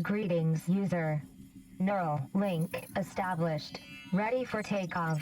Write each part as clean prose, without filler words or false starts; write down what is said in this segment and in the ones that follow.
Greetings, user. Neural link established. Ready for takeoff.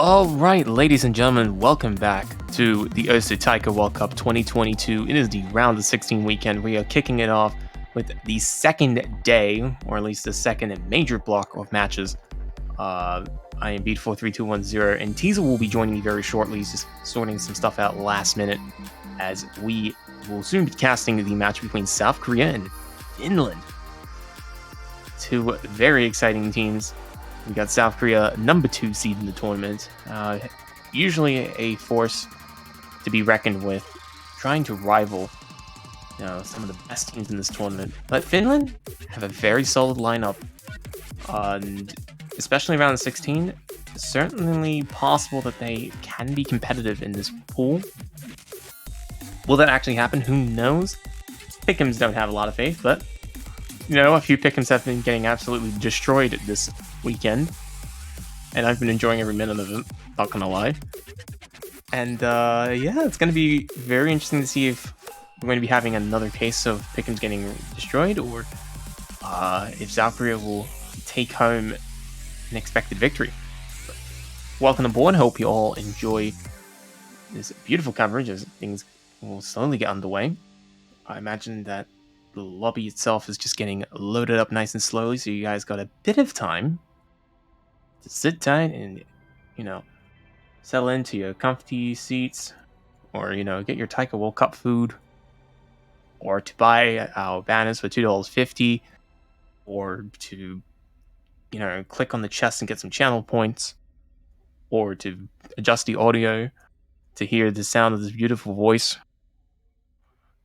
All right, ladies and gentlemen, welcome back to the Taiko World Cup 2022. It is the round of 16 weekend. We are kicking it off with the second day, or at least the second major block of matches. I am Beat43210, and Teasel will be joining me very shortly. He's just sorting some stuff out last minute, as we will soon be casting the match between South Korea and Finland. two very exciting teams. We got South Korea, number 2 seed in the tournament. Usually a force to be reckoned with, trying to rival some of the best teams in this tournament. But Finland have a very solid lineup, and especially around 16, it's certainly possible that they can be competitive in this pool. Will that actually happen? Who knows? Pick'ems don't have a lot of faith, but a few pick'ems have been getting absolutely destroyed this weekend, and I've been enjoying every minute of it, not gonna lie. And yeah, it's gonna be very interesting to see if we're going to be having another case of pick'ems getting destroyed, or if South Korea will take home an expected victory. But welcome aboard. Hope you all enjoy this beautiful coverage as things will slowly get underway. I imagine that the lobby itself is just getting loaded up nice and slowly, so you guys got a bit of time to sit tight and, settle into your comfy seats, or, get your Taiko World Cup food, or to buy our banners for $2.50, or to, click on the chest and get some channel points, or to adjust the audio to hear the sound of this beautiful voice.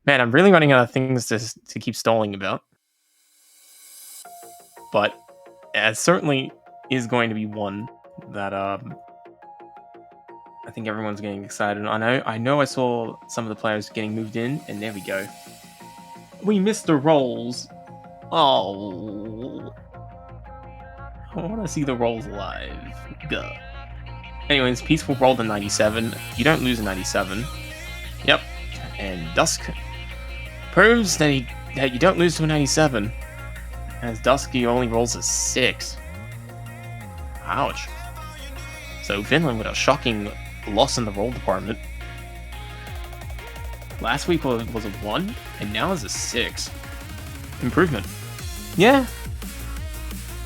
Man, I'm really running out of things to keep stalling about. But it certainly is going to be one that I think everyone's getting excited. I know I saw some of the players getting moved in, and there we go. We missed the rolls. Oh. I want to see the rolls live. Duh. Anyways, Peaceful rolled a 97. You don't lose a 97. Yep. And Dusk proves that you don't lose to a 97. As Dusky only rolls a 6. Ouch. So Finland with a shocking loss in the roll department. Last week was a 1, and now is a 6. Improvement. Yeah.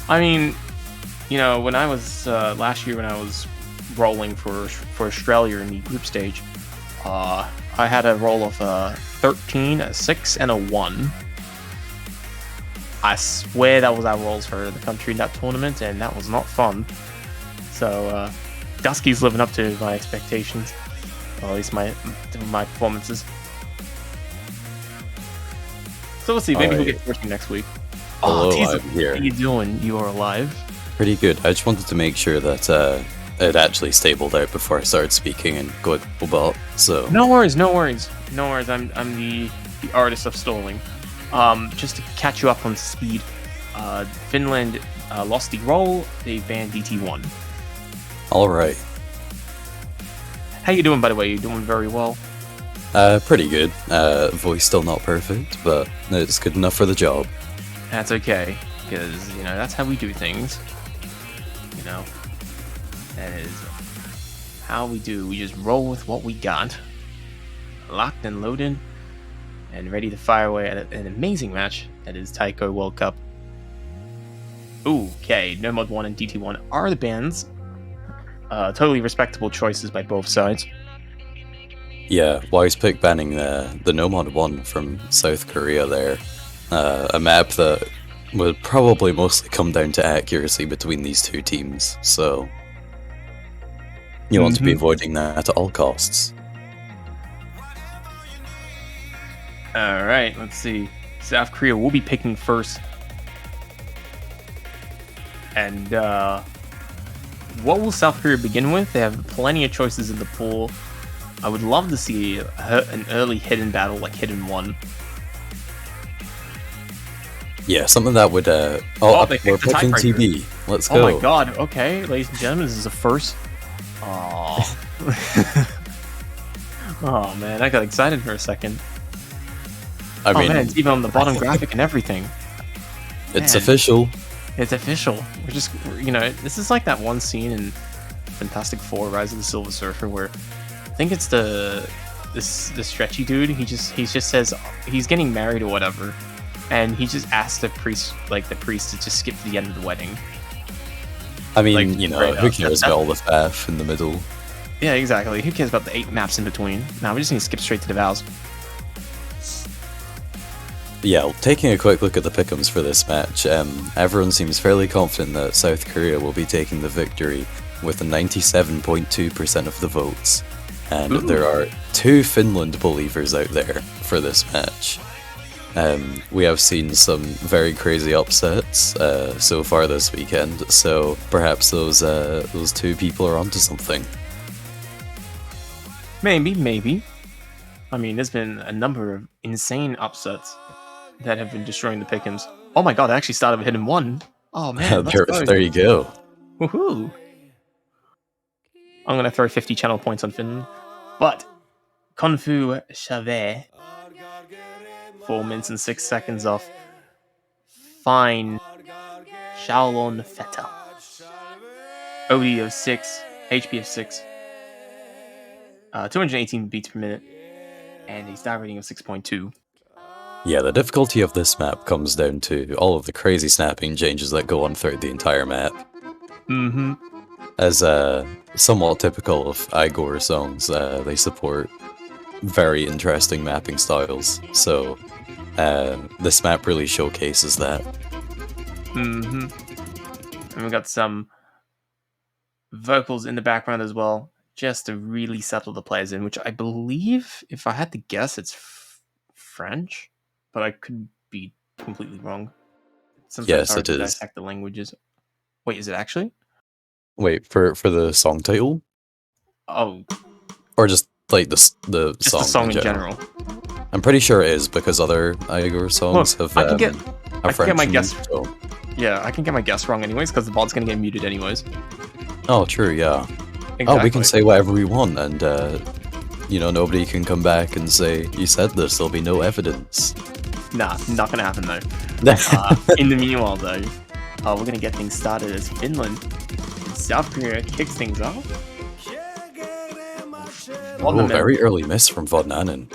I mean, when I was last year when I was rolling for Australia in the group stage, I had a roll of a 13, a 6, and a 1. I swear that was our rolls for the country in that tournament, and that was not fun. So Dusky's living up to my expectations, or at least my performances. So we'll see. Maybe we'll get working next week. Hello, Teaser, I'm here. how you doing? You are alive. Pretty good. I just wanted to make sure that it actually stabled out before I started speaking and going about. So No worries. I'm the artist of stalling. Just to catch you up on speed, Finland lost the roll. They banned DT1. all right, How you doing, by the way? You doing very well? pretty good. Voice still not perfect, but it's good enough for the job. That's okay, because that's how we do things. That is how we do. We just roll with what we got, locked and loaded, and ready to fire away at an amazing match that is Taiko World Cup. Ooh, okay, No Mod 1 and DT1 are the bans. Totally respectable choices by both sides. Yeah, wise pick banning the Nomad 1 from South Korea there. A map that would probably mostly come down to accuracy between these two teams, so you want to be avoiding that at all costs. Alright, let's see. South Korea will be picking first. And what will South Korea begin with? They have plenty of choices in the pool. I would love to see an early hidden battle like Hidden 1. Yeah, something that would... they we're picked the picking tiebreaker. TV. Let's go. Oh my god, okay, ladies and gentlemen, this is a first. Oh. Oh man, I got excited for a second. I mean, man, it's even on the bottom graphic and everything. it's Man. official. It's official. This is like that one scene in Fantastic Four: Rise of the Silver Surfer where I think it's the stretchy dude. He just says he's getting married or whatever, and he just asks the priest to just skip to the end of the wedding. I mean, Like, who cares about all the faff in the middle? Yeah, exactly. Who cares about the 8 maps in between? Now we just need to skip straight to the vows. Yeah, taking a quick look at the pick'ems for this match, everyone seems fairly confident that South Korea will be taking the victory with 97.2% of the votes. And there are 2 Finland believers out there for this match. We have seen some very crazy upsets so far this weekend, so perhaps those 2 people are onto something. Maybe. I mean, there's been a number of insane upsets that have been destroying the pick'ems. Oh my god, I actually started with hitting 1. Oh man, let's go. There you go. Woohoo! I'm gonna throw 50 channel points on Finland. But Kung Fu Chave, 4 minutes and 6 seconds off. Fine Shaolon Feta. OD of 6, HP of 6, 218 beats per minute, and a star rating of 6.2. Yeah, the difficulty of this map comes down to all of the crazy snapping changes that go on throughout the entire map. Mm-hmm. As somewhat typical of Igor songs, they support very interesting mapping styles, so this map really showcases that. Mm-hmm. And we got some vocals in the background as well, just to really settle the players in, which I believe, if I had to guess, it's French, but I could be completely wrong. Sometimes Yes, hard it to is. dissect the languages. Wait, is it actually? Wait, for the song title? Oh, Or just like the just song, the song in general? general. I'm pretty sure it is, because other Igor songs Look, have I can get my name, guess. so. Yeah, I can get my guess wrong anyways, because the bot's gonna get muted anyways. Oh, true, yeah. Exactly. Oh, we can say whatever we want, and nobody can come back and say, you said this, there'll be no evidence. Nah, not gonna happen though. In the meanwhile though, we're gonna get things started as Finland and South Korea kicks things off. Oh, very early miss from Vodnanen.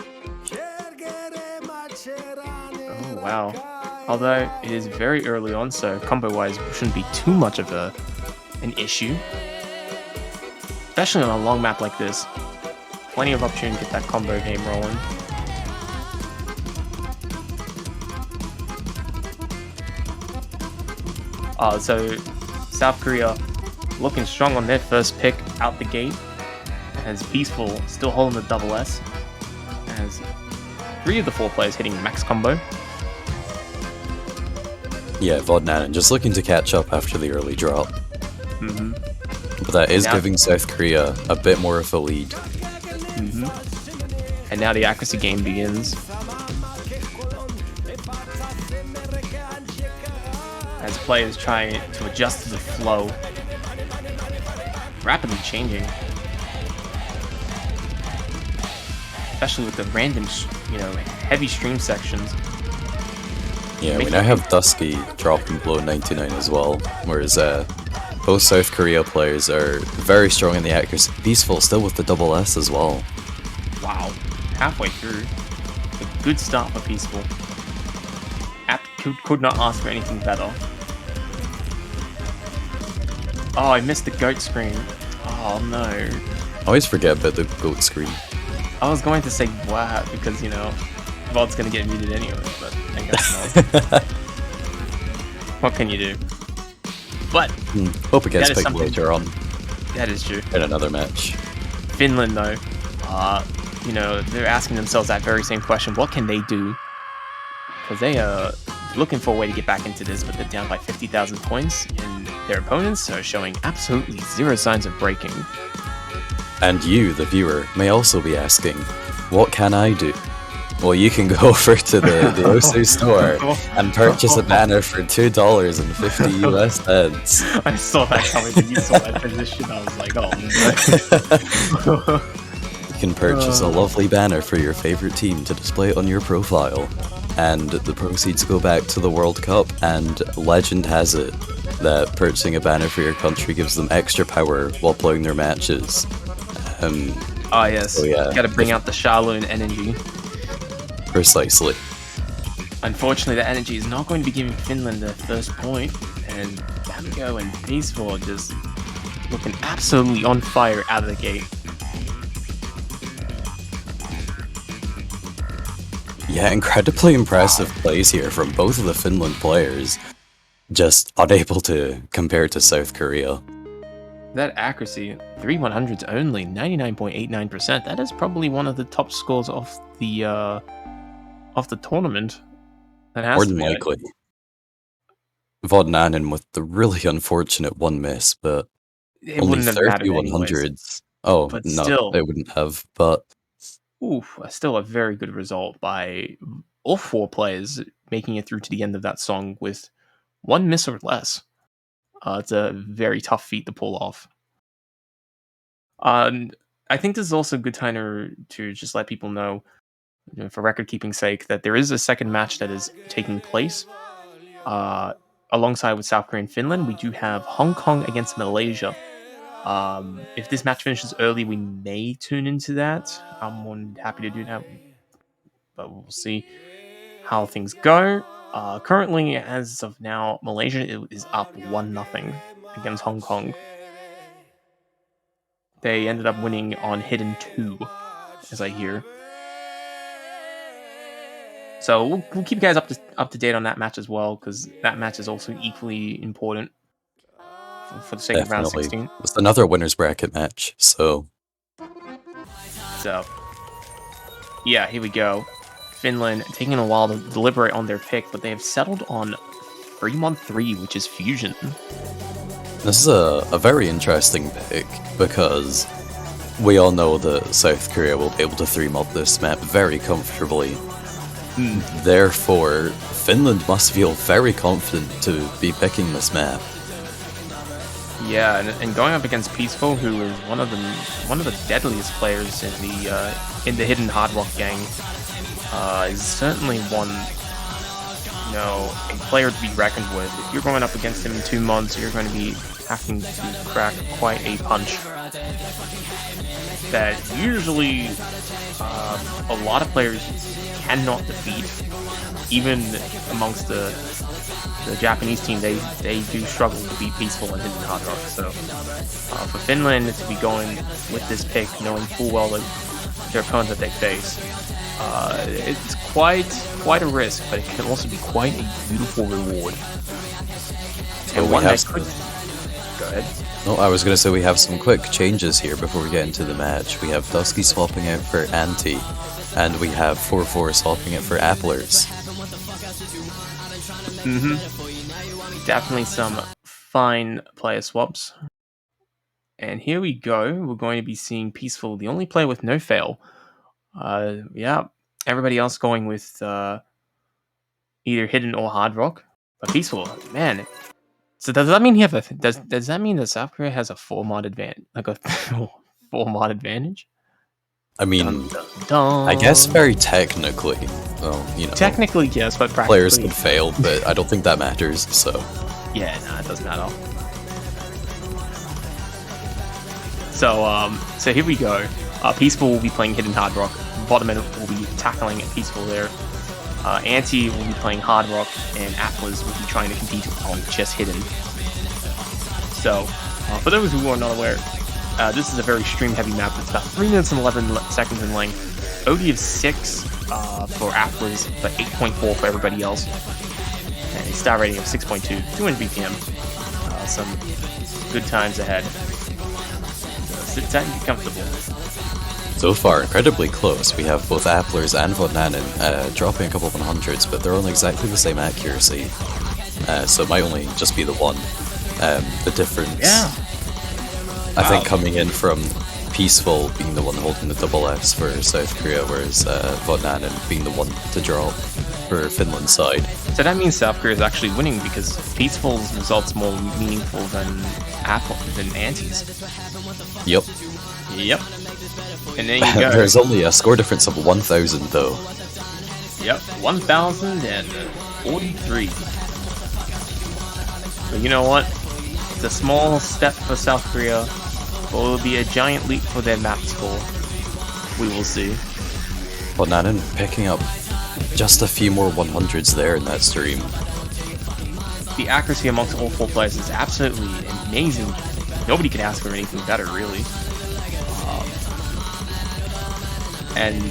Oh wow. Although it is very early on, so combo-wise shouldn't be too much of an issue. Especially on a long map like this. Plenty of opportunity to get that combo game rolling. So South Korea looking strong on their first pick out the gate. As Peaceful still holding the double S. As 3 of the 4 players hitting max combo. Yeah, Vodnanen just looking to catch up after the early drop. Mm-hmm. But that is giving South Korea a bit more of a lead. Mm-hmm. And now the accuracy game begins. As players try to adjust to the flow. Rapidly changing. Especially with the random, heavy stream sections. Yeah, we now have Dusky dropping below 99 as well, whereas both South Korea players are very strong in the accuracy. Peaceful still with the double S as well. Wow, halfway through. A good start for Peaceful. Could not ask for anything better. Oh, I missed the goat screen. Oh no. I always forget about the goat screen. I was going to say wow, because, Vod's gonna get muted anyway, but I guess not. What can you do? But hope it gets picked later on. That is true. In another match. Finland, though, they're asking themselves that very same question. What can they do? Because they are looking for a way to get back into this, but they're down by 50,000 points, and their opponents are showing absolutely zero signs of breaking. And you, the viewer, may also be asking, what can I do? Well, you can go over to the Osu store and purchase a banner for $2.50 US cents. I saw that coming, but you saw that transition. I was like, oh no. You can purchase a lovely banner for your favorite team to display it on your profile. And the proceeds go back to the World Cup, and legend has it that purchasing a banner for your country gives them extra power while playing their matches. Oh yes, so yeah. You gotta bring out the Shaolon energy. Precisely. Unfortunately, the energy is not going to be giving Finland their first point, and Damigo and Peaceful are just looking absolutely on fire out of the gate. Yeah, incredibly impressive plays here from both of the Finland players. Just unable to compare to South Korea. That accuracy, 3/100s only, 99.89%. That is probably one of the top scores of the tournament. That has More to than be it. likely. Vodnanen with the really unfortunate one miss, but It only wouldn't have 30 mattered anyways. 100s. Oh, But no, still, it wouldn't have, but still a very good result by all 4 players making it through to the end of that song with 1 miss or less. It's a very tough feat to pull off. I think this is also a good time to just let people know, for record keeping sake, that there is a second match that is taking place. Alongside with South Korea and Finland, we do have Hong Kong against Malaysia. If this match finishes early, we may tune into that. I'm more than happy to do that, but we'll see how things go. Currently, as of now, Malaysia is up 1-0 against Hong Kong. They ended up winning on hidden 2, as I hear. So we'll keep you guys up to date on that match as well, because that match is also equally important for the sake of round definitely. 16. It's another winner's bracket match, so So, yeah, here we go. Finland taking a while to deliberate on their pick, but they have settled on 3-1-3, which is fusion. this is a very interesting pick, because we all know that South Korea will be able to 3-mod this map very comfortably. Therefore, Finland must feel very confident to be picking this map. Yeah, and going up against Peaceful, who is one of the deadliest players in the hidden hard rock gang, is certainly one, a player to be reckoned with. If you're going up against him in 2 months, you're going to be having to crack quite a punch that usually a lot of players cannot defeat. Even amongst the Japanese team, they do struggle to beat Peaceful and Hidden Hard Rock. So for Finland to be going with this pick, knowing full well their opponent that they face, it's quite a risk, but it can also be quite a beautiful reward. So And we one have that could... Go ahead. No, I was going to say we have some quick changes here before we get into the match. We have Dusky swapping out for Anti, and we have 4-4 swapping it for Applers. Definitely some fine player swaps. And here we go. We're going to be seeing Peaceful, the only player with no fail. Yeah, everybody else going with either Hidden or Hard Rock. But Peaceful, man. So does that mean does that mean that South Korea has a 4-mod advantage? Like a 4-mod advantage? I mean, Dun, dun, dun. I guess very technically, well, Technically, yes, but practically... players could fail, but I don't think that matters, so... Yeah, no, it doesn't matter. So here we go. Peaceful will be playing Hidden Hard Rock. Bottoman will be tackling Peaceful there. Anti will be playing Hard Rock, and Atlas will be trying to compete on just Hidden. So, for those who are not aware, this is a very stream-heavy map. It's about 3 minutes and 11 seconds in length. OD of 6 for Atlas, but 8.4 for everybody else. And a star rating of 6.2, 200 BPM. Some good times ahead. So sit tight and be comfortable. So far, incredibly close. We have both Applers and Vodnanen dropping a couple of 100s, but they're on exactly the same accuracy. So it might only just be the one. The difference, I think, coming in from Peaceful being the one holding the double S for South Korea, whereas Vodnanen being the one to drop for Finland's side. So that means South Korea is actually winning because Peaceful's results more meaningful than Anti's. Yep. Yep. And there you go. There's only a score difference of 1,000 though. Yep, 1,043. But you know what? It's a small step for South Korea, but it will be a giant leap for their map score. We will see. Vodnanen picking up just a few more 100s there in that stream. The accuracy amongst all 4 players is absolutely amazing. Nobody could ask for anything better, really. And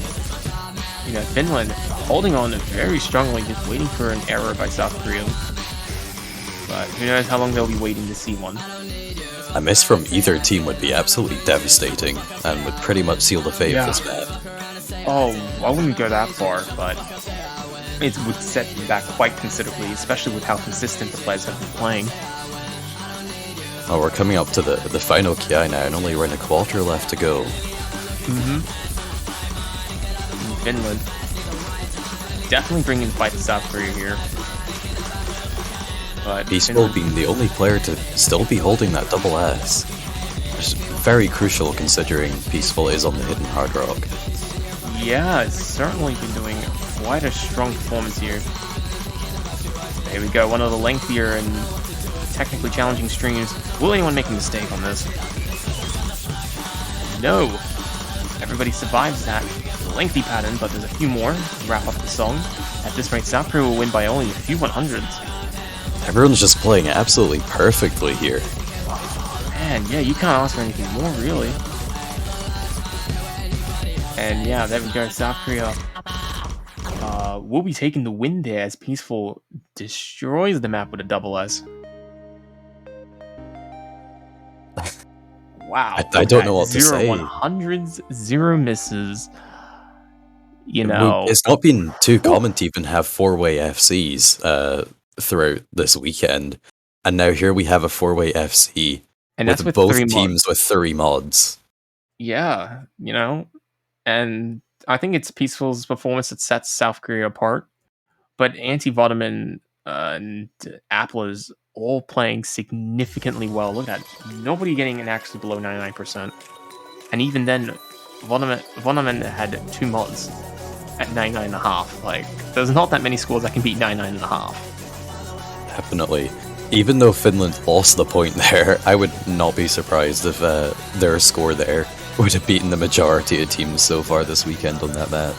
Finland holding on very strongly, just waiting for an error by South Korea. But who knows how long they'll be waiting to see one. A miss from either team would be absolutely devastating and would pretty much seal the fate of this map. Oh, I wouldn't go that far, but it would set them back quite considerably, especially with how consistent the players have been playing. Oh, we're coming up to the final KI now, and only around a quarter left to go. Finland definitely bringing the fight to South Korea here. But Peaceful being the only player to still be holding that double S. Which is very crucial considering Peaceful is on the hidden hard rock. Yeah, it's certainly been doing quite a strong performance here. There we go, one of the lengthier and technically challenging streams. Will anyone make a mistake on this? No! Everybody survives that lengthy pattern, but there's a few more to wrap up the song. At this rate, South Korea will win by only a few 100s. Everyone's just playing absolutely perfectly here. Man, yeah, you can't ask for anything more, really. And yeah, there we go, South Korea will be taking the win there as Peaceful destroys the map with a double S. Wow. I don't know what to say. 0 100s, 0 misses. You know, it's not been too common to even have 4-way FCs throughout this weekend, and now here we have a 4-way FC, and that's with both 3 teams mods. with 3 mods. Yeah, and I think it's Peaceful's performance that sets South Korea apart, but Anti-Vodamin and Apple's all playing significantly well. Look at that. Nobody getting an actually below 99%. And even then, Vodamin had 2 mods at 99.5. Like, there's not that many scores that can beat 99.5. Definitely. Even though Finland lost the point there, I would not be surprised if their score there would have beaten the majority of teams so far this weekend on that map.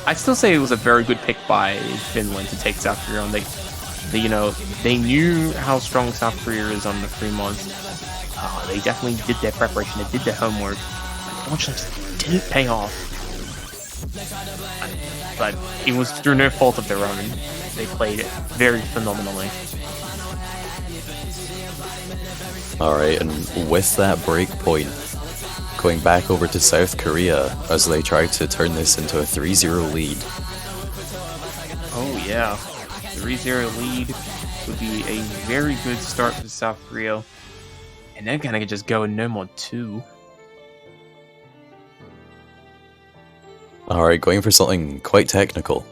I'd still say it was a very good pick by Finland to take South Korea on. They knew how strong South Korea is on the 3 mods. They definitely did their preparation, they did their homework. Unfortunately, it didn't pay off. But it was through no fault of their own. They played very phenomenally. Alright, and with that break point, going back over to South Korea as they try to turn this into a 3-0 lead. Oh yeah, 3-0 lead would be a very good start for South Korea. And then kind of just go in no more 2. Alright, going for something quite technical.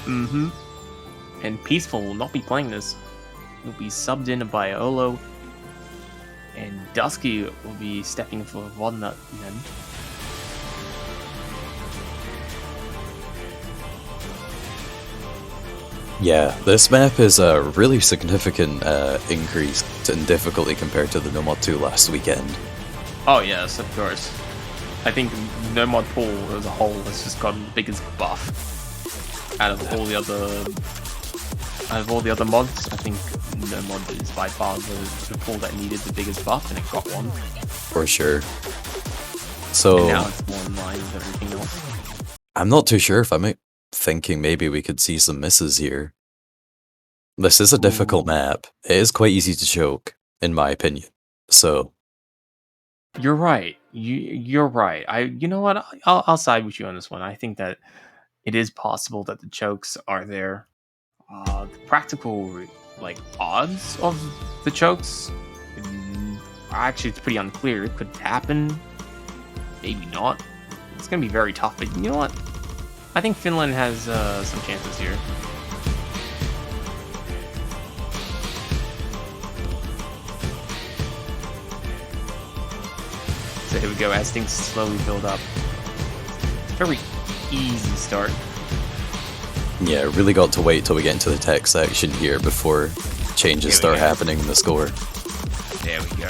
And Peaceful will not be playing this. He'll be subbed in by Olo. And Dusky will be stepping for Vodnut then. Yeah, this map is a really significant increase in difficulty compared to the No Mod 2 last weekend. Oh yes, of course. I think No Mod pool as a whole has just gotten the biggest buff out of all the other mods. I think No Mod is by far the pool that needed the biggest buff, and it got one. For sure. So And now it's more in line with everything else. I'm not too sure if I'm thinking maybe we could see some misses here. This is a difficult map. It is quite easy to choke, in my opinion. So You're right. You're right. You know what? I'll side with you on this one. I think that it is possible that the chokes are there. The practical odds of the chokes actually it's pretty unclear. It could happen, maybe not. It's gonna be very tough. But you know what? I think Finland has some chances here. So here we go, as things slowly build up. Very easy start. yeah, really got to wait till we get into the tech section here before changes start happening in the score. There we go.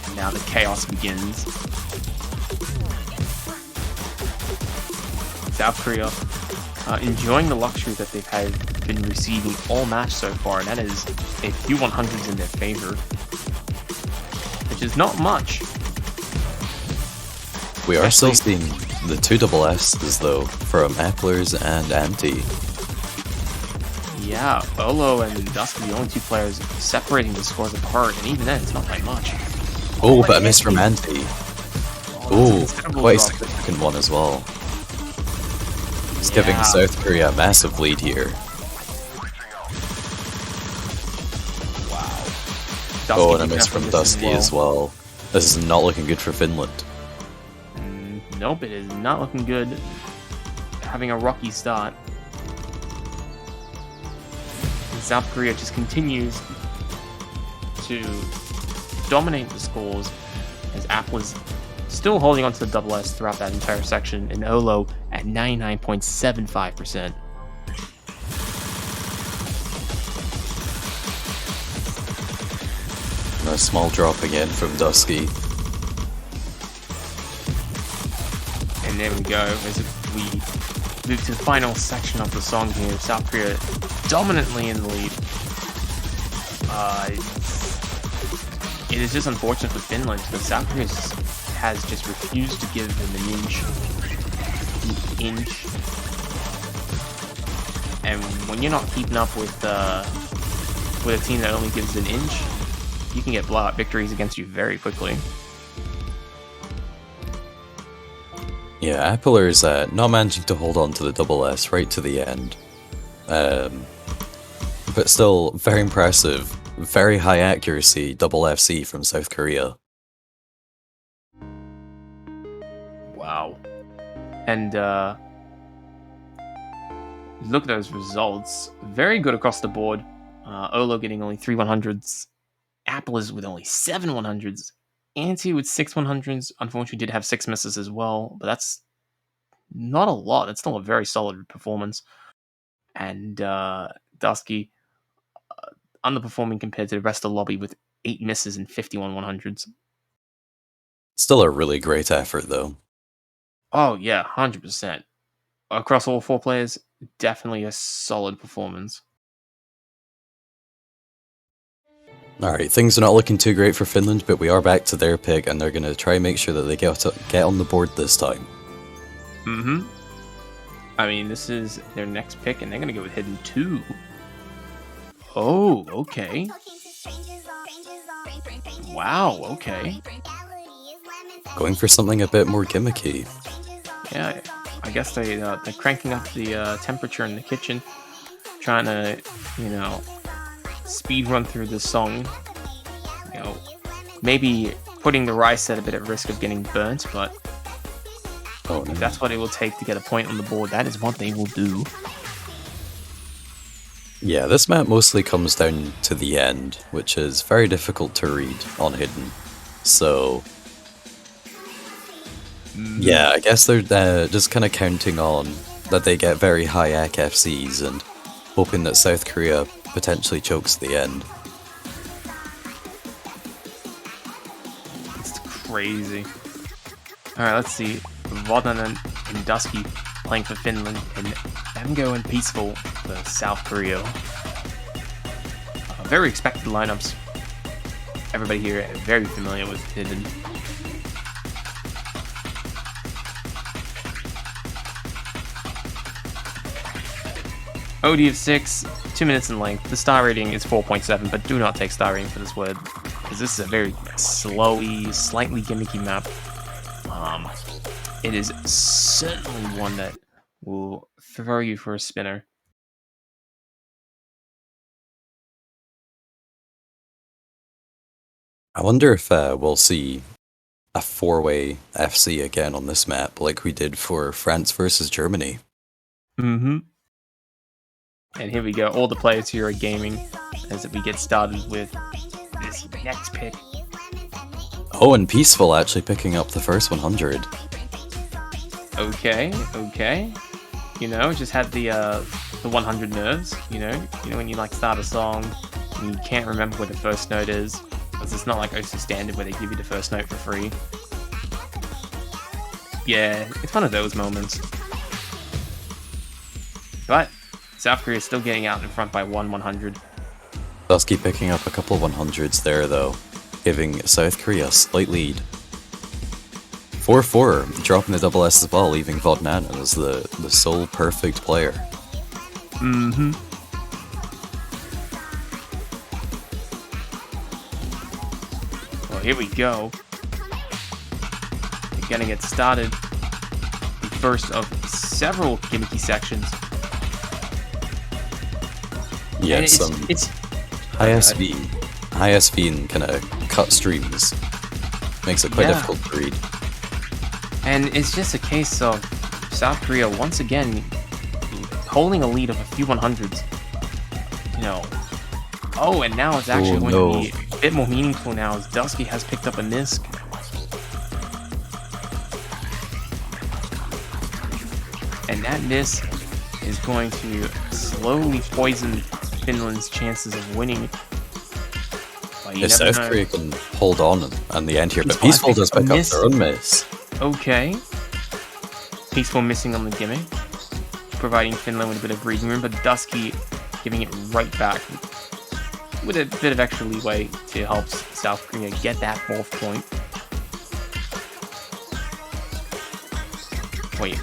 And now the chaos begins. South Korea enjoying the luxury that they've been receiving all match so far, and that is a few 100s in their favor. Which is not much. We are still seeing the two double S's though from Epplers and Anti. Yeah, Olo and Dusky, the only two players separating the scores apart, and even then, it's not by much. Oh, but a miss from Anti. Oh, quite a drop. significant one as well. It's giving South Korea a massive lead here. Dusky Oh, and a picking miss up from this Dusky as well. This is not looking good for Finland. Nope, it is not looking good. Having a rocky start. And South Korea just continues to dominate the scores as App was still holding on to the double S throughout that entire section, and Olo at 99.75%. And a small drop again from Dusky. And there we go, as we move to the final section of the song here. South Korea dominantly in the lead. It is just unfortunate for Finland because South Korea has just refused to give them an inch. And when you're not keeping up with a team that only gives an inch, you can get blowout victories against you very quickly. Yeah, Epplers not managing to hold on to the double S right to the end. But still very impressive, very high accuracy double FC from South Korea. Wow. And look at those results. Very good across the board. Olo getting only 3 100s. Apple is with only 7 100s. Anti with 6 100s. Unfortunately, did have 6 misses as well, but that's not a lot. That's still a very solid performance. And Dusky underperforming compared to the rest of the lobby with 8 misses and 51 100s. Still a really great effort though. Oh yeah, 100%. Across all 4 players, definitely a solid performance. Alright, things are not looking too great for Finland, but we are back to their pick, and they're going to try and make sure that they get on the board this time. Mm-hmm. I mean, this is their next pick, and they're going to go with Hidden 2. Oh, okay. Wow, okay. Going for something a bit more gimmicky. Yeah, I guess they're cranking up the temperature in the kitchen, trying to, speed run through this song. Maybe putting the rice at a bit at risk of getting burnt, but if that's what it will take to get a point on the board, that is what they will do. Yeah, this map mostly comes down to the end, which is very difficult to read on Hidden. So yeah, I guess they're just kind of counting on that they get very high AC FCs and hoping that South Korea potentially chokes the end. It's crazy. Alright, let's see. Vodanen and Dusky playing for Finland, and Emgo and Peaceful for South Korea. Very expected lineups. Everybody here very familiar with Hidden. OD of 6, 2 minutes in length. The star rating is 4.7, but do not take star rating for this word, because this is a very slowy, slightly gimmicky map. It is certainly one that will throw you for a spinner. I wonder if we'll see a 4-way FC again on this map, like we did for France versus Germany. Mm-hmm. And here we go. All the players here are gaming as we get started with this next pick. Oh, and Peaceful actually picking up the first 100. Okay. Just had the 100 nerves. You know when you start a song and you can't remember where the first note is, because it's not like OC Standard where they give you the first note for free. Yeah, it's one of those moments. But South Korea is still getting out in front by 100. Dusky picking up a couple 100s there though, giving South Korea a slight lead. 4-4, dropping the double S as well, leaving Vodnanen as the sole perfect player. Mm-hmm. Well, here we go. We're gonna get started. The first of several gimmicky sections. Yeah, And some high SV and kind of cut streams. Makes it quite difficult to read. And it's just a case of South Korea once again holding a lead of a few 100s. You know. Oh, and now it's actually going to be a bit more meaningful now as Dusky has picked up a Nisk. And that Nisk is going to slowly poison Finland's chances of winning. If South Korea can hold on and the end here, but Peaceful does pick up their own miss. Okay. Peaceful missing on the gimmick, providing Finland with a bit of breathing room, but Dusky giving it right back with a bit of extra leeway to help South Korea get that 4th point. Wait.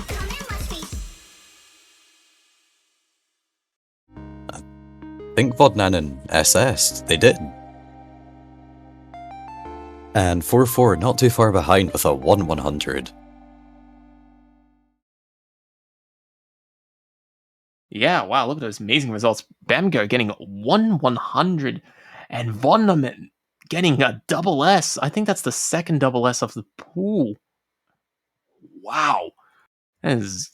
I think Vodnanen SS'd. They did. And 4-4, not too far behind with a 1-100. Yeah, wow, look at those amazing results. Bamgar getting 1-100 and Vonneman getting a double S. I think that's the second double S of the pool. Wow. That is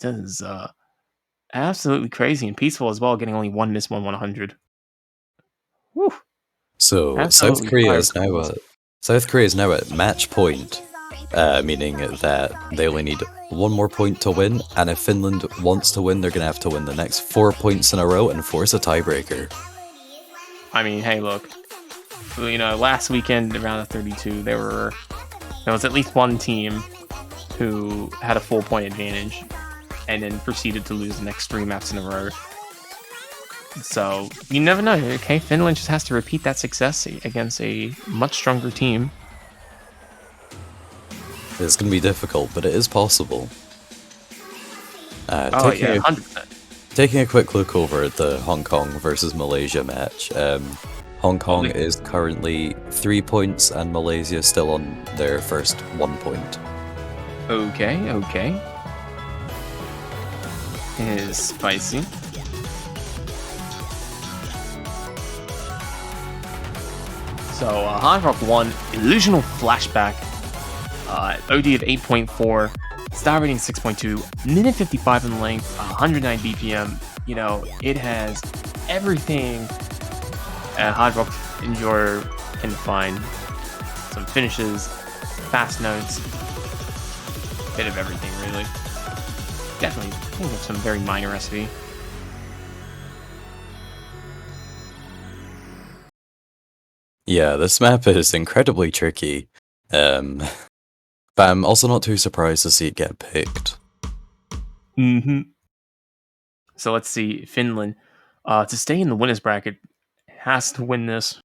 absolutely crazy. And Peaceful as well, getting only 1 miss, 1-100. Whew. So Absolutely South Korea is now at match point, meaning that they only need 1 more point to win, and if Finland wants to win, they're going to have to win the next 4 points in a row and force a tiebreaker. I mean, hey, look, you know, last weekend around the 32, there was at least one team who had a 4-point advantage and then proceeded to lose the next 3 maps in a row. So, you never know, okay? Finland just has to repeat that success against a much stronger team. It's going to be difficult, but it is possible. Oh, yeah, 100%. Taking a quick look over at the Hong Kong versus Malaysia match. Hong Kong is currently 3 points, and Malaysia still on their first 1 point. Okay, okay. It is spicy. So, Hard Rock 1, Illusional Flashback, OD of 8.4, star rating 6.2, minute 55 in length, 109 BPM. You know, it has everything a Hard Rock enjoyer can find. Some finishes, fast notes, bit of everything, really. Definitely, I think of some very minor SV. Yeah, this map is incredibly tricky, but I'm also not too surprised to see it get picked. Mm-hmm. So let's see, Finland, to stay in the winners bracket, has to win this.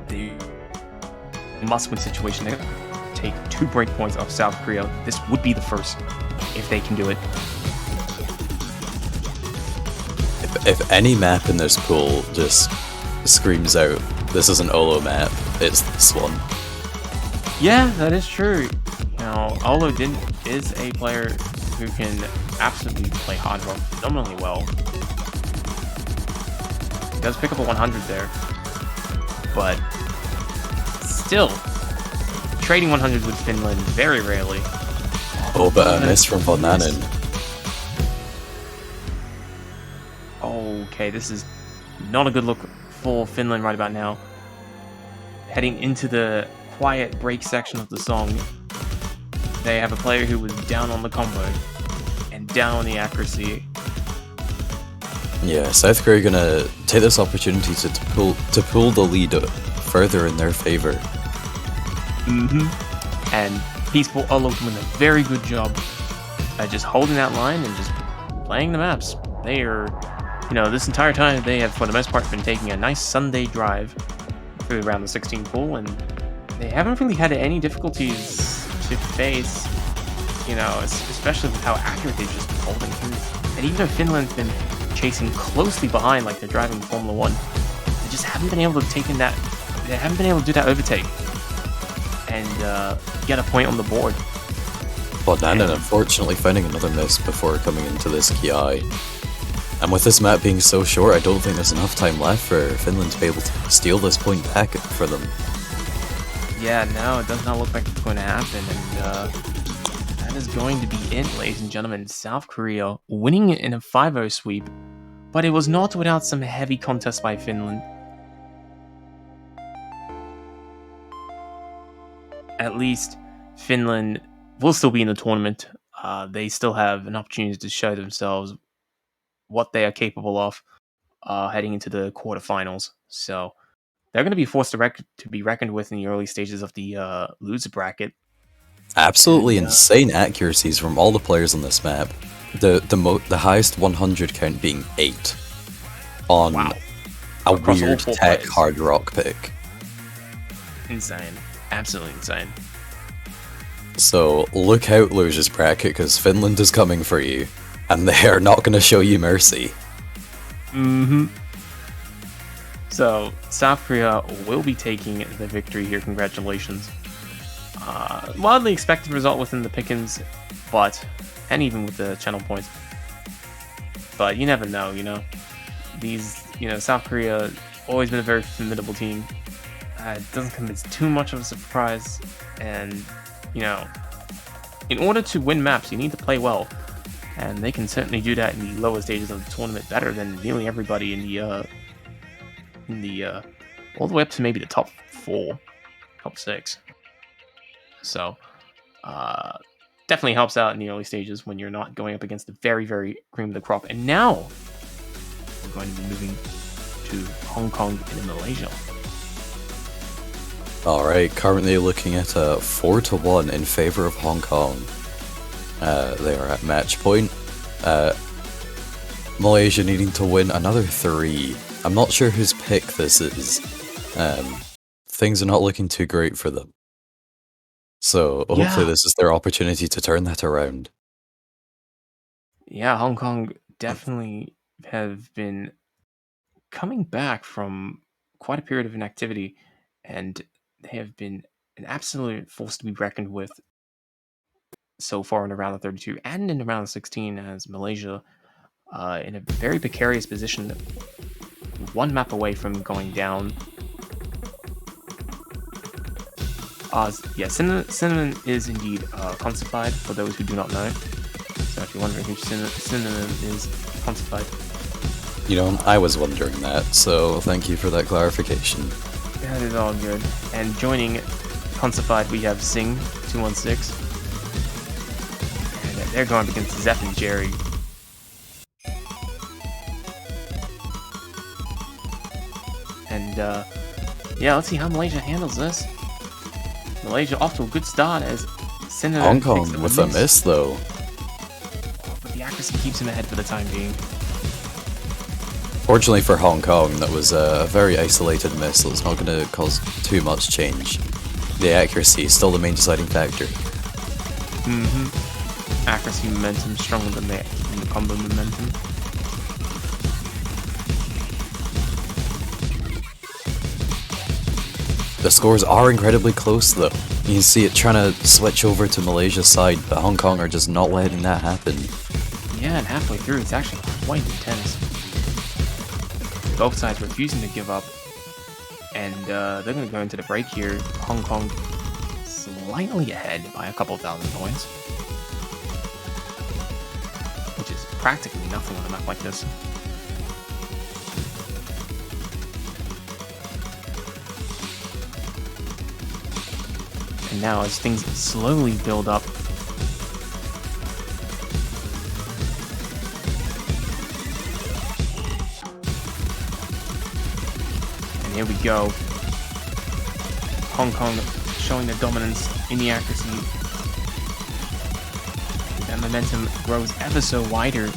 The must-win situation. They take 2 break points off South Korea. This would be the first, if they can do it. If any map in this pool just screams out, this is an Olo map, it's this one. Yeah, that is true. You know, Olo is a player who can absolutely play Hard Rock phenomenally well. He does pick up a 100 there. But still, trading 100 with Finland very rarely. Oh, but a miss from Vodnanen. Okay, this is not a good look for Finland right about now. Heading into the quiet break section of the song, they have a player who was down on the combo and down on the accuracy. Yeah, South Korea gonna take this opportunity to pull the lead further in their favor. Mm-hmm. And Peaceful Olo doing a very good job at just holding that line and just playing the maps. They are, you know, this entire time they have, for the most part, been taking a nice Sunday drive through around the 16 pool, and they haven't really had any difficulties to face, you know, especially with how accurate they've just been holding through. And even though Finland's been chasing closely behind like they're driving Formula 1, they just haven't been able to take in that, they haven't been able to do that overtake and get a point on the board. Nanan unfortunately finding another miss before coming into this Ki. And with this map being so short, I don't think there's enough time left for Finland to be able to steal this point back for them. Yeah, no, it does not look like it's going to happen, and that is going to be it, ladies and gentlemen. South Korea winning it in a 5-0 sweep, but it was not without some heavy contest by Finland. At least Finland will still be in the tournament. They still have an opportunity to show themselves what they are capable of heading into the quarterfinals. So they're going to be forced to be reckoned with in the early stages of the loser bracket. Absolutely insane accuracies from all the players on this map. The highest 100 count being 8 on a Across weird all 4 tech players. hard rock pick. Insane. Absolutely insane. So look out, losers bracket, because Finland is coming for you, and they are not going to show you mercy. So South Korea will be taking the victory here. Congratulations. Wildly expected result within the pickings, and even with the channel points. But you never know, you know. South Korea always been a very formidable team. It doesn't come as too much of a surprise, and you know, in order to win maps, you need to play well, and they can certainly do that in the lower stages of the tournament better than nearly everybody in the all the way up to maybe the top 4, top 6. So, definitely helps out in the early stages when you're not going up against the very, very cream of the crop. And now we're going to be moving to Hong Kong and Malaysia. Alright, currently looking at a 4-1 in favor of Hong Kong. They are at match point. Malaysia needing to win another 3. I'm not sure whose pick this is. Things are not looking too great for them. So hopefully this is their opportunity to turn that around. Yeah, Hong Kong definitely have been coming back from quite a period of inactivity, and they have been an absolute force to be reckoned with so far in the round of 32 and in the round of 16, as Malaysia in a very precarious position, one map away from going down. Cinnamon is indeed Consified, for those who do not know. So if you're wondering who Cinnamon is, Consified. You know, I was wondering that, so thank you for that clarification. That is all good. And joining Consified, we have Sing 216, and they're going up against Zep and Jerry. And yeah, let's see how Malaysia handles this. Malaysia off to a good start as Cinnamon Hong Kong with a miss though. But the accuracy keeps him ahead for the time being. Fortunately for Hong Kong, that was a very isolated miss, so it's not going to cause too much change. The accuracy is still the main deciding factor. Accuracy momentum stronger than the combo momentum. The scores are incredibly close though. You can see it trying to switch over to Malaysia's side, but Hong Kong are just not letting that happen. Yeah, and halfway through it's actually quite intense. Both sides refusing to give up, and they're going to go into the break here. Hong Kong slightly ahead by a couple thousand points, which is practically nothing on a map like this. And now as things slowly build up, and here we go. Hong Kong showing their dominance in the accuracy. That momentum grows ever so wider.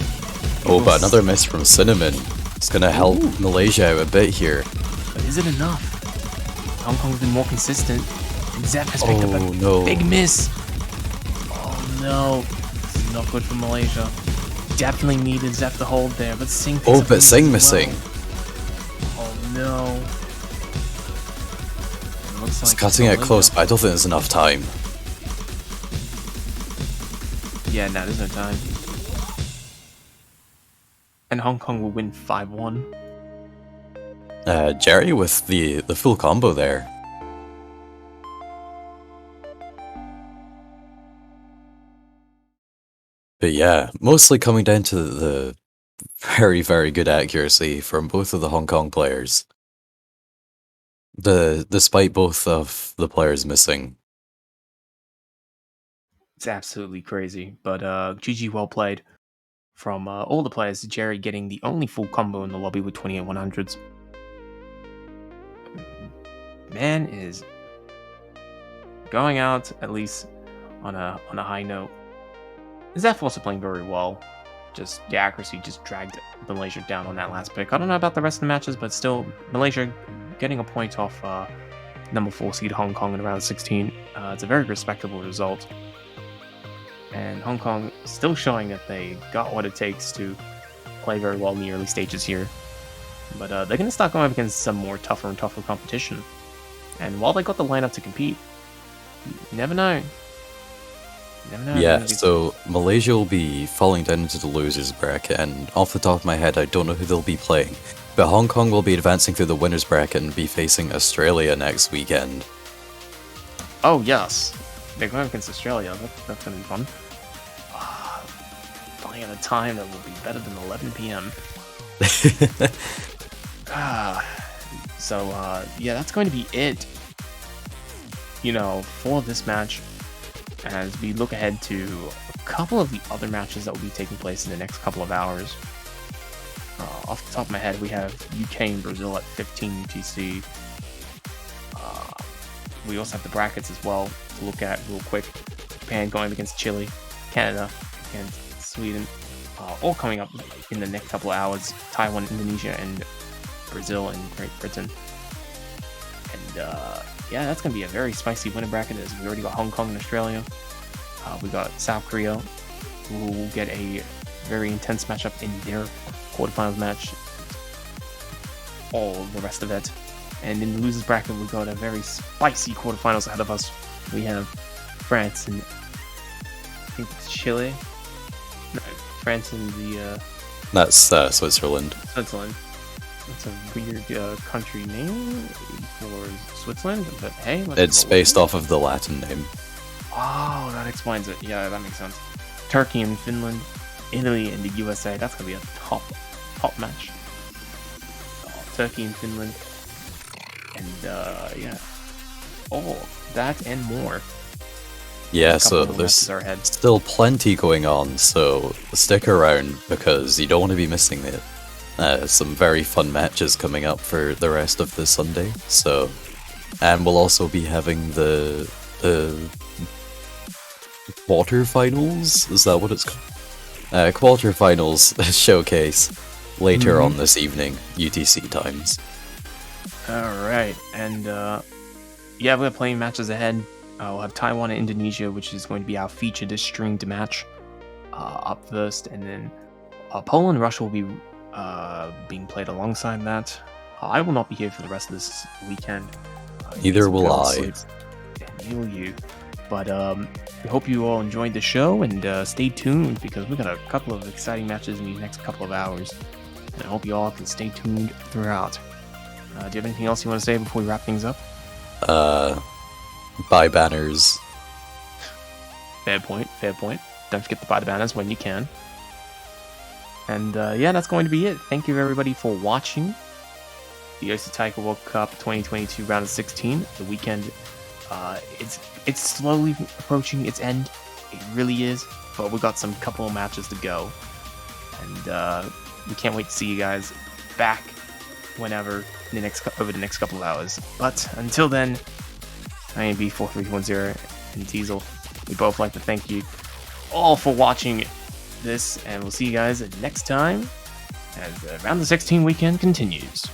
Oh, but another miss from Cinnamon. It's going to help Malaysia out a bit here. But is it enough? Hong Kong's been more consistent. And Zep has picked up a big miss. Oh no. This is not good for Malaysia. Definitely needed Zep to hold there, but Singh picks up but Singh missing. missing. Oh no. It looks It's like cutting it Malaysia. close, but I don't think there's enough time. Yeah, no, there's no time. And Hong Kong will win 5-1. Jerry with the full combo there. But yeah, mostly coming down to the very, very good accuracy from both of the Hong Kong players. Despite both of the players missing. It's absolutely crazy. But GG, well played from all the players. Jerry getting the only full combo in the lobby with 28 100s. Man is going out at least on a high note. Zeph also playing very well. Just the accuracy just dragged Malaysia down on that last pick. I don't know about the rest of the matches, but still Malaysia getting a point off number 4 seed Hong Kong in round 16. It's a very respectable result. And Hong Kong still showing that they got what it takes to play very well in the early stages here. But they're going to start going up against some more tougher and tougher competition. And while they got the lineup to compete, you never know. You never know. Yeah, so Malaysia will be falling down into the losers bracket, and off the top of my head, I don't know who they'll be playing. But Hong Kong will be advancing through the winners bracket and be facing Australia next weekend. Oh, yes. They're going against Australia. That's going to be fun. Playing at a time that will be better than 11 p.m. Yeah, that's going to be it, for this match, as we look ahead to a couple of the other matches that will be taking place in the next couple of hours. Off the top of my head, we have UK and Brazil at 15 UTC. We also have the brackets as well to look at real quick. Japan going against Chile, Canada against Sweden, all coming up in the next couple of hours. Taiwan, Indonesia, and Brazil and Great Britain. And yeah, that's going to be a very spicy winner bracket, as we already got Hong Kong and Australia. We got South Korea, who will get a very intense matchup in their quarterfinals match. All the rest of it. And in the losers bracket, we've got a very spicy quarterfinals ahead of us. We have France and I think it's Chile. No, France and the That's Switzerland. Switzerland. That's a weird country name for Switzerland, but hey, It's based off of the Latin name. Oh, that explains it. Yeah, that makes sense. Turkey and Finland, Italy and the USA. That's gonna be a top match. Turkey and Finland, and yeah, all that and more. Yeah, so there's still plenty going on, so stick around because you don't want to be missing it. Some very fun matches coming up for the rest of this Sunday. So, and we'll also be having the quarterfinals. Is that what it's called? Quarterfinals showcase later on this evening, UTC times. All right, and yeah, we're playing matches ahead. We'll have Taiwan and Indonesia, which is going to be our featured streamed match up first, and then Poland and Russia will be being played alongside that. I will not be here for the rest of this weekend. Neither will I. Neither will you. But we hope you all enjoyed the show, and stay tuned because we've got a couple of exciting matches in these next couple of hours. And I hope you all can stay tuned throughout. Do you have anything else you want to say before we wrap things up? Buy banners. Fair point. Don't forget to buy the banners when you can. And yeah, that's going to be it. Thank you everybody for watching the OC Taiko World Cup 2022 round of 16. The weekend, it's slowly approaching its end. It really is. But we got some couple of matches to go, and we can't wait to see you guys back whenever over the next couple of hours. But until then, I am B4310 and Teasel. We both like to thank you all for watching this, and we'll see you guys next time as the Round of 16 weekend continues.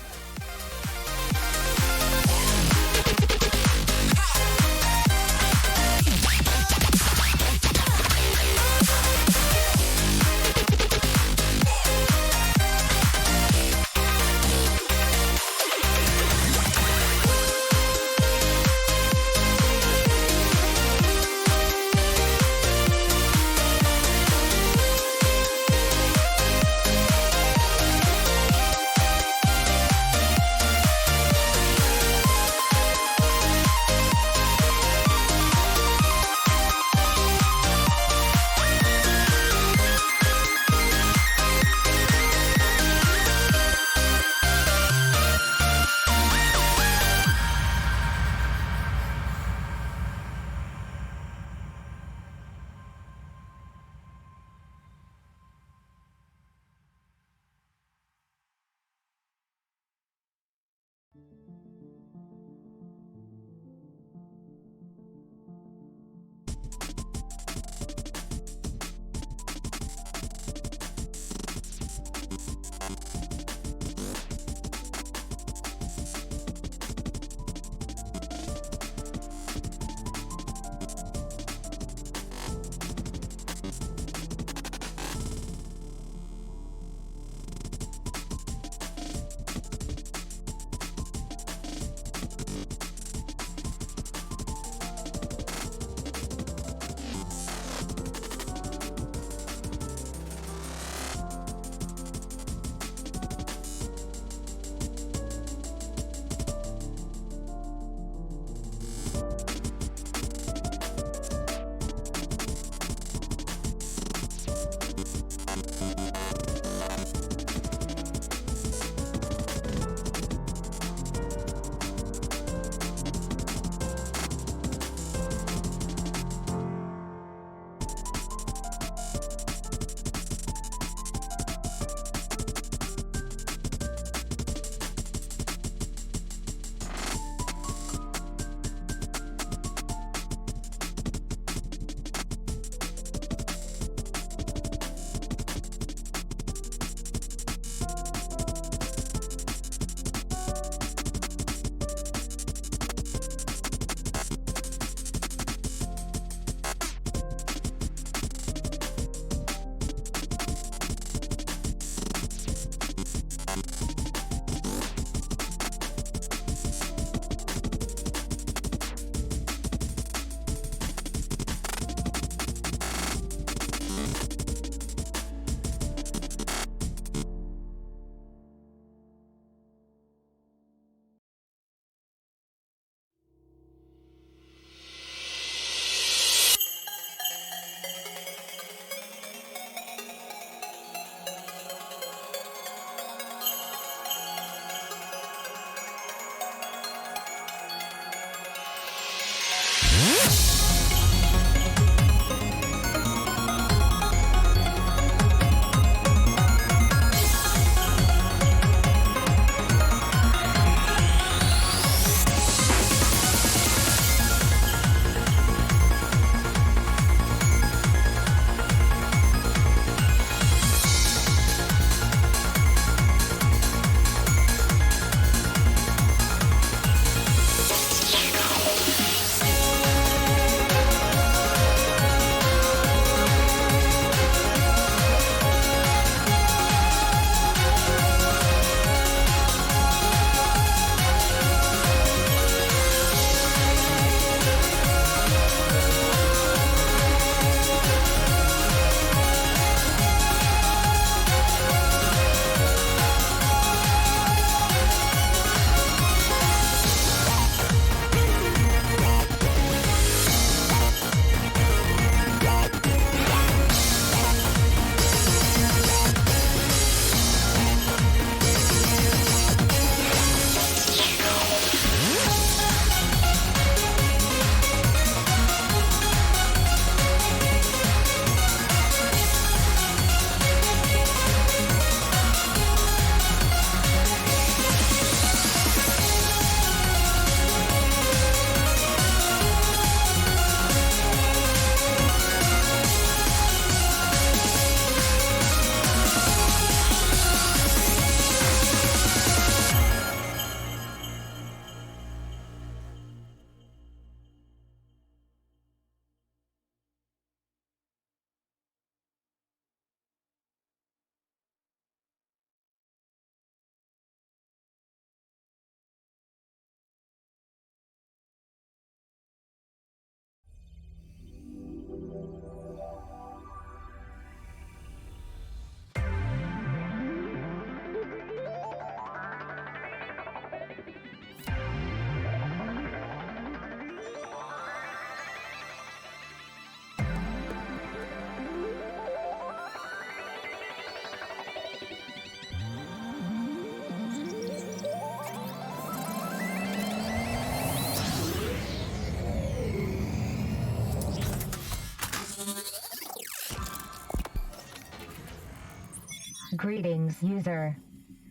Greetings, user.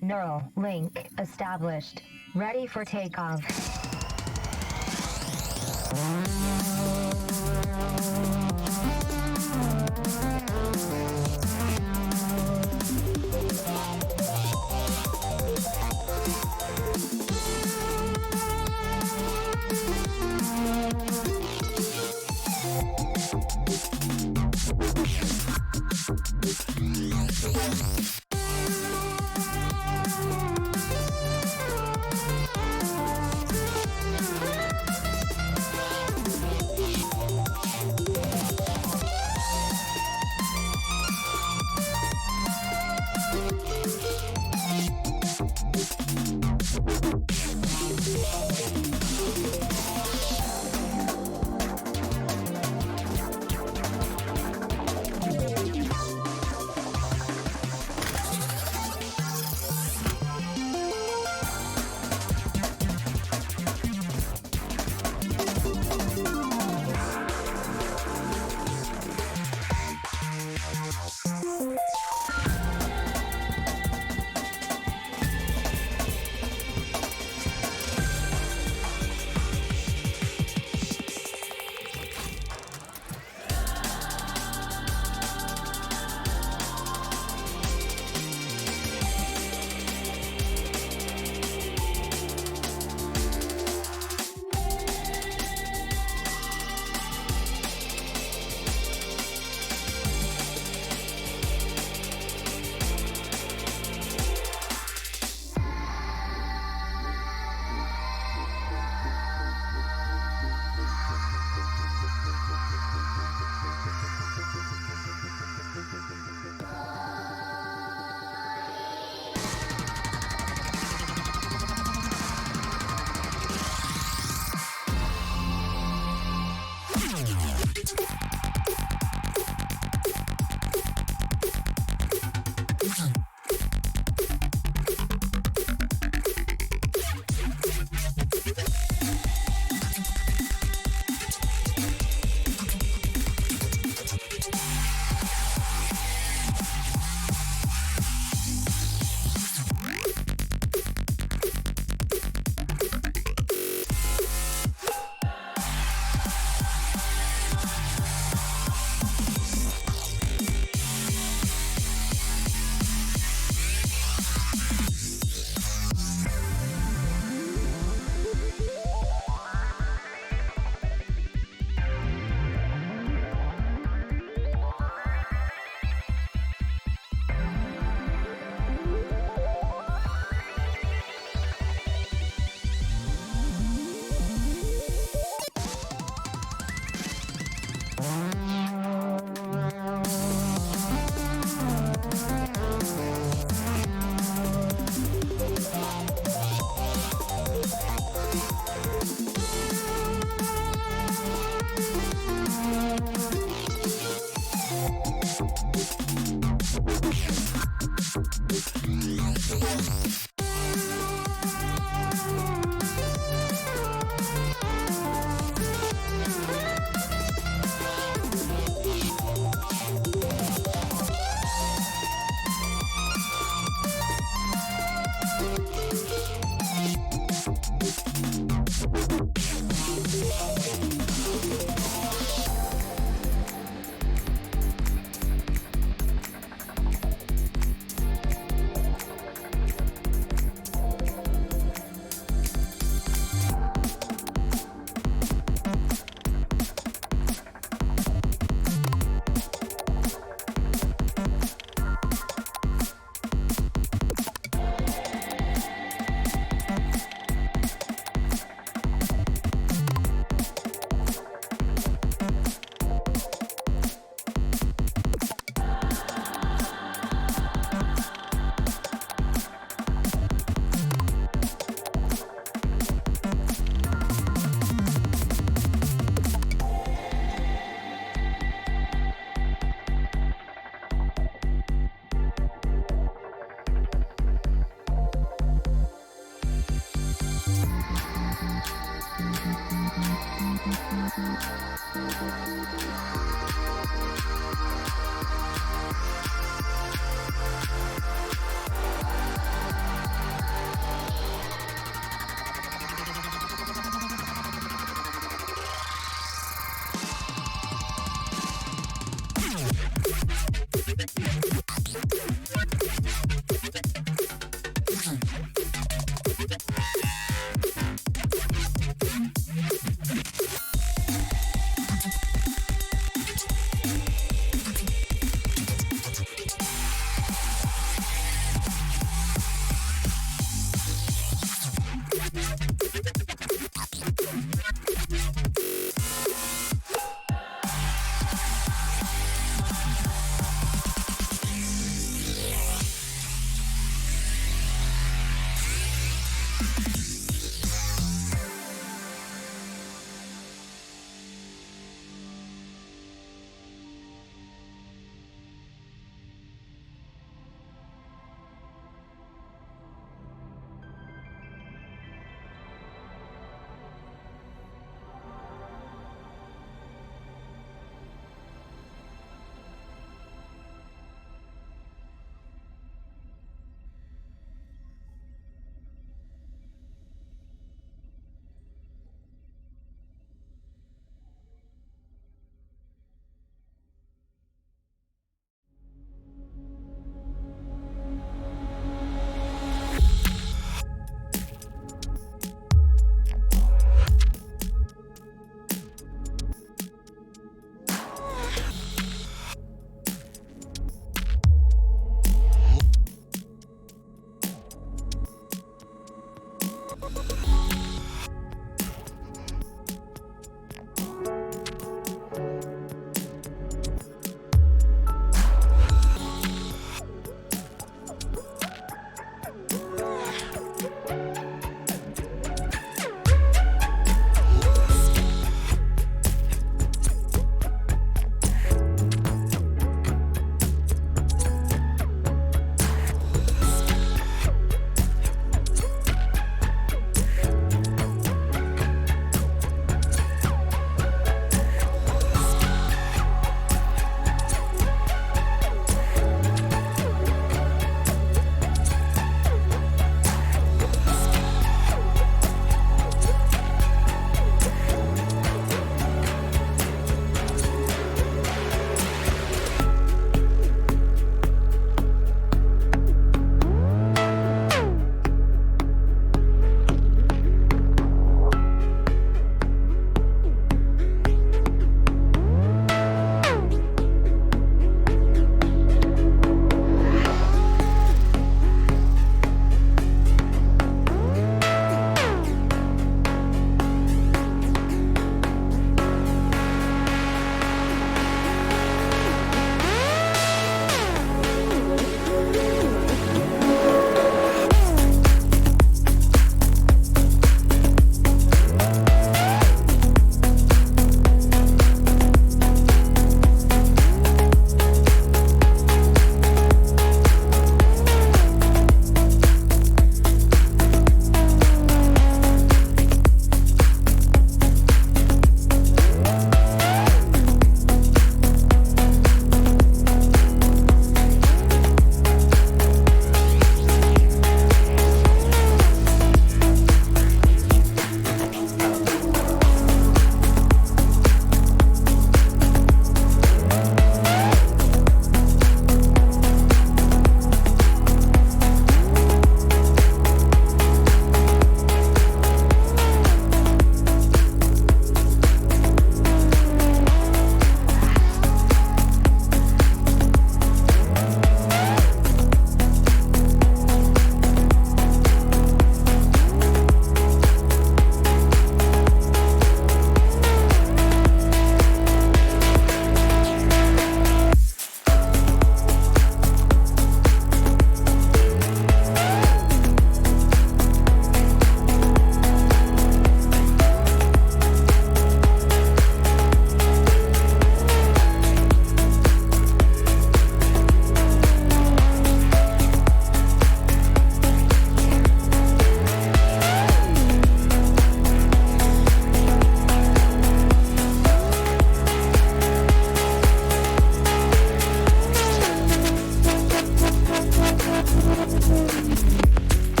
Neural link established. Ready for takeoff.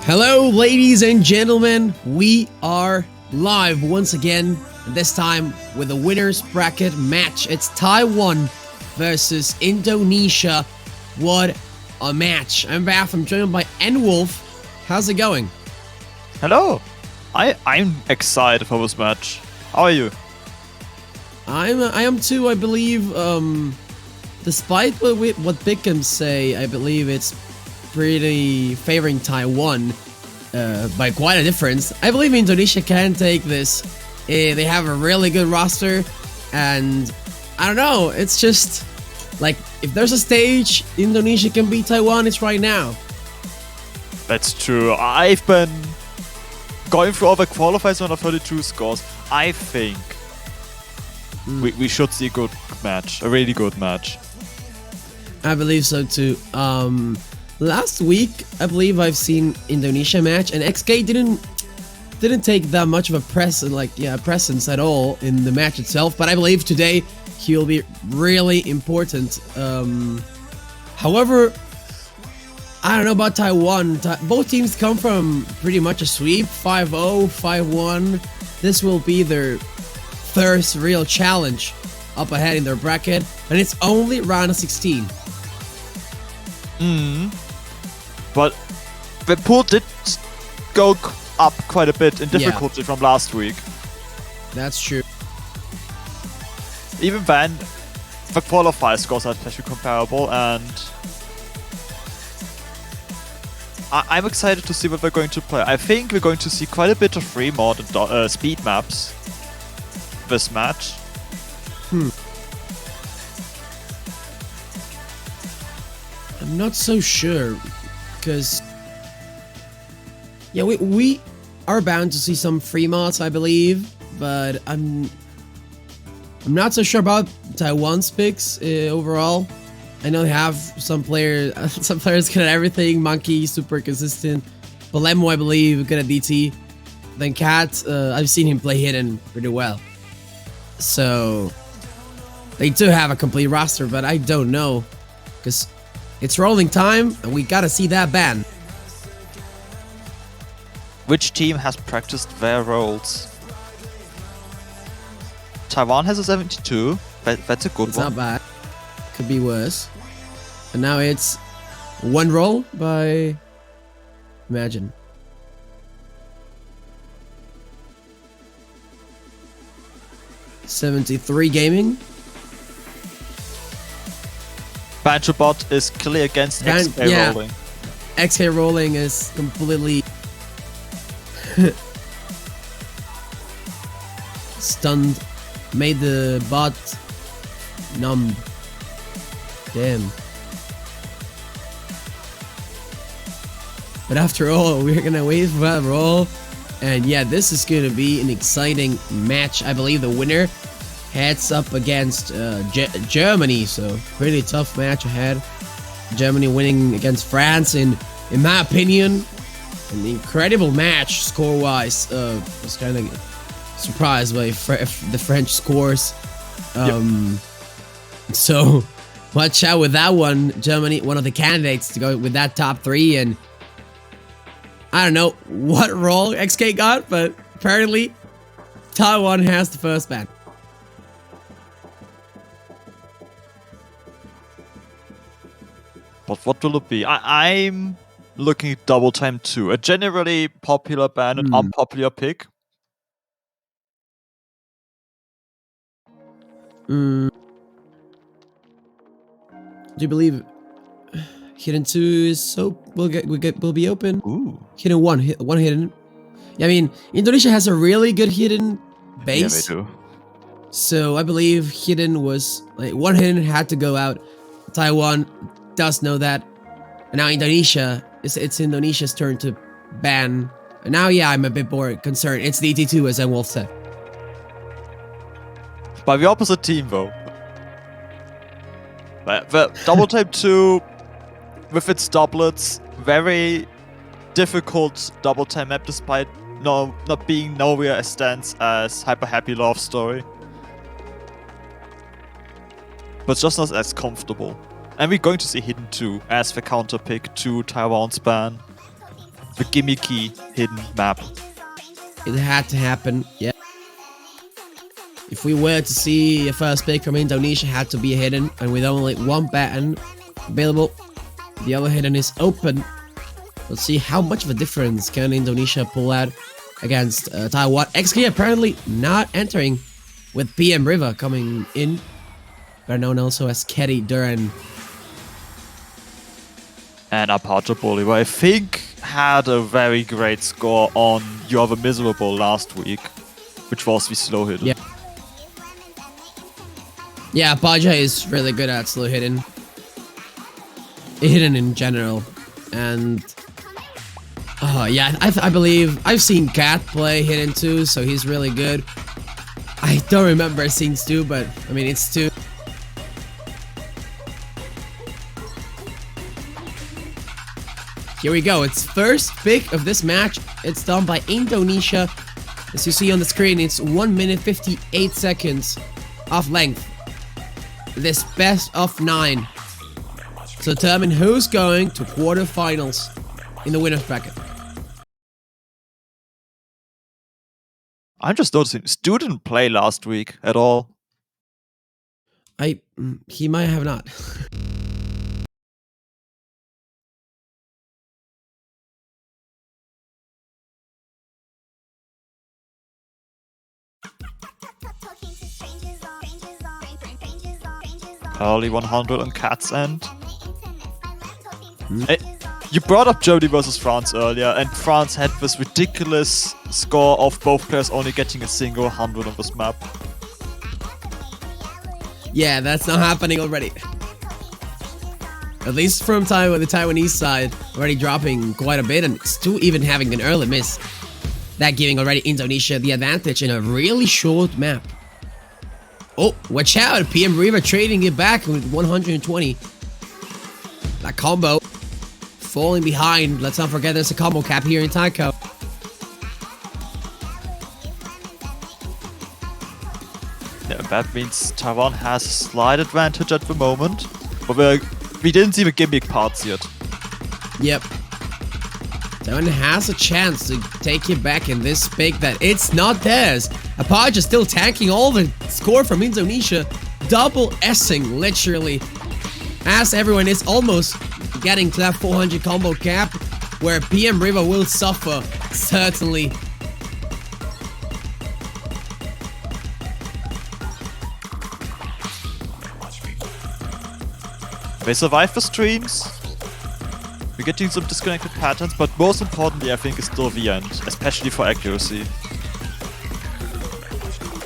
Hello, ladies and gentlemen. We are live once again, this time with a winner's bracket match. It's Taiwan versus Indonesia. What a match. I'm Bath. I'm joined by N-Wolf. How's it going? Hello. I'm excited for this match. How are you? I am too, I believe. Despite what Bickham say, I believe it's pretty favoring Taiwan by quite a difference. I believe Indonesia can take this. They have a really good roster, and I don't know, it's just like, if there's a stage Indonesia can beat Taiwan, it's right now. That's true. I've been going through all the qualifiers on the 32 scores. I think we should see a good match, a really good match. I believe so too. Last week, I believe I've seen Indonesia match, and XK didn't take that much of a presence at all in the match itself. But I believe today he'll be really important. However, I don't know about Taiwan. Both teams come from pretty much a sweep, 5-0, 5-1. This will be their first real challenge up ahead in their bracket, and it's only round of 16. But the pool did go up quite a bit in difficulty from last week. That's true. Even then, the qualifier scores are especially comparable, and I'm excited to see what we're going to play. I think we're going to see quite a bit of free mod and speed maps this match. I'm not so sure, because we are bound to see some free mods, I believe, but I'm not so sure about Taiwan's picks overall. I know they have some players good at everything. Monkey super consistent, Balemo, I believe, good at DT. Then Cat, I've seen him play hidden pretty well. So they do have a complete roster, but I don't know, because it's rolling time, and we gotta see that ban. Which team has practiced their roles? Taiwan has a 72. That's a good It's one. not bad. Could be worse. And now it's one roll by Imagine. $73 gaming. BanchoBot is clear against XK rolling. XK rolling is completely stunned. Made the bot numb. Damn. But after all, we're gonna wait for that roll. And yeah, this is gonna be an exciting match. I believe the winner heads up against Germany, so pretty tough match ahead. Germany winning against France in my opinion, an incredible match score-wise. Was kind of surprised by the French scores. So watch out with that one. Germany, one of the candidates to go with that top 3, and I don't know what role XK got, but apparently Taiwan has the first ban. But what will it be? I'm looking at Double Time 2, a generally popular ban, an unpopular pick. Do you believe Hidden 2 is so will be open? Ooh. Hidden 1 hidden. Yeah, I mean, Indonesia has a really good hidden base. Yeah, they do. So I believe hidden was like one hidden had to go out. Taiwan does know that, and now Indonesia it's Indonesia's turn to ban. And now, yeah, I'm a bit more concerned. It's DT2, as Wolf said. By the opposite team, though. The Double Time 2, with its doublets, very difficult double time map despite not being nowhere as stands as Hyper Happy Love Story. But just not as comfortable. And we're going to see Hidden 2 as the counter pick to Taiwan's ban. The gimmicky Hidden map. It had to happen, yeah. If we were to see a first pick from Indonesia, it had to be a Hidden, and with only one button available, the other Hidden is open. Let's see how much of a difference can Indonesia pull out against Taiwan. XK apparently not entering, with PM River coming in, better known also as Kerry Duran. And Apache Bolivar, I think, had a very great score on You Are the Miserable last week, which was the slow hidden. Yeah. Yeah, Apache is really good at slow hidden. Hidden in general. And yeah, I believe I've seen Cat play Hidden too, so he's really good. I don't remember seeing Stu, but I mean, it's Stu. Here we go, it's first pick of this match. It's done by Indonesia. As you see on the screen, it's 1 minute 58 seconds of length. This best of 9 to determine who's going to quarterfinals in the winner's bracket. I'm just noticing, Stu didn't play last week at all. He might have not. Early 100 on Cat's end. Hey, you brought up Germany versus France earlier, and France had this ridiculous score of both players only getting a single 100 on this map. Yeah, that's not happening already. At least from the Taiwanese side, already dropping quite a bit, and still even having an early miss. That giving already Indonesia the advantage in a really short map. Oh, watch out! PM Riva trading it back with 120. That combo. Falling behind. Let's not forget there's a combo cap here in Taiko. Yeah, that means Taiwan has a slight advantage at the moment. But we didn't see the gimmick parts yet. Yep. Taiwan has a chance to take it back in this pick that it's not theirs. Apache is still tanking all the score from Indonesia. Double S-ing, literally. As everyone is almost getting to that 400 combo cap, where PM River will suffer, certainly. They survive the streams. We're getting some disconnected patterns, but most importantly, I think, is still the end, especially for accuracy.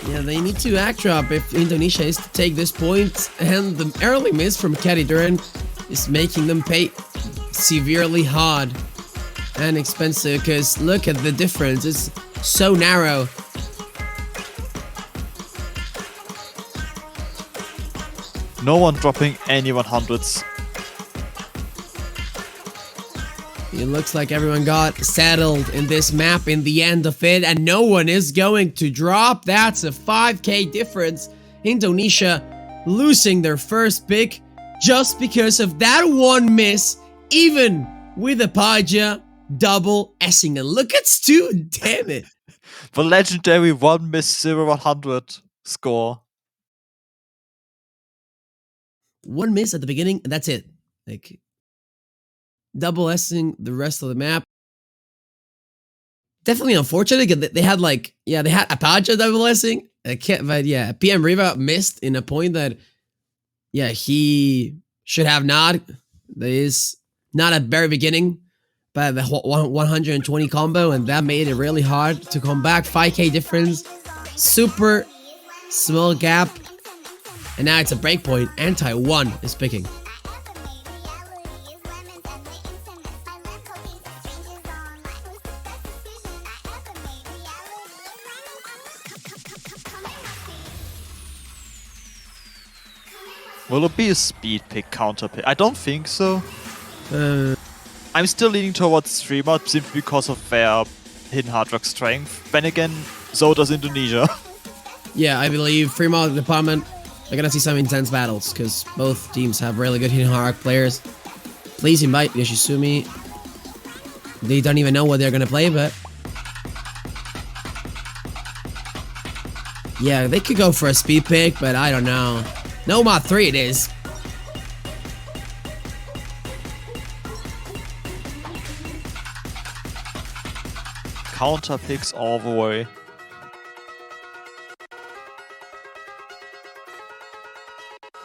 Yeah, they need to act drop if Indonesia is to take this point, and the early miss from Kerry Duran is making them pay severely hard and expensive, because look at the difference, it's so narrow. No one dropping any 100s. It looks like everyone got settled in this map in the end of it, and no one is going to drop. That's a 5k difference. Indonesia losing their first pick just because of that one miss, even with Apache double S-ing. And look at Stu, damn it. The legendary 1 miss 0 100 score. One miss at the beginning, and that's it. Like, double S-ing the rest of the map. Definitely unfortunate, because they had like, yeah, they had Apache double S-ing. But yeah, PM Riva missed in a point that, yeah, he should have not. There is not at very beginning, but the 120 combo, and that made it really hard to come back. 5k difference, super small gap, and now it's a breakpoint, and Taiwan is picking. Will it be a speed pick, counter pick? I don't think so. Uh, I'm still leaning towards streamer simply because of their hidden hard rock strength. Then again, so does Indonesia. Yeah, I believe Fremont department are gonna see some intense battles because both teams have really good hidden hard rock players. Please invite Yoshizumi. They don't even know what they're gonna play, but yeah, they could go for a speed pick, but I don't know. No mod 3 it is. Counter picks all the way.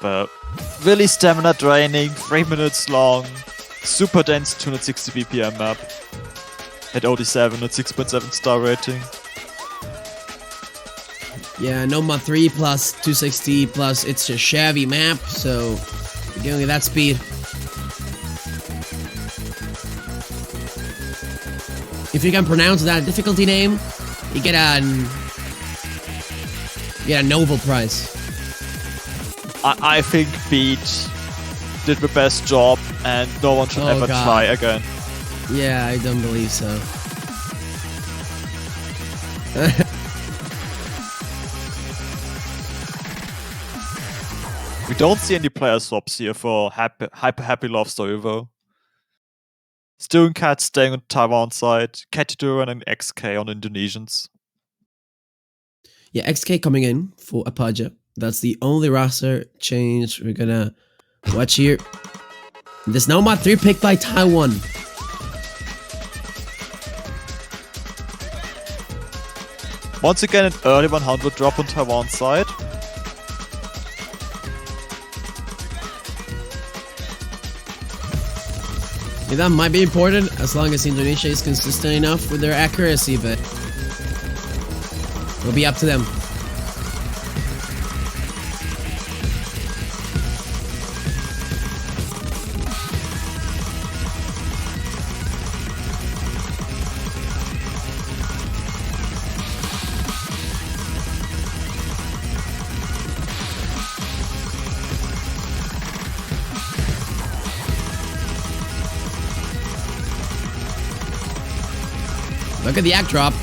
But really stamina draining, 3 minutes long, super dense 260 BPM map. At OD7 at 6.7 star rating. Yeah, no mod 3 plus 260 plus it's a Chevy map, so you're gonna get that speed. If you can pronounce that difficulty name, you get a Nobel Prize. I think Beat did the best job and no one should ever try again. Yeah, I don't believe so. We don't see any player swaps here for Hyper Happy Love Story though. Student Cat staying on Taiwan side, Cat Duran and XK on Indonesians. Yeah, XK coming in for Apaja. That's the only roster change we're gonna watch here. There's no mod 3 picked by Taiwan. Once again, an early 100 drop on Taiwan side. Yeah, that might be important as long as Indonesia is consistent enough with their accuracy, but it'll be up to them. Look at the act drop.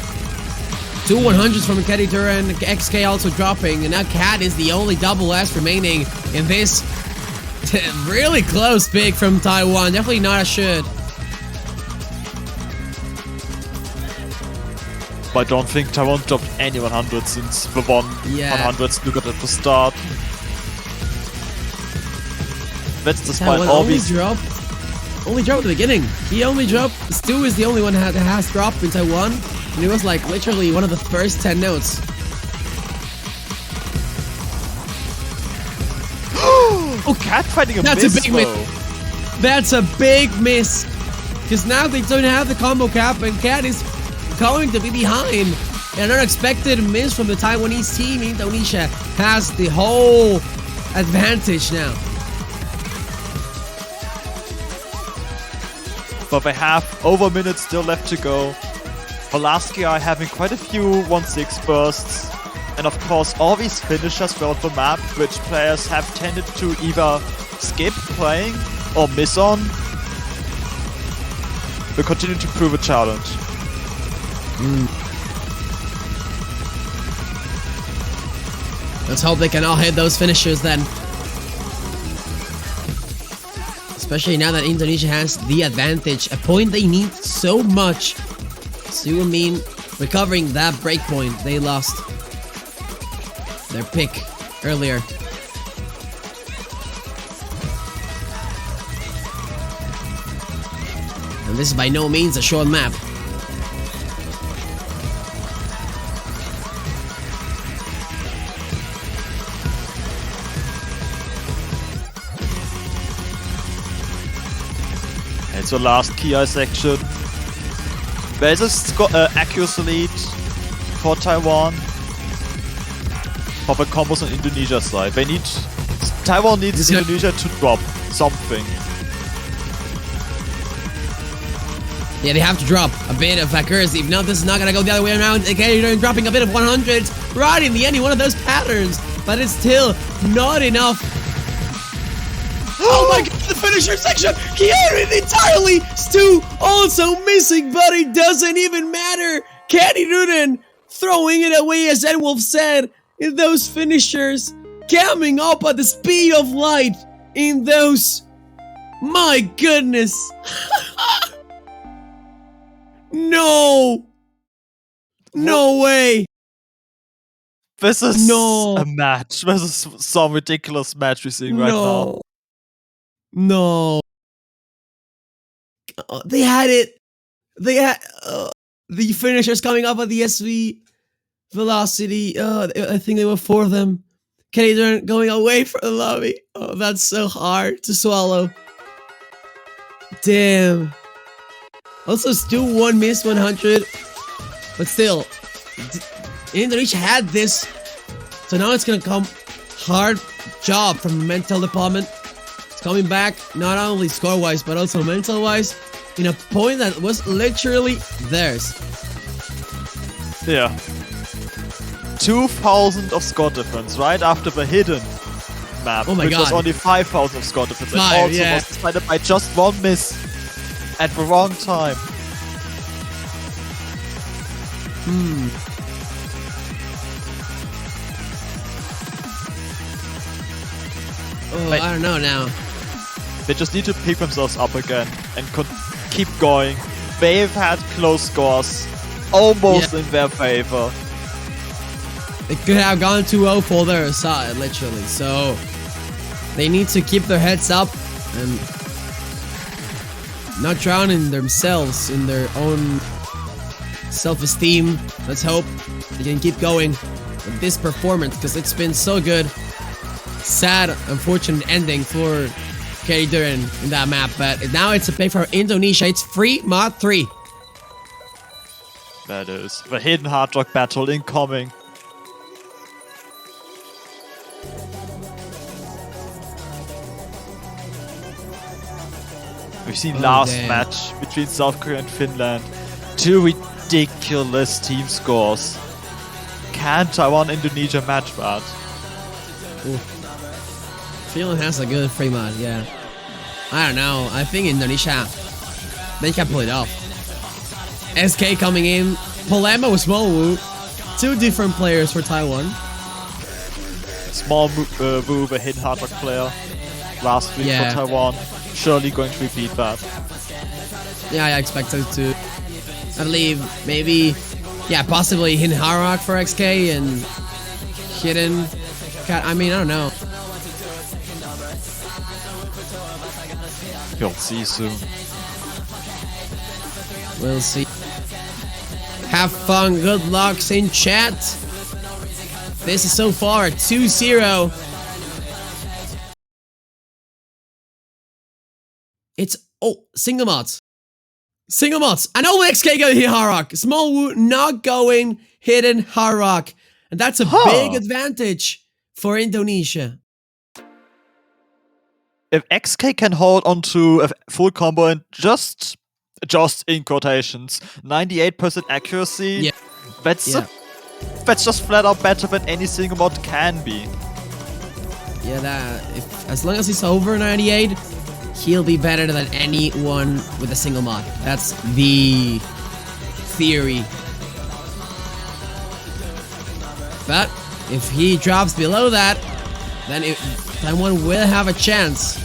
2 100s from Keddy Duran, XK also dropping, and now Cat is the only double S remaining in this really close pick from Taiwan. Definitely not a should. But I don't think Taiwan dropped any 100 since the 100s look at the start. That's despite Taiwan all only these. Only dropped at the beginning. He only dropped. Stu is the only one that has dropped in Taiwan. And it was like literally one of the first 10 notes. Oh, Cat fighting a That's miss, a big miss. That's a big miss. Because now they don't have the combo cap and Cat is going to be behind. An unexpected miss from the Taiwanese team. Indonesia has the whole advantage now. But they have over a minute still left to go. Polaski are having quite a few 1-6 bursts. And of course all these finishers throughout the map, which players have tended to either skip playing or miss on, will continue to prove a challenge. Let's hope they can all hit those finishers then. Especially now that Indonesia has the advantage, a point they need so much. So I mean, recovering that breakpoint they lost their pick earlier. And this is by no means a short map. It's the last Ki section. There's a accuracy lead for Taiwan. For the combos on Indonesia's side. Taiwan needs Indonesia to drop something. Yeah, they have to drop a bit of accuracy. If not, this is not gonna go the other way around. Again, you're dropping a bit of 100s right in the end, one of those patterns. But it's still not enough. Oh my god, the finisher section! He had it entirely! Stu also missing, but it doesn't even matter! Kenny Newton throwing it away, as Ed Wolf said, in those finishers, coming up at the speed of light in those. My goodness. No. No way. This is No. a match. This is some ridiculous match we're seeing right now. No. They had it. They had the finishers coming up at the SV velocity. I think there were 4 of them. Kenny Durant going away from the lobby. Oh, that's so hard to swallow. Damn. Also, still 1 miss 100. But still, Indonesia had this. So now it's gonna come hard job from the mental department. It's coming back not only score-wise, but also mental-wise, in a point that was literally theirs. Yeah. 2,000 of score difference right after the hidden map, Oh my which was God. only 5,000 of score difference, and 5, also yeah. was decided by just 1 miss at the wrong time. Oh, Wait. I don't know now. They just need to pick themselves up again and keep going. They've had close scores, almost in their favor. It could have gone 2-0 for their side, literally. So they need to keep their heads up and not drowning themselves in their own self-esteem. Let's hope they can keep going with this performance, because it's been so good. Sad, unfortunate ending for Kenny Duran in that map, but now it's a pick for Indonesia. It's free mod 3. That is the hidden hard rock battle incoming. We've seen last damn. match between South Korea and Finland. 2 ridiculous team scores. Can Taiwan Indonesia match that? Finland has a good free mod, yeah. I don't know. I think Indonesia, they can pull it off. SK coming in. Polema with Small Wu. 2 different players for Taiwan. Small Wu, the hidden hard rock player last week Yeah. for Taiwan. Surely going to repeat that. Yeah, I expect it to. I believe maybe, yeah, possibly Hidden Harrock for XK and Hidden Cat. I mean, I don't know. We'll see soon. We'll see. Have fun. Good luck in chat. This is so far 2-0. It's single mods. Single mods. I know XK going Hidden Harrock. Small Wu not going Hidden Harrock. And that's a big advantage for Indonesia. If XK can hold onto a full combo and just in quotations, 98% accuracy, Yeah. that's Yeah. that's just flat out better than any single mod can be. Yeah, as long as he's over 98, he'll be better than anyone with a single mod. That's the theory. But if he drops below that, then Taiwan will have a chance.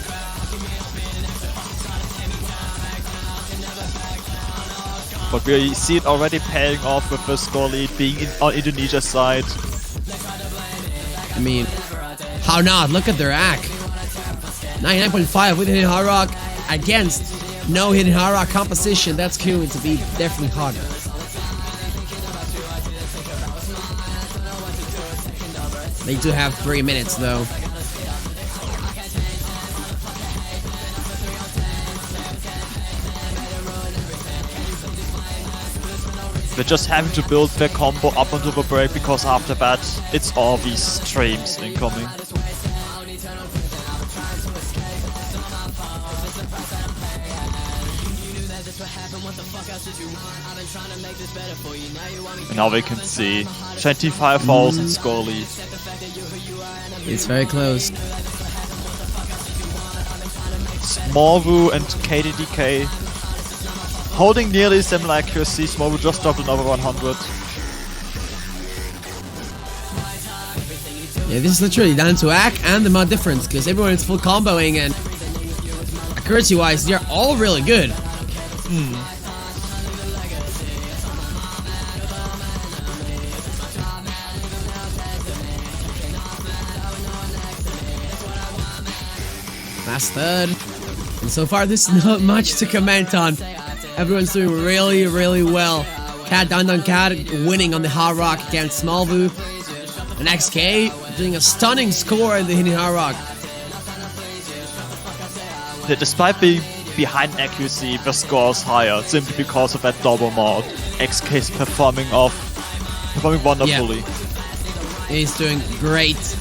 But we see it already paying off with the score lead being on Indonesia's side. I mean, how not? Look at their act. 99.5 with Hidden Harrock against no Hidden Harrock composition. That's going to be definitely harder. They do have 3 minutes though. They're just having to build their combo up until the break, because after that, it's all these streams incoming. And now we can see 25,000 score lead. It's very close. Smallvu and KDDK Holding nearly similar accuracy, Small just dropped another 100. Yeah, this is literally down to Ak and the mod difference, because everyone is full comboing and accuracy-wise, they're all really good. Last third. And so far, there's not much to comment on. Everyone's doing really, really well. Cat Don Cat winning on the Hard Rock against Smallvu. And XK doing a stunning score in the Hidden Hard Rock. Despite being behind in accuracy, the score is higher simply because of that double mod. XK is performing wonderfully. Yeah. He's doing great.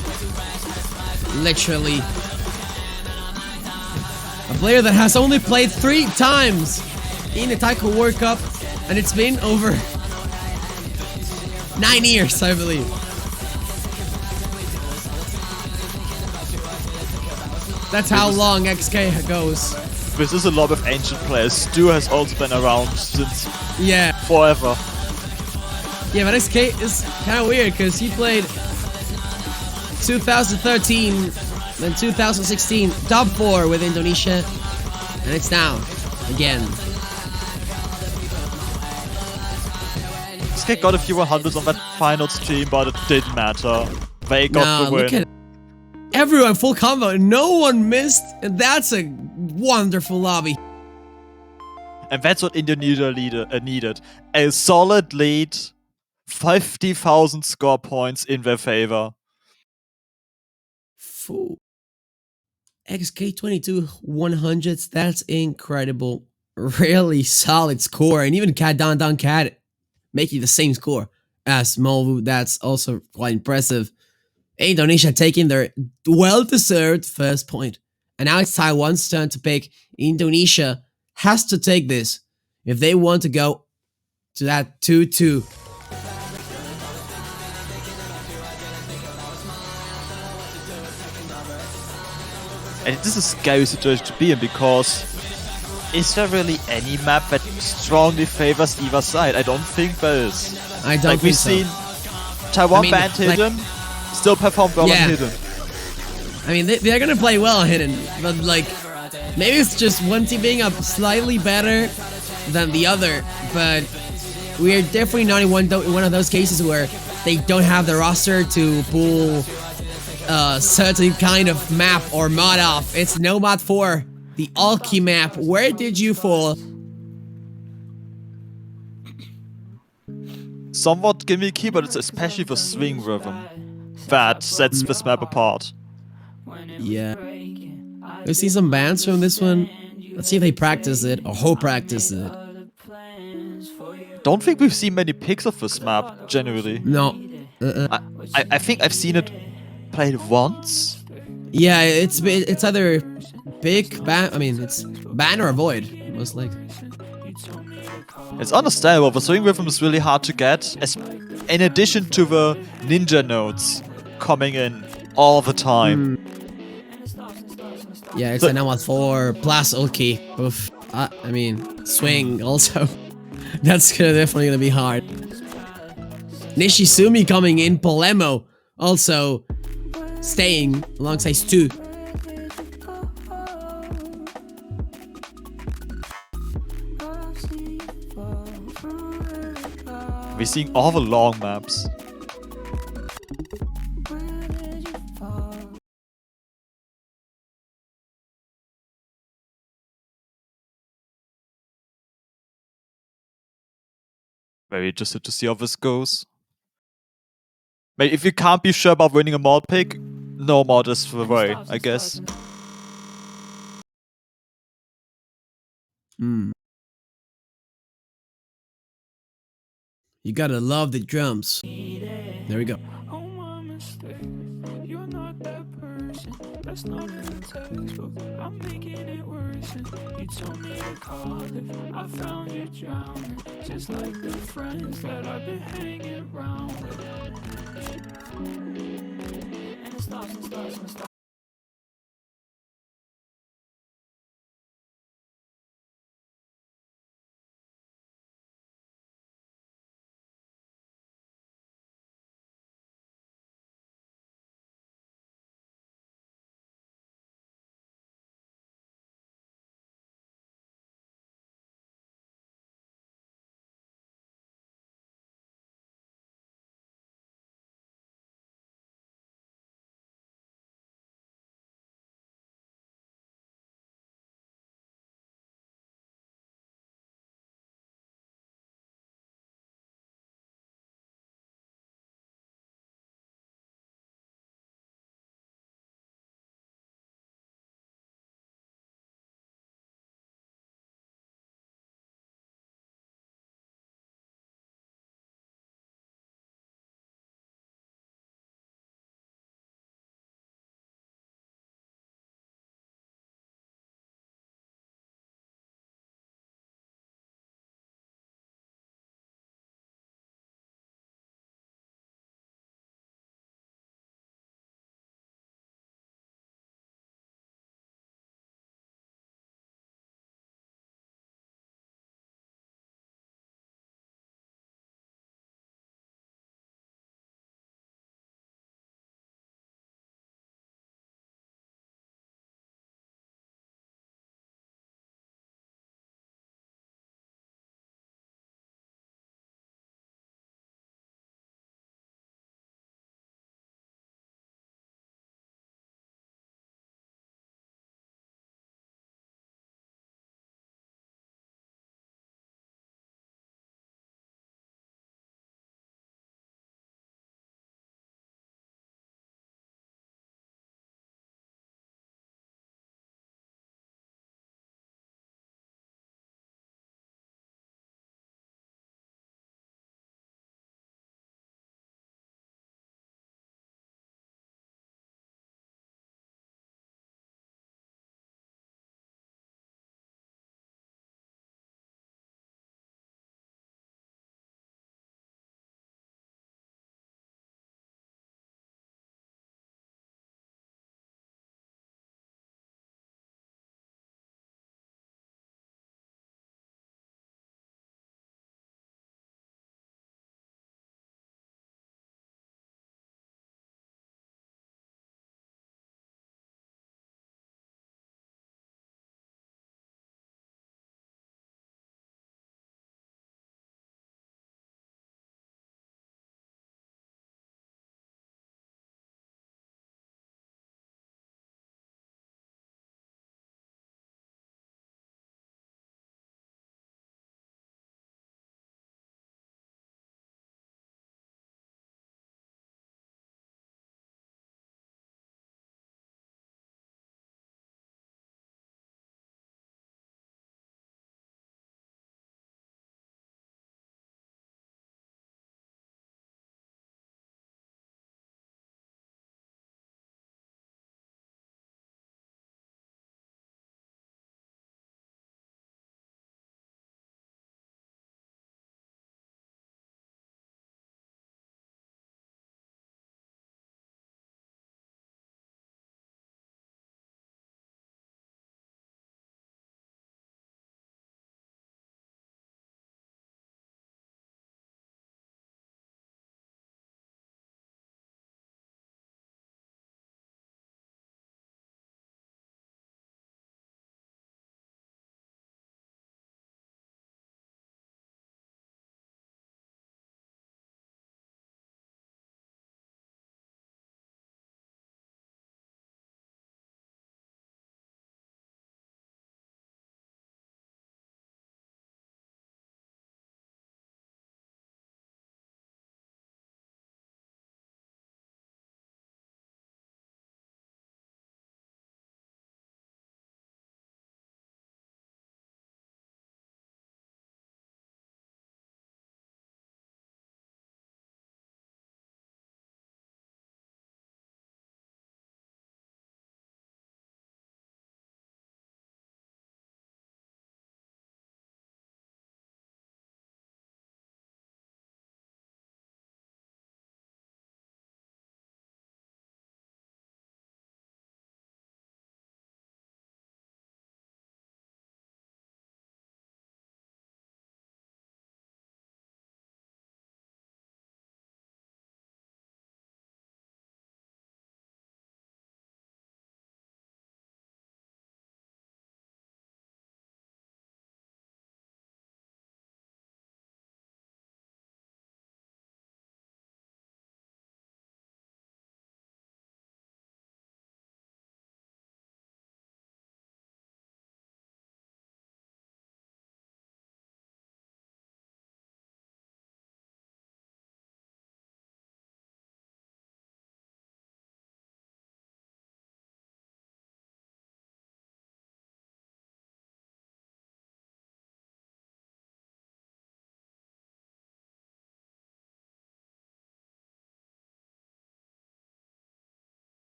Literally. A player that has only played 3 times in the Taiko World Cup, and it's been over 9 years, I believe. That's how long XK goes. This is a lot of ancient players. Stu has also been around since forever. Yeah, but XK is kind of weird because he played 2013, then 2016, top 4 with Indonesia, and it's now again. XK got a few 100s on that final stream, but it didn't matter. They got the win. Look at everyone full combo, no one missed, and that's a wonderful lobby. And that's what Indonesia needed. A solid lead, 50,000 score points in their favor. Full XK22 100s, that's incredible. Really solid score, and even Cat Don Cat making the same score as Smallvu, that's also quite impressive. Indonesia taking their well-deserved first point. And now it's Taiwan's turn to pick. Indonesia has to take this if they want to go to that 2-2. And this is a scary situation to be in because is there really any map that strongly favors either side? I don't think there is. I don't think we've so. seen Taiwan banned Hidden, still performed well on Hidden. I mean, they're gonna play well on Hidden, but like, maybe it's just one team being up slightly better than the other, but we're definitely not in one of those cases where they don't have the roster to pull a certain kind of map or mod off. It's no mod 4, the Alki map. Where did you fall? Somewhat gimmicky, but it's especially the swing rhythm that sets this map apart. Yeah. We see some bans from this one. Let's see if they practice it, or who practice it. Don't think we've seen many picks of this map, generally. No. I think I've seen it played once. Yeah, it's either big ban. I mean, it's ban or avoid, most likely. It's understandable. The swing rhythm is really hard to get, in addition to the ninja notes coming in all the time. Yeah, it's an M4 plus Ulki. Oof. I mean, swing also. That's definitely gonna be hard. Nishizumi coming in, Polemo also staying alongside Stu. We're seeing all the long maps. Very interested to see how this goes. Maybe if you can't be sure about winning a mod pick, no mod is the way, I guess. You gotta love the drums. There we go. That's not in the textbook. I'm making it worse. You told me to call if I found you drowning, just like the friends that I've been hanging around with. And it stops and starts and stops.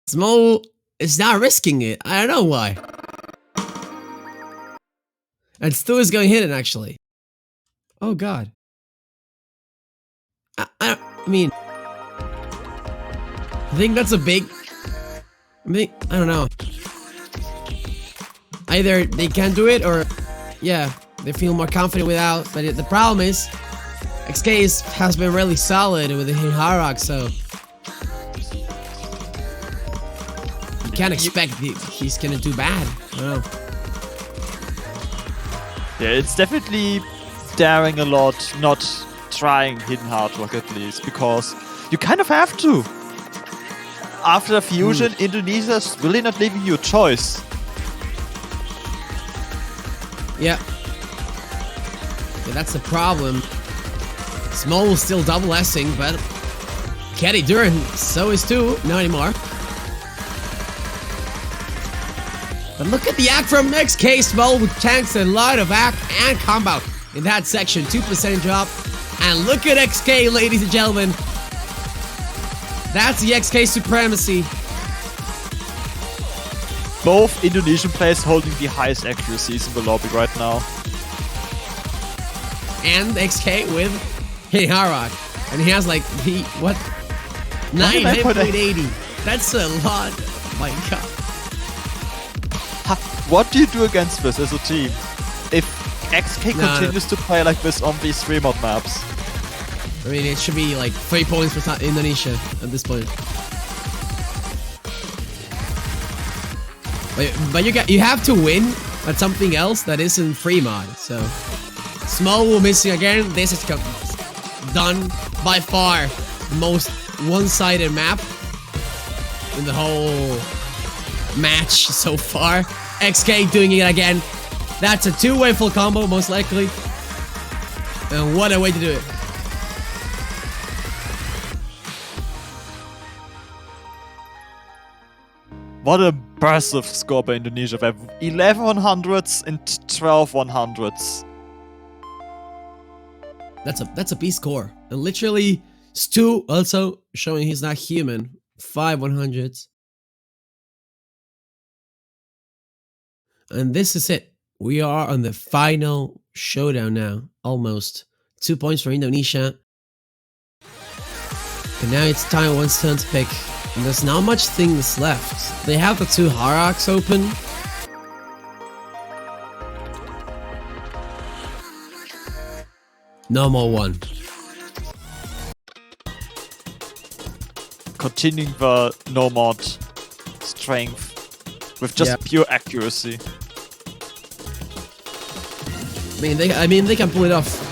Small is not risking it. I don't know why. And still is going hidden, actually. Oh, God. I mean... I think that's a big... I don't know. Either they can't do it, or... Yeah, they feel more confident without. But the problem is... XK has been really solid with the Harrock, so... You can't expect he's gonna do bad. I don't know. Yeah, it's definitely daring a lot, not trying hidden hard rock at least, because you kind of have to. After the fusion, Indonesia's really not leaving you a choice. Yeah. Yeah, that's the problem. Small will still double S-ing, but Caddy Duran, so is too. Not anymore. But look at the act from XK. Small with tanks a lot of act and combo in that section. 2% drop. And look at XK, ladies and gentlemen. That's the XK supremacy. Both Indonesian players holding the highest accuracies in the lobby right now. And XK with Harrock. And he has like, 9.80. That's a lot. Oh my god. What do you do against this as a team? If XK continues to play like this on these 3 mod maps? I mean, it should be like 3 points for Indonesia at this point. But you have to win at something else that isn't free mod. So Small will missing again. This is done by far the most one-sided map in the whole match so far. XK doing it again. That's a 2-way full combo, most likely. And what a way to do it. What an impressive score by Indonesia. They have 11 100s and 12 100s. That's a B score. And literally, Stu also showing he's not human. 5 100s. And this is it. We are on the final showdown now. Almost. 2 points for Indonesia. And now it's Taiwan's turn to pick. And there's not much things left. They have the 2 Harrocks open. No more 1. Continuing the no mod strength with just pure accuracy. I mean they can pull it off.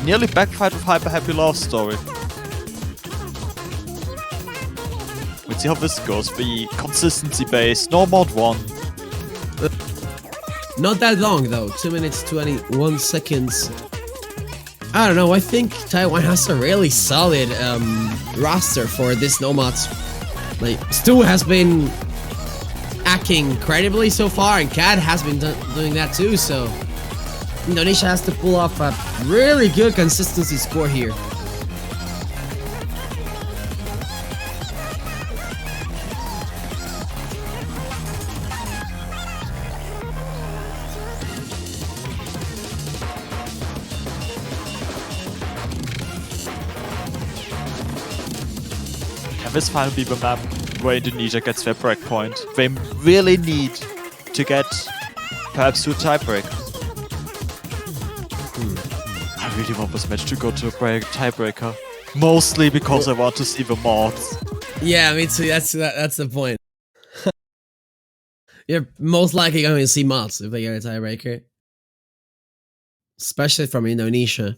Nearly backfired with Hyper Happy Love Story. We'll see how this goes. The consistency base, no mod 1. Not that long though. 2 minutes 21 seconds. I don't know. I think Taiwan has a really solid roster for this no mods. Like Stu has been acting incredibly so far, and Cad has been doing that too. So Indonesia has to pull off a really good consistency score here. And this final be the map where Indonesia gets their break point. They really need to get perhaps to a tiebreak. I really want this match to go to a tiebreaker. Mostly because I want to see the mods. Yeah, me too. That's the point. You're most likely going to see mods if they get a tiebreaker. Especially from Indonesia.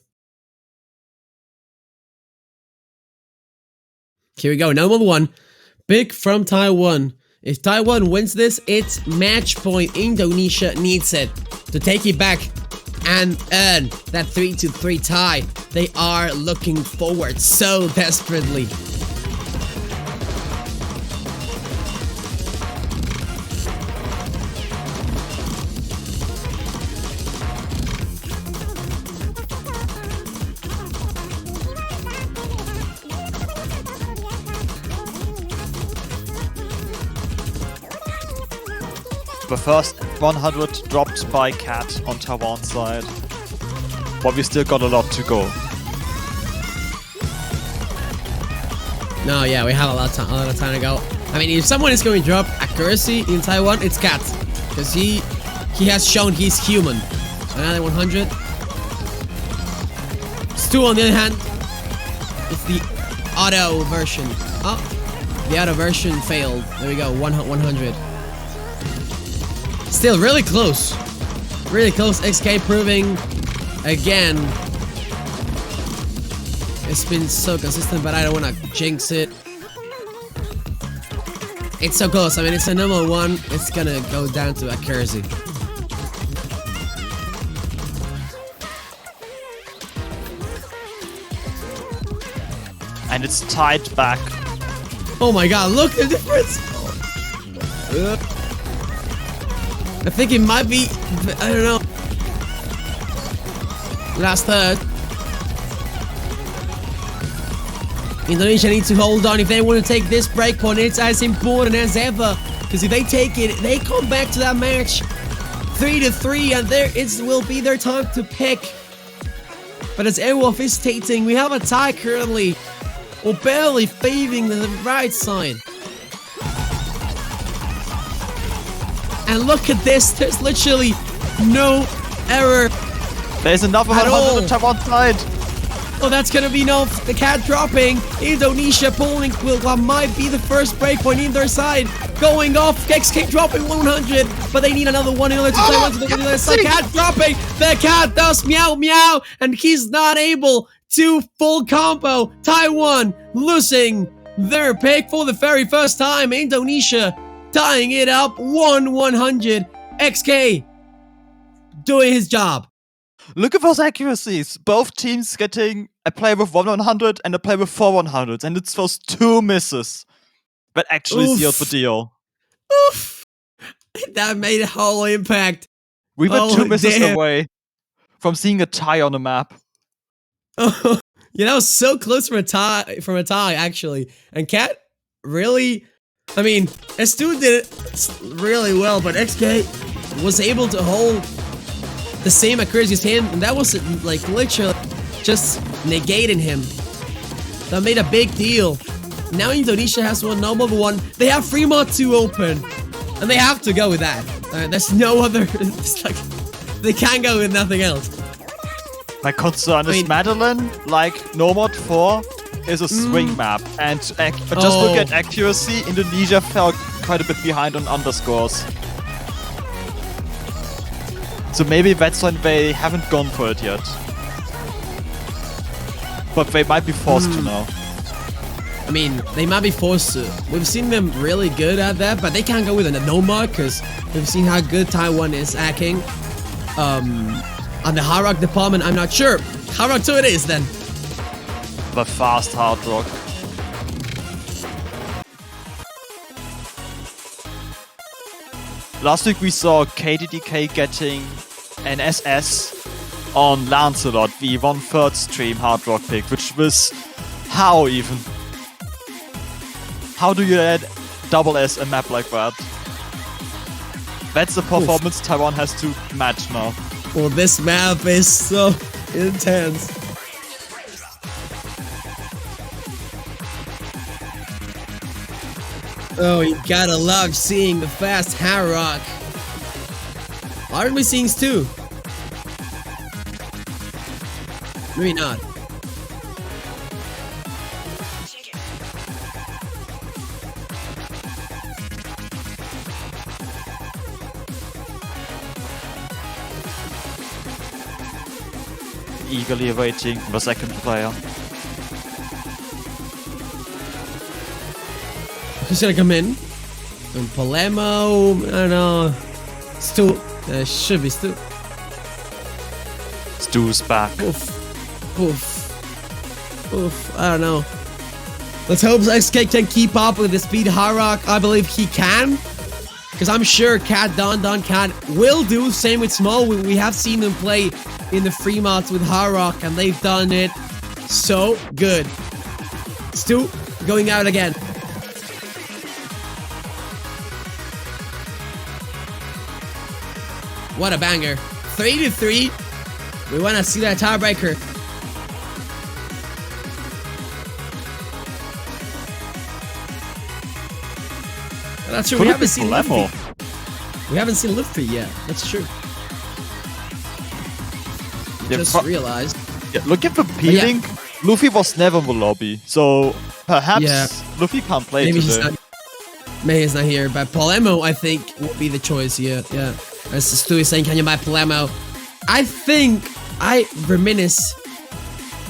Here we go. Number 1. Pick from Taiwan. If Taiwan wins this, it's match point. Indonesia needs it to take it back and earn that 3-3 tie. They are looking forward so desperately. The first 100 dropped by Cat on Taiwan's side. But we still got a lot to go. No, yeah, we have a lot of time to go. I mean, if someone is going to drop accuracy in Taiwan, it's Cat. Because he has shown he's human. Another 100. Stu, on the other hand, it's the auto version. Oh, the auto version failed. There we go, 100. Still really close. Really close. XK proving again. It's been so consistent, but I don't want to jinx it. It's so close. I mean, it's a number one. It's gonna go down to accuracy. And it's tied back. Oh my god, look the difference! I think it might be, I don't know. Last third. Indonesia needs to hold on if they want to take this breakpoint. It's as important as ever. Because if they take it, they come back to that match 3-3 and it will be their time to pick. But as Airwolf is stating, we have a tie currently. Or barely favoring the right side. And look at this, there's literally no error. There's another 100 on Taiwan's side. Oh, that's gonna be enough. The Cat dropping. Indonesia pulling what might be the first breakpoint in their side. Going off. XK dropping 100. But they need another one in order to play one to the other side. Cat dropping. The Cat does meow meow. And he's not able to full combo. Taiwan losing their pick for the very first time. Indonesia tying it up 1-100. XK doing his job. Look at those accuracies. Both teams getting a player with 1-100 and a player with 4-100s. And it's those two misses that actually sealed the deal. Oof. That made a whole impact. We were two misses away from seeing a tie on the map. Oh, yeah, that was so close from a tie, actually. And Cat really, I mean, S2 did it really well, but XK was able to hold the same accuracy as him, and that was like literally just negating him. That made a big deal. Now Indonesia has one number one. They have Fremont 2 open, and they have to go with that. There's no other. It's like they can't go with nothing else. My concern is Madeline, like Nomad 4, is a swing map, and just look at accuracy. Indonesia fell quite a bit behind on underscores. So maybe that's when they haven't gone for it yet. But they might be forced to now. I mean, they might be forced to. We've seen them really good at that, but they can't go with a Nomad because we've seen how good Taiwan is hacking. On the Hard Rock department, I'm not sure. Hard Rock 2 it is then. The fast Hard Rock. Last week we saw KDDK getting an SS on Lancelot, the 1/3 stream Hard Rock pick, which was how even? How do you add double S a map like that? That's the performance Taiwan has to match now. Well, this map is so intense. Oh, you gotta love seeing the fast Hard Rock. Aren't we seeing Stu? Maybe not. Eagerly awaiting the second player. Who's gonna come in? And Palermo, I don't know. Stu, should be Stu. Stu's back. Oof. Oof. Oof. I don't know. Let's hope XK can keep up with the speed Hard Rock. I believe he can. Because I'm sure Don Cat will do. Same with Small. We have seen them play in the free mods with Hard Rock, and they've done it so good. Stu going out again. What a banger. 3-3. We want to see that tiebreaker. That's true. Could We it haven't be seen Polemo? Luffy. We haven't seen Luffy yet. That's true. Yeah, Just realized. Yeah, looking for peeling, Luffy was never in the lobby, so perhaps Yeah. Luffy can't play Maybe today. he's not here, but Polemo, I think, will be the choice here. Yeah. As Stu is saying, can you buy Polemo? I think I reminisce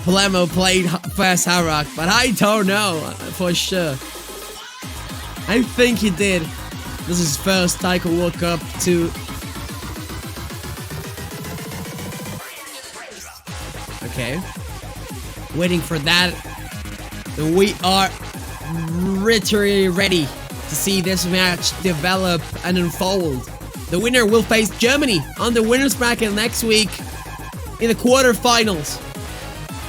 Polemo played first Harak, but I don't know for sure. I think he did. This is his first Taiko World Cup too. Okay. Waiting for that. And we are literally ready to see this match develop and unfold. The winner will face Germany on the winner's bracket next week in the quarterfinals.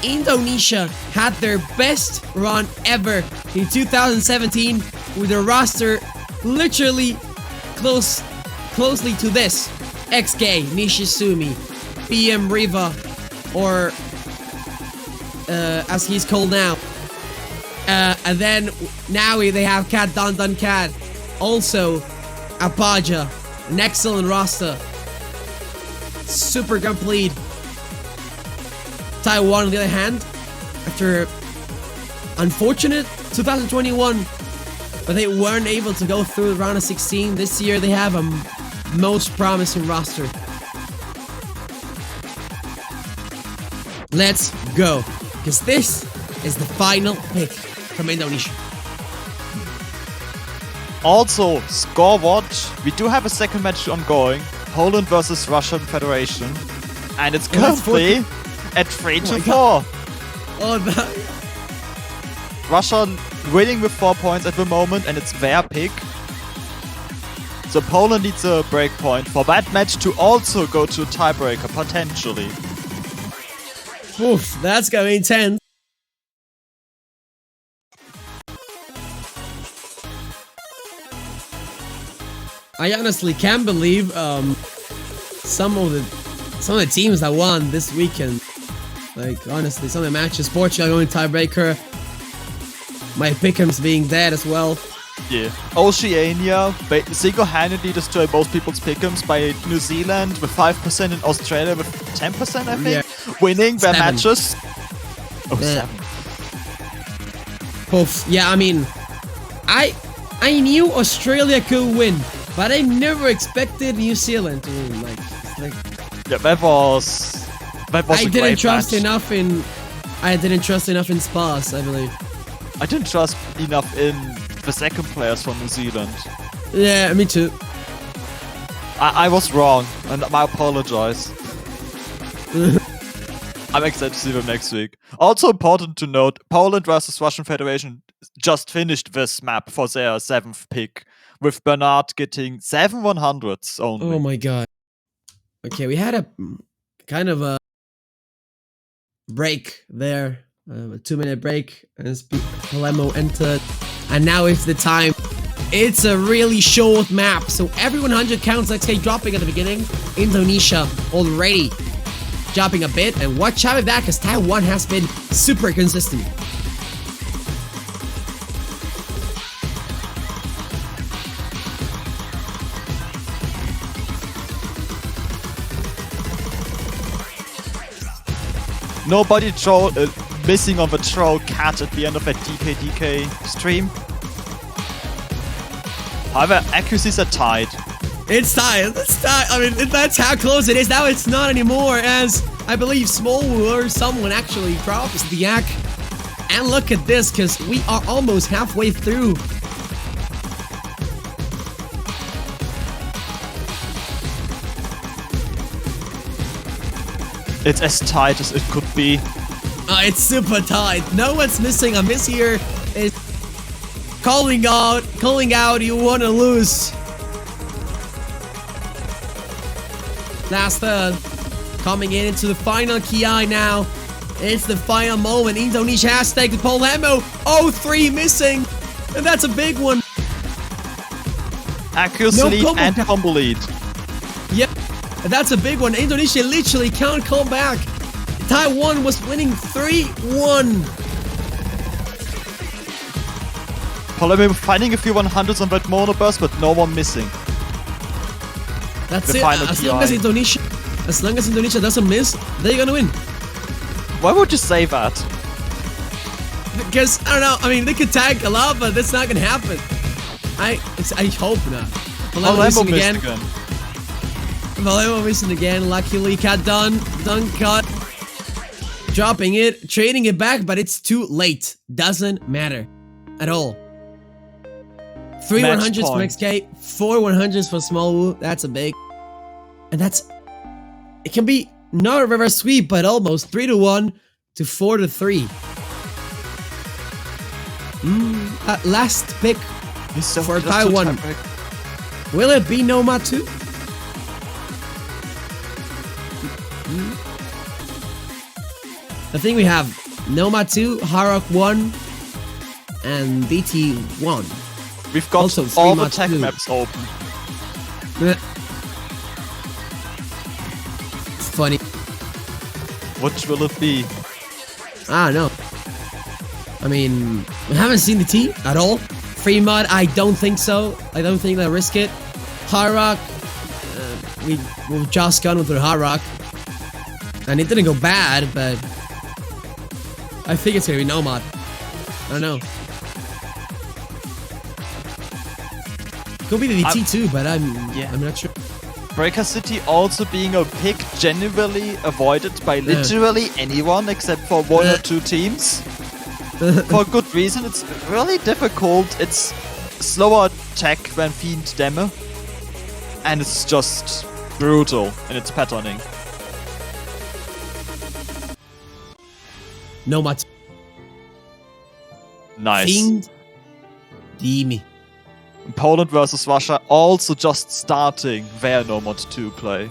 Indonesia had their best run ever in 2017 with a roster literally closely to this. XK, Nishizumi, BM Riva, or as he's called now. And then now they have Cat Don Cat, also Apaja, an excellent roster, super complete. Taiwan, on the other hand, after unfortunate 2021, but they weren't able to go through the round of 16. This year they have a most promising roster. Let's go, because this is the final pick from Indonesia. Also, score watch. We do have a second match ongoing. Poland versus Russian Federation. And it's that's currently at 3 to my 4. Oh, that. Russia winning with 4 points at the moment, and it's their pick. So Poland needs a break point for that match to also go to a tiebreaker, potentially. Oof, that's gonna be intense. I honestly can't believe some of the teams that won this weekend. Like honestly, some of the matches, Portugal going tiebreaker. My pick'ems being dead as well. Yeah. Oceania single-handedly destroyed most people's pick'ems by New Zealand with 5% and Australia with 10%, I think. Yeah. Winning their 7. matches. Oh, Yeah. 7. Oof. Yeah, I mean, I knew Australia could win, but I never expected New Zealand to win. Like Yeah, that was I a great didn't trust match. enough in. I didn't trust enough in Spas, I believe. I didn't trust enough in the second players from New Zealand. Yeah, me too. I was wrong, and I apologize. I'm excited to see them next week. Also important to note, Poland versus Russian Federation just finished this map for their 7th pick, with Bernard getting 7 100s only. Oh my god. Okay, we had a kind of a break there, a 2-minute break, as Polemo entered, and now it's the time. It's a really short map, so every 100 counts. XK dropping at the beginning. Indonesia already dropping a bit, and watch out with that, because Taiwan has been super consistent. Nobody missing on the troll cat at the end of that DK stream. However, accuracies are tied. It's tied. It's tied. I mean, that's how close it is. Now it's not anymore, as I believe Smallwood or someone actually drops the yak. And look at this, because we are almost halfway through. It's as tight as it could be. It's super tight. No one's missing. A miss here is calling out. You want to lose. Last third, coming into the final KI now. It's the final moment. Indonesia has taken Polemo. 0-3 missing, and that's a big one. Accuracy No lead combo and count. combo lead. Yep. That's a big one. Indonesia literally can't come back. Taiwan was winning 3-1. Probably finding a few 100s on that monoburst, but no one missing. That's The it. final As long as PI. Indonesia doesn't miss, they're gonna win. Why would you say that? Because I don't know. I mean, they could tag a lot, but that's not gonna happen. I hope not. Palermo missing again. Palermo missing again. Luckily, cat done cut. Dropping it, trading it back, but it's too late. Doesn't matter at all. 3 Match 100s for point. XK, 4 100s for Small Woo. That's a big. And it can be not a reverse sweep, but almost 3-1 to 4-3. Last pick for Taiwan. Will it be Nomad 2? I think we have Nomad 2, Harok 1, and DT 1. We've got Also, all the Fremont tech too. maps open. It's funny. Which will it be? I don't know. I mean, we haven't seen the team at all. Free mod, I don't think so. I don't think they'll risk it. Harok, we've just gone with the Harok. And it didn't go bad, but I think it's gonna be Nomad. I don't know. Could be the DT too, but I'm not sure. Breaker City also being a pick genuinely avoided by literally anyone except for 1 or 2 teams. For good reason, it's really difficult. It's slower tech than Fiend Demo. And it's just brutal in its patterning. Nomad. Nice. Fiend. Demi. Poland versus Russia also just starting their Nomad 2 play.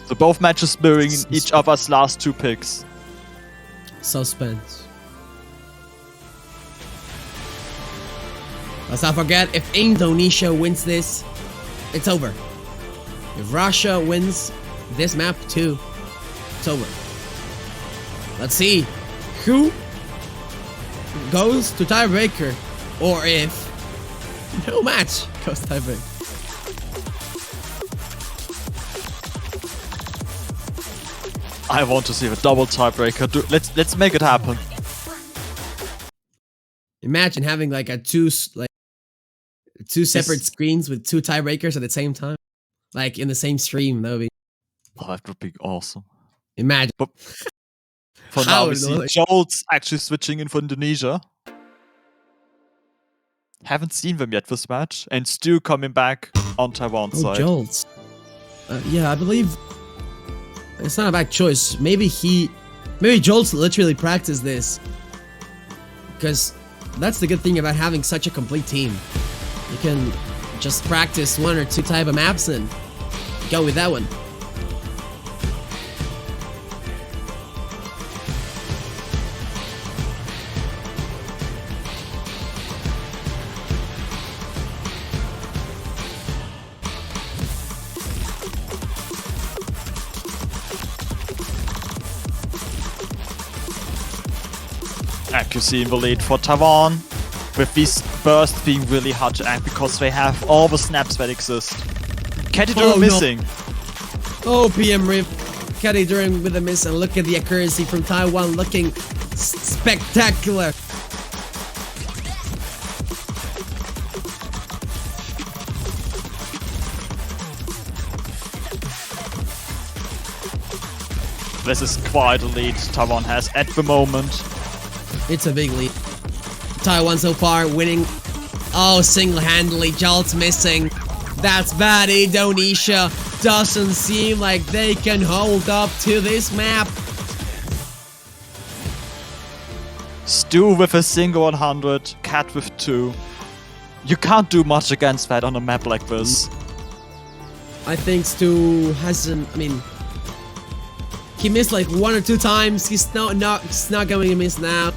So both matches mirroring each other's last 2 picks. Suspense. Let's not forget, if Indonesia wins this, it's over. If Russia wins this map too, it's over. Let's see who goes to tiebreaker, or if no match goes tiebreaker. I want to see the double tiebreaker. Let's make it happen. Imagine having like two separate screens with 2 tiebreakers at the same time, like in the same stream. That would be. Oh, that would be awesome. Imagine. But for now, we see Jolts actually switching in for Indonesia. Haven't seen them yet this match, and Stu coming back on Taiwan's side. Jolts. Yeah, I believe it's not a bad choice. Maybe Jolts literally practiced this, because that's the good thing about having such a complete team. You can just practice 1 or 2 type of maps and go with that one. Accuracy in the lead for Taiwan, with these bursts being really hard to act because they have all the snaps that exist. Katidor missing. Oh, PM Riv. Caddy during with a miss, and look at the accuracy from Taiwan looking spectacular. This is quite a lead Taiwan has at the moment. It's a big lead. Taiwan so far winning. Oh, single-handedly. Jolt's missing. That's bad. Indonesia doesn't seem like they can hold up to this map. Stu with a single 100, Cat with 2. You can't do much against that on a map like this. I think Stu hasn't. I mean, he missed like 1 or 2 times. He's not going to miss now.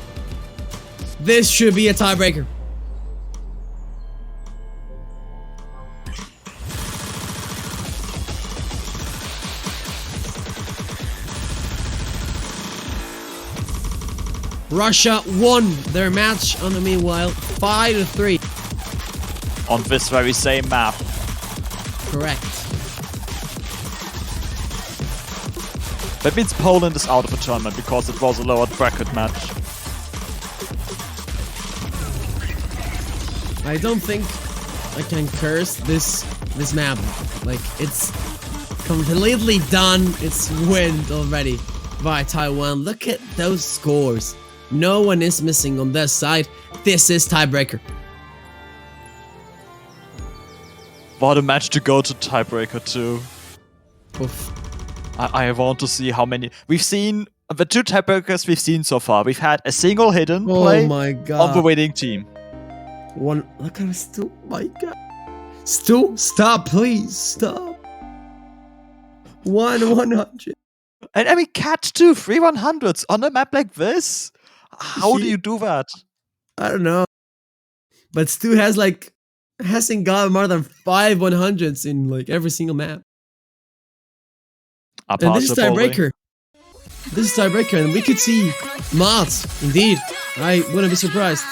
This should be a tiebreaker. Russia won their match on the meanwhile 5-3. On this very same map. Correct. That means Poland is out of the tournament because it was a lower bracket match. I don't think I can curse this map. Like, it's completely done. It's win already by Taiwan. Look at those scores. No one is missing on this side. This is tiebreaker. What a match to go to tiebreaker too. Oof. I want to see how many... We've seen... The 2 tiebreakers we've seen so far. We've had a single hidden play Oh my on the god. winning team. One. Look at Stu. My god. Stu, stop, please. Stop. 100. And I mean, Cat too, 3 100s on a map like this? How do you do that? I don't know. But Stu hasn't got more than 5 100s in like every single map. And this is tiebreaker. This is tiebreaker, and we could see mods. Indeed, I wouldn't be surprised.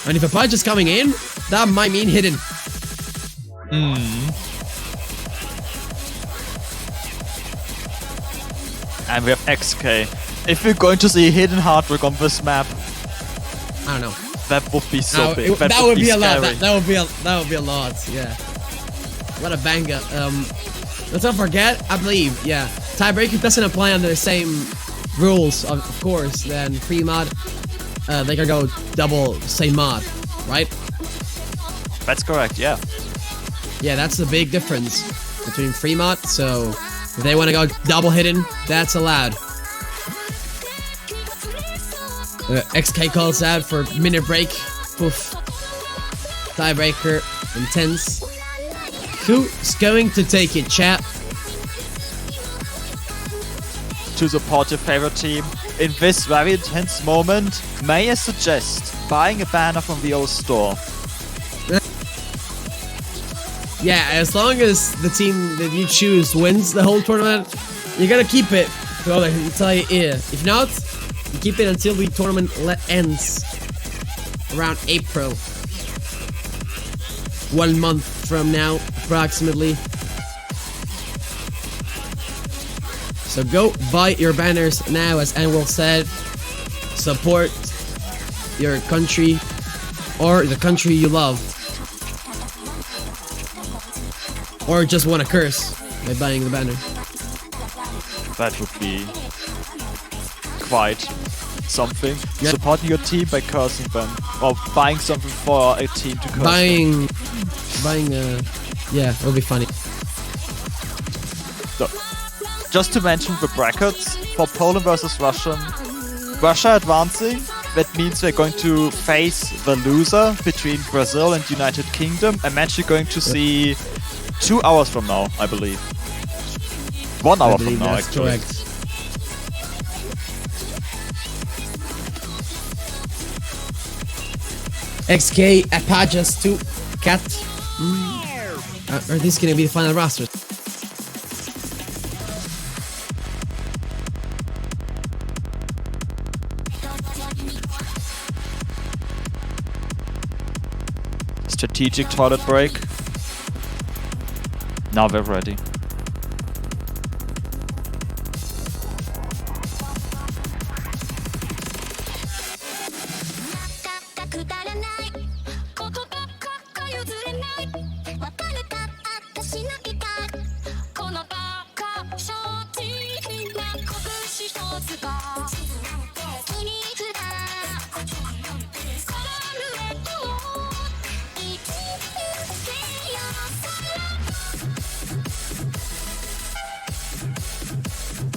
And if a punch is coming in, that might mean hidden. And we have XK. If we're going to see hidden hard work on this map, I don't know. that would be so big. That would be a lot. scary. That would be a lot. Yeah. What a banger. Let's not forget. I believe. Yeah. Tiebreaker doesn't apply under the same rules, of course. Then free mod, they can go double same mod, right? That's correct, yeah. Yeah, that's the big difference between free mod. So if they want to go double hidden, that's allowed. XK calls out for minute break. Oof. Tiebreaker. Intense. Who's going to take it, chat? To support your favorite team in this very intense moment, may I suggest buying a banner from the old store? Yeah, as long as the team that you choose wins the whole tournament, you gotta keep it. Well, I can tell you, yeah. If not, you keep it until the tournament ends around April. 1 month from now, approximately. So go buy your banners now, as Anwil said. Support your country or the country you love. Or just want to curse by buying the banner. That would be quite something. Yep. Supporting your team by cursing them. Or buying something for a team to curse. Yeah, it'll be funny. So, just to mention the brackets, for Poland versus Russia advancing, that means we're going to face the loser between Brazil and United Kingdom. I'm actually going to see 2 hours from now, I believe. 1 hour from now, that's actually. correct. XK, Apajas 2, Cat. Are these gonna be the final rosters? Strategic toilet break. Now we're ready.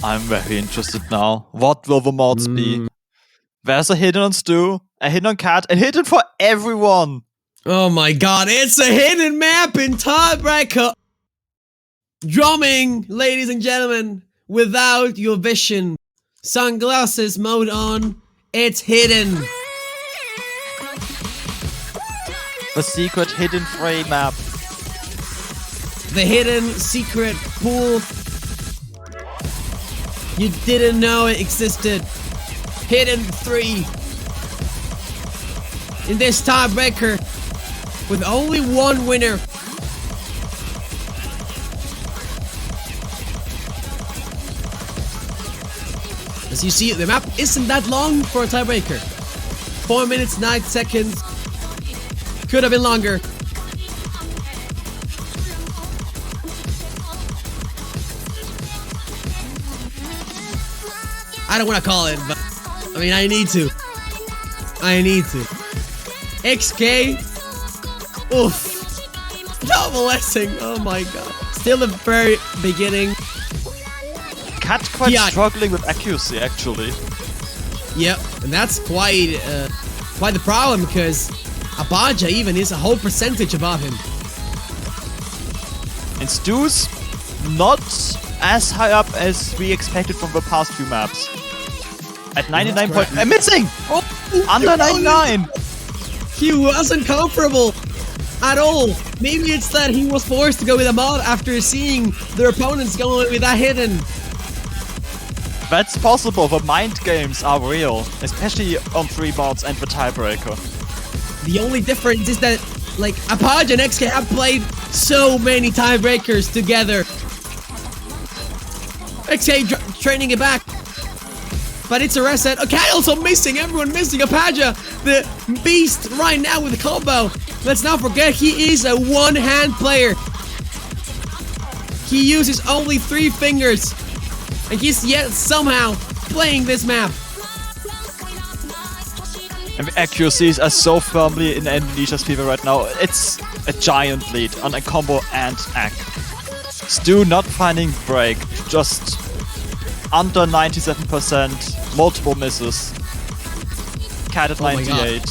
I'm very interested now. What will the mods be? There's a hidden on Stu, a hidden on Cat, and hidden for everyone! Oh my god, it's a hidden map in Tiebreaker! Drumming, ladies and gentlemen, without your vision. Sunglasses mode on, it's hidden. The secret hidden frame map. The hidden secret pool. You didn't know it existed. hidden 3 in this tiebreaker with only one winner. As you see, the map isn't that long for a tiebreaker. 4 minutes, 9 seconds. Could have been longer. I don't want to call it, but I mean, I need to. XK. Oof. Double S'ing. Oh my god. Still the very beginning. Cat quite Yeah. struggling with accuracy, actually. Yep, and that's quite the problem because Abaja even is a whole percentage above him. And Stu's not as high up as we expected from the past few maps. At 99 point... correct. missing! Oh, Under 99! He wasn't comfortable at all. Maybe it's that he was forced to go with a mod after seeing their opponents going with that hidden. That's possible, the mind games are real. Especially on 3 mods and the tiebreaker. The only difference is that, like, Apache and XK have played so many tiebreakers together. XK training it back. But it's a reset. Okay, also missing. Everyone missing. Apache, the beast right now with the combo. Let's not forget he is a one-hand player. He uses only 3 fingers. And he's yet somehow playing this map. And the accuracies are so firmly in Indonesia's favor right now. It's a giant lead on a combo and act. Stu not finding break, just under 97%, multiple misses. Cat at Oh my God. 98.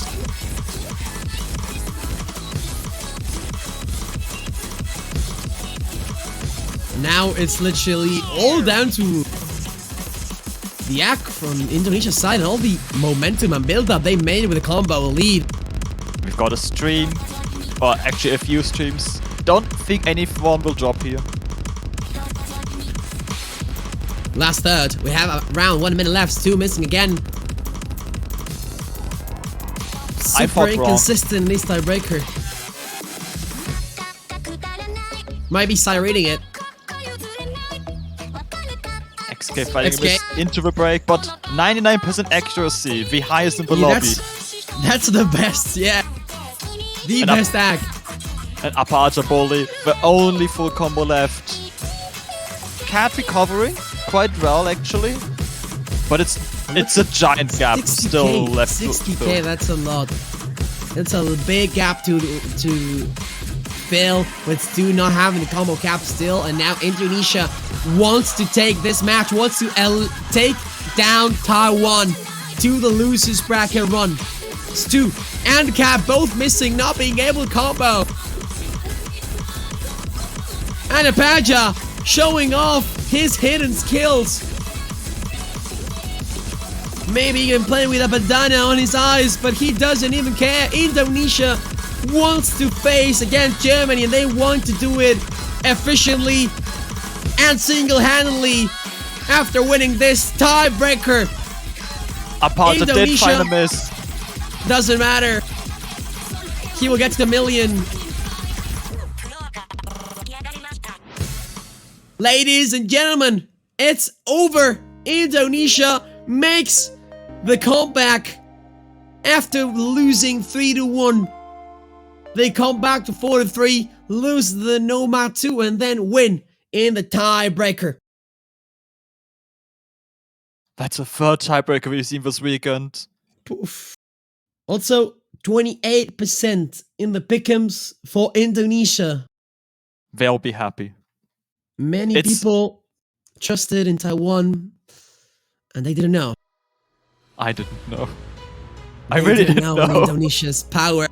Now it's literally all down to the act from Indonesia's side and all the momentum and build-up they made with the combo lead. We've got a stream, or actually a few streams. Don't think anyone will drop here. Last third, we have around 1 minute left. Stu missing again. I Super fought wrong. inconsistent in this tiebreaker. Might be sireting it. XK fighting XK. a miss into the break, but 99% accuracy, the highest in the Yeah, lobby. that's the best, yeah. The And best act. And Apache Bully, the only full combo left. Cat recovering quite well actually, but it's a giant gap 60K, still left. 60K, that's a lot. That's a big gap to fill with Stu not having the combo cap still, and now Indonesia wants to take this match, wants to take down Taiwan to the losers bracket run. Stu and Cap both missing, not being able to combo. And Apaja showing off his hidden skills. Maybe even playing with a bandana on his eyes, but he doesn't even care. Indonesia wants to face against Germany, and they want to do it efficiently and single-handedly after winning this tiebreaker. Apache did Indonesia- find a miss. Doesn't matter. He will get to the million. Ladies and gentlemen, it's over. Indonesia makes the comeback after losing 3-1. They come back to 4-3, lose the Nomad 2, and then win in the tiebreaker. That's a third tiebreaker we've seen this weekend. Poof. Also, 28% in the pick'ems for Indonesia. They'll be happy. Many It's- people trusted in Taiwan, and they didn't know. I didn't know. I They really didn't know know. Indonesia's power.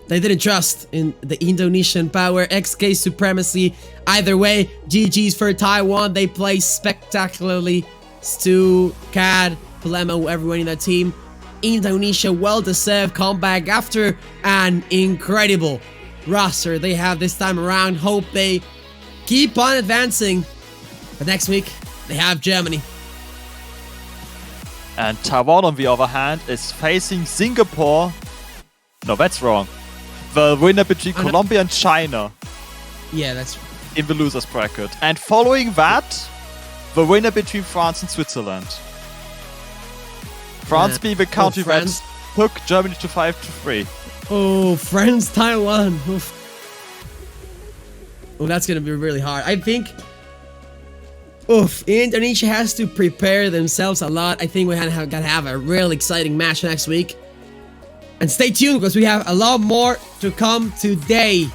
They didn't trust in the Indonesian power. XK supremacy. Either way, GG's for Taiwan. They play spectacularly. Stu, Cad, Palemo, everyone in that team. Indonesia well-deserved comeback after an incredible roster they have this time around. Hope they keep on advancing. But next week, they have Germany. And Taiwan, on the other hand, is facing Singapore. No, that's wrong. The winner between Colombia and China Yeah, that's in the losers bracket. And following that, the winner between France and Switzerland. France being the country that took Germany to 5-3. Oh, France, Taiwan. Oof. Oh, that's gonna be really hard. I think. Oof, Indonesia has to prepare themselves a lot. I think we're gonna have a real exciting match next week. And stay tuned because we have a lot more to come today.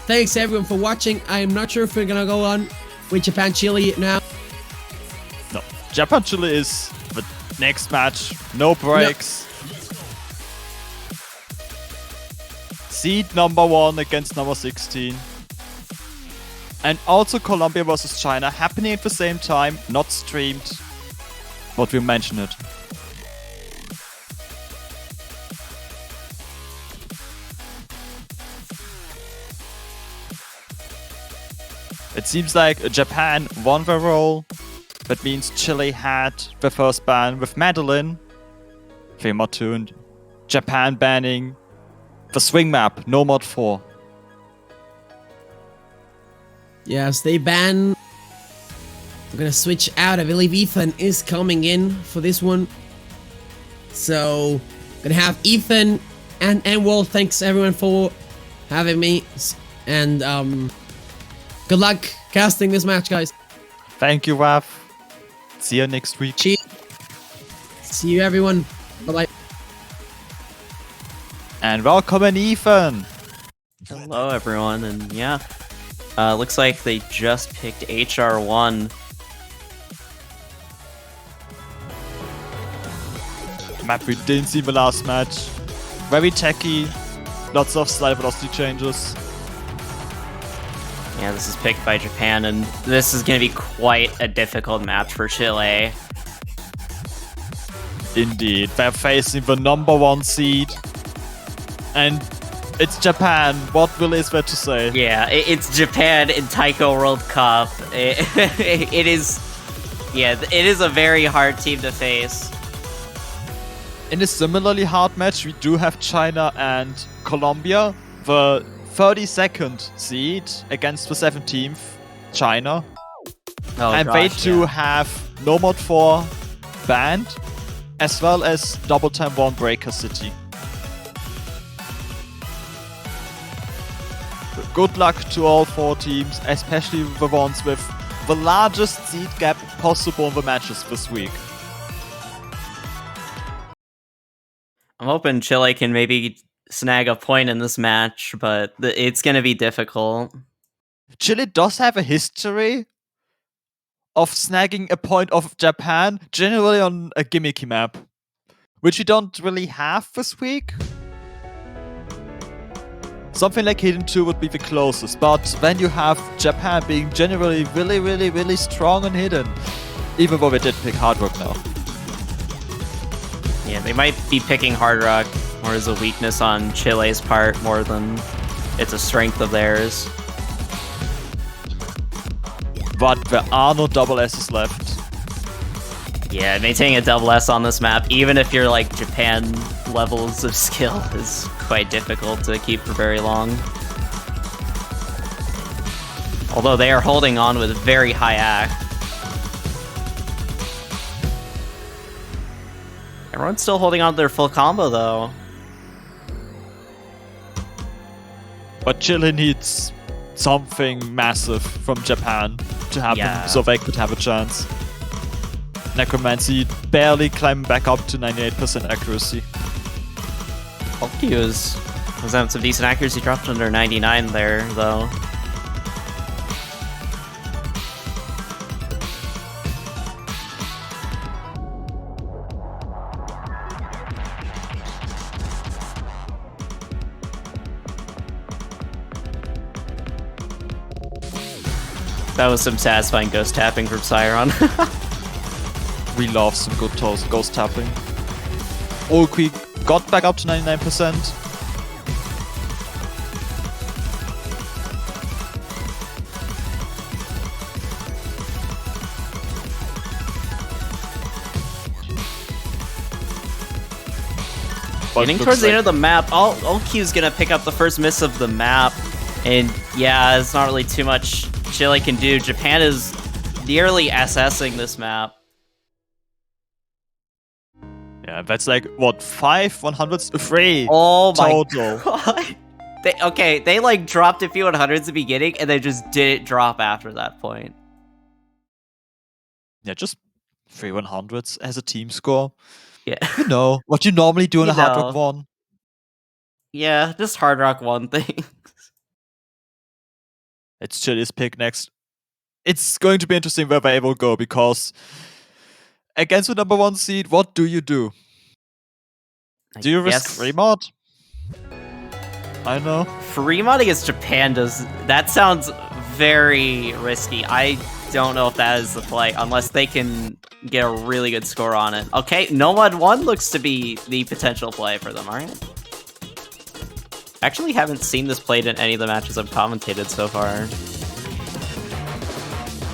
Thanks everyone for watching. I'm not sure if we're gonna go on with Japan Chile now. No, Japan Chile is the next match. No breaks. Seed number 1 against number 16. And also Colombia versus China happening at the same time, not streamed. But we mention it. It seems like Japan won the role. That means Chile had the first ban with Madeline. Fame 2 and Japan banning the swing map, no mod 4. Yes, they ban. We're gonna switch out. I believe Ethan is coming in for this one. So, gonna have Ethan and Enwall. Thanks everyone for having me. And good luck casting this match, guys. Thank you, Raf. See you next week. Cheers. See you, everyone. Bye-bye. And welcome in, Ethan. Hello, everyone, and yeah, looks like they just picked HR1. Map we didn't see in the last match. Very techy, lots of slide velocity changes. Yeah, this is picked by Japan, and this is going to be quite a difficult match for Chile. Indeed, they're facing the number 1 seed. And it's Japan. What will is there to say? Yeah, it's Japan in Taiko World Cup. It is a very hard team to face. In a similarly hard match, we do have China and Colombia, the 32nd seed against the 17th, China. Oh, and they too have no mod 4 banned, as well as double time 1 Breaker City. Good luck to all 4 teams, especially the ones with the largest seed gap possible in the matches this week. I'm hoping Chile can maybe snag a point in this match, but it's going to be difficult. Chile does have a history of snagging a point off Japan, generally on a gimmicky map, which we don't really have this week. Something like Hidden 2 would be the closest, but then you have Japan being generally really strong on Hidden, even though they did pick Hard Rock now. Yeah, they might be picking Hard Rock more as a weakness on Chile's part more than it's a strength of theirs. But there are no double S's left. Yeah, maintaining a double S on this map, even if you're like Japan levels of skill, is quite difficult to keep for very long. Although they are holding on with very high act. Everyone's still holding on to their full combo though. But Chile needs something massive from Japan to happen so they could have a chance. Necromancy barely climbing back up to 98% accuracy. Hulky was having some decent accuracy, dropped under 99 there though. That was some satisfying ghost tapping from Siron. We love some good ghost tapping. Ulqui got back up to 99%. Getting towards the end of the map, Q's gonna pick up the first miss of the map. And yeah, there's not really too much Chile can do. Japan is nearly SSing this map. Yeah, that's like, what, 5 100s? 3 Oh my total. god. They like dropped a few 100s at the beginning, and they just didn't drop after that point. Yeah, just 3 100s as a team score. Yeah. You know, what you normally do in You a Hard know. Rock 1. Yeah, just Hard Rock 1 thing. It's Chile's pick next. It's going to be interesting where they will go, because against the number 1 seed, what do you do? Do you risk free mod? I know. Free mod against Japan that sounds very risky. I don't know if that is the play, unless they can get a really good score on it. Okay, Nomad 1 looks to be the potential play for them, alright? Actually haven't seen this played in any of the matches I've commentated so far.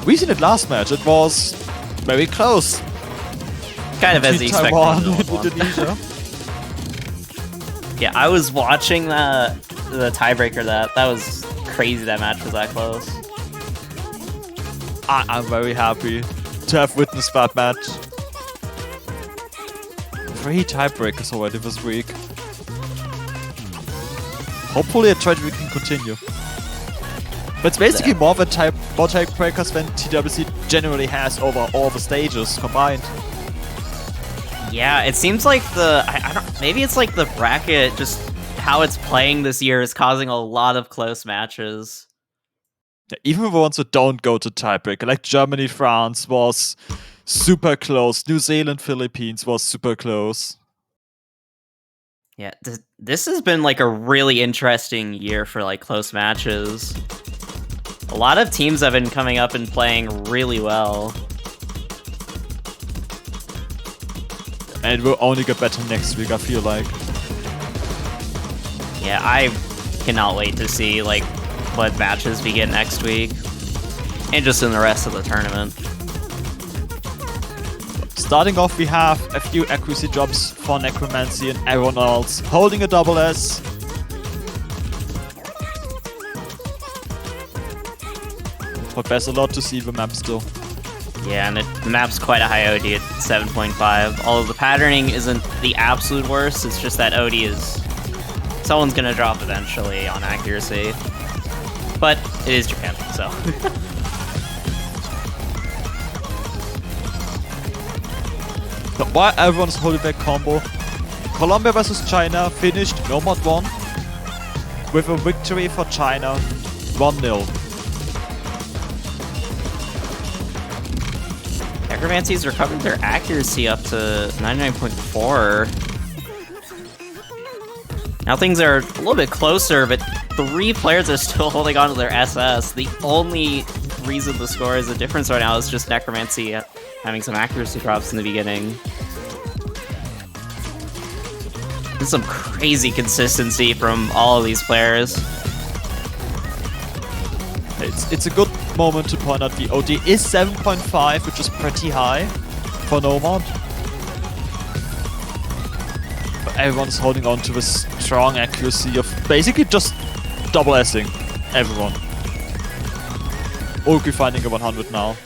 We seen it last match. It was very close. Kind of as you expected. Taiwan and Indonesia. Yeah, I was watching the tiebreaker. That was crazy. That match was that close. I'm very happy to have witnessed that match. 3 tiebreakers already this week. Hopefully a trend we can continue. But it's basically more tiebreakers than TWC generally has over all the stages combined. Yeah, it seems like I don't, maybe it's like the bracket, just how it's playing this year is causing a lot of close matches. Yeah, even the ones that don't go to tiebreaker, like Germany, France was super close. New Zealand, Philippines was super close. Yeah, this has been like a really interesting year for like close matches. A lot of teams have been coming up and playing really well. And we'll only get better next week, I feel like. Yeah, I cannot wait to see like what matches we get next week. And just in the rest of the tournament. Starting off, we have a few accuracy drops for Necromancy and everyone else holding a double S. But there's a lot to see the map still. Yeah, and the map's quite a high OD at 7.5. Although the patterning isn't the absolute worst, it's just that OD is... Someone's gonna drop eventually on accuracy. But it is Japan, so... But while everyone's holding their combo, Colombia versus China finished Nomad 1 with a victory for China 1-0. Necromancy's recovered their accuracy up to 99.4. Now things are a little bit closer, but 3 players are still holding on to their SS. The only reason the score is a difference right now is just Necromancy having some accuracy drops in the beginning. There's some crazy consistency from all of these players. It's a good moment to point out the OD is 7.5, which is pretty high for Nomad. But everyone's holding on to a strong accuracy of basically just double S-ing everyone. Oki finding a 100 now.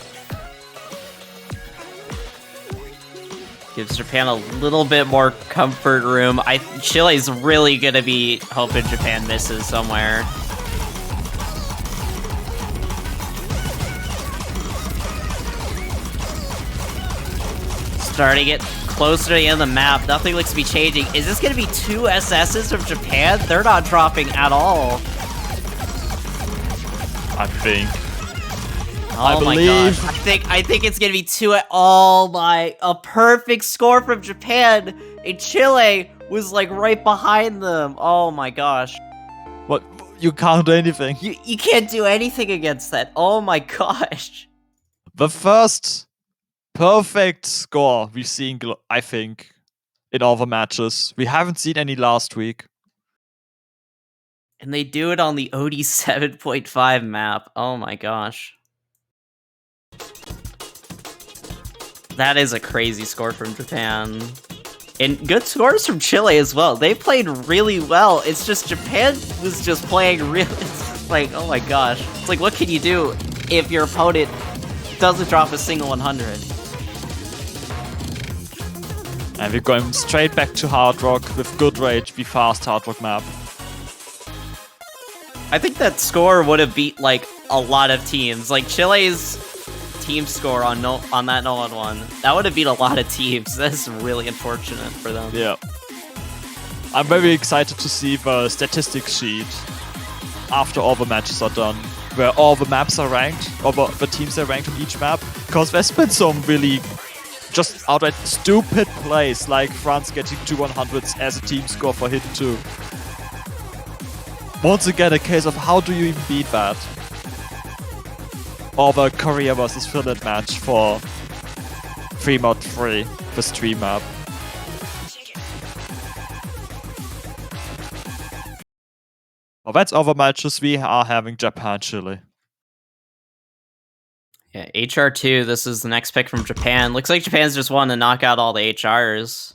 Gives Japan a little bit more comfort room. Chile's really gonna be hoping Japan misses somewhere. Starting to get closer to the end of the map. Nothing looks to be changing. Is this gonna be 2 SSs from Japan? They're not dropping at all. I think. Oh my gosh. I think it's gonna be 2 at a perfect score from Japan. And Chile was like right behind them. Oh my gosh. What? You can't do anything. You can't do anything against that. Oh my gosh. The first perfect score we've seen, I think, in all the matches. We haven't seen any last week. And they do it on the OD 7.5 map. Oh my gosh. That is a crazy score from Japan. And good scores from Chile as well. They played really well. It's just Japan was just playing really... It's like, oh my gosh. It's like, what can you do if your opponent doesn't drop a single 100? And we're going straight back to Hard Rock with good rage, be fast Hard Rock map. I think that score would have beat, like, a lot of teams. Like, Chile's team score on that No 1-1, that would have beat a lot of teams. That's really unfortunate for them. Yeah. I'm very excited to see the statistics sheet after all the matches are done, where all the maps are ranked, or the teams are ranked on each map, because there's been some really just outright stupid plays, like France getting 2 100s as a team score for Hidden 2. Once again, a case of how do you even beat that? Or the Korea vs Finland match for 3mod3, the stream map. Well, that's all the matches we are having Japan-Chile. Yeah, HR2, this is the next pick from Japan. Looks like Japan's just wanting to knock out all the HRs.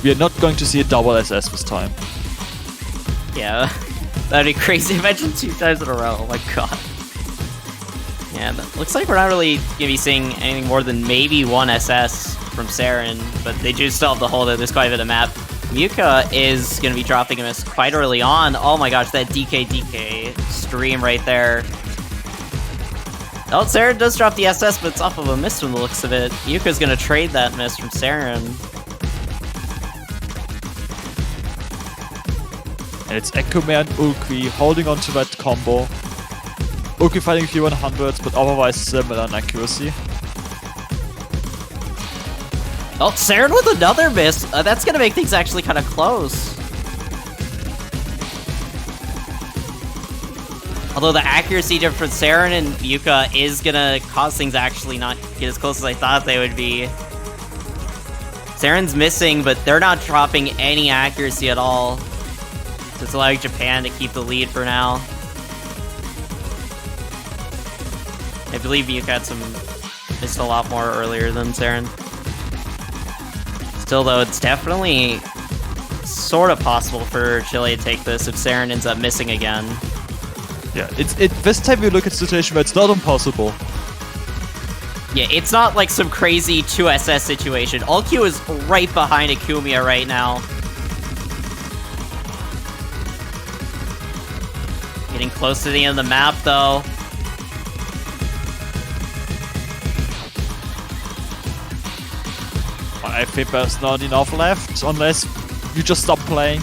We are not going to see a double SS this time. Yeah, that'd be crazy. Imagine 2 times in a row. Oh my god. Yeah, looks like we're not really going to be seeing anything more than maybe 1 SS from Saren, but they do still have to hold it. There's quite a bit of map. Muka is going to be dropping a miss quite early on. Oh my gosh, that DK stream right there. Oh, Saren does drop the SS, but it's off of a miss from the looks of it. Muka's going to trade that miss from Saren. And it's Ekume and Ulqui holding on to that combo. Ulqui fighting a few 100s, but otherwise similar in accuracy. Oh, Saren with another miss. That's going to make things actually kind of close. Although the accuracy difference for Saren and Yuka is going to cause things actually not get as close as I thought they would be. Saren's missing, but they're not dropping any accuracy at all. So it's allowing Japan to keep the lead for now. I believe Yuka had missed a lot more earlier than Saren. Still though, it's definitely sort of possible for Chile to take this if Saren ends up missing again. Yeah, this time we look at a situation where it's not impossible. Yeah, it's not like some crazy 2SS situation. Ulq is right behind Akumia right now. Getting close to the end of the map though. I think there's not enough left, unless you just stop playing.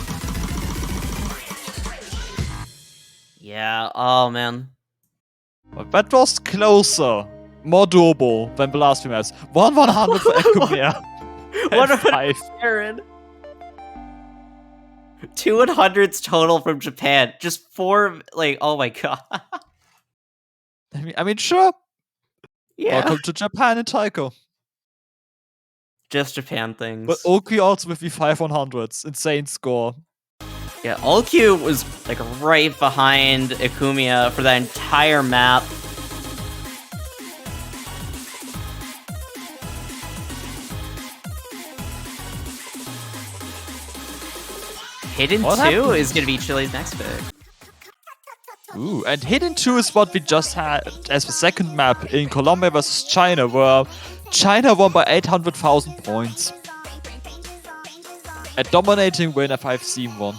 Yeah, oh man. But that was closer, more doable than the last few maps. 1/100 for Ekume. What and 5. Aaron? 2 100s total from Japan. Just 4, like, oh my god. I mean, sure. Yeah. Welcome to Japan and Taiko. Just Japan things. But Ulqui also with the 5 100s. Insane score. Yeah, Ulq was like right behind Akumia for that entire map. Hidden 2 is going to be Chile's next pick. Ooh, and Hidden 2 is what we just had as the second map in Colombia vs China, where China won by 800,000 points. A dominating win if I've seen one.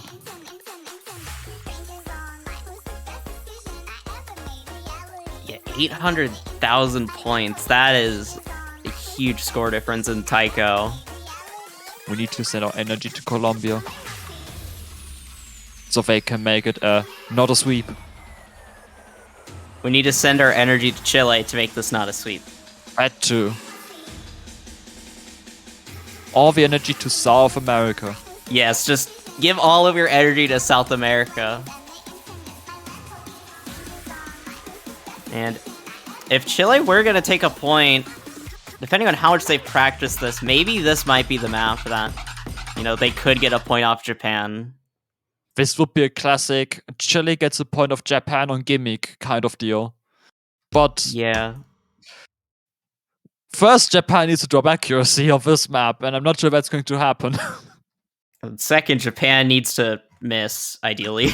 Yeah, 800,000 points. That is a huge score difference in Taiko. We need to send our energy to Colombia, so they can make it not a sweep. We need to send our energy to Chile to make this not a sweep. That too. All the energy to South America. Yes, just give all of your energy to South America. And if Chile were going to take a point, depending on how much they've practiced this, maybe this might be the map for that. You know, they could get a point off Japan. This would be a classic Chile gets a point of Japan on gimmick kind of deal. But Yeah. first, Japan needs to drop accuracy of this map, and I'm not sure that's going to happen. Second, Japan needs to miss, ideally.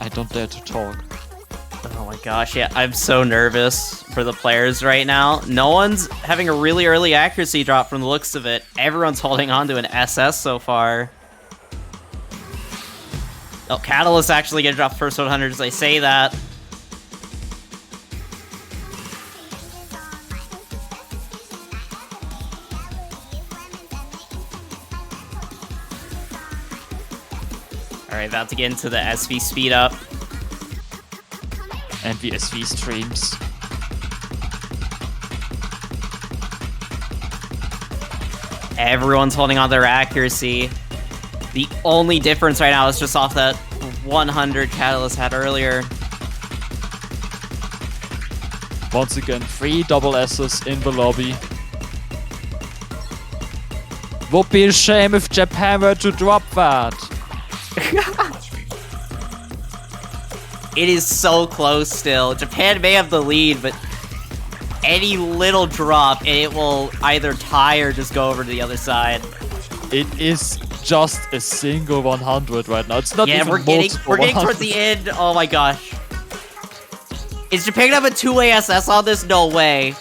I don't dare to talk. Oh my gosh, yeah, I'm so nervous for the players right now. No one's having a really early accuracy drop from the looks of it. Everyone's holding on to an SS so far. Oh, Catalyst actually gonna drop first 100 as I say that. Alright, about to get into the SV speed up. And the SV streams. Everyone's holding on their accuracy. The only difference right now is just off that 100 Catalyst had earlier. Once again, 3 double S's in the lobby. Would be a shame if Japan were to drop that. It is so close still. Japan may have the lead, but any little drop and it will either tie or just go over to the other side. It is just a single 100 right now. It's not even we're getting multiple towards the 100s. end. Oh my gosh. Is Japan gonna have a two-way SS on this? No way.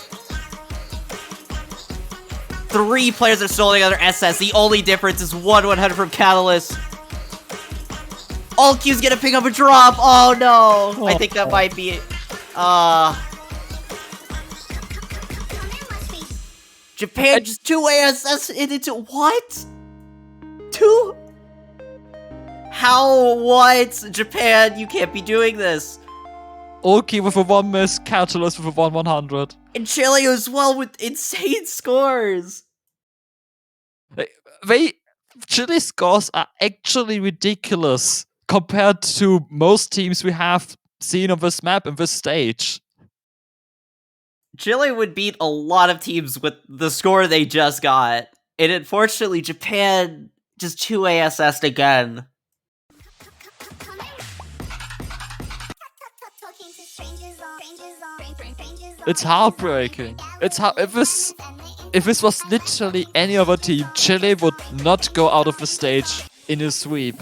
3 players are still holding other SS. The only difference is 100 from Catalyst. Ulq's gonna pick up a drop. Oh no. I think that might be it. Japan just 2-way SS into what? 2? How? What? Japan, you can't be doing this. Ulki with a 1 miss, Catalyst with a 100. And Chile as well with insane scores. Chile's scores are actually ridiculous compared to most teams we have seen on this map and this stage. Chile would beat a lot of teams with the score they just got. And unfortunately, Japan just 2-way SS'd again. It's heartbreaking. If this was literally any other team, Chile would not go out of the stage in a sweep.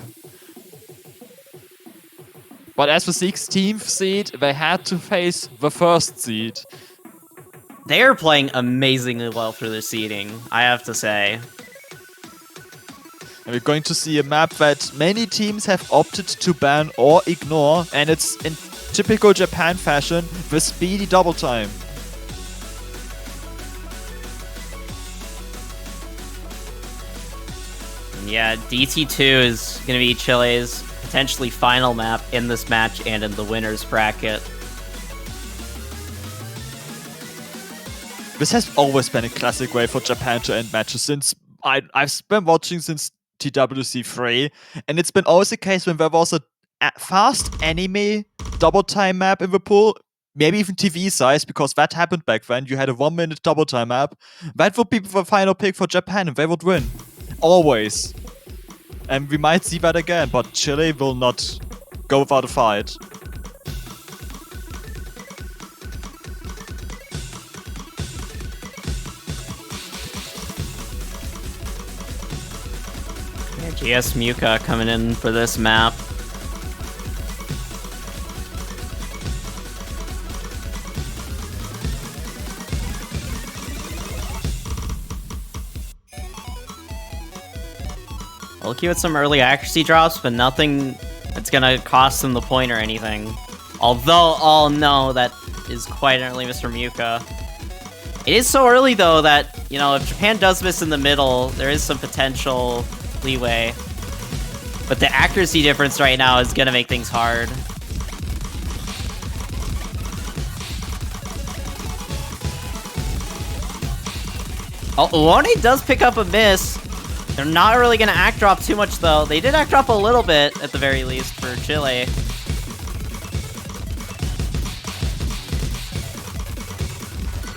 But as the 16th seed, they had to face the first seed. They are playing amazingly well through their seeding, I have to say. And we're going to see a map that many teams have opted to ban or ignore, and it's in typical Japan fashion, the speedy double time. Yeah, DT2 is going to be Chile's potentially final map in this match and in the winner's bracket. This has always been a classic way for Japan to end matches since I've been watching since TWC3, and it's been always the case when there was a fast anime double time map in the pool, maybe even TV size, because that happened back then. You had a 1-minute double time map. That would be the final pick for Japan, and they would win. Always. And we might see that again, but Chile will not go without a fight. Yeah, GS Muka coming in for this map. Ulki with some early accuracy drops, but nothing that's gonna cost him the point or anything. Although, oh no, that is quite an early miss from Muka. It is so early though that, you know, if Japan does miss in the middle, there is some potential leeway. But the accuracy difference right now is gonna make things hard. Oh, Uone does pick up a miss. They're not really going to act drop too much, though. They did act drop a little bit, at the very least, for Chile.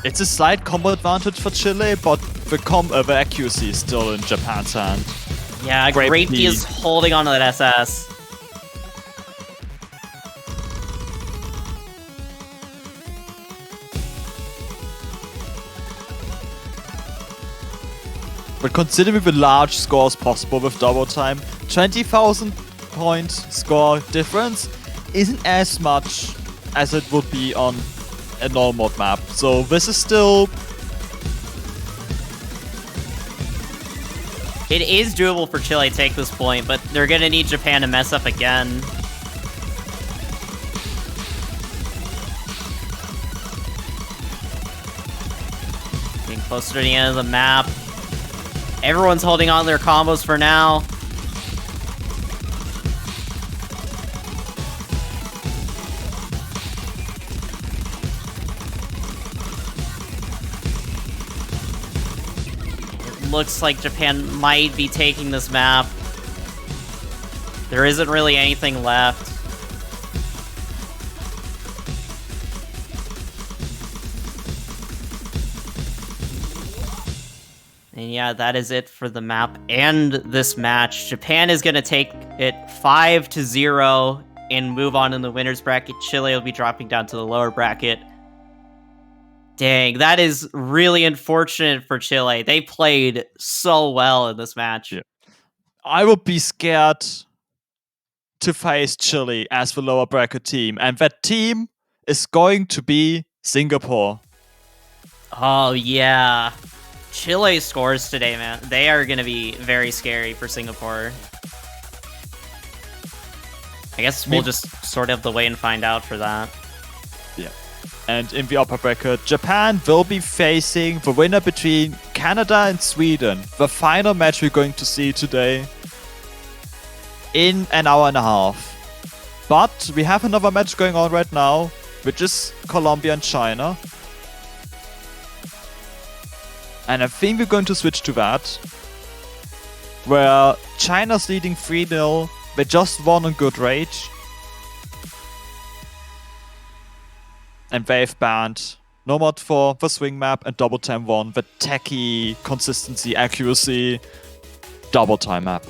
It's a slight combo advantage for Chile, but the accuracy is still in Japan's hand. Yeah, Great P is holding on to that SS. But considering the large scores possible with double time, 20,000 point score difference isn't as much as it would be on a normal mode map. So this is still... It is doable for Chile to take this point, but they're going to need Japan to mess up again. Getting closer to the end of the map. Everyone's holding on to their combos for now. It looks like Japan might be taking this map. There isn't really anything left. And yeah, that is it for the map and this match. Japan is going to take it 5-0 and move on in the winner's bracket. Chile will be dropping down to the lower bracket. Dang, that is really unfortunate for Chile. They played so well in this match. Yeah. I would be scared to face Chile as the lower bracket team. And that team is going to be Singapore. Oh, yeah. Chile scores today, man. They are going to be very scary for Singapore. I guess we'll just sort of have to wait and find out for that. Yeah. And in the upper bracket, Japan will be facing the winner between Canada and Sweden. The final match we're going to see today in an hour and a half. But we have another match going on right now, which is Colombia and China. And I think we're going to switch to that, where China's leading 3-0. They just won on Good Rage. And they've banned Nomad 4, the swing map, and Double Time 1, the techie, consistency, accuracy, Double Time map.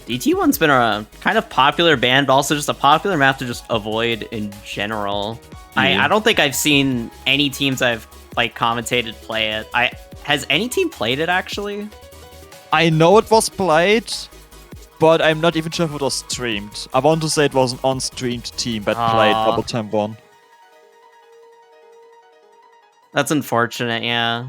DT1's been a kind of popular ban, but also just a popular map to just avoid in general. Yeah. I don't think I've seen any teams I've commentated play it. Has any team played it actually? I know it was played, but I'm not even sure if it was streamed. I want to say it was an on-streamed team that played Double Time 1. That's unfortunate, yeah.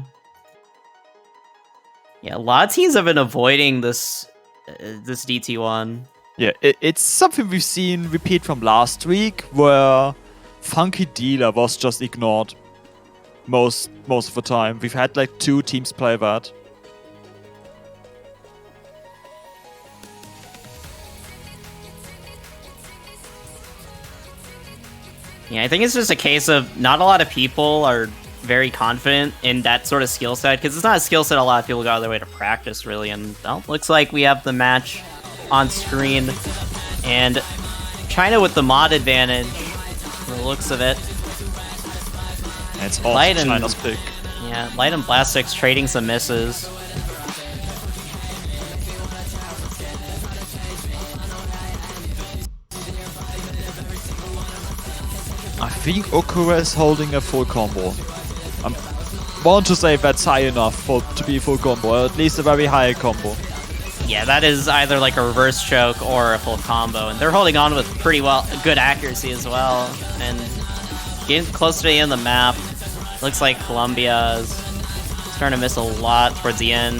Yeah, a lot of teams have been avoiding this DT1. Yeah, it's something we've seen repeat from last week, where Funky Dealer was just ignored most of the time. We've had like 2 teams play that. Yeah, I think it's just a case of not a lot of people are very confident in that sort of skill set, because it's not a skill set a lot of people go out of their way to practice, really. And well, looks like we have the match on screen, and China with the mod advantage, from the looks of it. And it's all Light China's pick. Yeah, Light and Blastix trading some misses. I think Okura is holding a full combo. I want to say that's high enough to be full combo, or at least a very high combo. Yeah, that is either like a reverse choke or a full combo, and they're holding on with pretty good accuracy as well. And getting close to the end of the map, looks like Colombia is starting to miss a lot towards the end.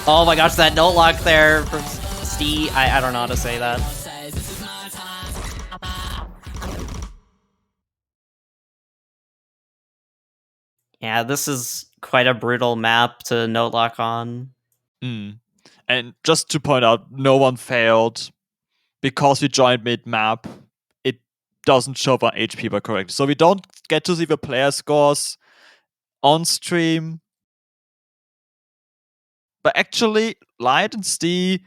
Oh my gosh, that note lock there from Steve. I don't know how to say that. Yeah, this is quite a brutal map to note lock on. And just to point out, no one failed. Because we joined mid-map, it doesn't show our HP bar correctly. So we don't get to see the player scores on stream. But actually, Light and Stee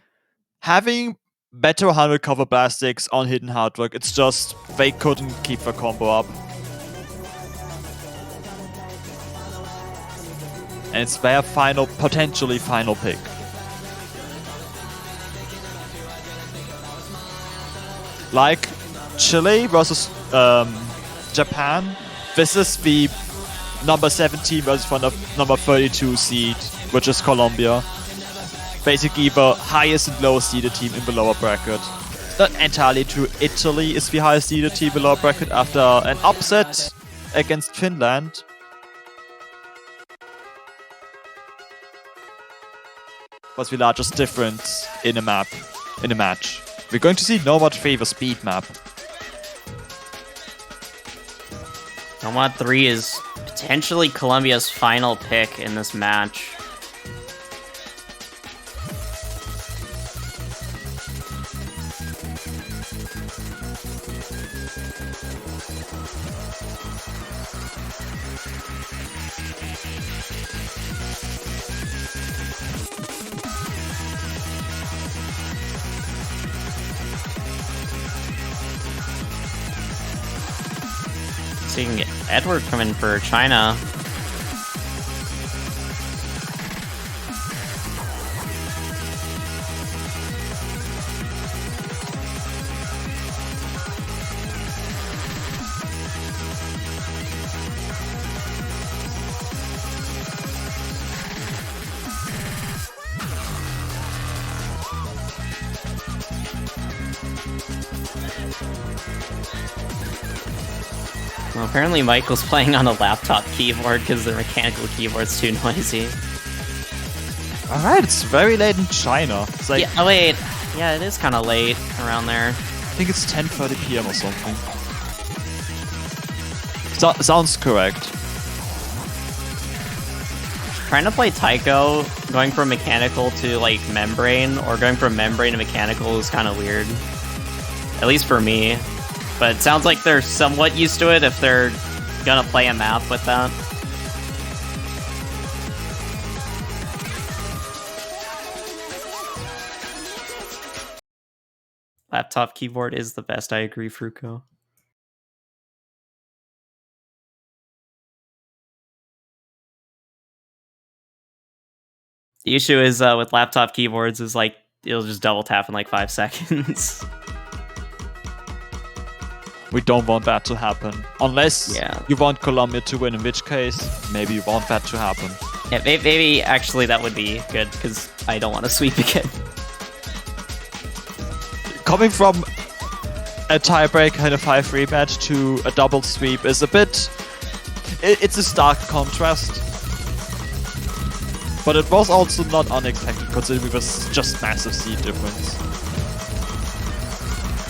having better 100 cover blastics on hidden hard work, it's just they couldn't keep the combo up. And it's their potentially final pick. Like Chile versus Japan, this is the number 17 versus number 32 seed, which is Colombia. Basically the highest and lowest seeded team in the lower bracket. Not entirely true. Italy is the highest seeded team in the lower bracket after an upset against Finland. Was the largest difference in a match. We're going to see Nomad favor speed map. Nomad 3 is potentially Colombia's final pick in this match. Seeing Edward come in for China. Well, apparently Michael's playing on a laptop keyboard because the mechanical keyboard's too noisy. Alright, it's very late in China. It's like, Yeah, wait. Yeah, it is kind of late around there. I think it's 10:30 PM or something. Sounds correct. Trying to play taiko, going from mechanical to like membrane, or going from membrane to mechanical is kind of weird. At least for me. But it sounds like they're somewhat used to it if they're gonna play a map with that. Laptop keyboard is the best, I agree, Fruko. The issue is with laptop keyboards is like it'll just double tap in like 5 seconds. We don't want that to happen. Unless you want Colombia to win, in which case, maybe you want that to happen. Yeah, maybe actually that would be good, because I don't want to sweep again. Coming from a tiebreak and a 5-3 match to a double sweep is a bit... It's a stark contrast. But it was also not unexpected, considering it was just massive seed difference.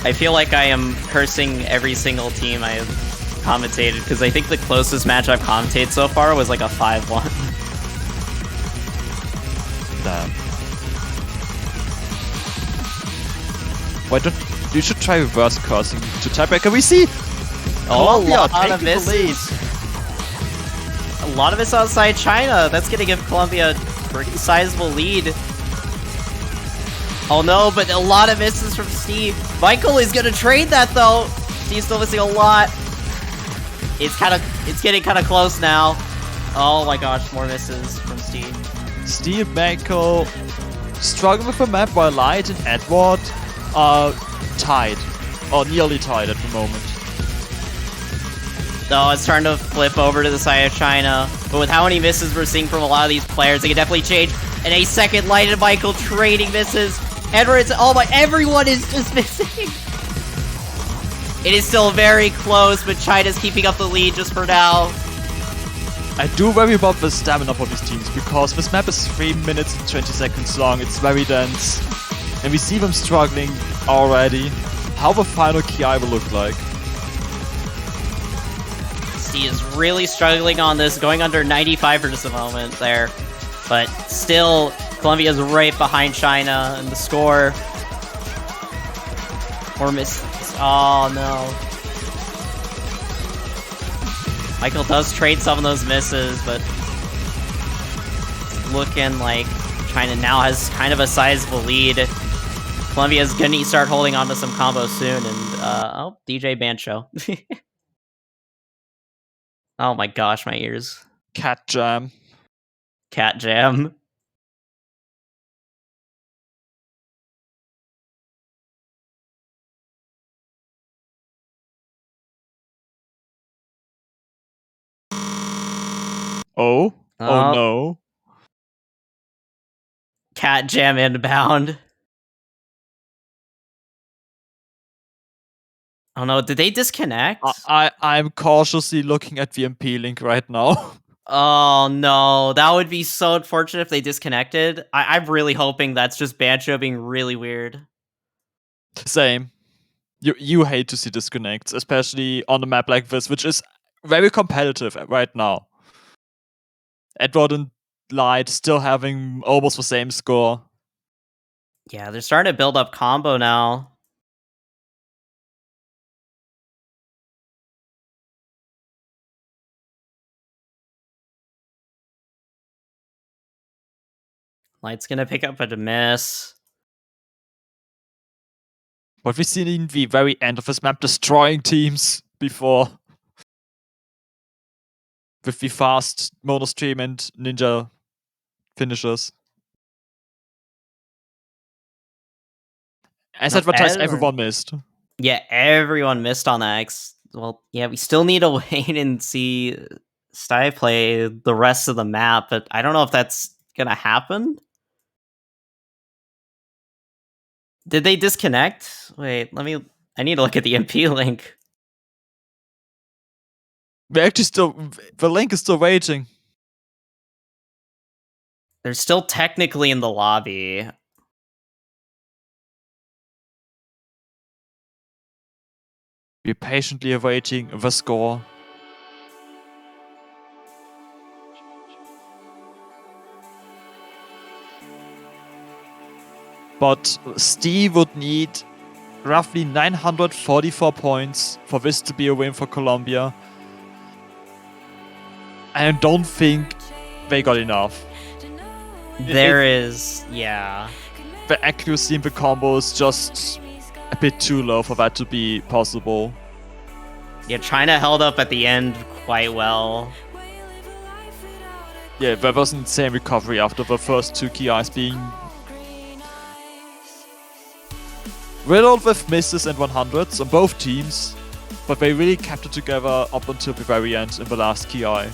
I feel like I am cursing every single team I have commentated, because I think the closest match I've commentated so far was like a 5-1. Damn. Why don't you should try reverse cursing to tiebreaker? We see Colombia taking the lead. A lot of it's outside China. That's gonna give Colombia a pretty sizable lead. Oh no, but a lot of misses from Steve. Michael is gonna trade that though. Steve's still missing a lot. It's getting kind of close now. Oh my gosh, more misses from Steve. Steve, Michael struggling with the map while Light and Edward are tied, or nearly tied at the moment. No, it's starting to flip over to the side of China. But with how many misses we're seeing from a lot of these players, they can definitely change. And a second, Light and Michael trading misses. Edwards, oh my, everyone is just missing. It is still very close, but China's keeping up the lead just for now. I do worry about the stamina for these teams, because this map is 3 minutes and 20 seconds long, it's very dense. And we see them struggling already. How the final KI will look like. He is really struggling on this, going under 95 for just a moment there. But still, Colombia's right behind China in the score. Or miss. Oh no. Michael does trade some of those misses, but it's looking like China now has kind of a sizable lead. Colombia's gonna start holding on to some combos soon, and oh, DJ Bancho. Oh my gosh, my ears. Cat jam. Cat Jam. Oh? Oh Oh. no. Cat Jam inbound. Oh no, did they disconnect? I'm cautiously looking at the MP link right now. Oh no, that would be so unfortunate if they disconnected. I'm really hoping that's just Bancho being really weird. Same. You hate to see disconnects, especially on a map like this, which is very competitive right now. Edward and Light still having almost the same score. Yeah, they're starting to build up combo now. Light's gonna pick up a miss. But we've seen in the very end of this map destroying teams before. With the fast monostream and ninja finishers. As advertised, everyone missed. Yeah, everyone missed on X. Well, yeah, we still need to wait and see Sty play the rest of the map, but I don't know if that's gonna happen. Did they disconnect? Wait, I need to look at the MP link. We're actually the link is still waiting. They're still technically in the lobby. We're patiently awaiting the score. But Steve would need roughly 944 points for this to be a win for Colombia. And I don't think they got enough. Yeah. The accuracy in the combo is just a bit too low for that to be possible. Yeah, China held up at the end quite well. Yeah, there was an insane recovery after the first two key eyes being riddled with misses and 100s on both teams, but they really kept it together up until the very end in the last key eye.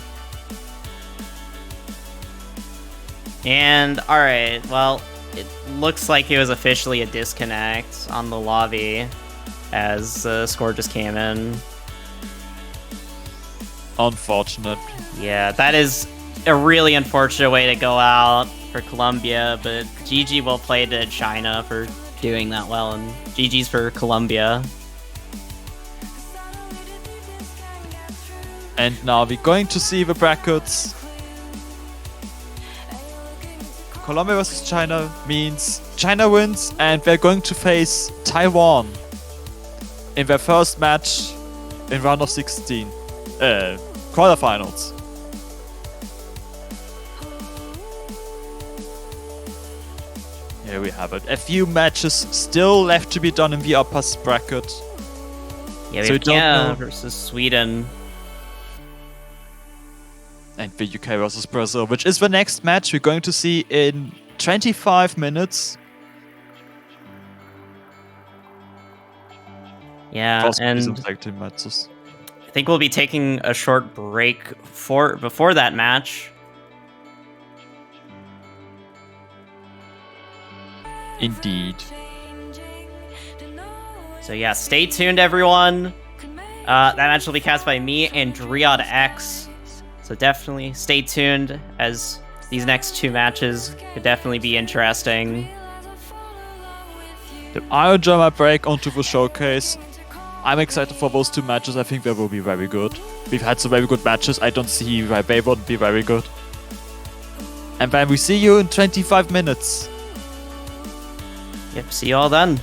And, alright, well, it looks like it was officially a disconnect on the lobby as the score just came in. Unfortunate. Yeah, that is a really unfortunate way to go out for Colombia, but GG well played to China for doing that well, and GG's for Colombia. And now we're going to see the brackets. Colombia versus China means China wins and they're going to face Taiwan in their first match in round of 16. Quarterfinals. Here we have it. A few matches still left to be done in the upper bracket. Yeah, we So we have don't Canada know. versus Sweden. And the UK versus Brazil, which is the next match we're going to see in 25 minutes. Yeah, Possibly some and tag team matches. I think we'll be taking a short break before that match. Indeed. So yeah, stay tuned, everyone. That match will be cast by me and Driad X. So definitely stay tuned, as these next two matches could definitely be interesting. The Iron Drama break onto the showcase. I'm excited for those two matches. I think they will be very good. We've had some very good matches. I don't see why they won't be very good. And then we see you in 25 minutes. Yep, see you all then.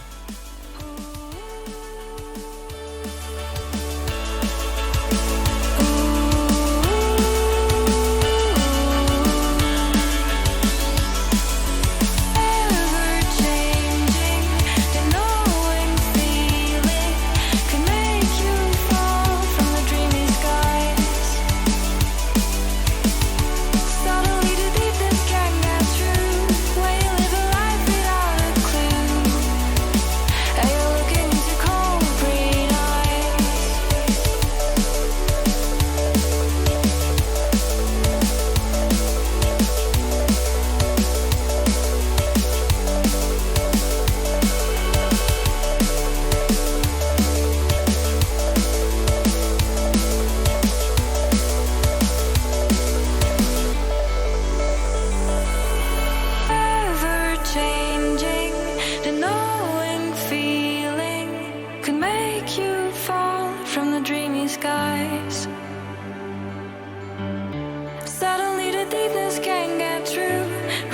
deepness can get through.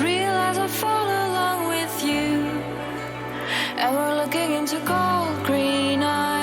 Realize I fall along with you, and we're looking into cold green eyes.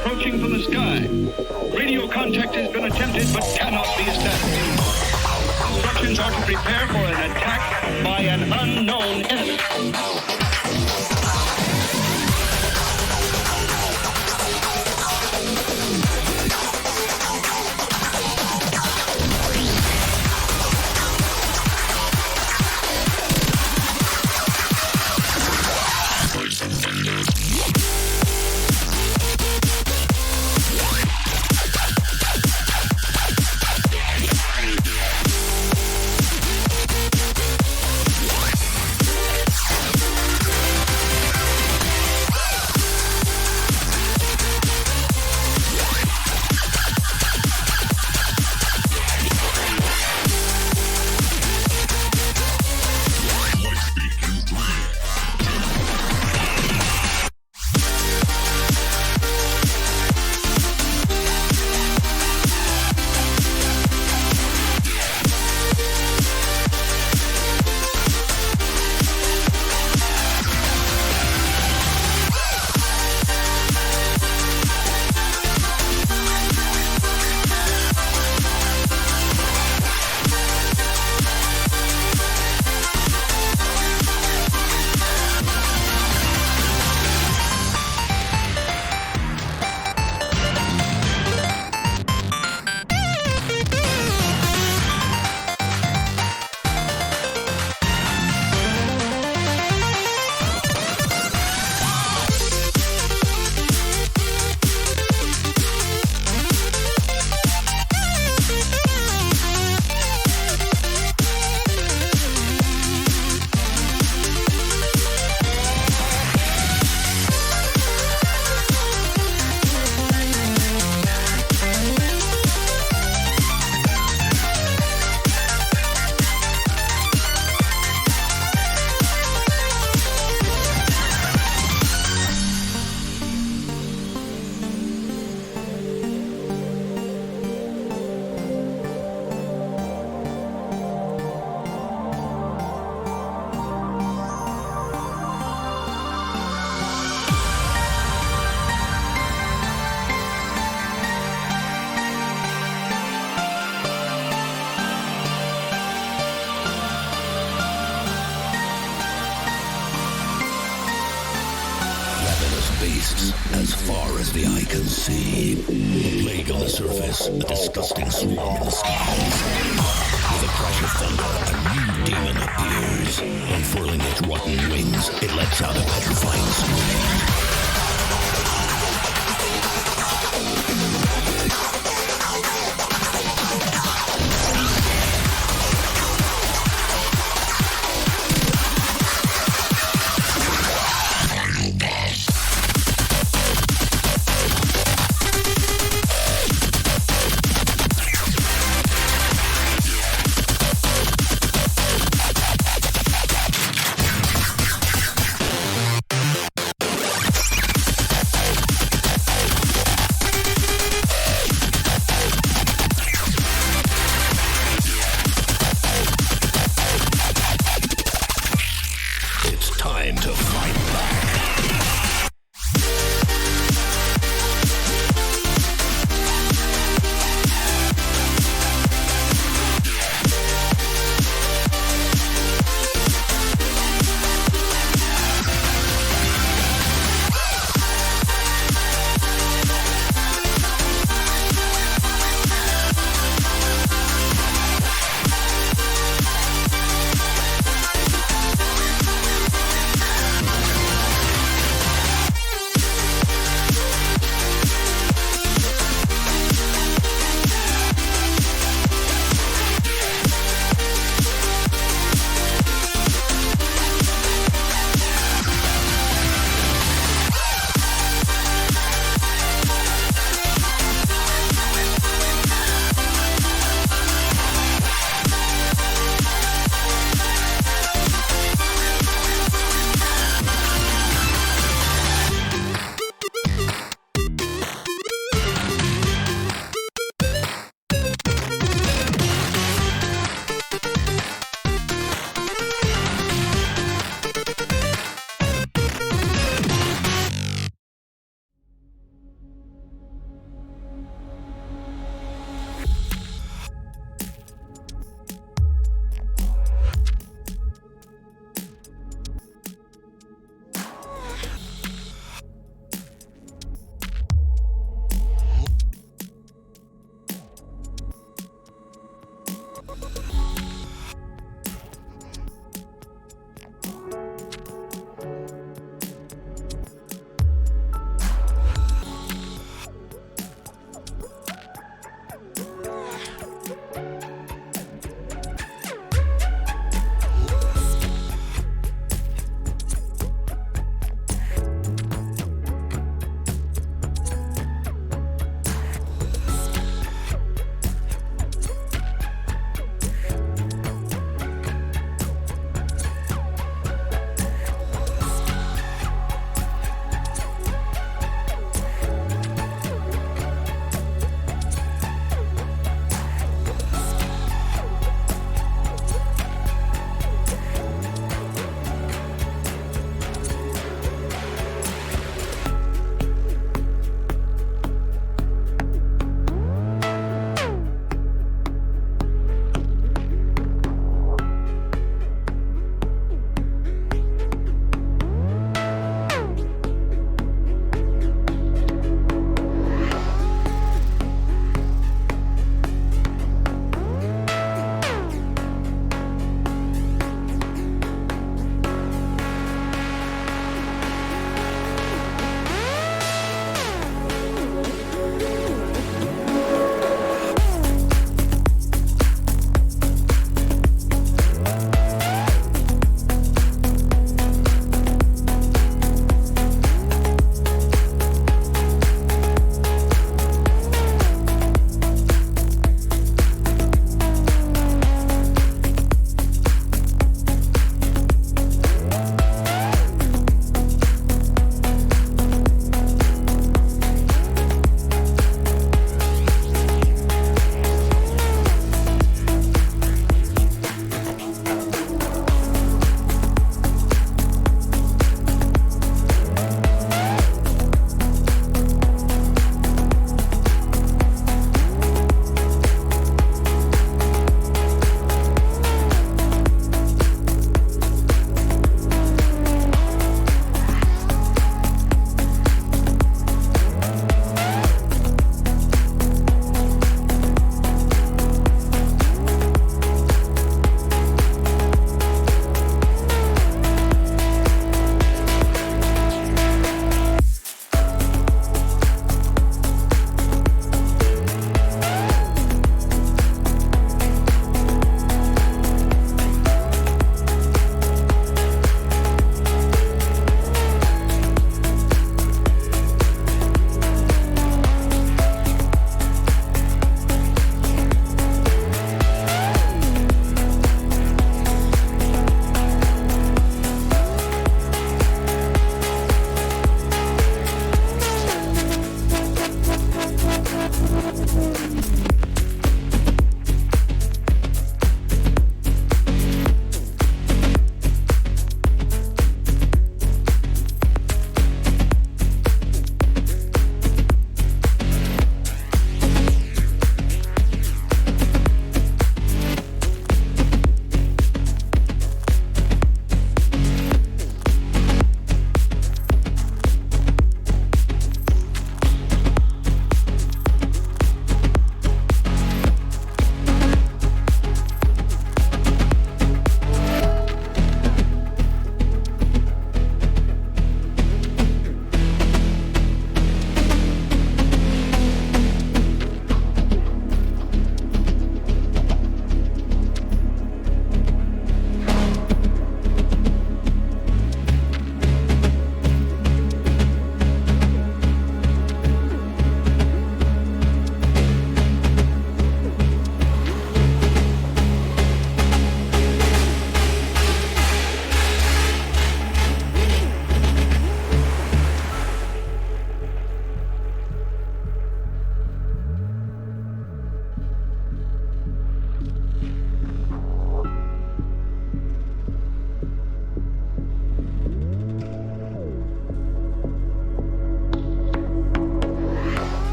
approaching from the sky. Radio contact has been attempted but cannot be established. Instructions are to prepare for an attack by an unknown enemy. beasts as far as the eye can see. A plague on the surface, a disgusting swarm in the skies. With a crash of thunder, a new demon appears. Unfurling its rotten wings, it lets out a petrifying scream. Time to fight back.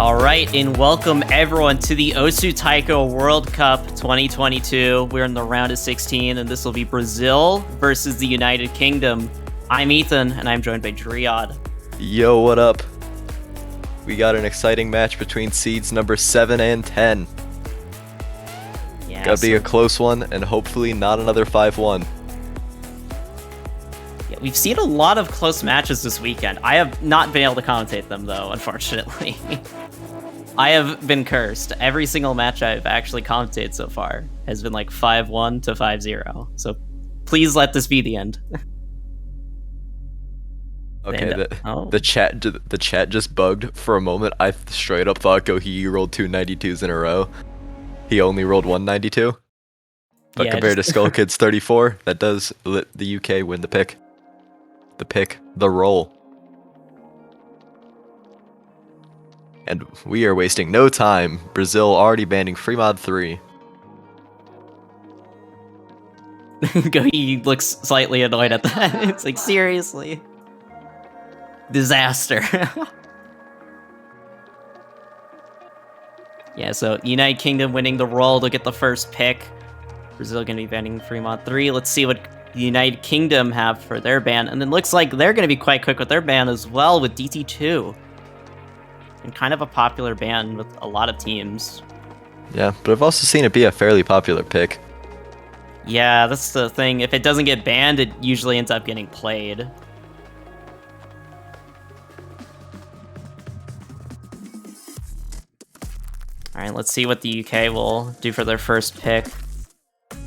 All right, and welcome everyone to the Osu Taiko World Cup 2022. We're in the round of 16, and this will be Brazil versus the United Kingdom. I'm Ethan, and I'm joined by Driad. Yo, what up? We got an exciting match between seeds number 7 and 10. Yeah, Gotta be a close one, and hopefully not another 5-1. Yeah, we've seen a lot of close matches this weekend. I have not been able to commentate them, though, unfortunately. I have been cursed. Every single match I've actually commentated so far has been like 5-1 to 5-0. So please let this be the end. Okay, the chat just bugged for a moment. I straight up thought Gohii rolled 2 92s in a row. He only rolled 192. But Yeah, compared to Skull Kids 34, that does let the UK win the pick. The roll. And we are wasting no time. Brazil already banning free mod 3. He looks slightly annoyed at that. It's like, seriously? Disaster. Yeah, so United Kingdom winning the roll to get the first pick. Brazil going to be banning Fremont 3. Let's see what the United Kingdom have for their ban. And then looks like they're going to be quite quick with their ban as well with DT2. And kind of a popular ban with a lot of teams. Yeah, but I've also seen it be a fairly popular pick. Yeah, that's the thing. If it doesn't get banned, it usually ends up getting played. Alright, let's see what the UK will do for their first pick. Do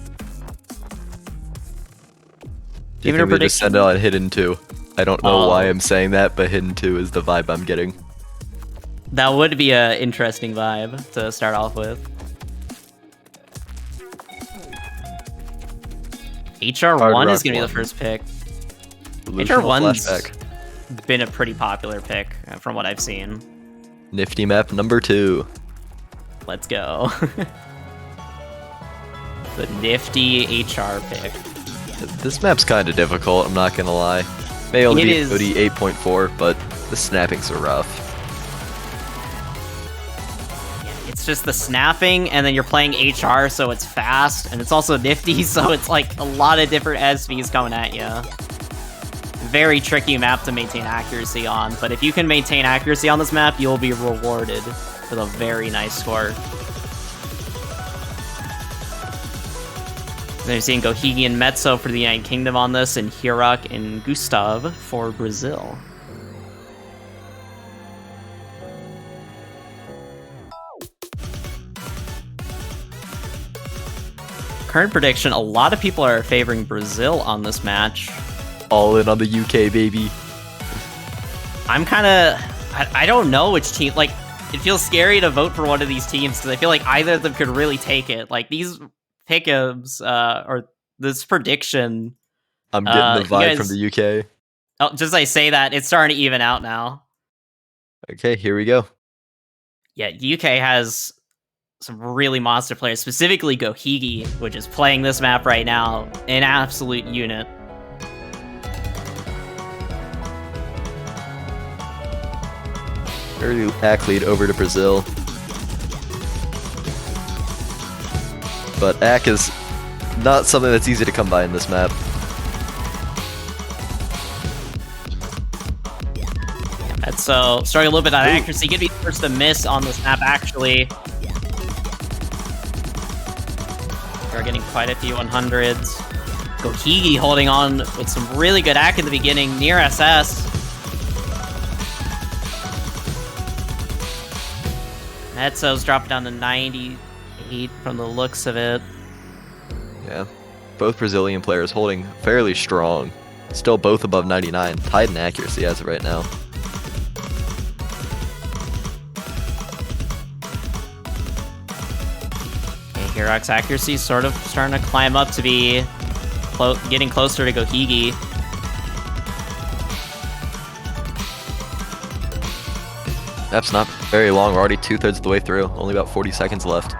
you think they just send out Hidden 2? I don't know why I'm saying that, but Hidden 2 is the vibe I'm getting. That would be an interesting vibe to start off with. HR1 is going to be the first pick. HR1's been a pretty popular pick from what I've seen. Nifty map number 2. Let's go. The nifty HR pick. This map's kind of difficult, I'm not gonna lie. May only be OD 8.4, but the snappings are rough. Yeah, it's just the snapping, and then you're playing HR, so it's fast, and it's also nifty, so it's like a lot of different SVs coming at you. Very tricky map to maintain accuracy on, but if you can maintain accuracy on this map, you'll be rewarded with a very nice score. Then you're seeing Gohigi and Metso for the United Kingdom on this, and Hirak and Gustav for Brazil. Current prediction, a lot of people are favoring Brazil on this match. All in on the UK, baby. I'm kind of... I don't know which team... Like, it feels scary to vote for one of these teams because I feel like either of them could really take it. Like, these pick'ems, or this prediction... I'm getting the vibe from the UK. Oh, just as I say that, it's starting to even out now. Okay, here we go. Yeah, UK has some really monster players, specifically Gohigi, which is playing this map right now, an absolute unit. Early ACK lead over to Brazil. But ACK is not something that's easy to come by in this map. That's starting a little bit on accuracy. Gonna be first to miss on this map, actually. We're getting quite a few 100s. Gohigi holding on with some really good ACK in the beginning, near SS. Metso's dropped down to 98 from the looks of it. Yeah, both Brazilian players holding fairly strong. Still both above 99, tied in accuracy as of right now. Okay, Hirak's accuracy is sort of starting to climb up to be getting closer to Gohigi. Map's not very long, we're already 2/3 of the way through, only about 40 seconds left.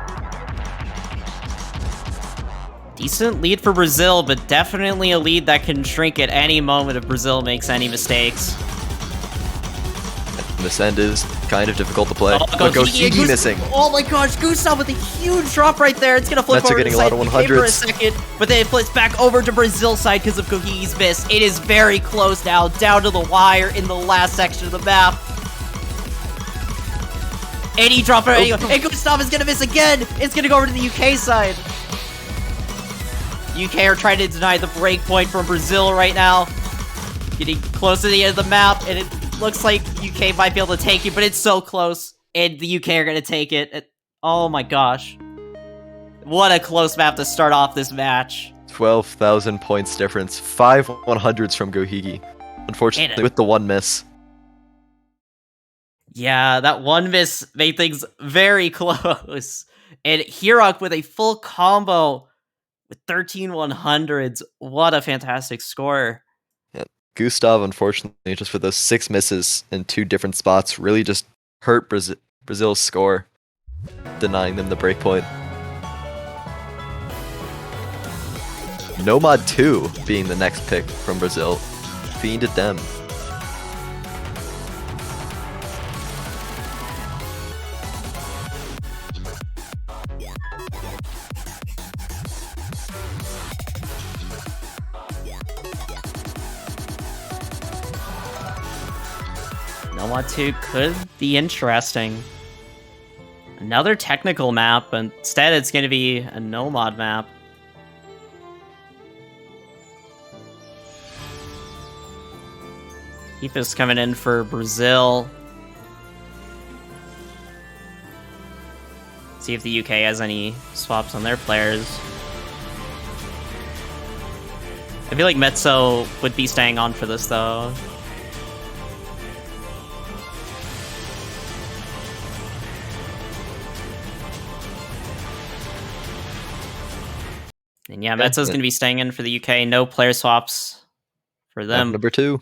Decent lead for Brazil, but definitely a lead that can shrink at any moment if Brazil makes any mistakes. This end is kind of difficult to play. Oh, But Gohiki Gohiki missing. Oh my gosh, Gustav with a huge drop right there. It's gonna flip Mets are over getting to a the lot side of UK for a 100s. second, but then it flips back over to Brazil side because of Gohiki's miss. It is very close now, down to the wire in the last section of the map. And he dropped it anyway. And Gustav is gonna miss again. It's gonna go over to the UK side. UK are trying to deny the break point from Brazil right now. Getting close to the end of the map, and it looks like UK might be able to take it, but it's so close, and the UK are gonna take it. Oh my gosh. What a close map to start off this match. 12,000 points difference. 5 100s from Gohiki. Unfortunately, with the one miss. Yeah, that one miss made things very close. And Hirok with a full combo with 13 100s. What a fantastic score. Yeah. Gustav, unfortunately, just for those 6 misses in 2 different spots, really just hurt Brazil's score, denying them the breakpoint. Nomad 2 being the next pick from Brazil. Fiend at them. Nomad 2 could be interesting. Another technical map, but instead it's going to be a Nomad map. Keepus coming in for Brazil. See if the UK has any swaps on their players. I feel like Metso would be staying on for this though. And yeah, Metso's going to be staying in for the UK. No player swaps for them. Number 2.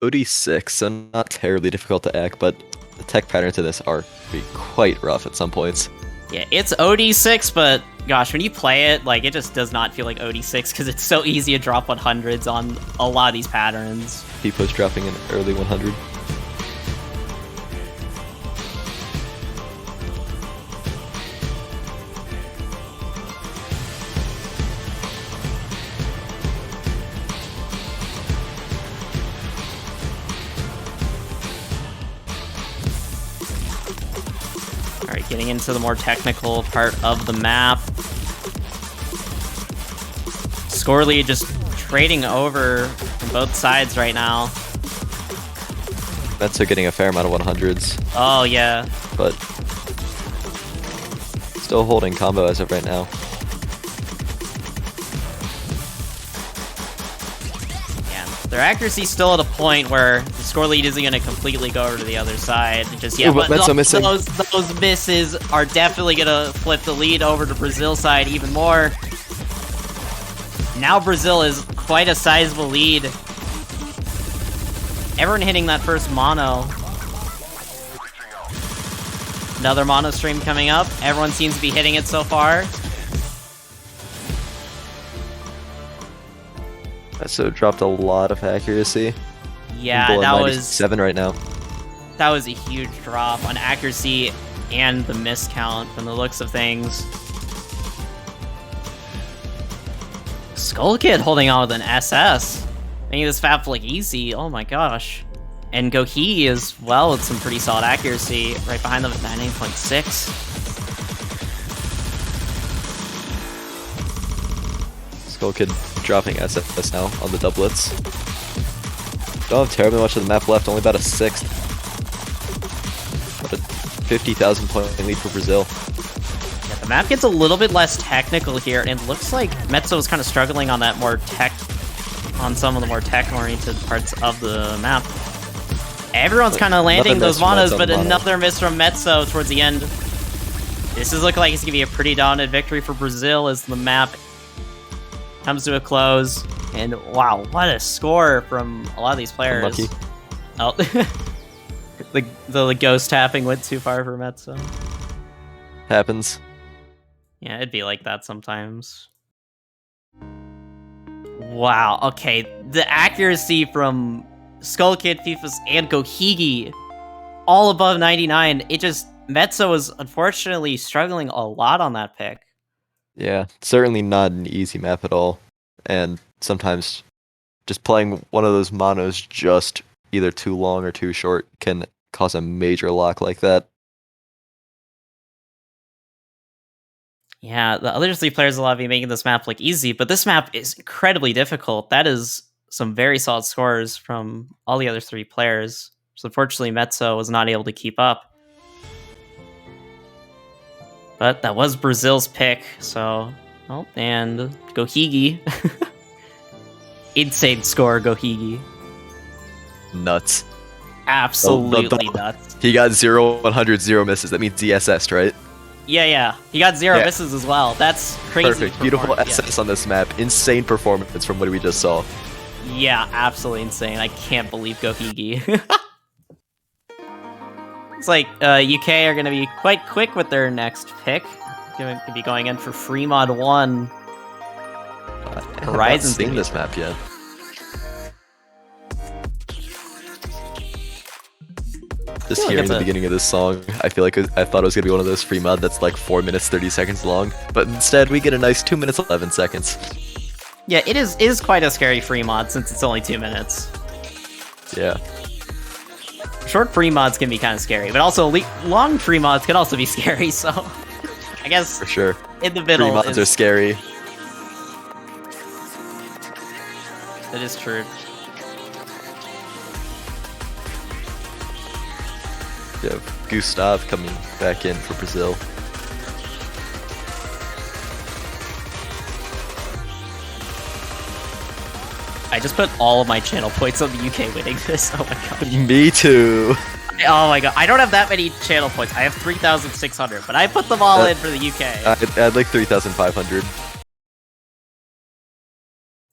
OD6, so not terribly difficult to act, but the tech patterns of this are quite rough at some points. Yeah, it's OD6, but gosh, when you play it, like, it just does not feel like OD6 because it's so easy to drop 100s on a lot of these patterns. People's dropping an early 100. Alright, getting into the more technical part of the map. Score lead just trading over from both sides right now. Mets are getting a fair amount of 100s. Oh, yeah. But still holding combo as of right now. Yeah, their accuracy's still at a point where the score lead isn't going to completely go over to the other side. Just yeah, Ooh, but Metso missing. Those misses are definitely going to flip the lead over to Brazil side even more. Now Brazil is quite a sizable lead. Everyone hitting that first mono. Another mono stream coming up. Everyone seems to be hitting it so far. So dropped a lot of accuracy. Yeah, that was 7 right now. That was a huge drop on accuracy and the miss count from the looks of things. Skull Kid holding on with an SS. Making this map look easy. Oh my gosh. And Gohiki as well with some pretty solid accuracy. Right behind them at 98.6. Skull Kid dropping SS now on the doublets. Don't have terribly much of the map left, only about a 1/6. But a 50,000 point lead for Brazil. Yeah, the map gets a little bit less technical here, and it looks like Metso is kind of struggling on that more tech, on some of the more tech-oriented parts of the map. Everyone's kind of landing those monos, but another miss from Metso towards the end. This is looking like it's going to be a pretty dominant victory for Brazil as the map comes to a close. And wow, what a score from a lot of these players. Unlucky. Oh, the ghost tapping went too far for Metso. Happens. Yeah, it'd be like that sometimes. Wow, okay. The accuracy from Skull Kid, Fifus, and Gohigi, all above 99. It just... Metso was unfortunately struggling a lot on that pick. Yeah, certainly not an easy map at all. And sometimes just playing one of those monos just either too long or too short can cause a major lock like that. Yeah, the other three players will be making this map look easy, but this map is incredibly difficult. That is some very solid scores from all the other three players. So unfortunately, Metso was not able to keep up. But that was Brazil's pick, so... Oh, and Gohigi. Insane score, Gohigi. Nuts. Absolutely nuts. He got 0, 100, 0 misses. That means DSS, right? Yeah. He got 0 misses as well. That's crazy. Perfect. Beautiful SS on this map. Insane performance from what we just saw. Yeah, absolutely insane. I can't believe Gohigi. It's like UK are going to be quite quick with their next pick. Going to be going in for free mod 1. I have not seen this map yet. Just hearing the beginning of this song, I feel like I thought it was going to be one of those free mod that's like 4 minutes 30 seconds long, but instead we get a nice 2 minutes 11 seconds. Yeah, it is quite a scary free mod since it's only 2 minutes. Yeah. Short free mods can be kind of scary, but also long free mods can also be scary, so I guess for sure. In the middle, free mods are scary. That is true. You have Gustav coming back in for Brazil. I just put all of my channel points on the UK winning this. Oh my god. Me too. Oh my god. I don't have that many channel points. I have 3,600, but I put them all in for the UK. I had like 3,500.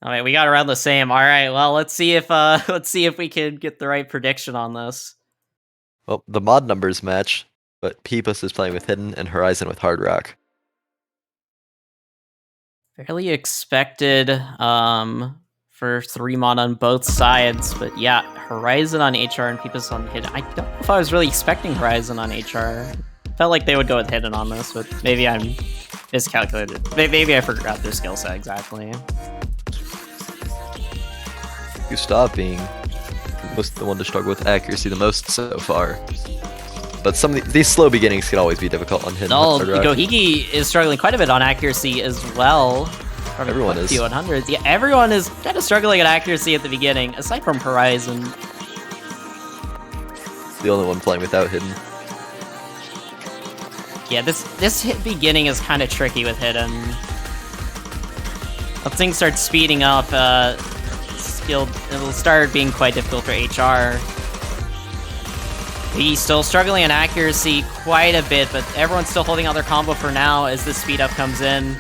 Alright, we got around the same. Alright, well let's see if we can get the right prediction on this. Well, the mod numbers match, but Peepus is playing with Hidden and Horizon with Hard Rock. Fairly expected for 3 mod on both sides, but yeah, Horizon on HR and Peepus on Hidden. I don't know if I was really expecting Horizon on HR. Felt like they would go with Hidden on this, but maybe I'm miscalculated. Maybe I forgot their skill set exactly. Gustav being the one to struggle with accuracy the most so far. But some of these slow beginnings can always be difficult on Hidden. No, Gohigi is struggling quite a bit on accuracy as well. Everyone is. T100s. Yeah, everyone is kind of struggling at accuracy at the beginning, aside from Horizon. The only one playing without Hidden. Yeah, this beginning is kind of tricky with Hidden. Once things start speeding up, it'll start being quite difficult for HR. He's still struggling in accuracy quite a bit, but everyone's still holding out their combo for now as the speed up comes in.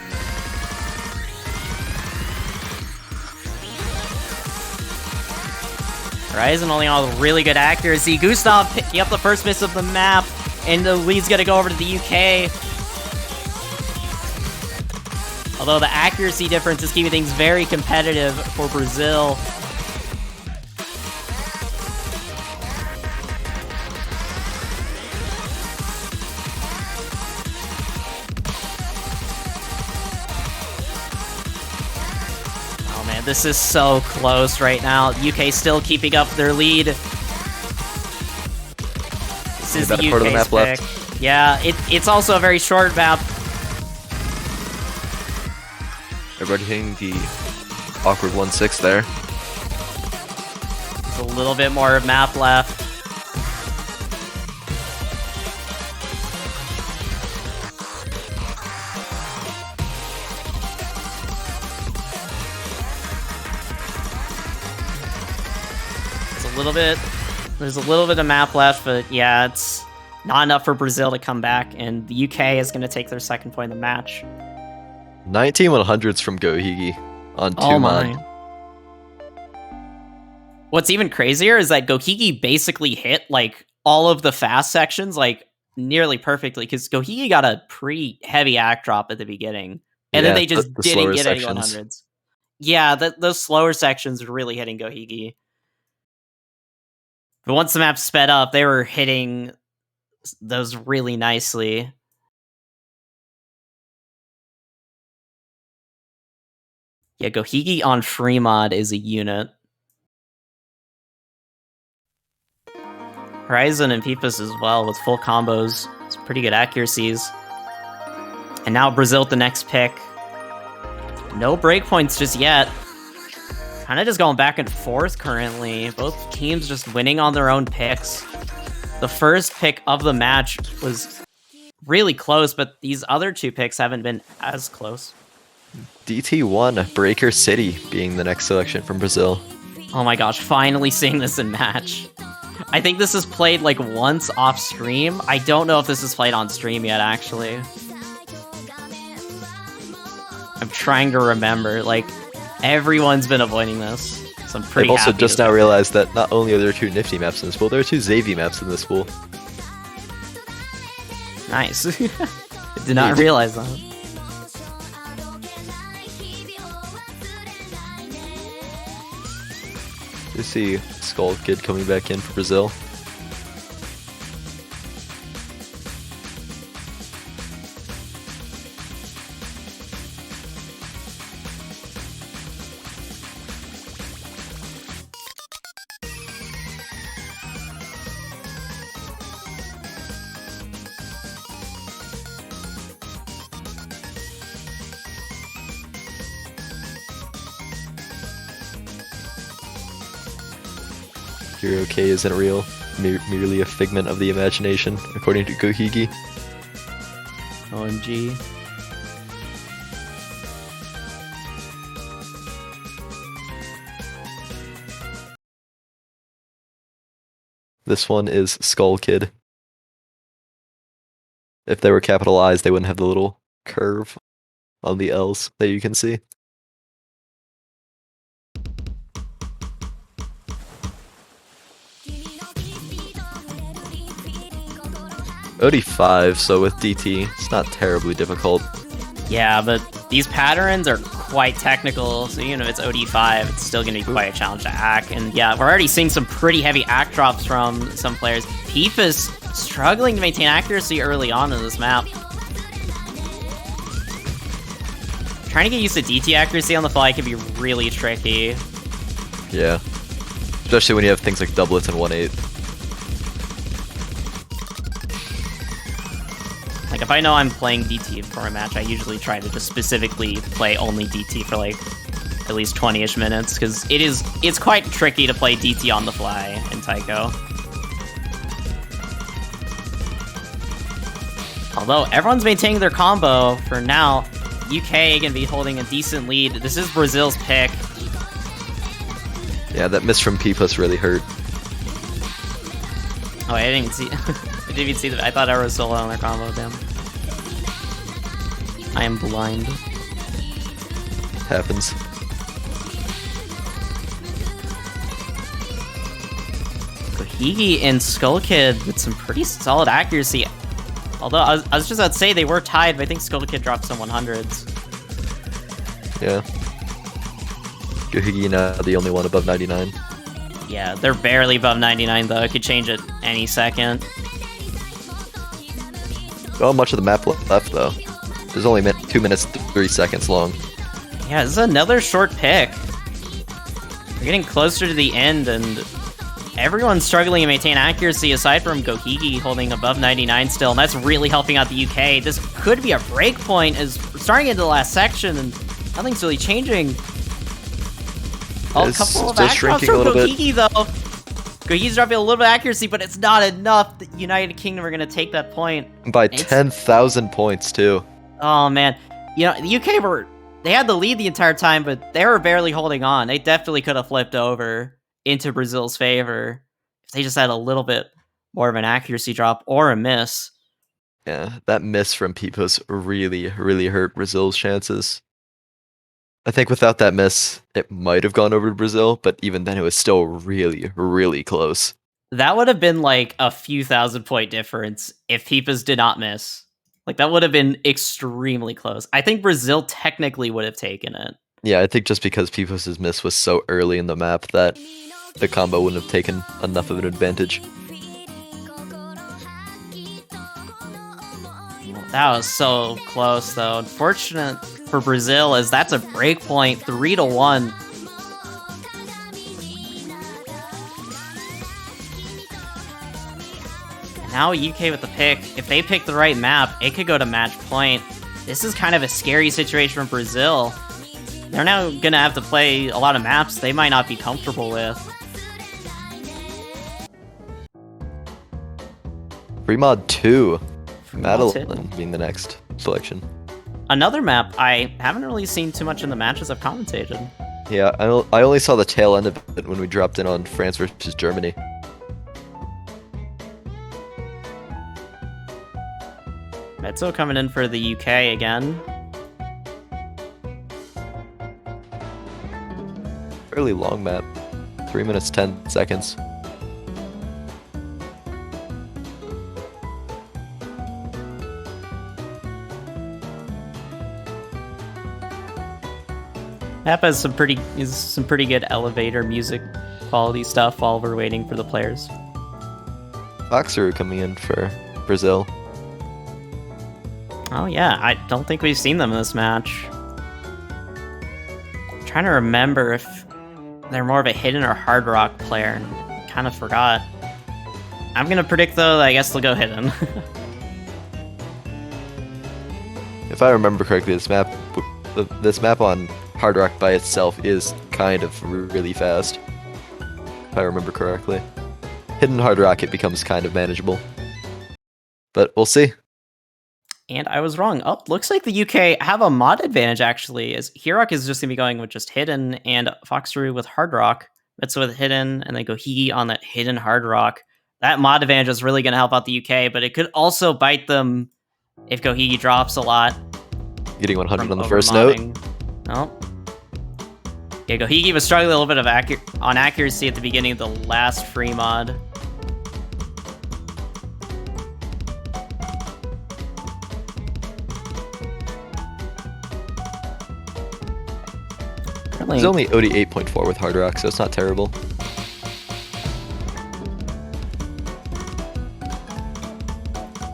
Horizon only on really good accuracy. Gustav picking up the first miss of the map, and the lead's gonna go over to the UK. Although the accuracy difference is keeping things very competitive for Brazil. Oh man, this is so close right now. UK still keeping up their lead. This is the UK's pick. Yeah, it's also a very short map. Everybody hitting the awkward 1-6 there. There's a little bit more map left. There's a little bit of map left, but yeah, it's not enough for Brazil to come back, and the UK is going to take their second point in the match. 19 100s from Gohigi on 2 mod. What's even crazier is that Gohigi basically hit like all of the fast sections like nearly perfectly because Gohiki got a pretty heavy act drop at the beginning, and then Yeah, they just the didn't slower get any sections. 100s. Yeah, those slower sections were really hitting Gohiki. But once the map sped up, they were hitting those really nicely. Yeah, Gohiki on free mod is a unit. Horizon and Peepus as well with full combos. It's pretty good accuracies. And now Brazil the next pick. No breakpoints just yet. Kind of just going back and forth currently. Both teams just winning on their own picks. The first pick of the match was really close, but these other two picks haven't been as close. DT1, Breaker City being the next selection from Brazil. Oh my gosh, finally seeing this in match. I think this is played like once off stream. I don't know if this is played on stream yet, actually. I'm trying to remember. Like, everyone's been avoiding this. So I'm pretty They've also happy just to- now realized that not only are there 2 Nifty maps in this pool, there are 2 Xavi maps in this pool. Nice. I did not realize that. You see Skull Kid coming back in for Brazil. Hero K isn't real, merely a figment of the imagination, according to Gohigi. OMG. This one is Skull Kid. If they were capitalized, they wouldn't have the little curve on the L's that you can see. OD5, so with DT, it's not terribly difficult. Yeah, but these patterns are quite technical, so even if it's OD5, it's still going to be quite a challenge to act. And yeah, we're already seeing some pretty heavy act drops from some players. Peef is struggling to maintain accuracy early on in this map. Trying to get used to DT accuracy on the fly can be really tricky. Yeah. Especially when you have things like doublets and 1-8. Like, if I know I'm playing DT for a match, I usually try to just specifically play only DT for, like, at least 20-ish minutes, because it's quite tricky to play DT on the fly in Taiko. Although, everyone's maintaining their combo for now. UK gonna be holding a decent lead. This is Brazil's pick. Yeah, that miss from Peepus really hurt. Oh, I didn't even see... I didn't even see that. I thought I was solo on their combo, damn. I am blind. Happens. Gohigi and Skull Kid with some pretty solid accuracy. Although, I was just about to say they were tied, but I think Skull Kid dropped some 100s. Yeah. Gohigi now the only one above 99. Yeah, they're barely above 99, though. It could change at any second. Not much of the map left, though. There's only 2 minutes 3 seconds long. Yeah, this is another short pick. We're getting closer to the end, and everyone's struggling to maintain accuracy aside from Gohigi holding above 99 still, and that's really helping out the UK. This could be a break point as we're starting into the last section, and nothing's really changing. Oh, a couple of back drops from Gohigi, though. Gohigi's dropping a little bit of accuracy, but it's not enough. The United Kingdom are going to take that point. By 10,000 points, too. Oh, man. You know, the UK they had the lead the entire time, but they were barely holding on. They definitely could have flipped over into Brazil's favor if they just had a little bit more of an accuracy drop or a miss. Yeah, that miss from Peepus really, really hurt Brazil's chances. I think without that miss, it might have gone over to Brazil, but even then it was still really, really close. That would have been like a few 1,000-point difference if Peepas did not miss. Like, that would have been extremely close. I think Brazil technically would have taken it. Yeah, I think just because Pipos' miss was so early in the map that the combo wouldn't have taken enough of an advantage. That was so close, though. Unfortunate for Brazil, as that's a break point, 3-1. Now UK with the pick. If they pick the right map, it could go to match point. This is kind of a scary situation for Brazil. They're now gonna have to play a lot of maps they might not be comfortable with. Free mod 2. Mod 2. Madeline being the next selection. Another map I haven't really seen too much in the matches I've commentated. Yeah, I only saw the tail end of it when we dropped in on France versus Germany. Mezzo coming in for the UK again. Fairly long map. 3 minutes 10 seconds. Map has some pretty good elevator music quality stuff while we're waiting for the players. Foxer coming in for Brazil. Oh yeah, I don't think we've seen them in this match. I'm trying to remember if they're more of a hidden or hard rock player. Kind of forgot. I'm gonna predict though, I guess they'll go hidden. If I remember correctly, this map on Hard Rock by itself is kind of really fast. If I remember correctly. Hidden Hard Rock, it becomes kind of manageable. But we'll see. And I was wrong. Oh, looks like the UK have a mod advantage actually, as Hirok is just gonna be going with just hidden and Foxroo with hard rock. That's with hidden, and then Gohigi on that hidden hard rock. That mod advantage is really gonna help out the UK, but it could also bite them if Gohigi drops a lot. Getting 100 on the first note. Oh. Yeah, Gohigi was struggling a little bit of accuracy at the beginning of the last free mod. There's only OD 8.4 with Hard Rock, so it's not terrible.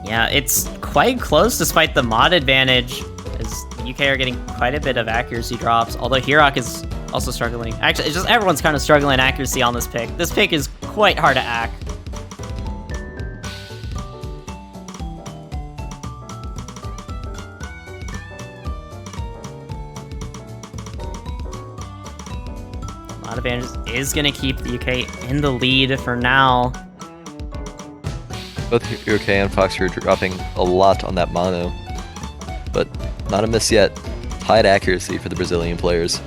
Yeah, it's quite close despite the mod advantage, as the UK are getting quite a bit of accuracy drops, although Hirok is also struggling. Actually, it's just everyone's kind of struggling in accuracy on this pick. This pick is quite hard to act. Mod advantage is going to keep the UK in the lead for now. Both UK and Fox are dropping a lot on that mono, but not a miss yet. Tied accuracy for the Brazilian players.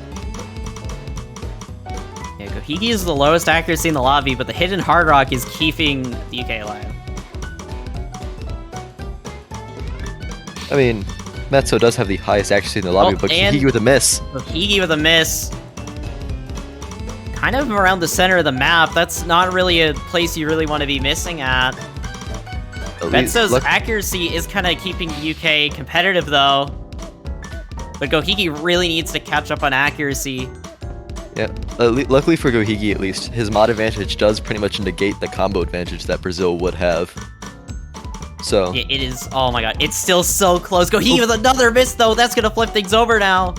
Yeah, Gohigi is the lowest accuracy in the lobby, but the hidden hard rock is keeping the UK alive. I mean, Mezzo does have the highest accuracy in the lobby, but Gohigi with a miss. Gohigi with a miss. Kind of around the center of the map. That's not really a place you really want to be missing at. Mezzo's accuracy is kind of keeping the UK competitive, though. But Gohigi really needs to catch up on accuracy. Yeah, luckily for Gohigi at least, his mod advantage does pretty much negate the combo advantage that Brazil would have. So it is, oh my god, it's still so close. Gohigi with another miss, though. That's going to flip things over now.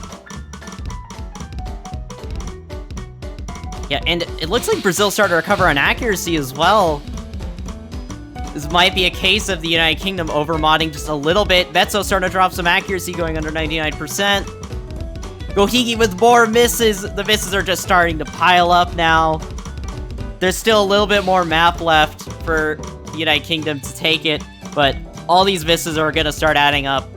Yeah, and it looks like Brazil started to recover on accuracy as well. This might be a case of the United Kingdom over-modding just a little bit. Mezzo starting to drop some accuracy, going under 99%. Gohigi with more misses. The misses are just starting to pile up now. There's still a little bit more map left for the United Kingdom to take it, but all these misses are going to start adding up.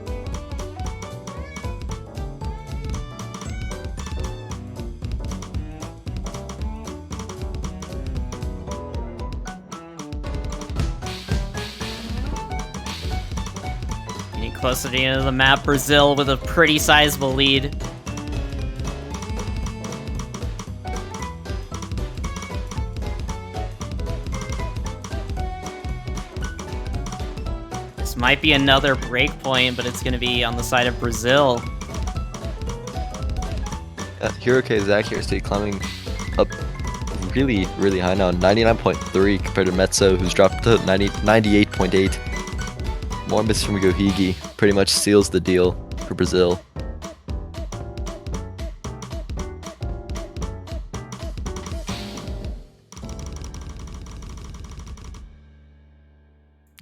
Close to the end of the map, Brazil with a pretty sizable lead. This might be another break point, but it's going to be on the side of Brazil. Hiroke's accuracy climbing up really, really high now. 99.3 compared to Metso, who's dropped to 98.8. More miss from Gohigi pretty much seals the deal for Brazil.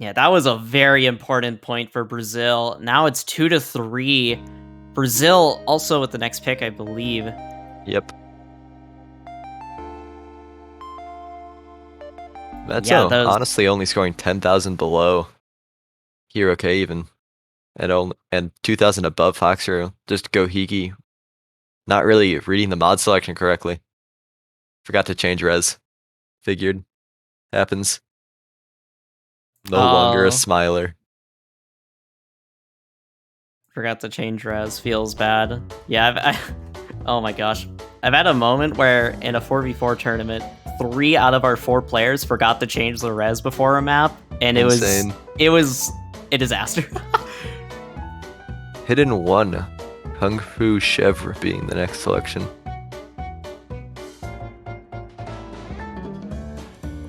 Yeah, that was a very important point for Brazil. Now it's 2-3. Brazil also with the next pick, I believe. Yep. Metso, honestly, only scoring 10,000 below Hiroke even, and 2,000 above Foxhero. Just Gohigi, not really reading the mod selection correctly. Forgot to change res. Figured. Happens. No longer a smiler. Forgot to change res. Feels bad. Yeah, oh my gosh. I've had a moment where in a 4v4 tournament, 3 out of our 4 players forgot to change the res before a map, and Insane. it was a disaster. Hidden 1. Kung Fu Chevre being the next selection.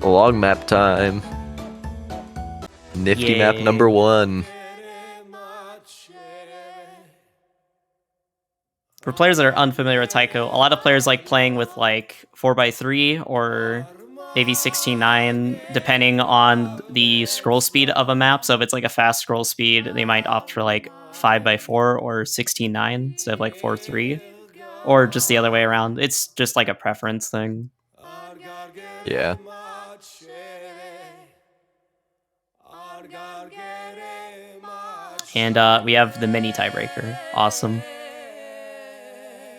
Long map time. Nifty map number 1. For players that are unfamiliar with Taiko, a lot of players like playing with like 4x3 or maybe 16:9, depending on the scroll speed of a map. So if it's like a fast scroll speed, they might opt for like 5x4 or 16:9 instead of like 4:3, or just the other way around. It's just like a preference thing. Yeah. And we have the mini tiebreaker. Awesome.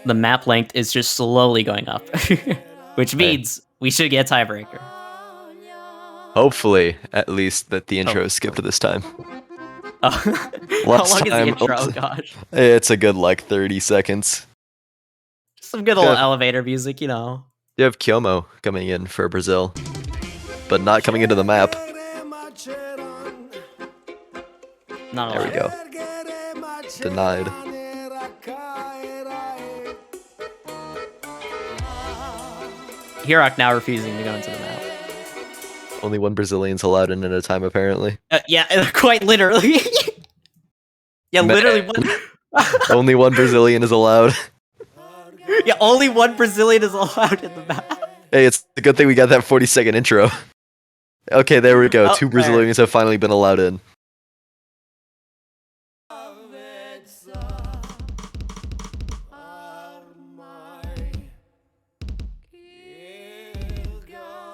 The map length is just slowly going up, which means we should get a tiebreaker. Hopefully, at least that the intro is skipped this time. How long is the intro? Oh gosh. It's a good like 30 seconds. Some good old elevator music, you know. You have Kyomo coming in for Brazil, but not coming into the map. Not there we go. Denied. Hirok now refusing to go into the map. Only 1 Brazilian's allowed in at a time, apparently. Yeah, quite literally. Yeah, literally one. Only 1 Brazilian is allowed. Yeah, only 1 Brazilian is allowed in the map. Hey, it's a good thing we got that 40-second intro. Okay, there we go. 2 Brazilians have finally been allowed in.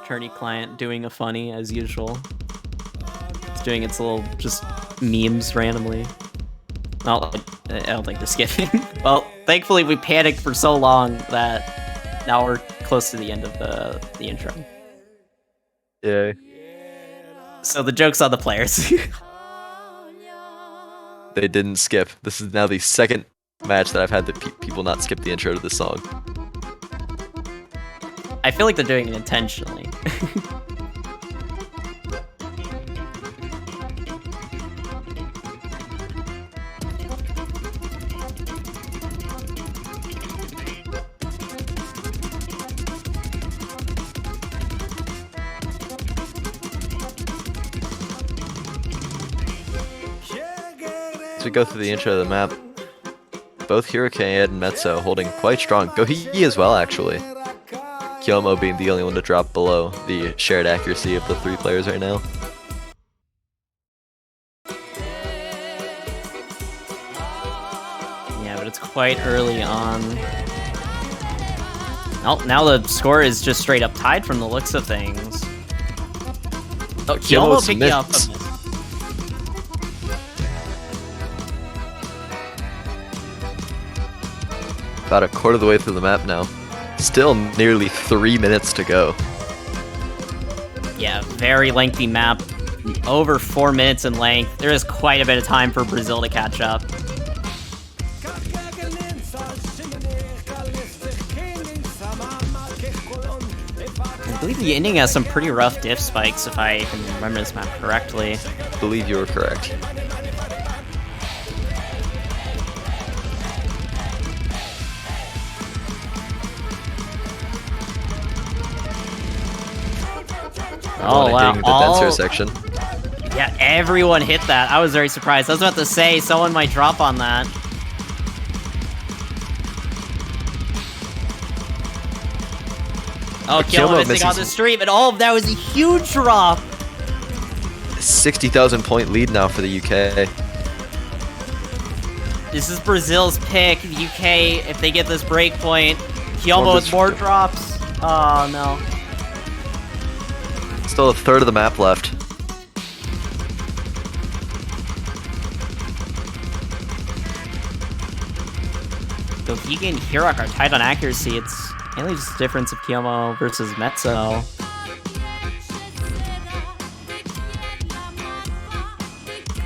Attorney client doing a funny as usual. It's doing its little just memes randomly. I don't think they're skipping. Well, thankfully we panicked for so long that now we're close to the end of the intro. Yeah. So the joke's on the players. They didn't skip. This is now the second match that I've had the people not skip the intro to this song. I feel like they're doing it intentionally. As we go through the intro of the map, both Hiroke and Metso holding quite strong. Gohigi as well, actually. Kyomo being the only one to drop below the shared accuracy of the 3 players right now. Yeah, but it's quite early on. Now the score is just straight up tied from the looks of things. Oh, Kyomo picking up. About a quarter of the way through the map now. Still nearly 3 minutes to go. Yeah, very lengthy map. Over 4 minutes in length. There is quite a bit of time for Brazil to catch up. I believe the ending has some pretty rough diff spikes, if I can remember this map correctly. I believe you were correct. Oh, wow. Hitting the denser section. Yeah, everyone hit that. I was very surprised. I was about to say someone might drop on that. Oh, Kyomo missing on the stream, and all of that was a huge drop. 60,000 point lead now for the UK. This is Brazil's pick. The UK, if they get this break point, Kyomo with more drops. Oh, no. Still a third of the map left. So Giga and Hirok are tied on accuracy. It's mainly just the difference of Kyomo versus Mezzo.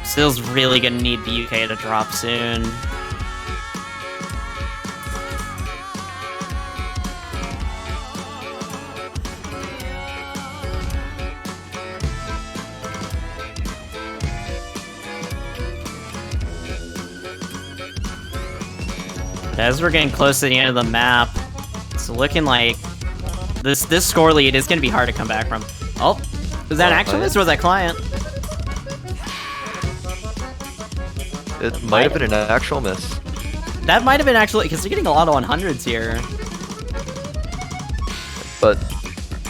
Still's really gonna need the UK to drop soon. As we're getting close to the end of the map, it's looking like this score lead is going to be hard to come back from. Oh, was that an actual miss or was that client? It might have been an actual miss. That might have been actually, because you're getting a lot of 100s here. But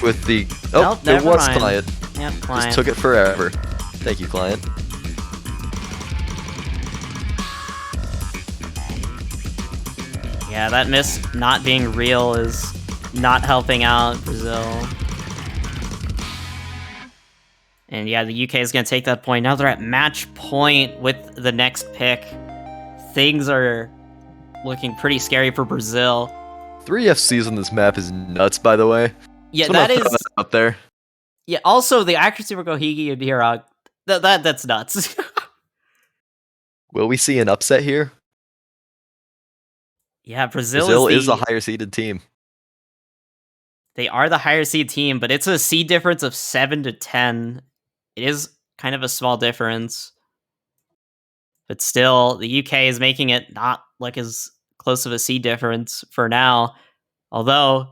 with the... Oh, Nope, it was mind. client. Yep, client. Just took it forever. Thank you, client. Yeah, that miss not being real is not helping out Brazil. And yeah, the UK is going to take that point. Now they're at match point with the next pick. Things are looking pretty scary for Brazil. 3 FCs on this map is nuts, by the way. Yeah, So that I'm gonna is... throw that up there. Yeah, also the accuracy for Gohigi and Hirok, that's nuts. Will we see an upset here? Yeah, Brazil Brazil is the higher seeded team. They are the higher seed team, but it's a seed difference of 7 to 10. It is kind of a small difference. But still, the UK is making it not like as close of a seed difference for now. Although,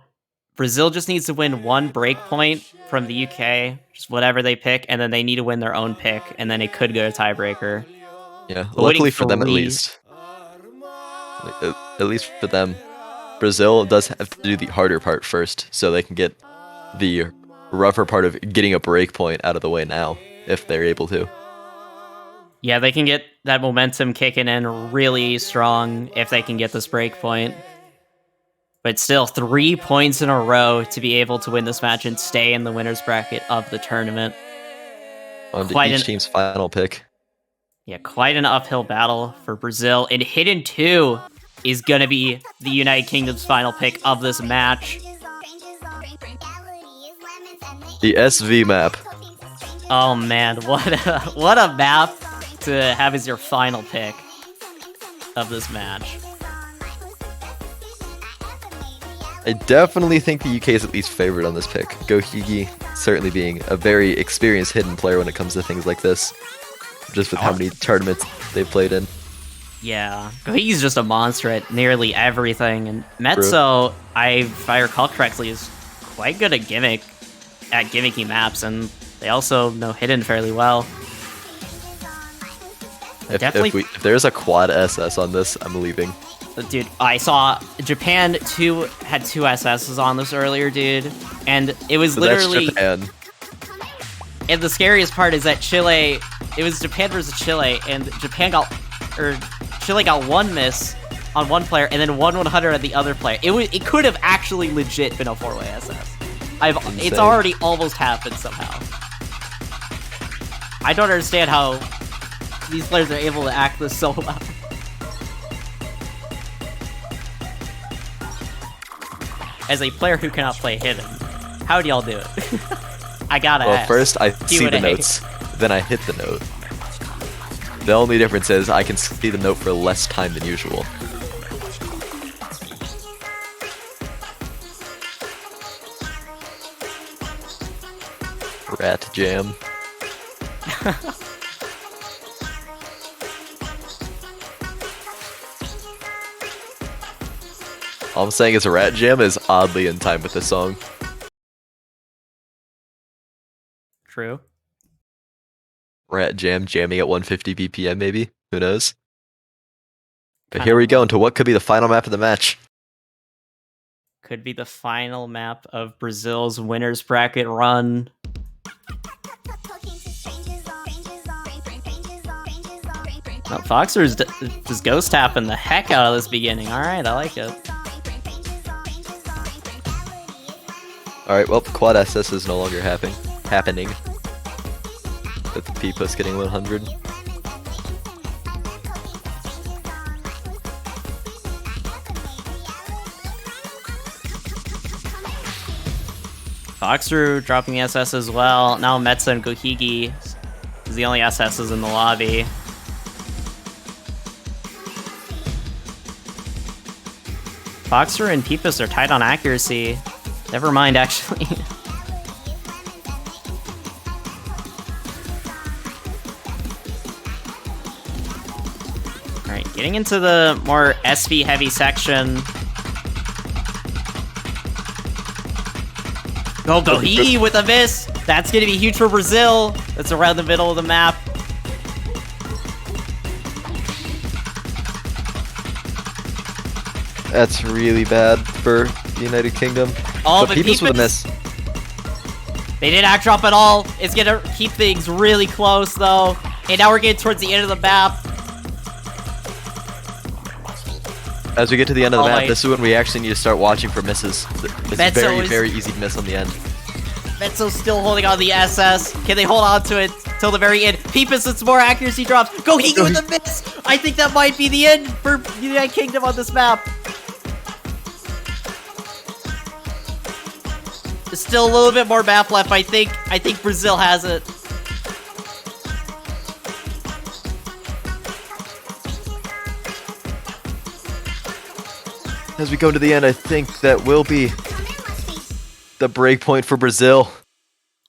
Brazil just needs to win one break point from the UK, just whatever they pick, and then they need to win their own pick, and then it could go to tiebreaker. Yeah, But luckily winning for them at 3 least. At least for them. Brazil does have to do the harder part first, so they can get the rougher part of getting a break point out of the way now, if they're able to. Yeah, they can get that momentum kicking in really strong if they can get this break point. But still, 3 points in a row to be able to win this match and stay in the winner's bracket of the tournament. On to each team's final pick. Yeah, quite an uphill battle for Brazil. And Hidden 2 is going to be the United Kingdom's final pick of this match. The SV map. Oh man, what a map to have as your final pick of this match. I definitely think the UK is at least favored on this pick. Gohigi certainly being a very experienced hidden player when it comes to things like this. Just with how many tournaments they've played in. Yeah, he's just a monster at nearly everything, and Mezzo, if I recall correctly, is quite good at gimmicky maps, and they also know Hidden fairly well. If there's a quad SS on this, I'm leaving. Dude, I saw Japan had 2 SSs on this earlier, dude, and it was literally... That's Japan. And the scariest part is that Chile, it was Japan versus Chile, and Chile got 1 miss on one player, and then 100 on the other player. It could have actually legit been a 4-way SS. It's already almost happened somehow. I don't understand how these players are able to act this so well. As a player who cannot play Hidden, how do y'all do it? I gotta ask. Well, first I see the notes, then I hit the note. The only difference is I can see the note for less time than usual. Rat jam. All I'm saying is a rat jam is oddly in time with this song. True. Rat Jam jamming at 150 BPM, maybe? Who knows? But Kinda here we go into what could be the final map of the match. Could be the final map of Brazil's winners bracket run. Oh, Foxer's just ghost tapping the heck out of this beginning. All right, I like it. All right, well, quad SS is no longer happening. With P-Puss getting 100. Foxer dropping the SS as well. Now Metza and Gohigi is the only SSs in the lobby. Foxer and Peepus are tight on accuracy. Never mind, actually. Alright, getting into the more SV heavy section. Go Gohigi with a miss! That's gonna be huge for Brazil! That's around the middle of the map. That's really bad for the United Kingdom. Oh, but Peepus with a miss. They didn't act drop at all. It's gonna keep things really close though. And now we're getting towards the end of the map. As we get to the end of the map, my- this is when we actually need to start watching for misses. It's Metzo very, is- very easy to miss on the end. Metzo's still holding on the SS. Can they hold on to it till the very end? Peepus with some more accuracy drops. Gohigi with a miss! I think that might be the end for the United Kingdom on this map. There's still a little bit more map left, I think. I think Brazil has it. As we go to the end, I think that will be the break point for Brazil.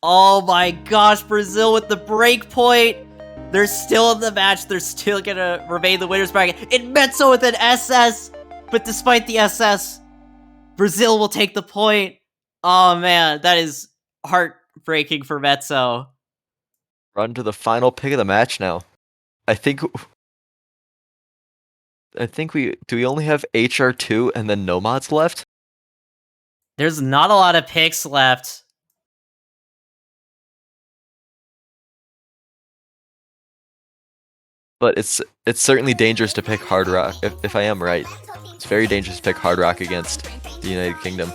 Oh my gosh, Brazil with the break point. They're still in the match. They're still gonna remain the winners bracket. And Metzo with an SS. But despite the SS, Brazil will take the point. Oh man, that is heartbreaking for Metzo. Run to the final pick of the match now. I think we only have HR2 and then Nomads left? There's not a lot of picks left. But it's certainly dangerous to pick Hard Rock, if I am right. It's very dangerous to pick Hard Rock against the United Kingdom.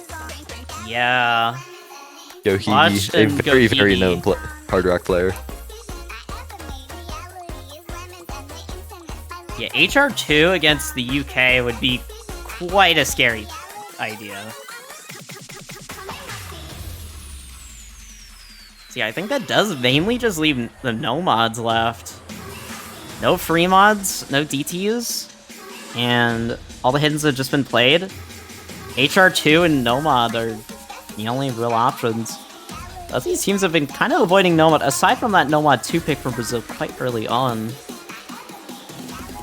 Yeah. Gohigi, Watch a and very, very Gohigi. known Hard Rock player. Yeah, HR2 against the UK would be quite a scary idea. See, I think that does mainly just leave the no mods left. No free mods, no DTs, and all the hiddens have just been played. HR2 and Nomad are the only real options. Both these teams have been kind of avoiding Nomad, aside from that Nomad 2 pick from Brazil quite early on.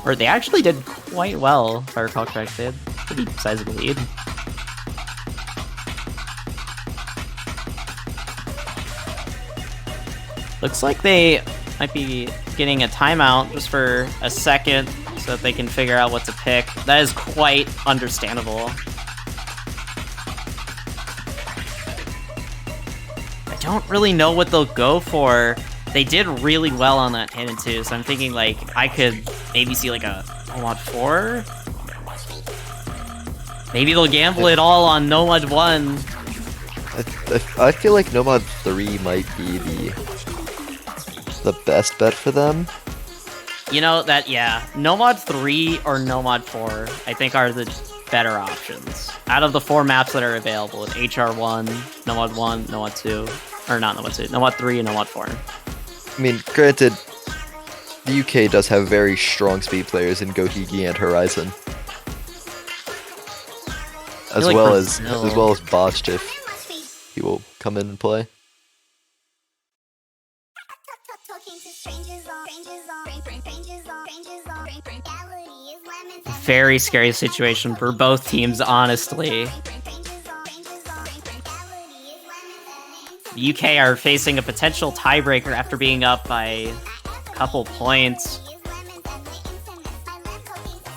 Or they actually did quite well, if I recall correctly. They had a pretty sizable lead. Looks like they might be getting a timeout just for a second so that they can figure out what to pick. That is quite understandable. I don't really know what they'll go for. They did really well on that hidden too, so I'm thinking like I could maybe see like a Nomad 4. Maybe they'll gamble it all on Nomad 1. I feel like Nomad 3 might be the best bet for them. You know that, yeah. Nomad 3 or Nomad 4, I think are the better options. Out of the 4 maps that are available, with HR1, Nomad 1, Nomad 2, or not Nomad 2, Nomad 3 and Nomad 4. I mean, granted, the UK does have very strong speed players in Gohigi and Horizon. As like well Brazil. as Botched if he will come in and play. Very scary situation for both teams, honestly. The UK are facing a potential tiebreaker after being up by a couple points.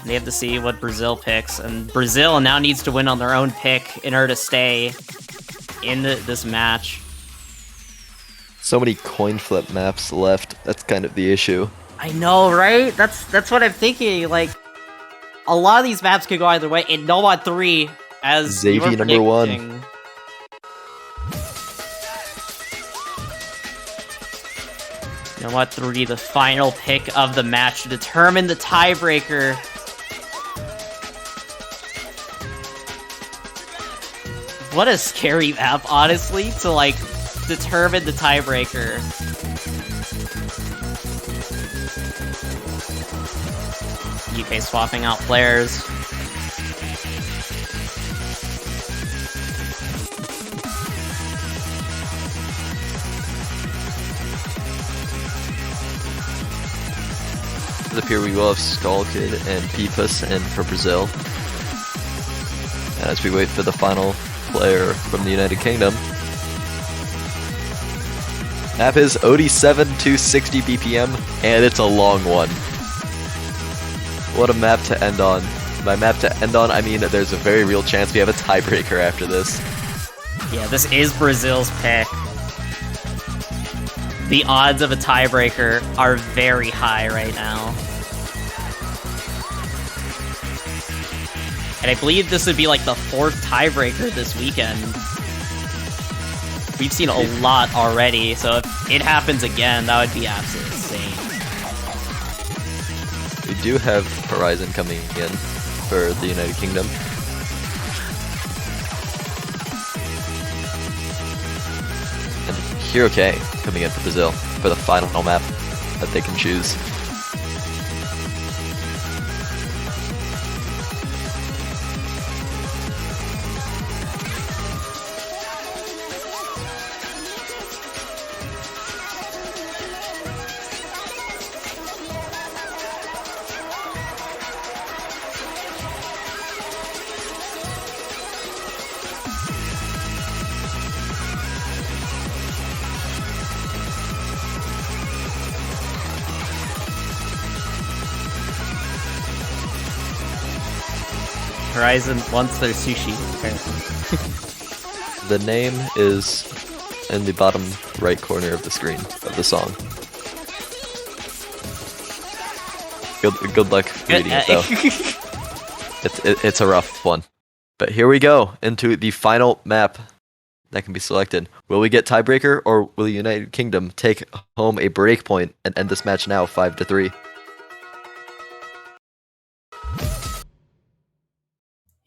They have to see what Brazil picks, and Brazil now needs to win on their own pick in order to stay in this match. So many coin flip maps left. That's kind of the issue. I know, right? That's what I'm thinking. Like, a lot of these maps could go either way. In Nomad 3, as Xavier you were number 1. predicting. Nomad 3, the final pick of the match to determine the tiebreaker. What a scary map, honestly, to, like, determine the tiebreaker. UK swapping out players. It appears we will have Skull Kid and Peepus in for Brazil. And as we wait for the final player from the United Kingdom. Map is OD7 260 BPM, and it's a long one. What a map to end on. By map to end on, I mean that there's a very real chance we have a tiebreaker after this. Yeah, this is Brazil's pick. The odds of a tiebreaker are very high right now. And I believe this would be like the 4th tiebreaker this weekend. We've seen a lot already, so if it happens again, that would be absolutely insane. We do have Horizon coming in for the United Kingdom. And Hiroke coming in for Brazil for the final map that they can choose. Horizon wants their sushi, apparently. The name is in the bottom right corner of the screen of the song. Good luck reading it though. It's a rough one. But here we go into the final map that can be selected. Will we get tiebreaker, or will the United Kingdom take home a break point and end this match now 5-3?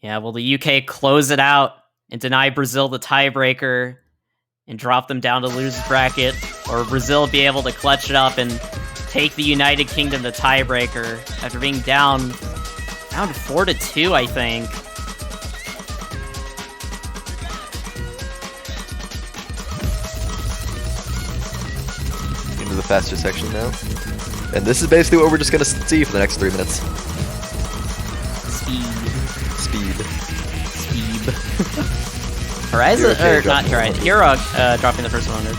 Yeah, will the UK close it out and deny Brazil the tiebreaker and drop them down to lose bracket? Or will Brazil be able to clutch it up and take the United Kingdom the tiebreaker after being down 4-2, I think? Into the faster section now. And this is basically what we're just going to see for the next 3 minutes. Speed. Horizon, or not Horizon, Hero dropping the first 100.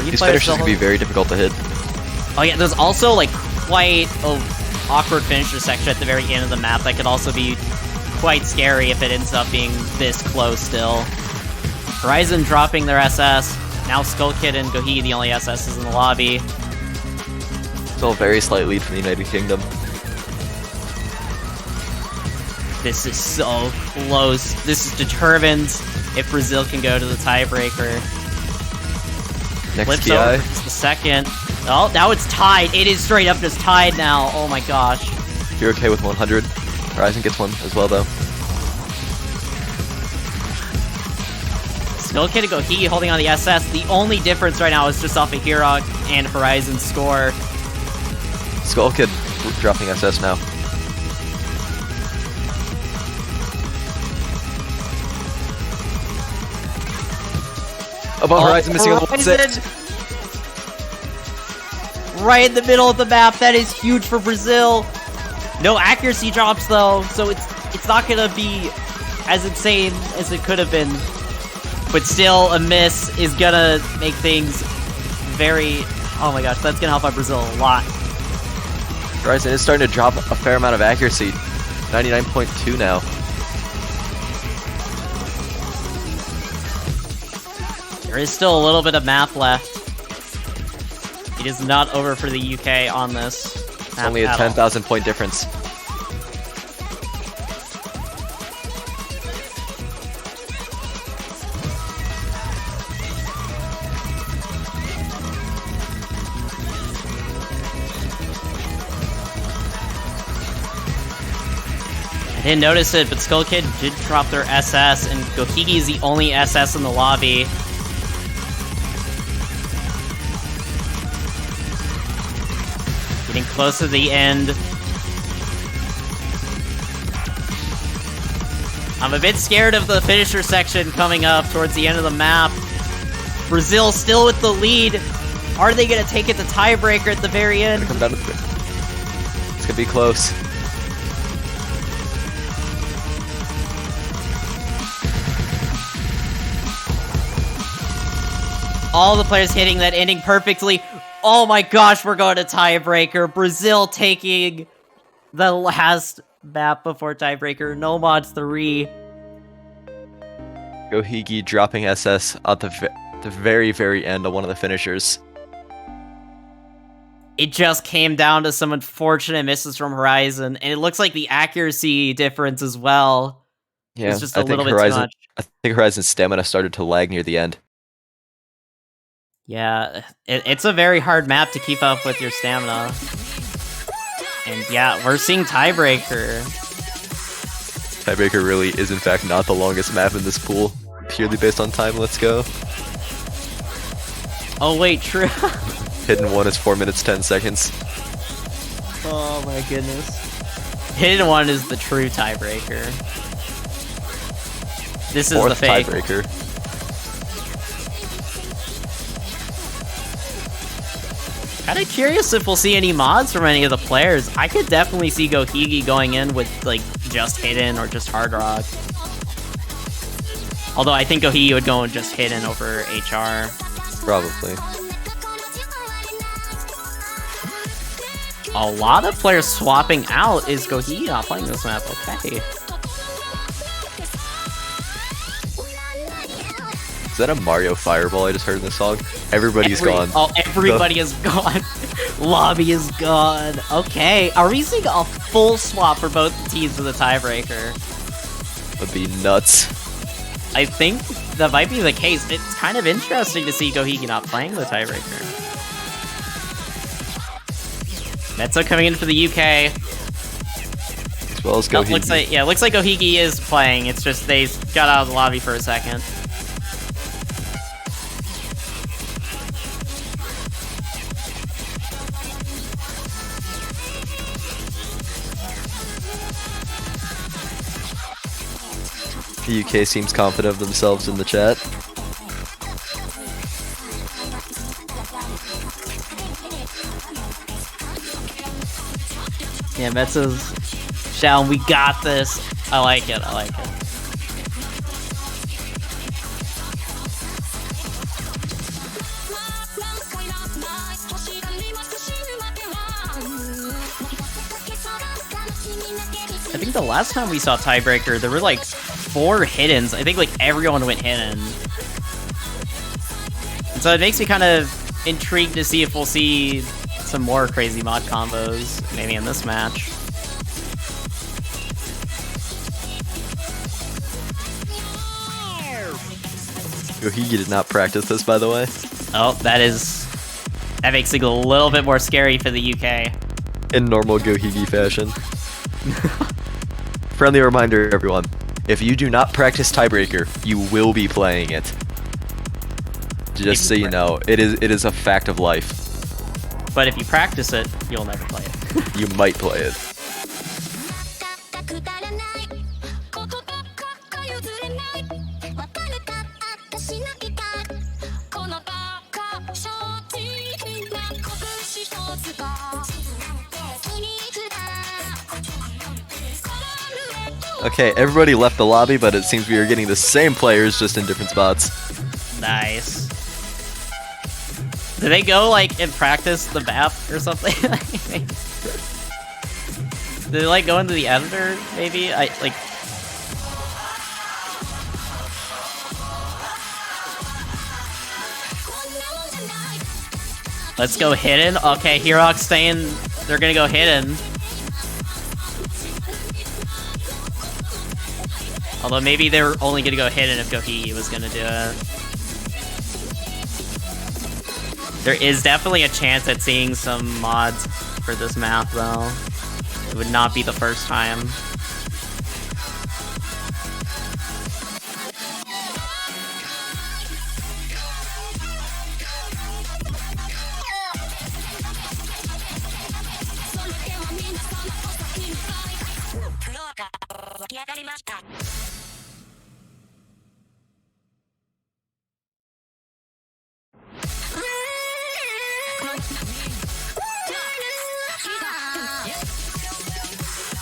These finishes can be very difficult to hit. Oh yeah, there's also like quite a awkward finisher section at the very end of the map that could also be quite scary if it ends up being this close still. Horizon dropping their SS. Now Skull Kid and Gohi, the only SSs in the lobby. Still a very slight lead for the United Kingdom. This is so close. This determines if Brazil can go to the tiebreaker. Next Flips TI. over for the second. Oh, now it's tied. It is straight up just tied now. Oh my gosh. You're okay with 100. Horizon gets one as well, though. Skull Kid and Gohi holding on the SS. The only difference right now is just off of Hero and Horizon's score. Skull Kid dropping SS now. Above Horizon, missing on the Horizon. Right in the middle of the map. That is huge for Brazil. No accuracy drops though, so it's not gonna be as insane as it could have been. But still, a miss is gonna make things very... Oh my gosh, that's gonna help out Brazil a lot. Horizon is starting to drop a fair amount of accuracy. 99.2 now. There is still a little bit of map left. It is not over for the UK on this. It's only a 10,000 point difference. I didn't notice it, but Skull Kid did drop their SS, and Gohigi is the only SS in the lobby. Getting close to the end. I'm a bit scared of the finisher section coming up towards the end of the map. Brazil still with the lead. Are they going to take it to tiebreaker at the very end? It's gonna be close. All the players hitting that ending perfectly. Oh my gosh, we're going to tiebreaker. Brazil taking the last map before tiebreaker. No mods 3. Gohigi dropping SS at the very, very end of one of the finishers. It just came down to some unfortunate misses from Horizon, and it looks like the accuracy difference as well. Yeah, was just a little bit too much. I think Horizon's stamina started to lag near the end. Yeah, it's a very hard map to keep up with your stamina. And yeah, we're seeing tiebreaker. Tiebreaker really is in fact not the longest map in this pool, purely based on time. Let's go. Oh wait, true. Hidden 1 is 4 minutes 10 seconds. Oh my goodness. Hidden 1 is the true tiebreaker. This is the fake. Tiebreaker. Kinda curious if we'll see any mods from any of the players. I could definitely see Gohigi going in with, like, just Hidden or just Hard Rock. Although I think Gohigi would go and just Hidden over HR. Probably. A lot of players swapping out. Is Gohigi not playing this map? Okay. Is that a Mario Fireball I just heard in the song? Everybody's gone. Oh, everybody is gone. Lobby is gone. Okay, are we seeing a full swap for both teams for the tiebreaker? Would be nuts. I think that might be the case. It's kind of interesting to see Gohigi not playing the tiebreaker. Metso coming in for the UK. As well as Gohigi. Looks like Gohigi is playing. It's just they got out of the lobby for a second. The UK seems confident of themselves in the chat. Yeah, Metso's shouting, "We got this." I like it. I like it. I think the last time we saw tiebreaker, there were like 4 hiddens. I think like everyone went hidden. And so it makes me kind of intrigued to see if we'll see some more crazy mod combos maybe in this match. Gohigi did not practice this, by the way. Oh, that makes it a little bit more scary for the UK. In normal Gohigi fashion. Friendly reminder, everyone. If you do not practice tiebreaker, you will be playing it. Just so you know, it is a fact of life. But if you practice it, you'll never play it. You might play it. Okay, everybody left the lobby, but it seems we are getting the same players, just in different spots. Nice. Did they go, like, and practice the map or something? Did they, like, go into the editor, maybe? Let's go hidden. Okay, Hirok's staying. They're gonna go hidden. Although maybe they were only gonna go hidden if Gohiki was gonna do it. There is definitely a chance at seeing some mods for this map, though. It would not be the first time.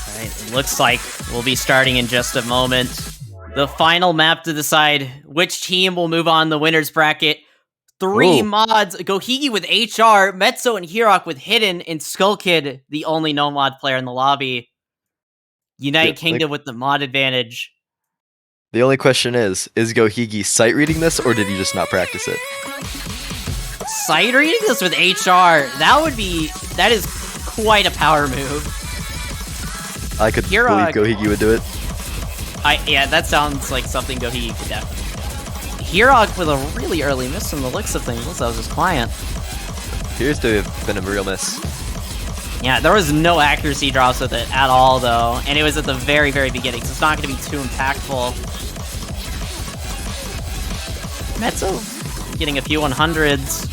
Alright, looks like we'll be starting in just a moment. The final map to decide which team will move on the winner's bracket. Three mods, Gohiki with HR, Metso and Hirok with Hidden, and Skull Kid, the only no-mod player in the lobby. United Kingdom with the mod advantage. The only question is Gohiki sight reading this, or did he just not practice it? Sight reading this with HR, that is quite a power move. I could believe Gohiki would do it. Yeah, that sounds like something Gohiki could definitely do. Hirok with a really early miss from the looks of things. Unless that was his client. Appears to have been a real miss. Yeah, there was no accuracy drops with it at all, though. And it was at the very, very beginning, so it's not going to be too impactful. Metso getting a few 100s.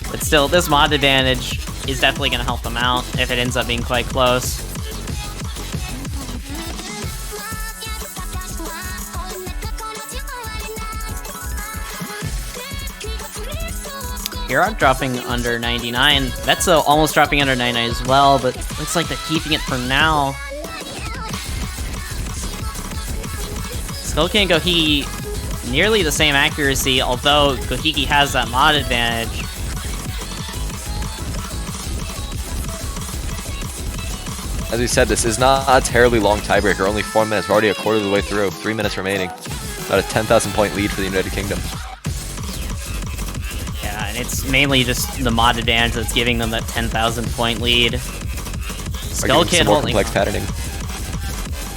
But still, this mod advantage is definitely going to help them out if it ends up being quite close. Hirok dropping under 99. Metso almost dropping under 99 as well, but looks like they're keeping it for now. Skullkid and Gohiki nearly the same accuracy, although Gohiki has that mod advantage. As we said, this is not a terribly long tiebreaker. Only 4 minutes. We're already a quarter of the way through. 3 minutes remaining. About a 10,000 point lead for the United Kingdom. Yeah, and it's mainly just the mod advantage that's giving them that 10,000 point lead. Skullkid holding complex patterning.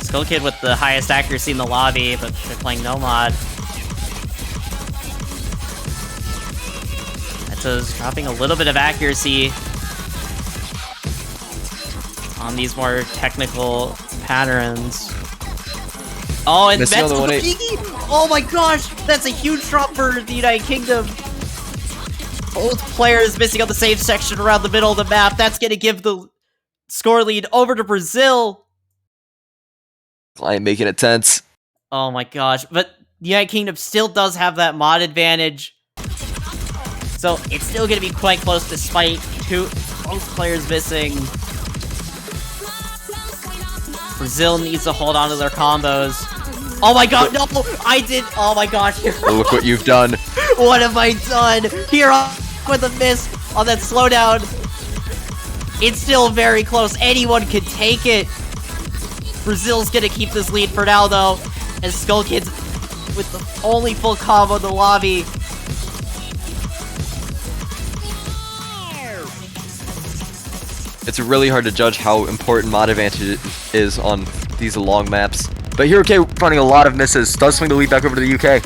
Skullkid with the highest accuracy in the lobby, but they're playing no mod. Metso's dropping a little bit of accuracy on these more technical patterns. Oh, and Metso Gohiki! Oh my gosh! That's a huge drop for the United Kingdom! Both players missing on the same section around the middle of the map. That's gonna give the score lead over to Brazil. Client making it tense. Oh my gosh. But the United Kingdom still does have that mod advantage. So it's still gonna be quite close despite both players missing. Brazil needs to hold on to their combos. Oh my god, no! Oh my gosh. Look what you've done. What have I done? Hirok with a miss on that slowdown. It's still very close. Anyone could take it. Brazil's gonna keep this lead for now, though. As Skullkid's with the only full combo in the lobby. It's really hard to judge how important mod advantage is on these long maps. But Hirok running a lot of misses. Does swing the lead back over to the UK.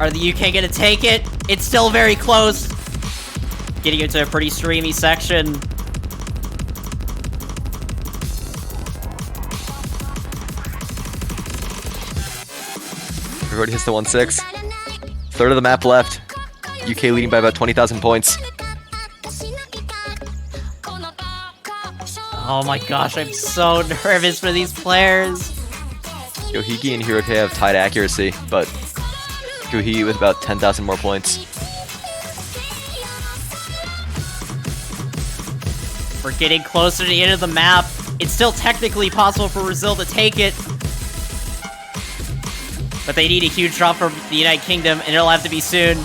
Are the UK gonna take it? It's still very close. Getting into a pretty streamy section. Everybody hits the 1-6. Third of the map left. UK leading by about 20,000 points. Oh my gosh, I'm so nervous for these players. Gohiki and Hirok have tied accuracy, but Gohiki with about 10,000 more points. We're getting closer to the end of the map. It's still technically possible for Brazil to take it. But they need a huge drop from the United Kingdom, and it'll have to be soon.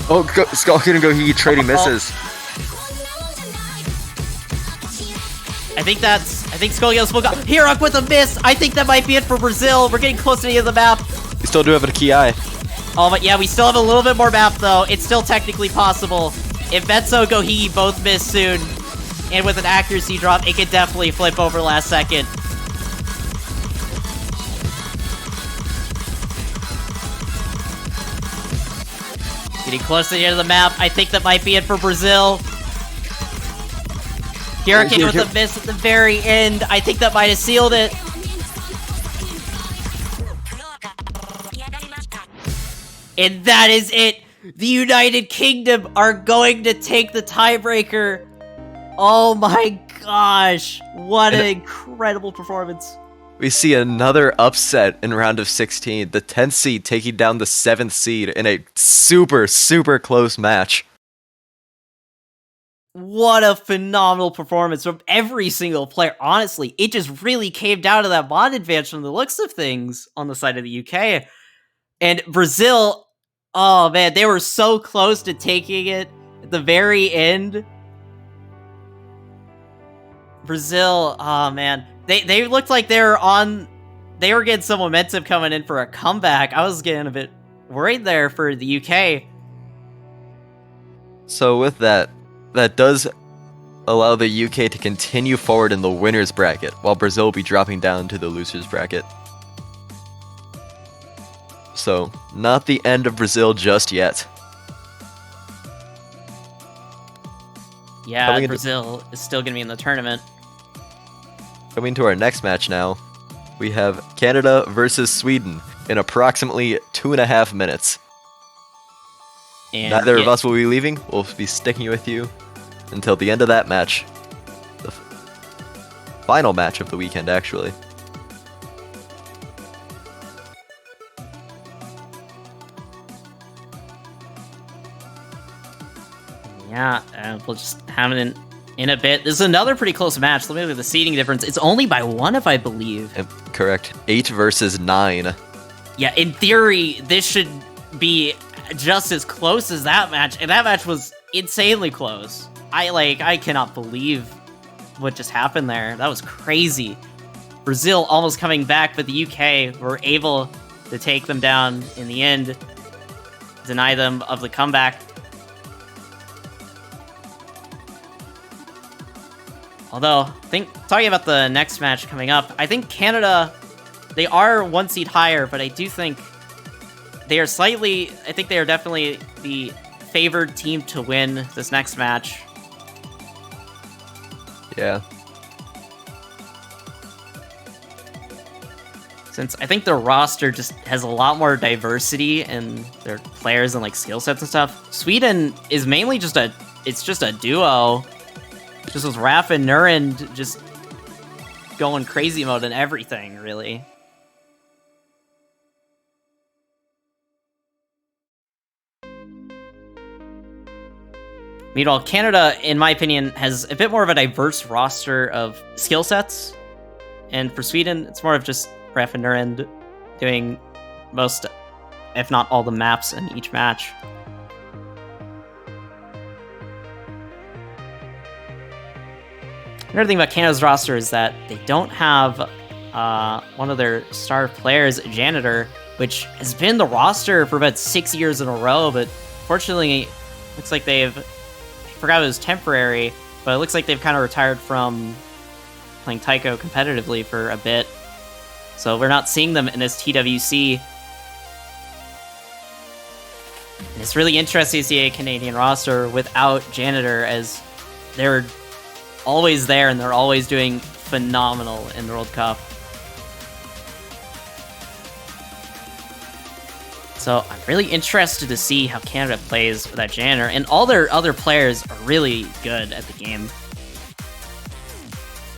Oh, Skulkin and Gohiki trading misses. I think Skolio's spoke up. Hirok with a miss. I think that might be it for Brazil. We're getting close to the end of the map. We still do have a key eye. Oh, but yeah, we still have a little bit more map, though. It's still technically possible. If Betso and Gohiki both miss soon, and with an accuracy drop, it could definitely flip over last second. Getting close to the end of the map. I think that might be it for Brazil. Hurricane with a miss at the very end. I think that might have sealed it. And that is it. The United Kingdom are going to take the tiebreaker. Oh my gosh. What an incredible performance. We see another upset in round of 16. The 10th seed taking down the 7th seed in a super, super close match. What a phenomenal performance from every single player. Honestly, it just really came down to that mod advantage from the looks of things on the side of the UK. And Brazil, oh man, they were so close to taking it at the very end. Brazil, oh man. They looked like they were getting some momentum coming in for a comeback. I was getting a bit worried there for the UK. So with that does allow the UK to continue forward in the winners bracket, while Brazil will be dropping down to the losers bracket. So, not the end of Brazil just yet. Yeah, Brazil is still going to be in the tournament. Coming to our next match now, we have Canada versus Sweden in approximately 2.5 minutes. And neither of us will be leaving. We'll be sticking with you until the end of that match. The final match of the weekend, actually. Yeah, we'll just have it in a bit. This is another pretty close match. Let me look at the seeding difference. It's only by 1, if I believe. Correct. 8 versus 9. Yeah, in theory, this should be just as close as that match. And that match was insanely close. I cannot believe what just happened there. That was crazy. Brazil almost coming back, but the UK were able to take them down in the end, deny them of the comeback. Although, talking about the next match coming up, I think Canada, they are 1 seed higher, but I do think they are I think they are definitely the favored team to win this next match. Yeah. Since I think their roster just has a lot more diversity in their players and like skill sets and stuff. Sweden is mainly just a duo. Just with Raph and Nurend just going crazy mode and everything, really. Meanwhile, Canada, in my opinion, has a bit more of a diverse roster of skill sets. And for Sweden, it's more of just Raph and Nurend doing most, if not all, the maps in each match. Another thing about Canada's roster is that they don't have one of their star players, Janitor, which has been the roster for about 6 years in a row, but fortunately, looks like I forgot it was temporary, but it looks like they've kind of retired from playing taiko competitively for a bit. So we're not seeing them in this TWC. And it's really interesting to see a Canadian roster without Janitor, as they're always there and they're always doing phenomenal in the World Cup. So I'm really interested to see how Canada plays without Janitor, and all their other players are really good at the game.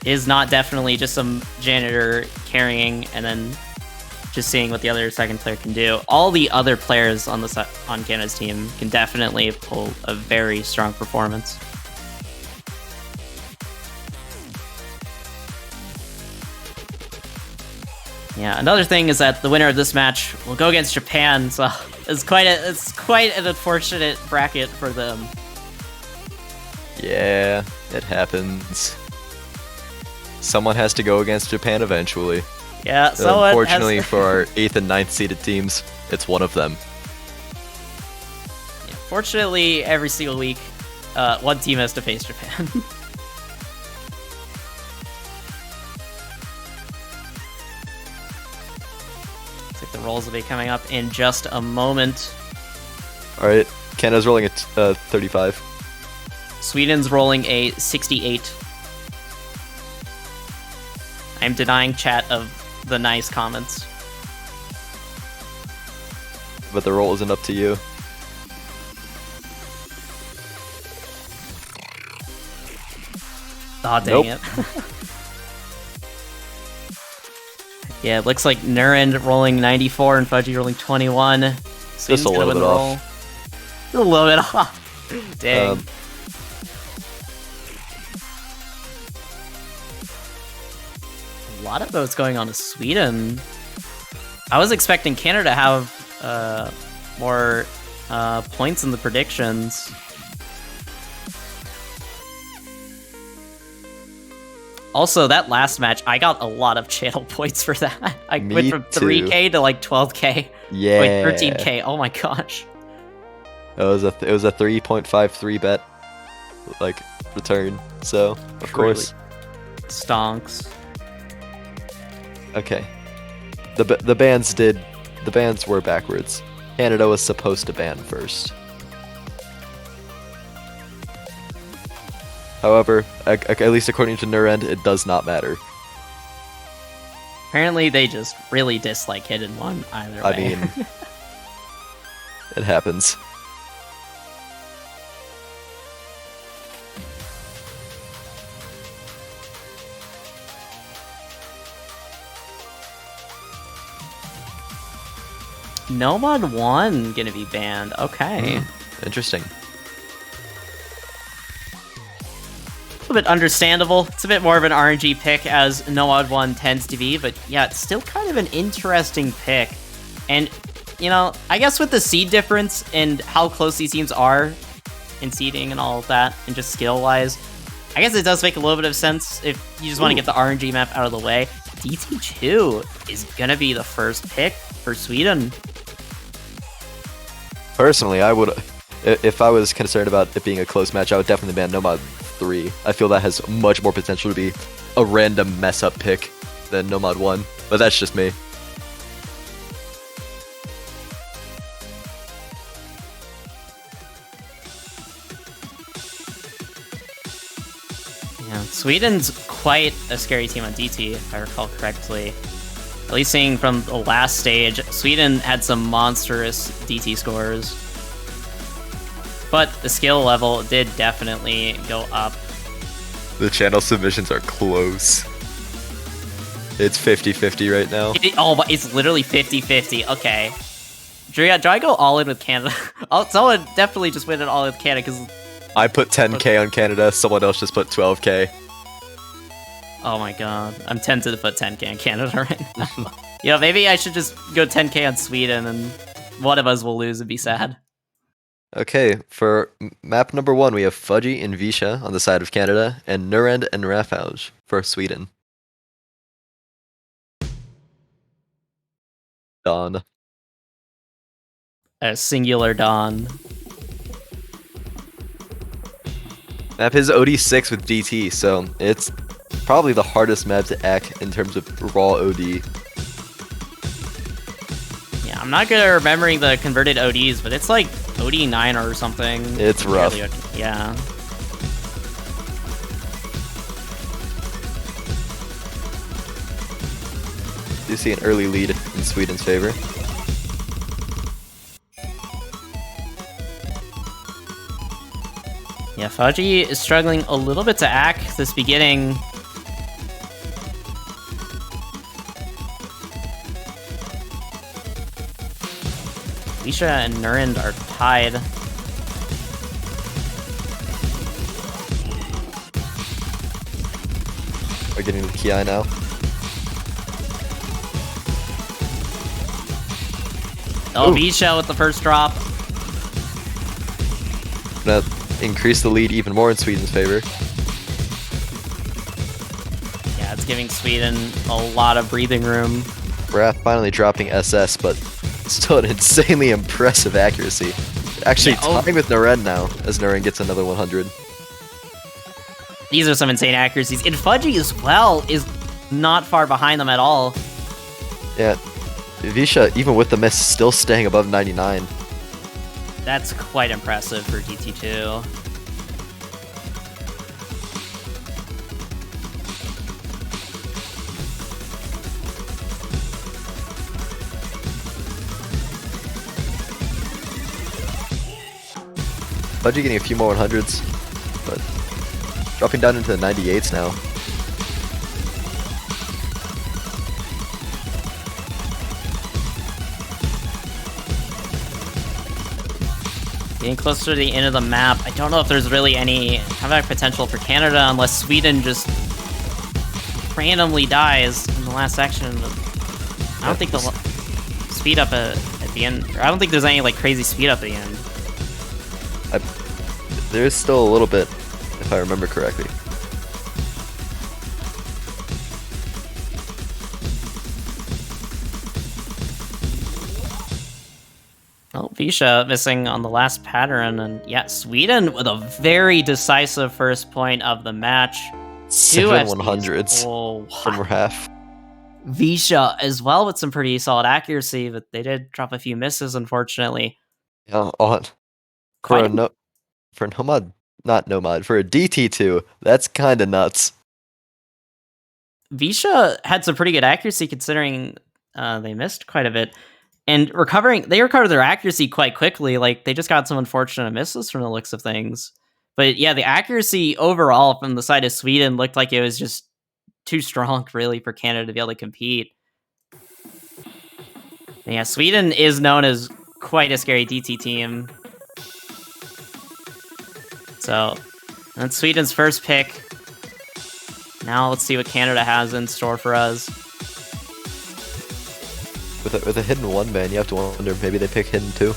It is not definitely just some Janitor carrying and then just seeing what the other second player can do. All the other players on Canada's team can definitely pull a very strong performance. Yeah, another thing is that the winner of this match will go against Japan, so it's quite an unfortunate bracket for them. Yeah, it happens. Someone has to go against Japan eventually. Yeah, someone unfortunately for our 8th and 9th seeded teams, it's one of them. Yeah, fortunately, every single week, one team has to face Japan. Looks like the rolls will be coming up in just a moment. Alright, Canada's rolling at 35. Sweden's rolling a 68. I'm denying chat of the nice comments. But the roll isn't up to you. Aw, dang it. Yeah, it looks like Nurend rolling 94 and Fudgy rolling 21. Just a little bit off. A little bit off. Dang. A lot of votes going on to Sweden. I was expecting Canada to have more points in the predictions. Also, that last match, I got a lot of channel points for that. I went from 3K to like 12K. Yeah. Like 13K. Oh my gosh. It was a 3.53 bet, like, return. So of course. Stonks. Okay. The bans were backwards. Canada was supposed to ban first. However, at least according to Nurend, it does not matter. Apparently, they just really dislike Hidden One either way. I mean, it happens. Nomad 1 gonna be banned. Okay. Interesting. A bit understandable. It's a bit more of an RNG pick as Nomad 1 tends to be, but yeah, it's still kind of an interesting pick. And, you know, I guess with the seed difference and how close these teams are in seeding and all of that, and just skill-wise, I guess it does make a little bit of sense if you just want to get the RNG map out of the way. DT2 is gonna be the first pick for Sweden. Personally, I would, if I was concerned about it being a close match, I would definitely ban Nomad 3. I feel that has much more potential to be a random mess-up pick than Nomad 1, but that's just me. Yeah, Sweden's quite a scary team on DT, if I recall correctly. At least seeing from the last stage, Sweden had some monstrous DT scores. But the skill level did definitely go up. The channel submissions are close. It's 50-50 right now. It's literally 50-50. Okay. Do I go all in with Canada? Someone definitely just went all in with Canada because I put 10k on Canada, someone else just put 12k. Oh my god. I'm tempted to put 10k on Canada right now. You know, maybe I should just go 10k on Sweden and one of us will lose and be sad. Okay, for map number 1, we have Fudgy and Visha on the side of Canada, and Nurend and Rafauj for Sweden. Dawn. A singular Dawn. Map is OD6 with DT, so it's probably the hardest map to act in terms of raw OD. Yeah, I'm not good at remembering the converted ODs, but it's like OD9 or something. It's rough. Yeah. You see an early lead in Sweden's favor. Yeah, Fudgy is struggling a little bit to act this beginning. Lisha and Nurend are tied. We're getting the Ki now. Oh, Ooh. Visha with the first drop. Gonna increase the lead even more in Sweden's favor. Yeah, it's giving Sweden a lot of breathing room. Wrath finally dropping SS, but still an insanely impressive accuracy. Actually Yeah, tying with Naren now, as Naren gets another 100. These are some insane accuracies. And Fudgy as well is not far behind them at all. Yeah, Visha, even with the miss, still staying above 99. That's quite impressive for DT2. Fudgy getting a few more 100s, but dropping down into the 98s now. Getting closer to the end of the map. I don't know if there's really any comeback potential for Canada unless Sweden just randomly dies in the last section. I don't think they'll speed up at the end. I don't think there's any like crazy speed up at the end. There is still a little bit, if I remember correctly. Oh, Visha missing on the last pattern, and yeah, Sweden with a very decisive first point of the match. 7 SDs. 100s Oh, from Wrath. Visha as well with some pretty solid accuracy, but they did drop a few misses, unfortunately. Yeah, on. Quite For a Nomad, not Nomad, for a DT2, that's kind of nuts. Visha had some pretty good accuracy considering they missed quite a bit. And they recovered their accuracy quite quickly. Like, they just got some unfortunate misses from the looks of things. But yeah, the accuracy overall from the side of Sweden looked like it was just too strong, really, for Canada to be able to compete. And yeah, Sweden is known as quite a scary DT team. So, that's Sweden's first pick. Now let's see what Canada has in store for us. With a hidden 1 man, you have to wonder maybe they pick hidden 2.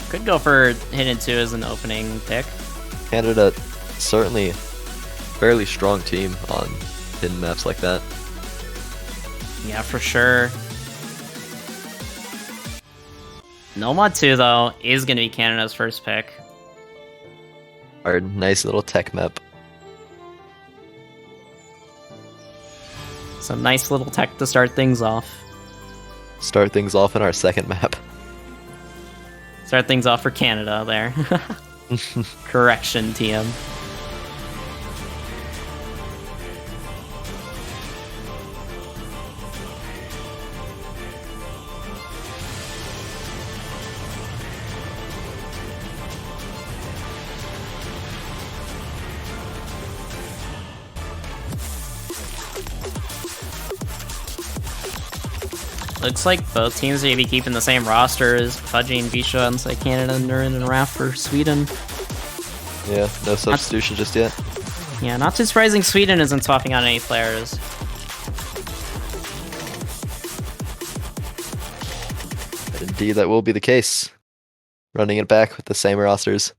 Could go for hidden 2 as an opening pick. Canada, certainly fairly strong team on hidden maps like that. Yeah, for sure. Nomad 2, though, is going to be Canada's first pick. Our nice little tech map. Some nice little tech to start things off. Start things off in our second map. Start things off for Canada there. Correction, TM. Looks like both teams are going to be keeping the same roster as Fudgy and Visha inside Canada, and Nurin and Raph for Sweden. Yeah, no substitution just yet. Yeah, not too surprising Sweden isn't swapping out any players. Indeed, that will be the case. Running it back with the same rosters.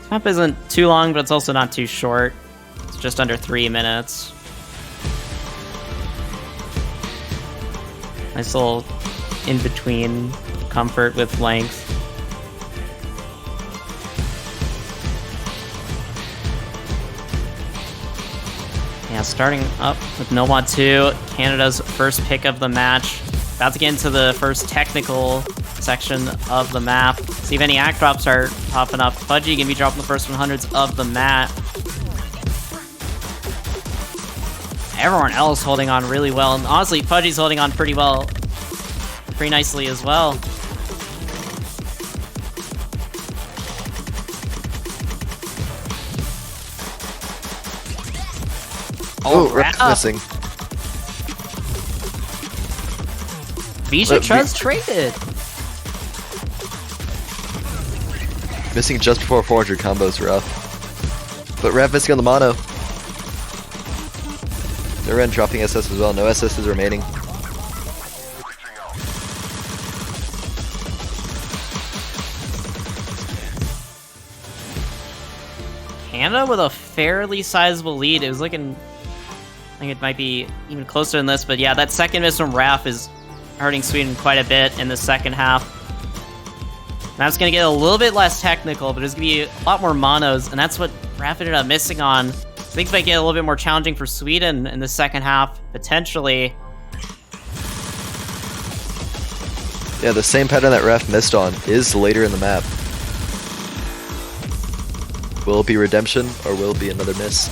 This map isn't too long, but it's also not too short. It's just under 3 minutes. Nice little in-between comfort with length. Yeah, starting up with Nomad 2, Canada's first pick of the match. About to get into the first technical section of the map. See if any act drops are popping up. Fudgy gonna be dropping the first 100s of the map. Everyone else holding on really well, and honestly, Fudgy's holding on pretty well, pretty nicely as well. Oh, Raph Raph missing. Bijou just traded. Missing just before 400 combos, Raph. But Raph missing on the mono. Noren dropping SS as well. No SSs remaining. Canada with a fairly sizable lead. It was looking, I think it might be even closer than this, but yeah, that second miss from Raph is hurting Sweden quite a bit in the second half. That's going to get a little bit less technical, but there's going to be a lot more monos, and that's what Raph ended up missing on. Things might get a little bit more challenging for Sweden in the second half, potentially. Yeah, the same pattern that Raph missed on is later in the map. Will it be redemption, or will it be another miss?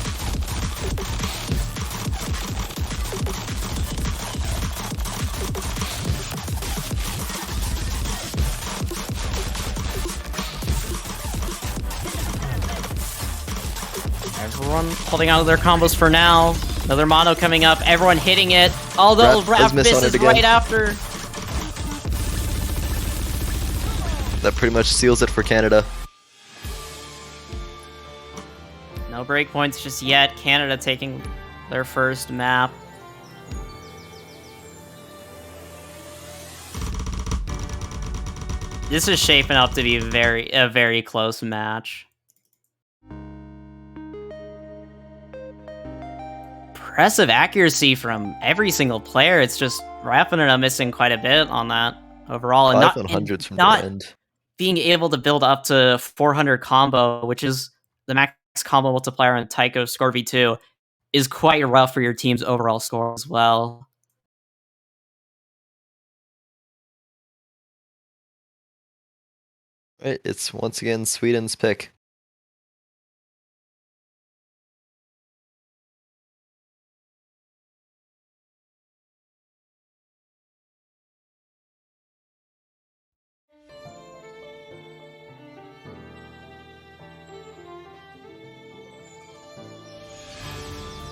Everyone holding on to their combos for now. Another mono coming up. Everyone hitting it. Although Raph misses right after. That pretty much seals it for Canada. No breakpoints just yet. Canada taking their first map. This is shaping up to be a very close match. Impressive accuracy from every single player. It's just Raph ended up missing quite a bit on that overall, and not being able to build up to 400 combo, which is the max combo multiplier on Taiko Score V2, is quite rough for your team's overall score as well. Right, it's once again Sweden's pick.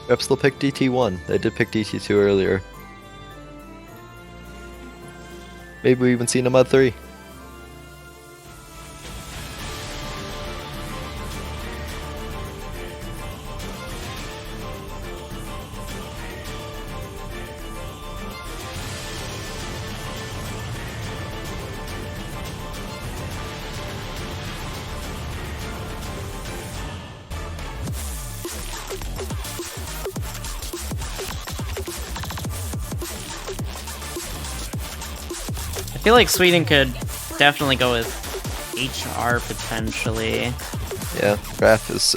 Rep still picked DT1. They did pick DT2 earlier. Maybe we even seen him at 3. I feel like Sweden could definitely go with HR potentially. Yeah, Raph is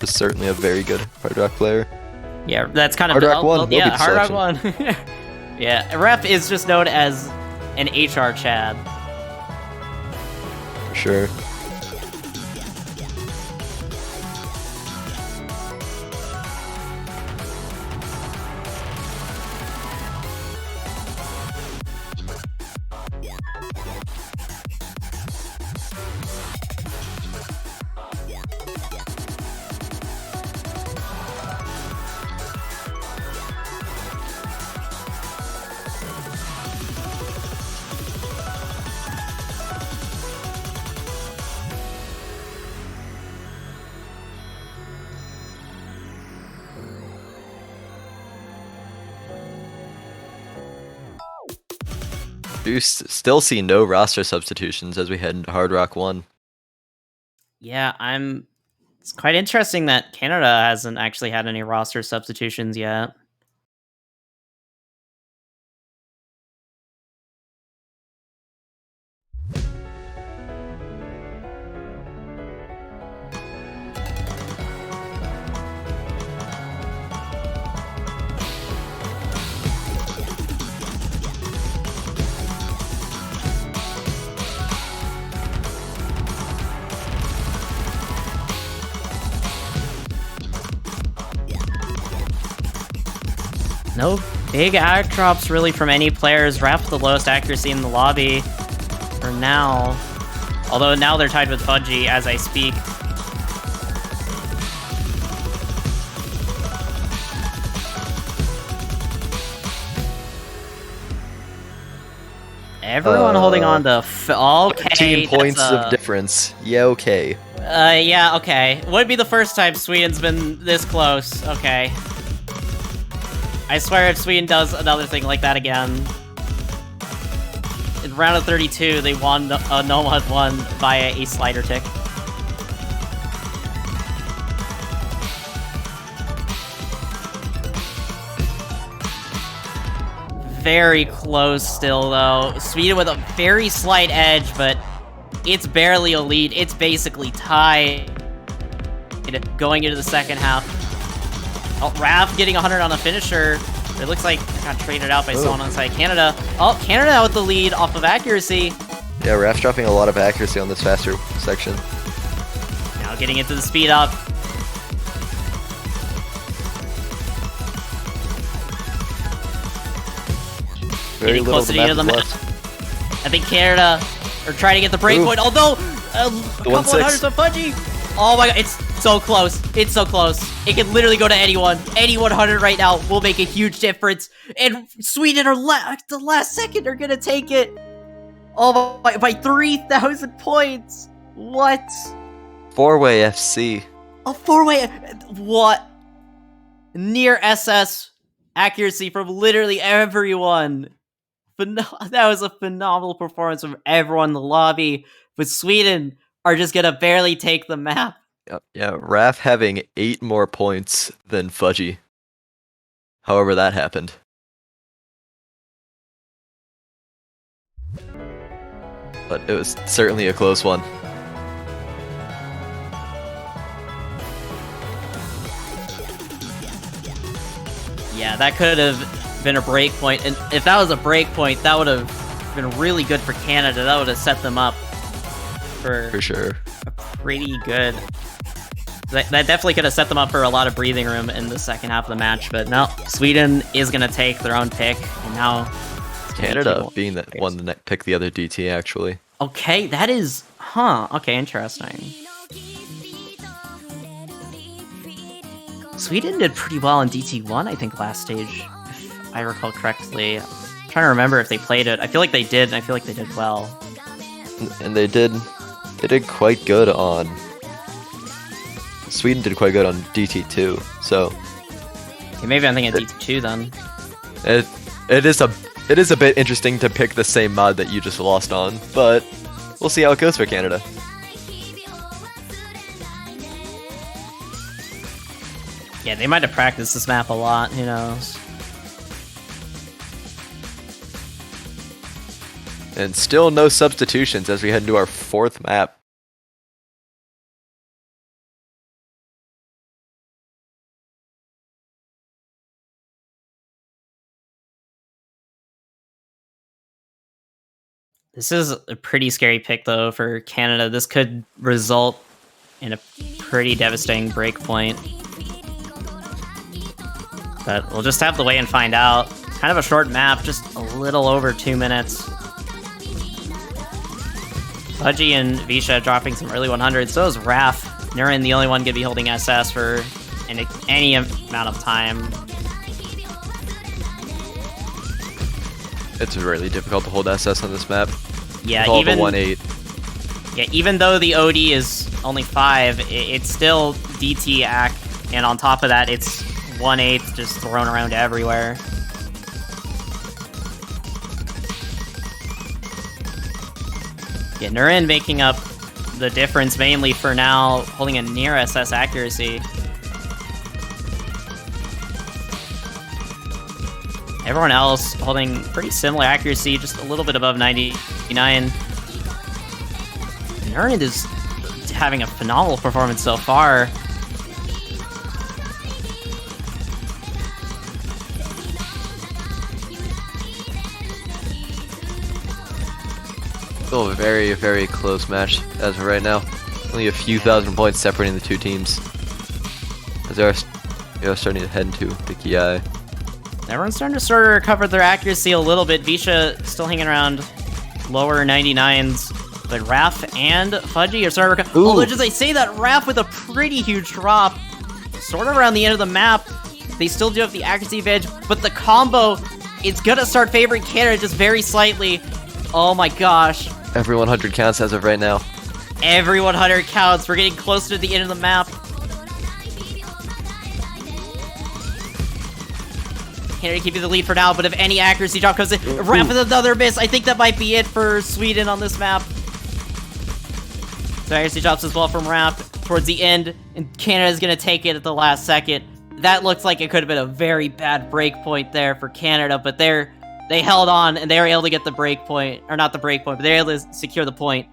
certainly a very good Hard Rock player. Yeah, that's kind of Hard Rock 1. Yeah, Hard Rock 1. Yeah, Raph is just known as an HR Chad. For sure. Do still see no roster substitutions as we head into Hard Rock 1. Yeah, it's quite interesting that Canada hasn't actually had any roster substitutions yet. No big ag drops really from any players. Raph with the lowest accuracy in the lobby for now. Although now they're tied with Fudgy as I speak. Everyone holding on to... Okay. 13 points that's, of difference. Yeah, okay. Yeah, okay. Would be the first time Sweden's been this close. Okay. I swear if Sweden does another thing like that again. In round of 32, they won Nomad 1 via a slider tick. Very close still, though. Sweden with a very slight edge, but it's barely a lead. It's basically tied going into the second half. Oh, Raph getting 100 on a finisher. It looks like it got traded out by someone inside Canada. Oh, Canada with the lead off of accuracy. Yeah, Raph's dropping a lot of accuracy on this faster section. Now getting into the speed up. Very Getting little close to the the end of the map map. is left. I think Canada are trying to get the breakpoint, although a couple of 1-6. hundreds of Fudgy. Oh my god, it's so close. It's so close. It can literally go to anyone. Any 100 right now will make a huge difference. And Sweden are the last second are gonna take it. Oh, by 3,000 points. What? 4-way FC. A 4-way. What? Near SS accuracy from literally everyone. That was a phenomenal performance from everyone in the lobby. But Sweden are just gonna barely take the map. Yep. Yeah, Raph having 8 more points than Fudgy. However that happened. But it was certainly a close one. Yeah, that could have been a break point, and if that was a break point, that would have been really good for Canada. That would have set them up for sure. a pretty good... That definitely could have set them up for a lot of breathing room in the second half of the match, but no, Sweden is going to take their own pick, and now... Canada being that one that picked the other DT, actually. Okay, that is... Huh, okay, interesting. Sweden did pretty well in DT1, I think, last stage, if I recall correctly. I'm trying to remember if they played it. I feel like they did, and I feel like they did well. And they did quite good on... Sweden did quite good on DT2, so... Okay, maybe I'm thinking DT2 then. It is a bit interesting to pick the same mod that you just lost on, but we'll see how it goes for Canada. Yeah, they might have practiced this map a lot, who knows. And still no substitutions as we head into our 4th map. This is a pretty scary pick, though, for Canada. This could result in a pretty devastating break point. But we'll just have to wait and find out. Kind of a short map, just a little over 2 minutes. Fudgy and Visha dropping some early 100s. So is Raph. Nurin the only one going to be holding SS for any amount of time. It's really difficult to hold SS on this map. Yeah, with all even the 1-8. Yeah, even though the OD is only 5, it's still DT AC, and on top of that, it's 1/8 just thrown around everywhere. Yeah, Nurin making up the difference mainly for now, holding a near SS accuracy. Everyone else holding pretty similar accuracy, just a little bit above 99. Nurin is having a phenomenal performance so far. Still a very, very close match as of right now. Only a few thousand points separating the two teams. As they are starting to head into the Kiai. Everyone's starting to sort of recover their accuracy a little bit. Visha still hanging around lower 99s, but Raph and Fudgy are starting to although just I say that, Raph with a pretty huge drop, sort of around the end of the map. They still do have the accuracy advantage, but the combo is gonna start favoring Canada just very slightly. Oh my gosh. Every 100 counts as of right now. Every 100 counts. We're getting closer to the end of the map. Canada keeping the lead for now, but if any accuracy drop comes in, Raph with another miss. I think that might be it for Sweden on this map. So accuracy drops as well from Raph towards the end, and Canada's gonna take it at the last second. That looks like it could have been a very bad break point there for Canada, but they held on and they were able to get the break point, or not the break point, but they were able to secure the point.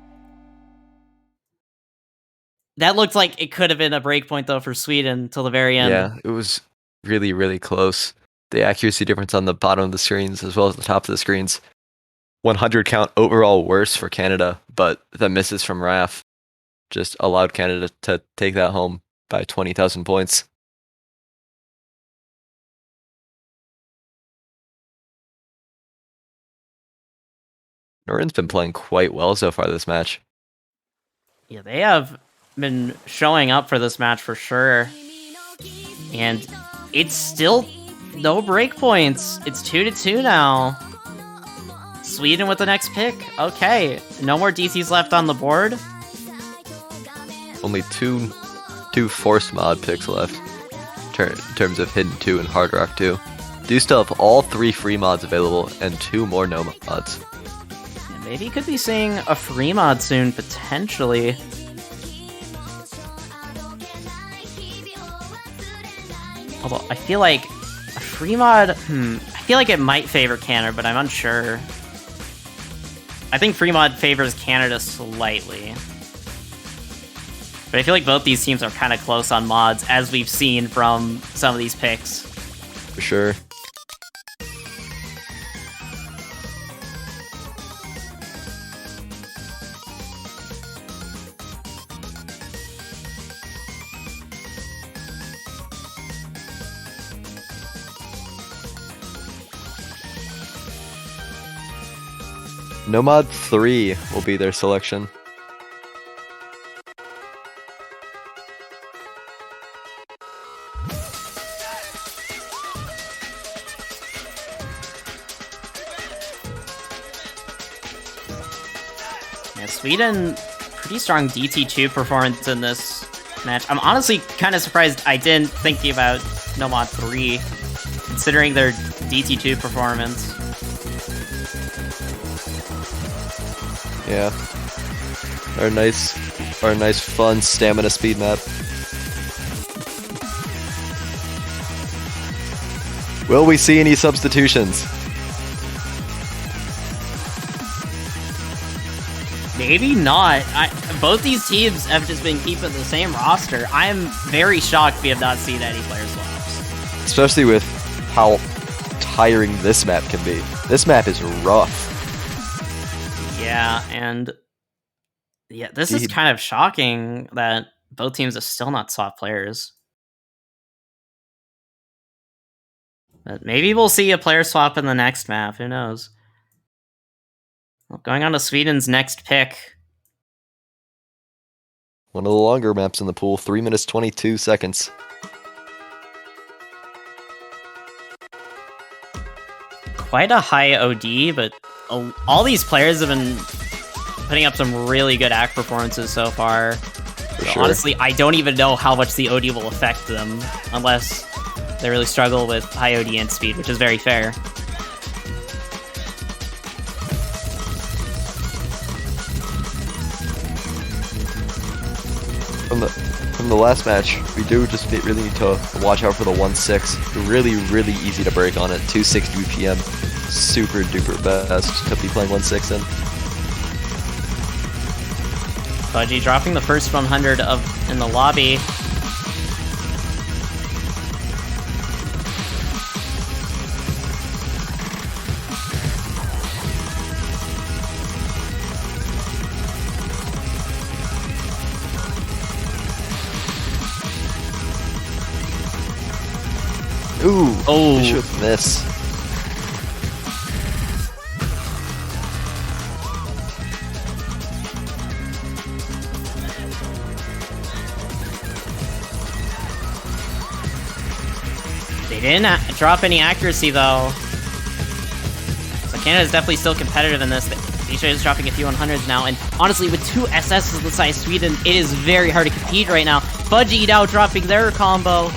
That looked like it could have been a break point though for Sweden till the very end. Yeah, it was really, really close. The accuracy difference on the bottom of the screens as well as the top of the screens. 100 count overall worse for Canada, but the misses from Raph just allowed Canada to take that home by 20,000 points. Norin's been playing quite well so far this match. Yeah, they have been showing up for this match for sure. And it's still no break points. It's 2-2 now. Sweden with the next pick. Okay, no more DCs left on the board. Only two force mod picks left in terms of Hidden 2 and Hard Rock 2. Do still have all 3 free mods available and 2 more no mods. Maybe you could be seeing a free mod soon, potentially. Although, I feel like a free mod... I feel like it might favor Canada, but I'm unsure. I think free mod favors Canada slightly. But I feel like both these teams are kind of close on mods, as we've seen from some of these picks. For sure. Nomad 3 will be their selection. Yeah, Sweden, pretty strong DT2 performance in this match. I'm honestly kind of surprised I didn't think about Nomad 3, considering their DT2 performance. Yeah. Our nice fun stamina speed map. Will we see any substitutions? Maybe not. Both these teams have just been keeping the same roster. I'm very shocked we have not seen any player swaps. Especially with how tiring this map can be. This map is rough. Yeah, and yeah, this is kind of shocking that both teams have still not swapped players. But maybe we'll see a player swap in the next map, who knows? Well, going on to Sweden's next pick. One of the longer maps in the pool, 3 minutes 22 seconds. Quite a high OD, but all these players have been putting up some really good act performances so far. Sure. Honestly, I don't even know how much the OD will affect them, unless they really struggle with high OD and speed, which is very fair. From the last match, we do just really need to watch out for the 1-6. Really, really easy to break on it. 260 BPM. Super duper fast to be playing 1-6 in. Budgie dropping the first 100 in the lobby. Ooh, oh, fish with miss. They didn't drop any accuracy though. So Canada's definitely still competitive in this. Visha is dropping a few 100s now, and honestly, with 2 SSs the size Sweden, it is very hard to compete right now. Fudgy now dropping their combo.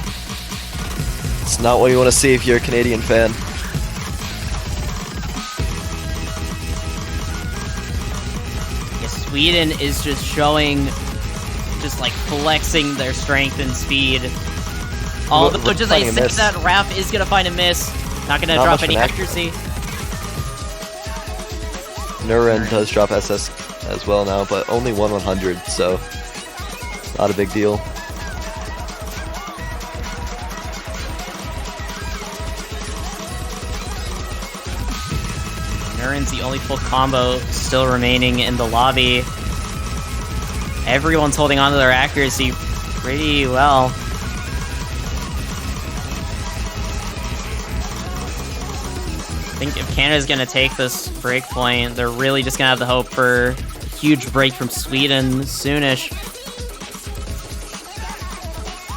It's not what you want to see if you're a Canadian fan. Yeah, Sweden is just showing, just like flexing their strength and speed. Although, just I said that, Raph is gonna find a miss. Not gonna drop any accuracy. Nuren does drop SS as well now, but only 1/100, so not a big deal. Nuren's the only full combo still remaining in the lobby. Everyone's holding on to their accuracy pretty well. I think if Canada's gonna take this break point, they're really just gonna have the hope for a huge break from Sweden soonish.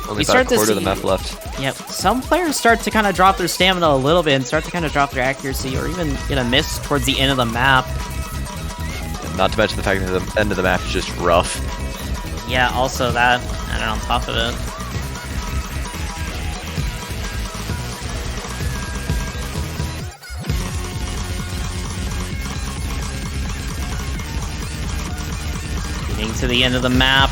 Only about a quarter of the map left. Yep, some players start to kind of drop their stamina a little bit and start to kind of drop their accuracy or even get a miss towards the end of the map. Not to mention the fact that the end of the map is just rough. Yeah, also that, and on top of it. Getting to the end of the map.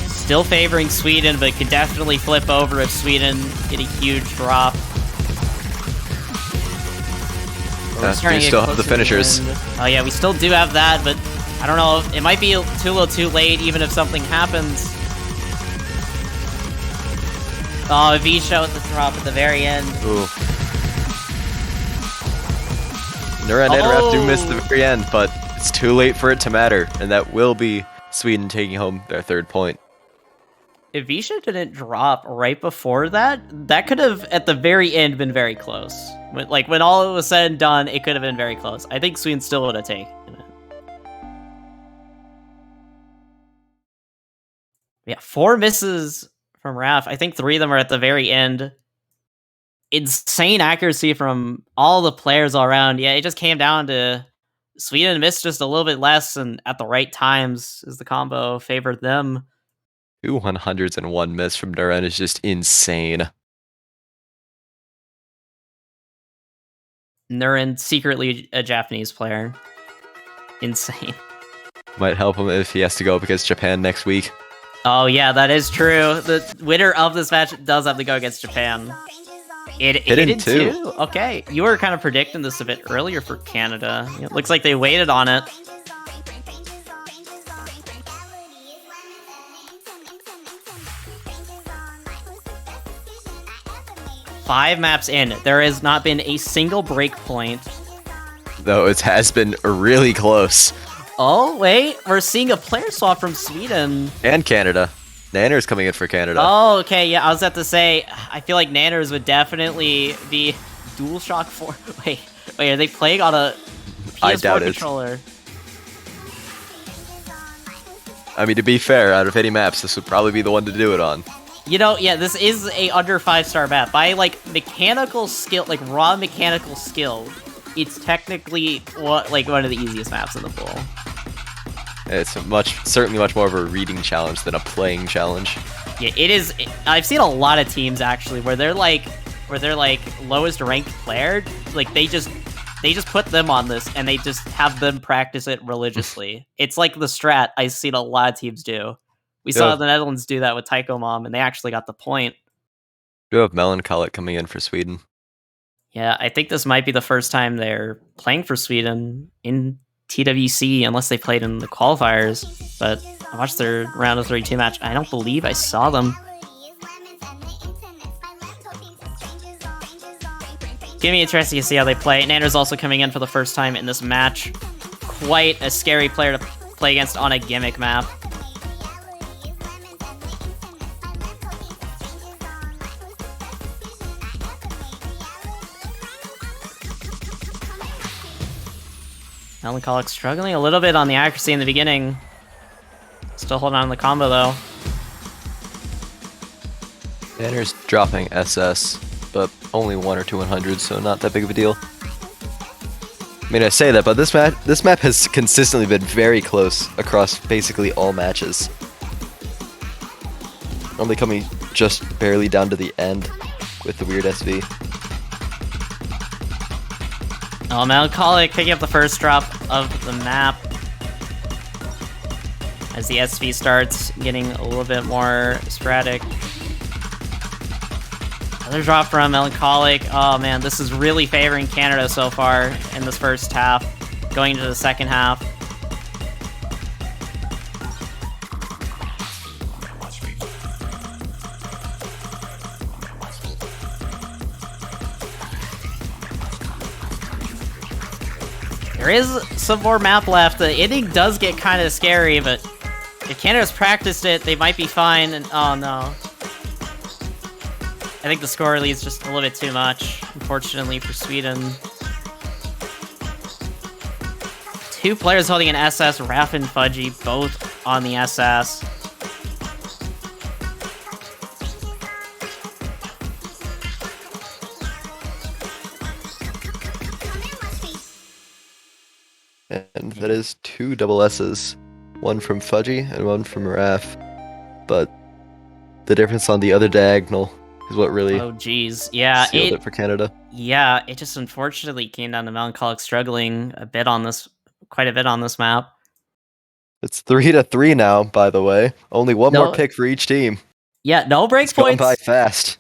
Still favoring Sweden, but could definitely flip over if Sweden get a huge drop. We still have the finishers. Oh yeah, we still do have that, but I don't know. It might be too little too late, even if something happens. Oh, Visha with the drop at the very end. Ooh. Nuren and Raph do miss the very end, but it's too late for it to matter, and that will be Sweden taking home their 3rd point. If Visha didn't drop right before that, that could have, at the very end, been very close. When all was said and done, it could have been very close. I think Sweden still would have taken it. Yeah, 4 misses from Raph. I think 3 of them are at the very end. Insane accuracy from all the players all around. Yeah, it just came down to Sweden missed just a little bit less, and at the right times as the combo favored them. 2 100s and 1 miss from Nuren is just insane. Nuren, secretly a Japanese player. Insane. Might help him if he has to go up against Japan next week. Oh yeah, that is true. The winner of this match does have to go against Japan. It did too. Okay, you were kind of predicting this a bit earlier for Canada. It looks like they waited on it. Five maps in, there has not been a single break point. Though it has been really close. Oh, wait, we're seeing a player swap from Sweden. And Canada. Nanner's coming in for Canada. Oh, okay, yeah, I was about to say, I feel like Nanners would definitely be DualShock 4. Wait, are they playing on a PS4 controller? I mean, to be fair, out of any maps, this would probably be the one to do it on. You know, yeah, this is a under 5-star map. By, like, mechanical skill, like, raw mechanical skill, it's technically, like, one of the easiest maps in the pool. It's certainly much more of a reading challenge than a playing challenge. Yeah, it is. I've seen a lot of teams, actually, where they're, like, lowest ranked player, like, they just put them on this, and they just have them practice it religiously. It's like the strat I've seen a lot of teams do. We saw the Netherlands do that with Taiko Mom, and they actually got the point. We do have Melancholic coming in for Sweden. Yeah, I think this might be the first time they're playing for Sweden in TWC, unless they played in the qualifiers. But I watched their round of 32 match. I don't believe I saw them. It's gonna be interesting to see how they play. Nanner's also coming in for the first time in this match. Quite a scary player to play against on a gimmick map. Melancholic struggling a little bit on the accuracy in the beginning. Still holding on to the combo though. Nanner's dropping SS, but only 1 or 2 100s, so not that big of a deal. I mean, I say that, but this map has consistently been very close across basically all matches. Only coming just barely down to the end with the weird SV. Oh, Melancholic picking up the first drop of the map as the SV starts getting a little bit more sporadic. Another drop from Melancholic. Oh man, this is really favoring Canada so far in this first half, going into the second half. There is some more map left. The inning does get kind of scary, but if Canada's practiced it, they might be fine. And oh no. I think the score leads just a little bit too much, unfortunately, for Sweden. 2 players holding an SS, Raph and Fudgy, both on the SS. And that is 2 double S's. One from Fudgy and one from Raph. But the difference on the other diagonal is what really Oh geez, yeah, sealed it for Canada. Yeah, it just unfortunately came down to Melancholic struggling a bit on this, quite a bit on this map. It's 3-3 now, by the way. Only one more pick for each team. Yeah, no break It's going by points. fast.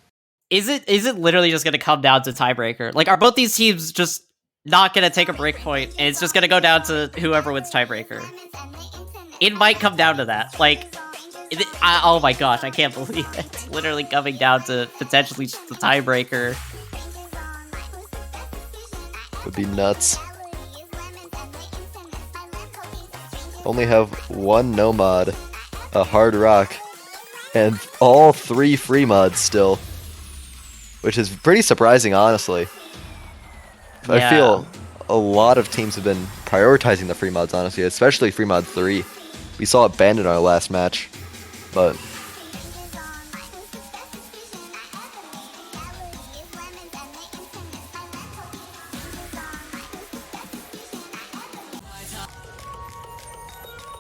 Is it literally just gonna come down to tiebreaker? Like, are both these teams just not gonna take a break point, and it's just gonna go down to whoever wins tiebreaker? It might come down to that. Like, oh my gosh, I can't believe it. It's literally coming down to potentially just the tiebreaker. Would be nuts. Only have 1 no mod, a hard rock, and all 3 free mods still. Which is pretty surprising, honestly. Yeah. I feel a lot of teams have been prioritizing the free mods, honestly, especially free mod 3. We saw it banned in our last match, but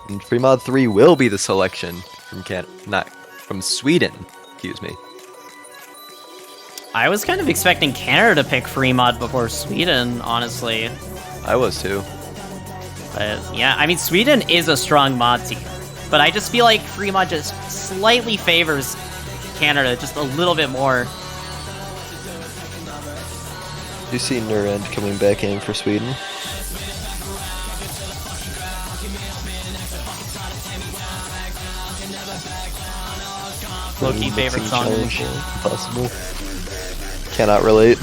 and free mod 3 will be the selection from from Sweden, excuse me. I was kind of expecting Canada to pick free mod before Sweden, honestly. I was too. But yeah, I mean, Sweden is a strong mod team, but I just feel like free mod just slightly favors Canada just a little bit more. You see Nurend coming back in for Sweden. Low-key favorite song. Impossible. Cannot relate.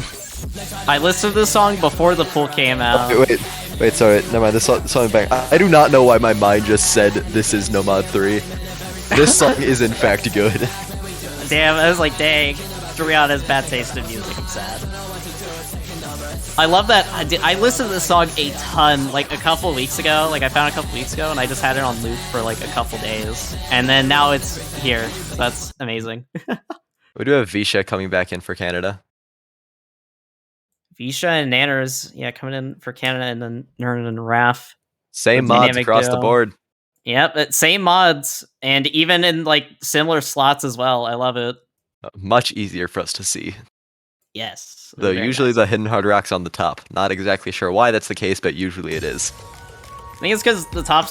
I listened to this song before the pool came out. Wait, sorry, never mind, this song back. I do not know why my mind just said this is No Mod 3. This song is in fact good. Damn, I was like, dang, Dorian has bad taste in music, I'm sad. I love that, I listened to this song a ton, like a couple weeks ago, like I found it a couple weeks ago, and I just had it on loop for like a couple days. And then now it's here, so that's amazing. We do have Visha coming back in for Canada. Visha and Nanners, yeah, coming in for Canada, and then Nern and Raph. Same mods across the board. Yep, same mods, and even in like similar slots as well. I love it. Much easier for us to see. Yes. Though usually the hidden hard rock's on the top. Not exactly sure why that's the case, but usually it is. I think it's because the top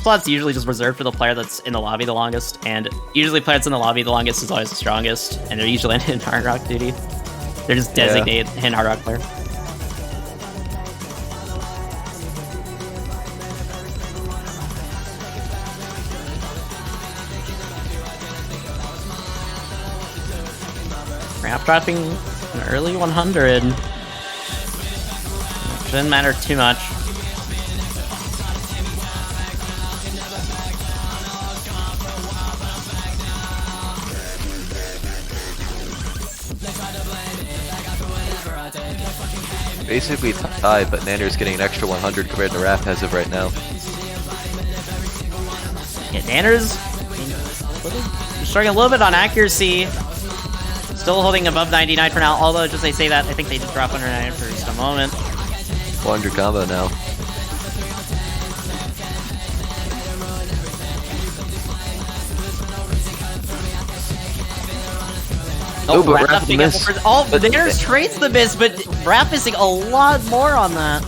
slot's usually just reserved for the player that's in the lobby the longest, and usually the player that's in the lobby the longest is always the strongest, and they're usually in hidden hard rock duty. They're just designated hidden hard rock player. Ramp dropping an early 100. Shouldn't matter too much. Basically tied, but Nander's getting an extra 100 compared to Raph as of right now. Yeah, Nander's struggling a little bit on accuracy. Still holding above 99 for now, although just they say that, I think they did drop under 99 for just a moment. 400 combo now. Oh, but Raph Raph picking missed. up oh, But- there's trades the miss, but Raph missing a lot more on that.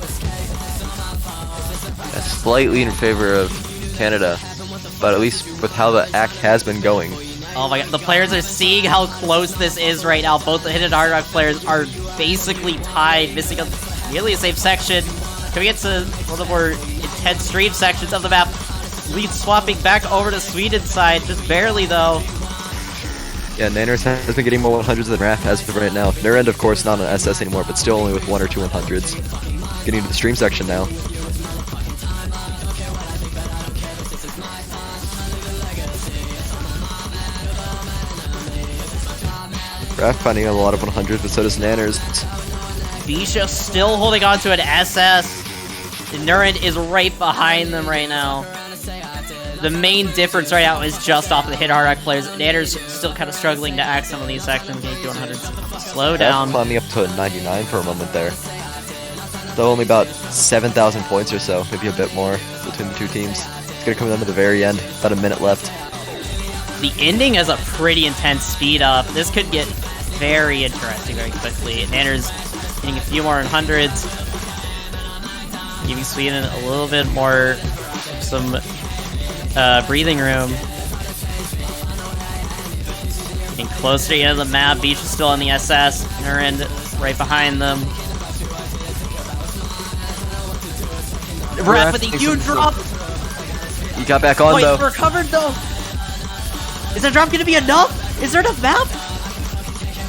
Slightly in favor of Canada, but at least with how the act has been going. Oh my god, the players are seeing how close this is right now. Both the Hidden Hard Rock players are basically tied, missing a nearly a safe section. Can we get to one of the more intense stream sections of the map? Lead swapping back over to Sweden's side, just barely though. Yeah, Nanners has been getting more 100s than Raph has for right now. Nurend, of course, not an SS anymore, but still only with 1 or 2 100s. Getting to the stream section now. Raph finding a lot of 100s, but so does Nanners. Visha still holding on to an SS. And Nurend is right behind them right now. The main difference right now is just off of the Hidden Hard Rock players. Nanner's still kind of struggling to act some of these sections, getting to 100s. Slow down. Climbing up to 99 for a moment there. Though only about 7,000 points or so, maybe a bit more between the two teams. It's gonna come down to the very end, about a minute left. The ending has a pretty intense speed up. This could get very interesting very quickly. Nanner's getting a few more in hundreds, giving Sweden a little bit more some breathing room. Getting closer to the end of the map. Beach is still on the SS. Nurend right behind them. Raph with a huge drop. He got back on though. He's recovered though. Is that drop gonna be enough? Is there enough map?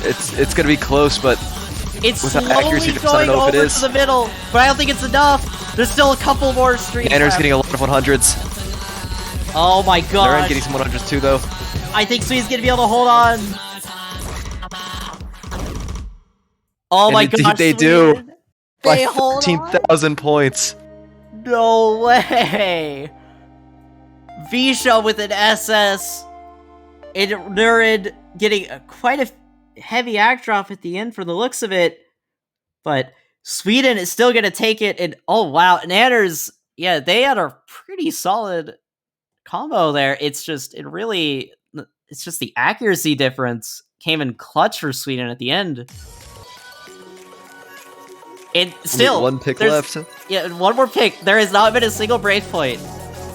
It's gonna be close, but It's without slowly accuracy, just going don't know if it over is. to the middle, but I don't think it's enough. There's still a couple more streams. Nanners left. getting a lot of 100s. Oh my Nurend gosh. getting some 100s too though. I think Sweden's gonna be able to hold on. Oh And my indeed gosh, they do. Sweden. They hold on. 13,000 points. No way. Visha with an SS. And Nurend getting quite a heavy act drop at the end for the looks of it. But Sweden is still going to take it. And oh wow, Nanners, yeah, they had a pretty solid combo there. It's just the accuracy difference came in clutch for Sweden at the end. And still, one pick there's- left. Yeah, one more pick. There has not been a single breakpoint.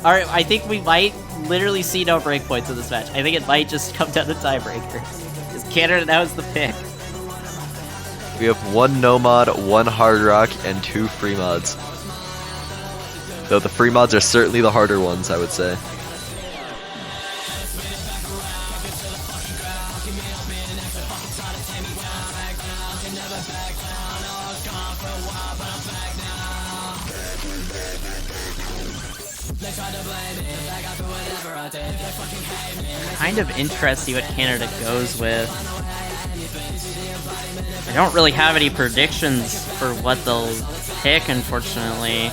Alright, I think we might literally see no breakpoints in this match. I think it might just come down to tiebreaker. Because Canada now is the pick. We have 1 no mod, 1 hard rock, and 2 free mods. Though the free mods are certainly the harder ones, I would say. Kind of interested to see what Canada goes with. I don't really have any predictions for what they'll pick, unfortunately.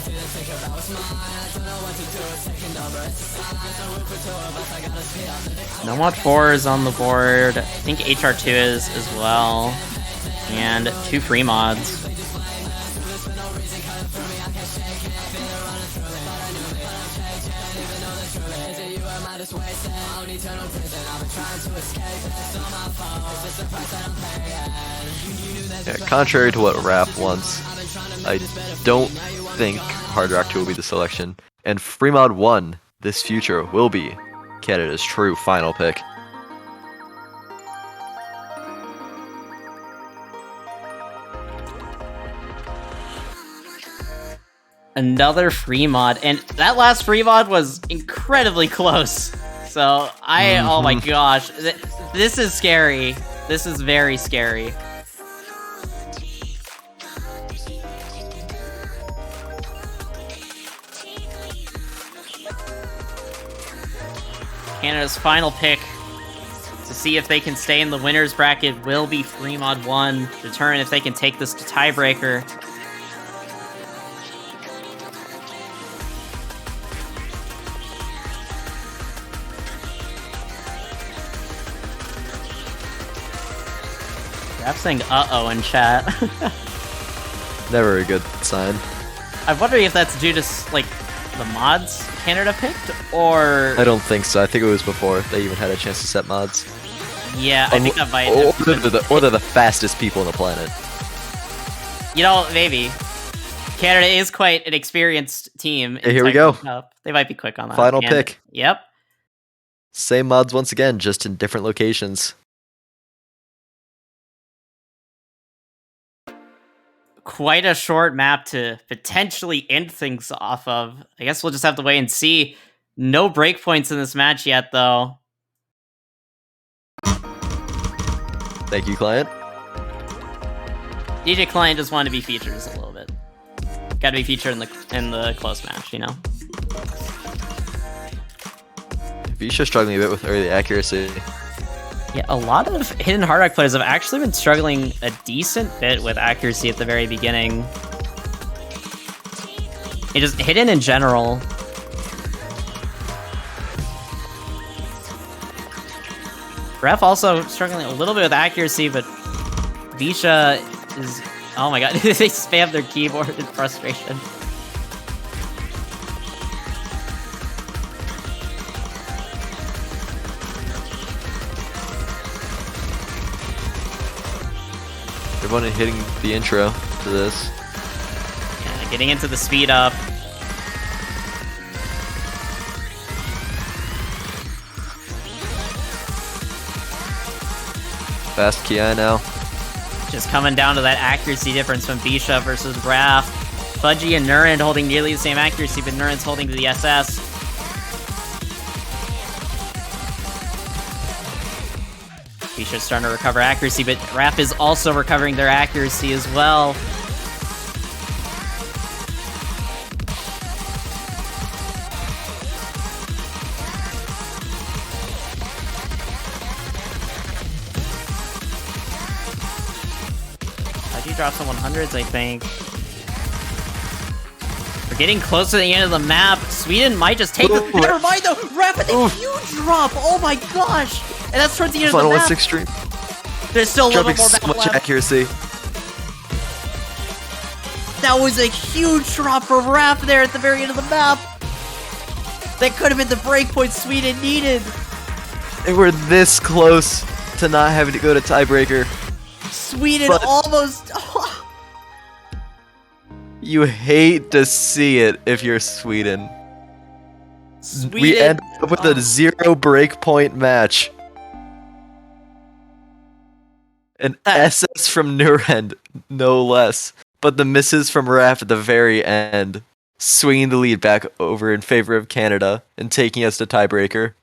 Nomad 4 is on the board. I think HR2 is as well. And 2 free mods. Yeah, contrary to what Raph wants, I don't think Hard Rock 2 will be the selection. And Free Mod 1, this future, will be Canada's true final pick. Another free mod, and that last free mod was incredibly close. So oh my gosh, this is scary. This is very scary. Canada's final pick to see if they can stay in the winner's bracket will be free mod 1, determine if they can take this to tiebreaker. I'm saying uh-oh in chat. Never a good sign. I'm wondering if that's due to, like, the mods Canada picked, or... I don't think so. I think it was before they even had a chance to set mods. Yeah, I think that might Or have they're the fastest people on the planet. You know, maybe. Canada is quite an experienced team. Hey, here we go. Cup. They might be quick on that. Final pick. Yep. Same mods once again, just in different locations. Quite a short map to potentially end things off of. I guess we'll just have to wait and see. No breakpoints in this match yet, though. Thank you, client. DJ Client just wanted to be featured just a little bit. Got to be featured in the close match, you know. Visha struggling a bit with early accuracy. Yeah, a lot of Hidden Hard Rock players have actually been struggling a decent bit with accuracy at the very beginning. It just Hidden in general. Ref also struggling a little bit with accuracy, but Visha is... Oh my god, they spam their keyboard in frustration. Everyone hitting the intro to this. Yeah, getting into the speed up. Fast Ki now. Just coming down to that accuracy difference from Bisha versus Raph. Fudgy and Nurend holding nearly the same accuracy, but Nurend's holding to the SS. Bisha's starting to recover accuracy, but Raph is also recovering their accuracy as well. Fudgy drops some 100s, I think. We're getting close to the end of the map. Sweden might just take the... Never mind though! Raph with a huge drop! Oh my gosh! And that's towards the end of the Final map. One's extreme. There's still a little bit more so battle much left. accuracy. That was a huge drop from Raph there at the very end of the map. That could have been the breakpoint Sweden needed. They were this close to not having to go to tiebreaker. Sweden But- almost... You hate to see it if you're Sweden. Sweden... We end up with a 0 breakpoint match. An SS from Nurend, no less. But the misses from Raph at the very end, swinging the lead back over in favor of Canada and taking us to tiebreaker.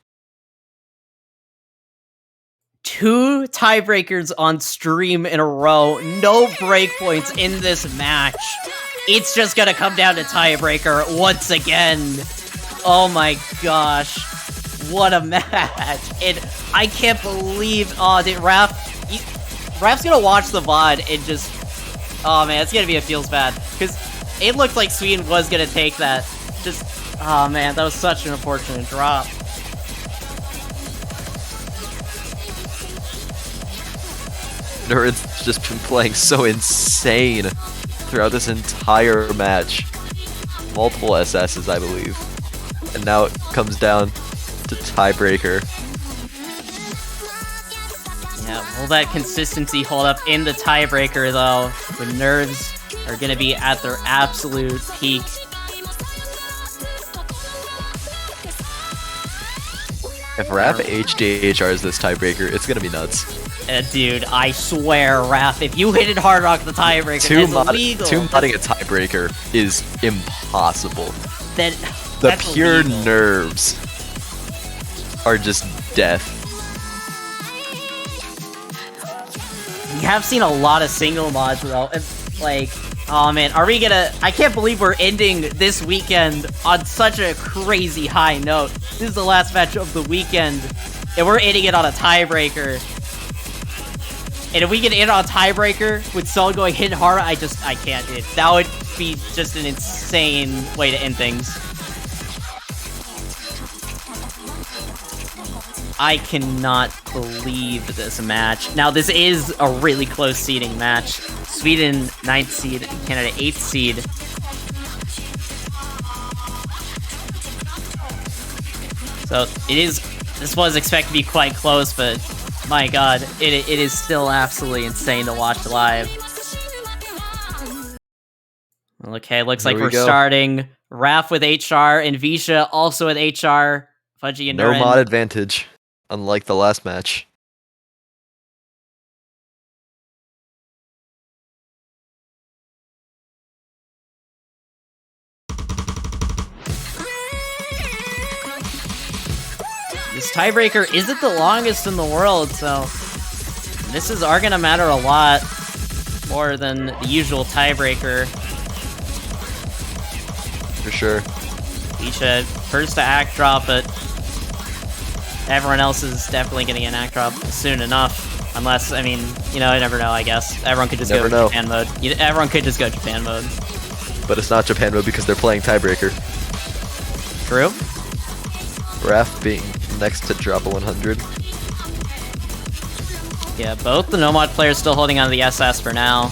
2 tiebreakers on stream in a row. No breakpoints in this match. It's just gonna come down to tiebreaker once again. Oh my gosh. What a match. And I can't believe... Oh, did Raph's gonna watch the VOD and just... Oh man, it's gonna be a feels bad. Because it looked like Sweden was gonna take that. Just... Oh man, that was such an unfortunate drop. Nurend's just been playing so insane throughout this entire match. Multiple SS's, I believe. And now it comes down to tiebreaker. Yeah, will that consistency hold up in the tiebreaker, though? When nerves are going to be at their absolute peak. If Raph HDHRs this tiebreaker, it's gonna be nuts. Dude, I swear, Raph, if you hit it hard rock the tiebreaker, that's illegal. Two modding a tiebreaker is impossible. Then The that's pure illegal. nerves are just death. We have seen a lot of single mods, though. It's like, oh man, are we gonna... I can't believe we're ending this weekend on such a crazy high note. This is the last match of the weekend, and we're ending it on a tiebreaker. And if we can end on a tiebreaker with someone going hit hard, I can't. That would be just an insane way to end things. I cannot believe this match. Now, this is a really close seeding match. Sweden 9th seed, Canada 8th seed. So this was expected to be quite close, but my god, it is still absolutely insane to watch live. Okay, looks like we're starting. Raph with HR and Visha also with HR. Fudgy and No Nurin. mod advantage, unlike the last match. This tiebreaker isn't the longest in the world, so misses are gonna matter a lot more than the usual tiebreaker. For sure. Visha first to act drop, but everyone else is definitely getting an act drop soon enough. Unless, I mean, you know, I never know, I guess. Everyone could just go Japan mode. Everyone could just go Japan mode. But it's not Japan mode because they're playing tiebreaker. True. Raph being next to drop a 100. Yeah, both the Nomad players still holding on to the SS for now.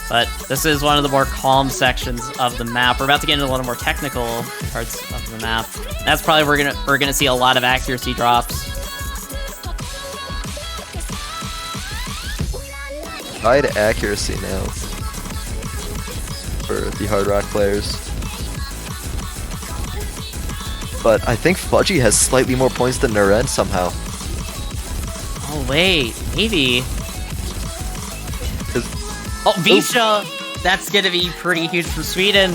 But this is one of the more calm sections of the map. We're about to get into a little more technical parts of the map. That's probably where we're gonna see a lot of accuracy drops. High to accuracy now for the Hard Rock players. But I think Fudgy has slightly more points than Nuren somehow. Oh wait, maybe. Oh, Visha! That's gonna be pretty huge from Sweden.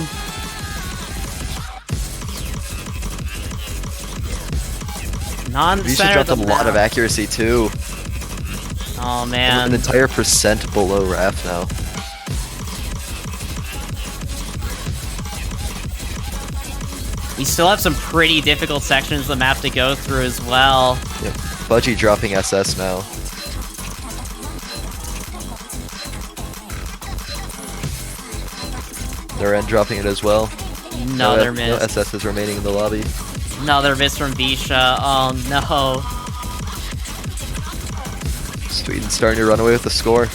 Visha dropped a lot of accuracy too. Oh man. An entire percent below Raph now. We still have some pretty difficult sections of the map to go through as well. Yep. Fudgy dropping SS now. Nuren dropping it as well. Another miss. No SS is remaining in the lobby. Another miss from Visha. Oh no. Sweden starting to run away with the score.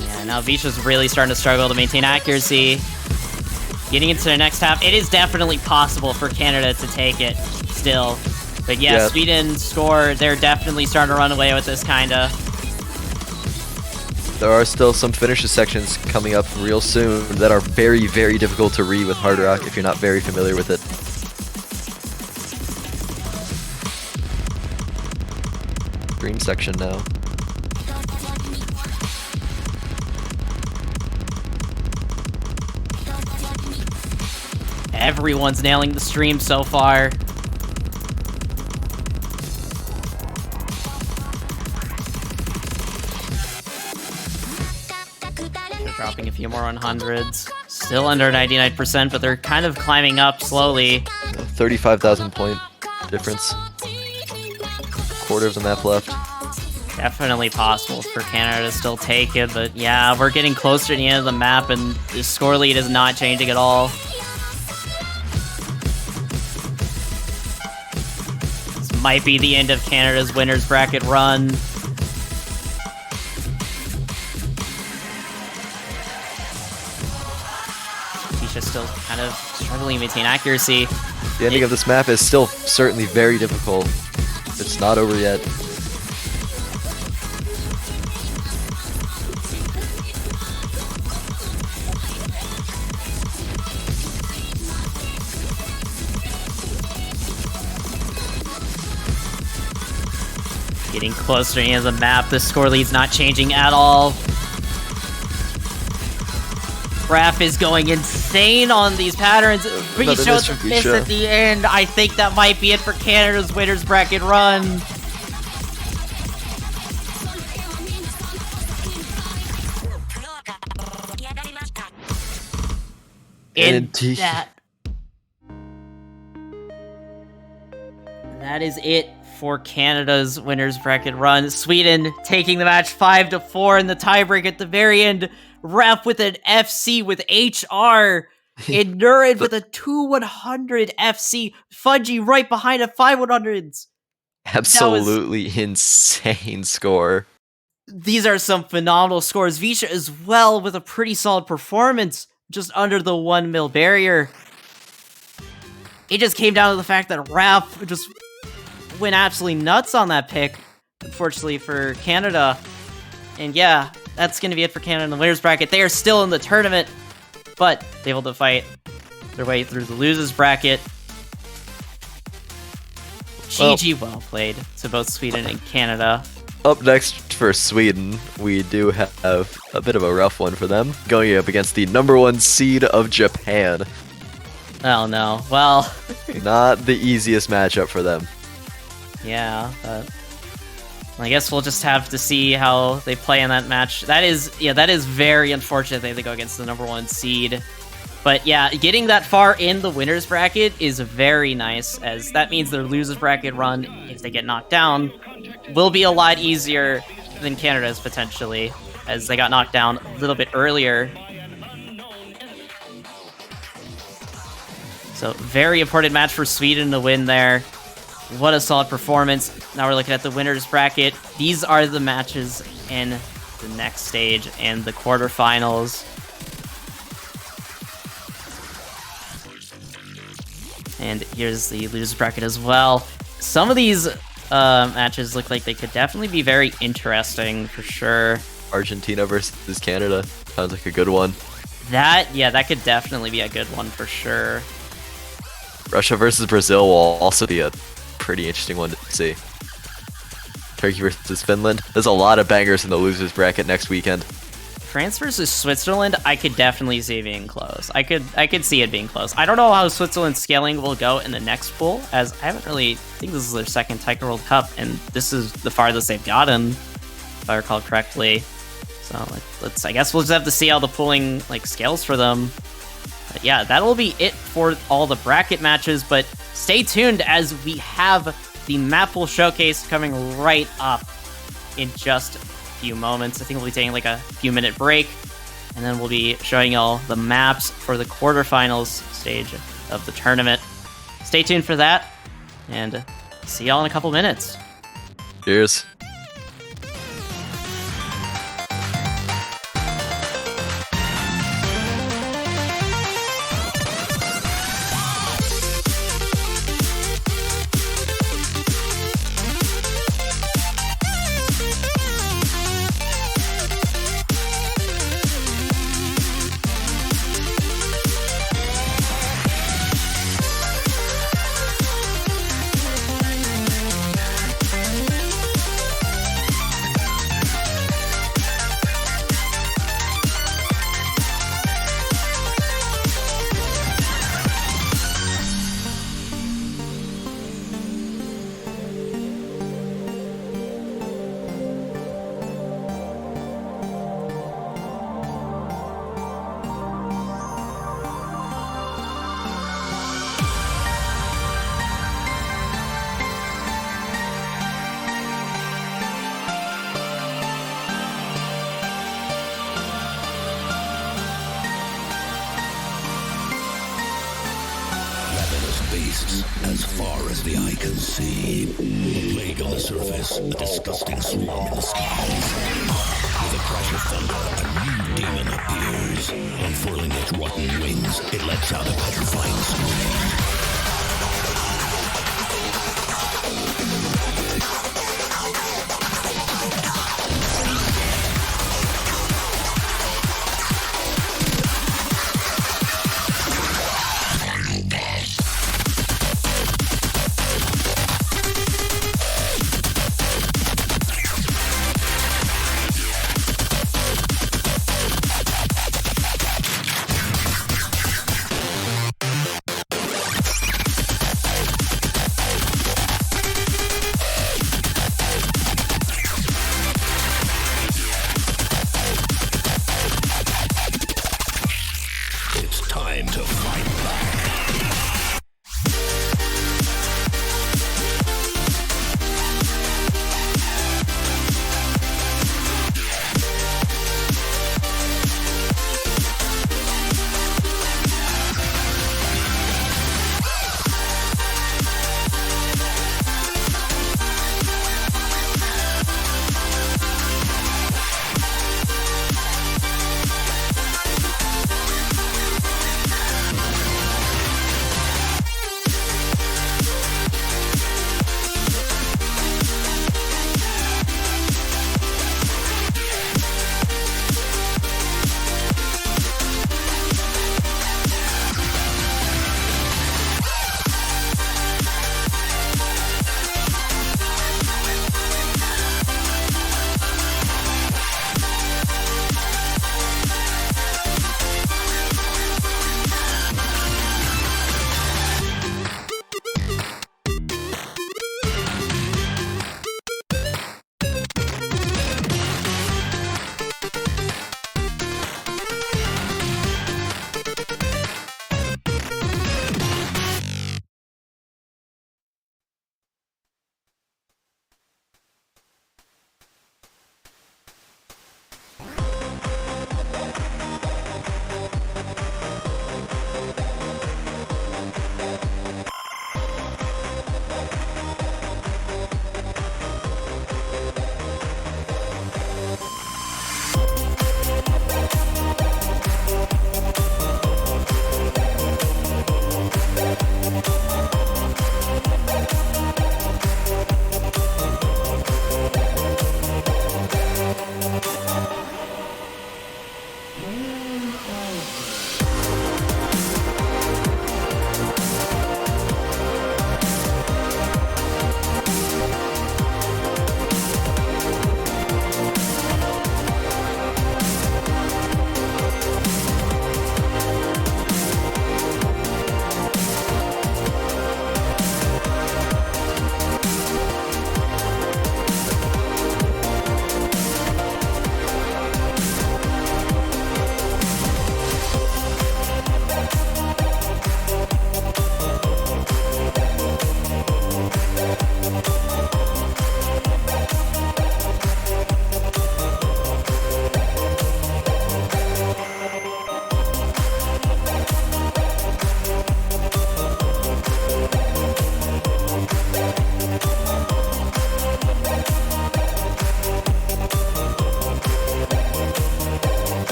Yeah, now Visha's really starting to struggle to maintain accuracy. Getting into the next half, it is definitely possible for Canada to take it still. But yeah, Sweden score, they're definitely starting to run away with this, kinda. There are still some finishes sections coming up real soon that are very, very difficult to read with Hard Rock if you're not very familiar with it. Dream section now. Everyone's nailing the stream so far. They're dropping a few more 100s. Still under 99%, but they're kind of climbing up slowly. 35,000 point difference. Quarter of the map left. Definitely possible for Canada to still take it, but yeah, we're getting closer to the end of the map, and the score lead is not changing at all. This might be the end of Canada's winners bracket run. Visha still kind of struggling to maintain accuracy. The ending of this map is still certainly very difficult. It's not over yet. Getting closer to the end of the map, the score lead's not changing at all. Raph is going insane on these patterns. Visha with a miss at the end. I think that might be it for Canada's winners bracket run. That is it for Canada's winners bracket run. Sweden taking the match 5-4 in the tiebreak at the very end. Ref with an FC with HR. And Nurid with a 2-100 FC. Fudgy right behind a 5-100s. Absolutely insane score. These are some phenomenal scores. Visha as well with a pretty solid performance, just under the 1 mil barrier. It just came down to the fact that Raph just went absolutely nuts on that pick, unfortunately for Canada. And yeah, that's going to be it for Canada in the winners bracket. They are still in the tournament, but able to fight their way through the losers bracket. GG, well played to both Sweden and Canada. Up next for Sweden, we do have a bit of a rough one for them, going up against the #1 seed of Japan. Oh no, well... Not the easiest matchup for them. Yeah, but I guess we'll just have to see how they play in that match. That is very unfortunate that they go against the #1 seed. But yeah, getting that far in the winners bracket is very nice, as that means their losers bracket run, if they get knocked down, will be a lot easier than Canada's potentially, as they got knocked down a little bit earlier. So very important match for Sweden to win there. What a solid performance. Now we're looking at the winners bracket. These are the matches in the next stage and the quarterfinals. And here's the losers bracket as well. Some of these matches look like they could definitely be very interesting for sure. Argentina versus Canada sounds like a good one. That could definitely be a good one for sure. Russia versus Brazil will also be a pretty interesting one to see. Turkey versus Finland. There's a lot of bangers in the losers bracket next weekend. France versus Switzerland, I could definitely see being close. I could see it being close. I don't know how Switzerland's scaling will go in the next pool, as I think this is their second Taiko World Cup, and this is the farthest they've gotten, if I recall correctly. So I guess we'll just have to see how the pooling scales for them. But yeah, that'll be it for all the bracket matches, but stay tuned as we have the map pool showcase coming right up in just few moments. I think we'll be taking a few minute break, and then we'll be showing y'all the maps for the quarterfinals stage of the tournament. Stay tuned for that, and see y'all in a couple minutes. Cheers. Beasts as far as the eye can see. A plague on the surface, a disgusting swarm in the skies. With a crash of thunder, a new demon appears. Unfurling its rotten wings, it lets out a petrifying scream.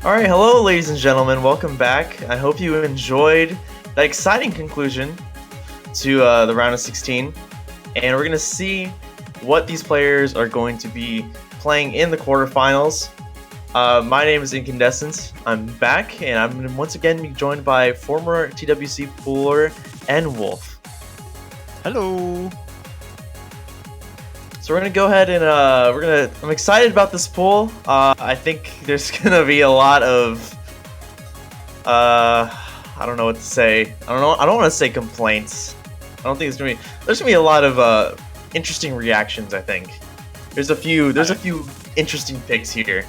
Alright, hello ladies and gentlemen, welcome back. I hope you enjoyed the exciting conclusion to the round of 16. And we're going to see what these players are going to be playing in the quarterfinals. My name is Incandescent. I'm back, and I'm once again being joined by former TWC Pooler and Wolf. Hello. So we're gonna go ahead and I'm excited about this pool. I think there's gonna be a lot of I don't know what to say. I don't want to say complaints. I don't think there's gonna be a lot of interesting reactions. I think there's a few interesting picks here.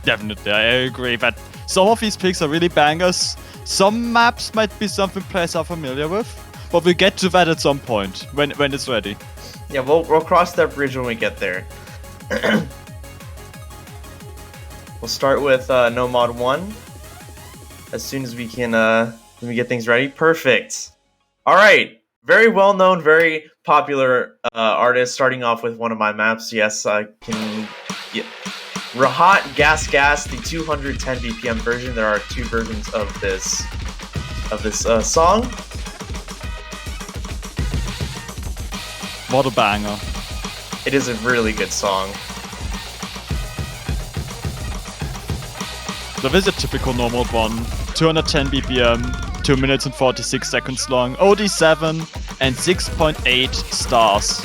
Definitely, I agree. But some of these picks are really bangers. Some maps might be something players are familiar with, but we'll get to that at some point when it's ready. Yeah, we'll cross that bridge when we get there. We'll start with No Mod 1 as soon as we can let me get things ready. Perfect. Alright. Very well known, very popular artist, starting off with one of my maps. Yes, I can Rahat Gas Gas, the 210 BPM version. There are two versions of this song. What a banger. It is a really good song. So this is a typical normal one. 210 BPM, 2 minutes and 46 seconds long, OD7 and 6.8 stars.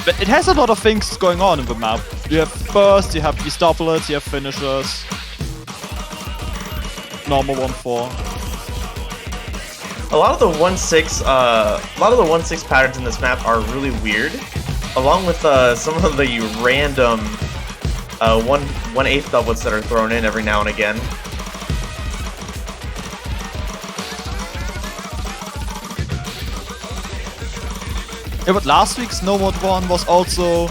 But it has a lot of things going on in the map. You have bursts, you have these doublets, you have finishers. Normal 1-4. A lot of the 1-6 patterns in this map are really weird, along with some of the random 1/8 doublets that are thrown in every now and again. Yeah, but last week's No Mod 1 was also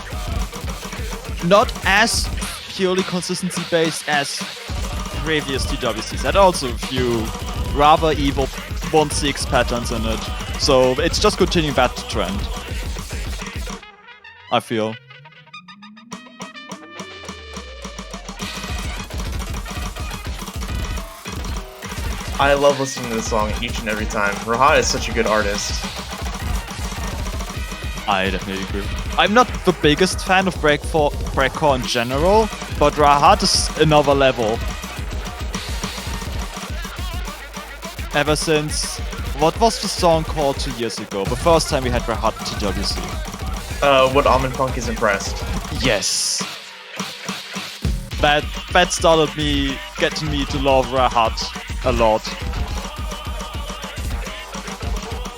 not as purely consistency based as previous TWCs. Had also a few rather evil 1-6 patterns in it, so it's just continuing that trend, I feel. I love listening to this song each and every time. Rahat is such a good artist. I definitely agree. I'm not the biggest fan of breakcore in general, but Rahat is another level. Ever since, what was the song called 2 years ago? The first time we had Rahat TWC. What Almond Punk is impressed. Yes. That started getting me to love Rahat a lot.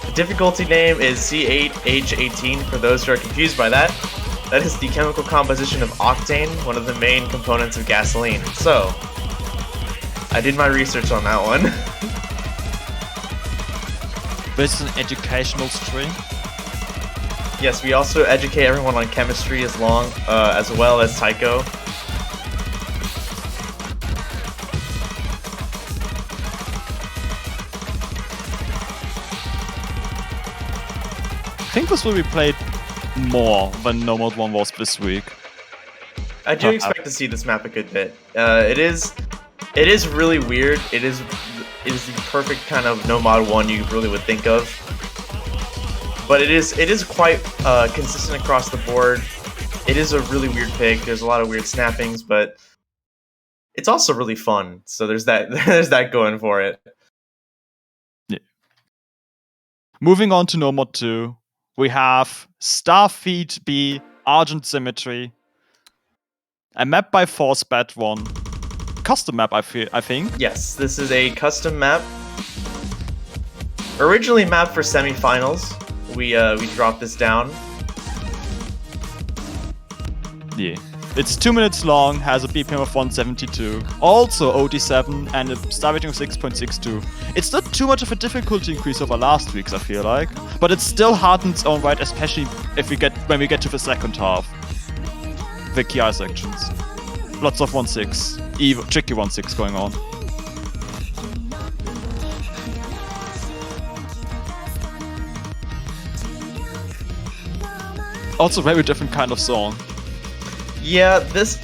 The difficulty name is C8H18 for those who are confused by that. That is the chemical composition of octane, one of the main components of gasoline. So, I did my research on that one. This is an educational stream. Yes, we also educate everyone on chemistry as well as taiko. I think this will be played more than No Mod 1 was this week. I do expect to see this map a good bit. It is really weird. It is the perfect kind of No Mod 1 you really would think of. But it is quite consistent across the board. It is a really weird pick. There's a lot of weird snappings, but it's also really fun. So there's that going for it. Yeah. Moving on to No Mod 2, we have Starfeed B Argent Symmetry. A map by Forcebat 1. Custom map, I think. Yes, this is a custom map. Originally mapped for semifinals. We dropped this down. Yeah. It's 2 minutes long, has a BPM of 172, also OD7 and a star rating of 6.62. It's not too much of a difficulty increase over last week's, I feel like, but it's still hard in its own right, especially when we get to the second half. The KI sections. Lots of 1-6, tricky 1-6 going on. Also very different kind of song. Yeah, this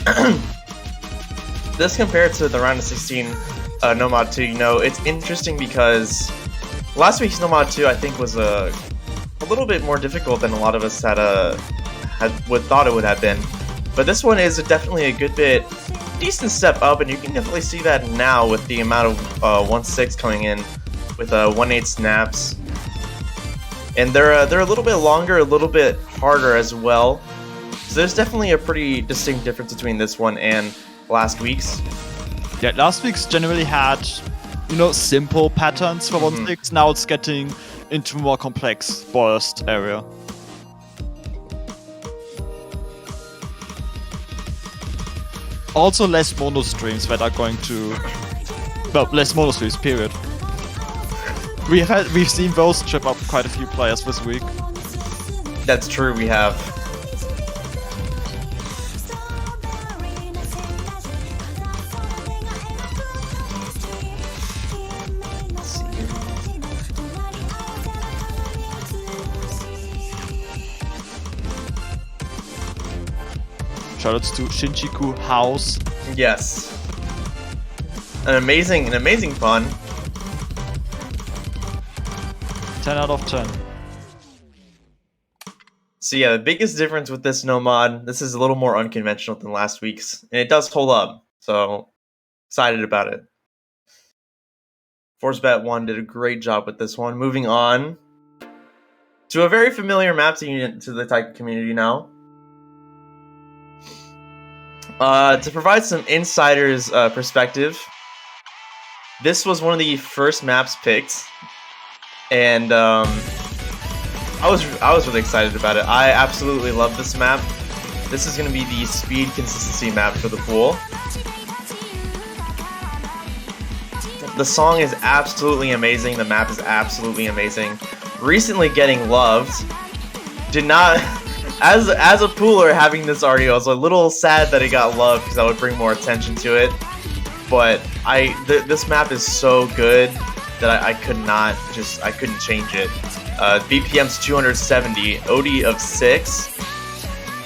this compared to the round of 16 Nomad 2, you know, it's interesting because last week's Nomad 2 I think was a little bit more difficult than a lot of us had thought it would have been. But this one is definitely a good bit decent step up, and you can definitely see that now with the amount of 1/6 coming in with 1/8 snaps. And they're a little bit longer, a little bit harder as well. So there's definitely a pretty distinct difference between this one and last week's. Yeah, last week's generally had, you know, simple patterns for 1/6. Now it's getting into more complex burst area. Also less mono streams that are going to... Well, less mono streams, period. We've seen those trip up quite a few players this week. That's true, we have. Shoutouts to Shinchiku House. Yes. An amazing fun. 10 out of 10. So yeah, the biggest difference with this Nomad, this is a little more unconventional than last week's, and it does hold up, so excited about it. ForceBat1 did a great job with this one. Moving on to a very familiar map to the Taiko community now. To provide some insider's perspective, this was one of the first maps picked, and I was really excited about it. I absolutely love this map. This is going to be the speed consistency map for the pool. The song is absolutely amazing. The map is absolutely amazing. Recently getting loved. Did not... As a pooler having this already, I was a little sad that it got loved because I would bring more attention to it. But this map is so good that I couldn't change it. BPM's 270, OD of 6,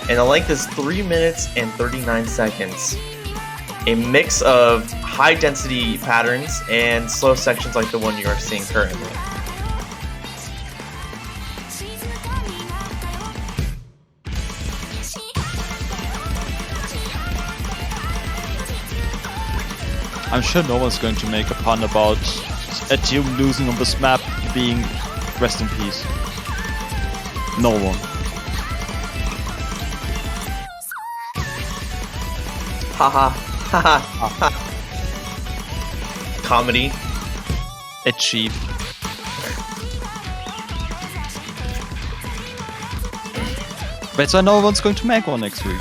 and the length is 3 minutes and 39 seconds. A mix of high density patterns and slow sections like the one you are seeing currently. I'm sure no one's going to make a pun about a team losing on this map being rest in peace. No one. Haha. Haha. Comedy. Achieve. That's why no one's going to make one next week.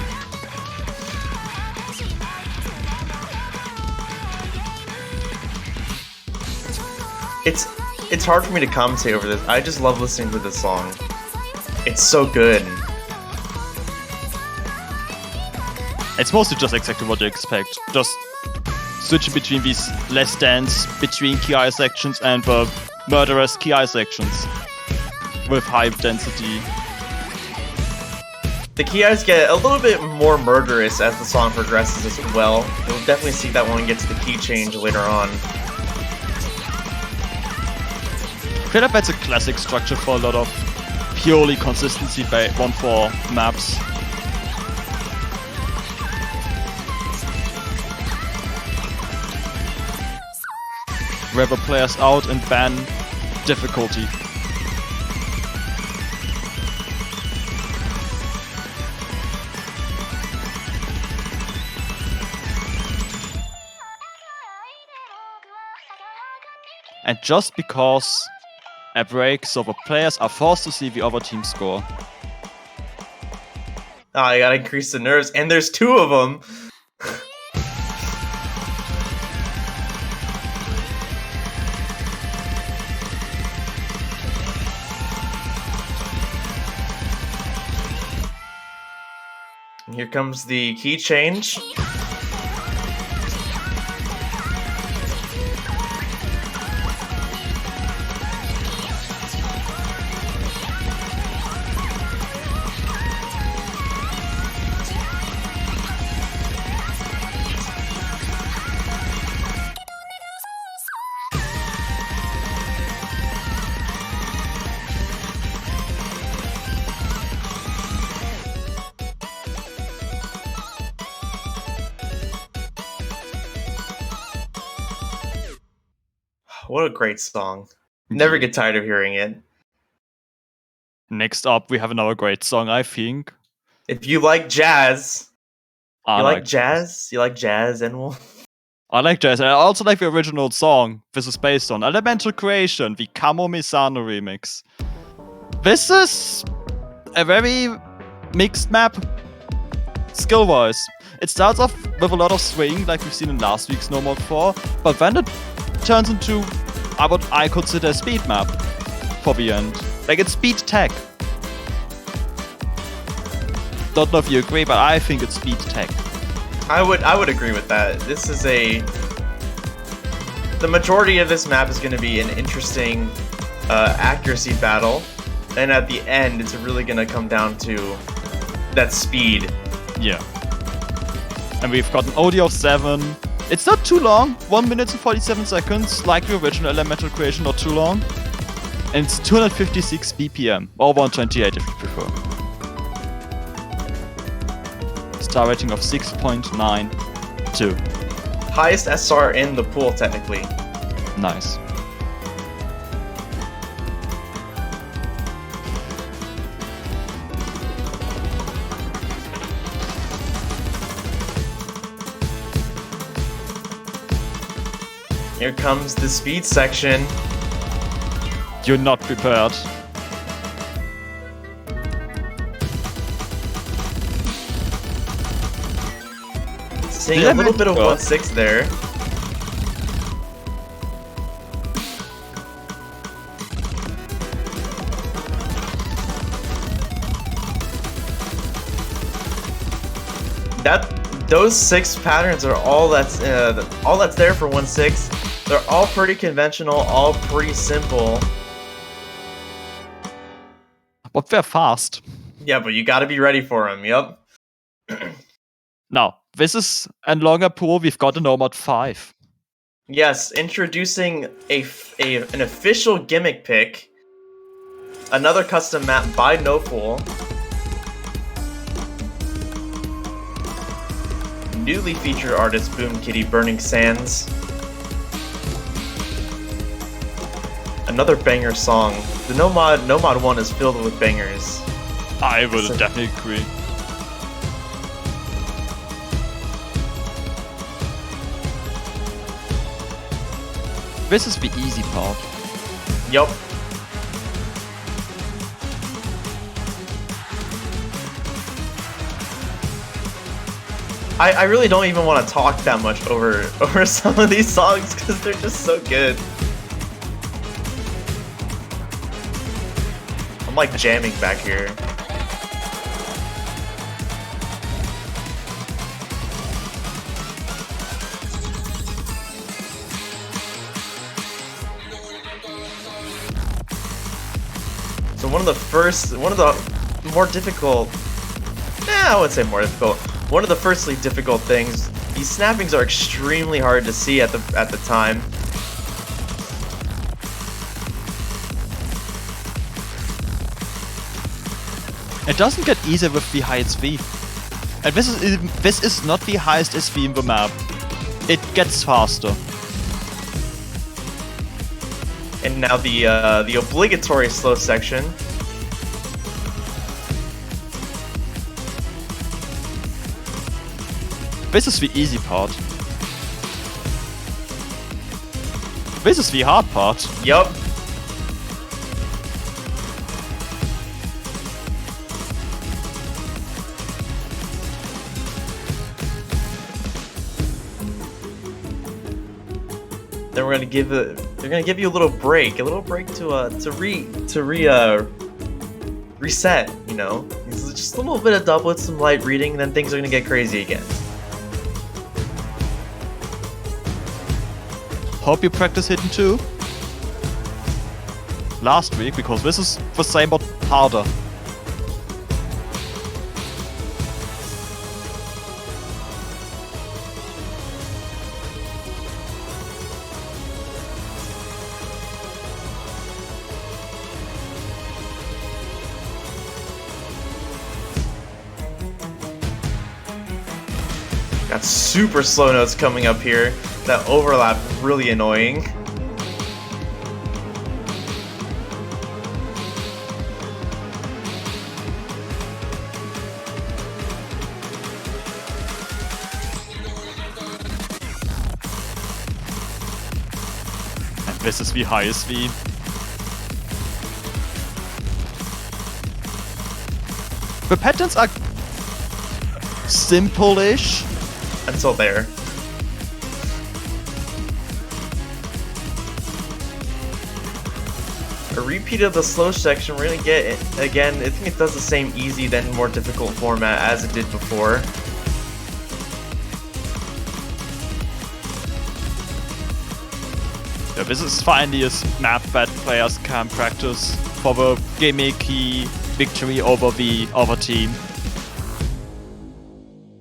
It's hard for me to commentate over this. I just love listening to this song. It's so good. It's mostly just exactly what you expect. Just switching between these less dense between KI sections and the murderous KI sections with high density. The KIs get a little bit more murderous as the song progresses as well. You'll definitely see that when we get to the key change later on. I feel like that's a classic structure for a lot of purely consistency 1-4 maps. Where the players out and ban difficulty. And just because a break, so the players are forced to see the other team's score. Oh, I gotta increase the nerves, and there's 2 of them. And here comes the key change. What a great song. Never get tired of hearing it. Next up, we have another great song, I think. If you like jazz, I you like jazz? You like jazz, and I like jazz, and I also like the original song this is based on. Elemental Creation, the Kamo Misano remix. This is a very mixed map, skill-wise. It starts off with a lot of swing, like we've seen in last week's No Mod 4, but then it turns into what I consider a speed map for the end. Like, it's speed tech. Don't know if you agree, but I think it's speed tech. I would agree with that. This is the majority of this map is going to be an interesting accuracy battle, and at the end, it's really going to come down to that speed. Yeah. And we've got an OD of 7. It's not too long, 1 minute and 47 seconds, like the original Elemental Creation, not too long. And it's 256 BPM, or 128 if you prefer. Star rating of 6.92. Highest SR in the pool, technically. Nice. Here comes the speed section. You're not prepared. Seeing a little bit of 1-6 there. Those 6 patterns are all that's there for 1-6. They're all pretty conventional, all pretty simple. But they're fast. Yeah, but you gotta be ready for them, yep. Now, this is a longer pool. We've got a No Mod 5. Yes, introducing an official gimmick pick. Another custom map by NoFool. Newly featured artist Boom Kitty Burning Sands. Another banger song. The No Mod 1 is filled with bangers. I will definitely agree. This is the easy part. Yup. I really don't even want to talk that much over some of these songs because they're just so good. I'm like jamming back here. So one of the more difficult, I wouldn't say more difficult. One of the firstly difficult things, these snappings are extremely hard to see at the time. It doesn't get easier with the highest V. And this is not the highest SV in the map. It gets faster. And now the obligatory slow section. This is the easy part. This is the hard part. Yup. Then we're gonna they're gonna give you a little break to reset. You know, it's just a little bit of doublets, some light reading, and then things are gonna get crazy again. Hope you practice hitting too. Last week, because this is the same but harder. Got super slow notes coming up here. That overlap really annoying. This is the highest V. The patterns are simple-ish. Until there. A repeat of the slow section, we're gonna get it again. I think it does the same easy then more difficult format as it did before. Yeah, this is finally a map that players can practice for the gimmicky victory over the other team.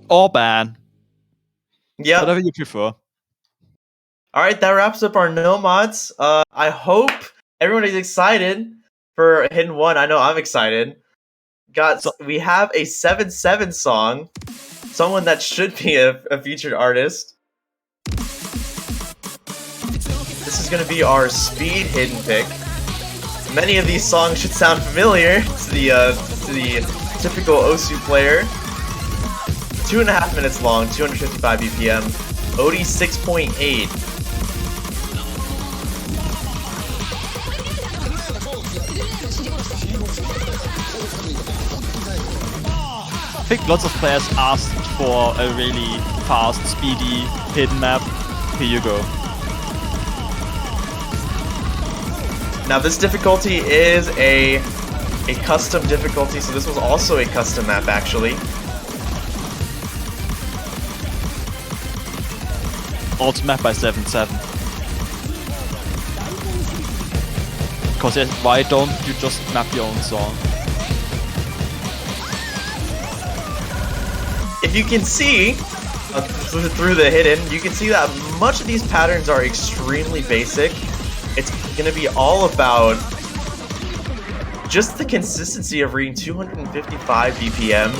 Or ban. Yeah. Whatever you prefer. Alright, that wraps up our no mods. I hope everyone is excited for Hidden 1. I know I'm excited. We have a 7-7 song. Someone that should be a featured artist. This is going to be our speed hidden pick. Many of these songs should sound familiar to the typical Osu player. 2.5 minutes long, 255 BPM, OD 6.8. I think lots of players asked for a really fast, speedy, hidden map. Here you go. Now this difficulty is a custom difficulty, so this was also a custom map actually. Alt map by 7-7. Because why don't you just map your own song? If you can see through the hidden, you can see that much of these patterns are extremely basic. It's going to be all about just the consistency of reading 255 BPM.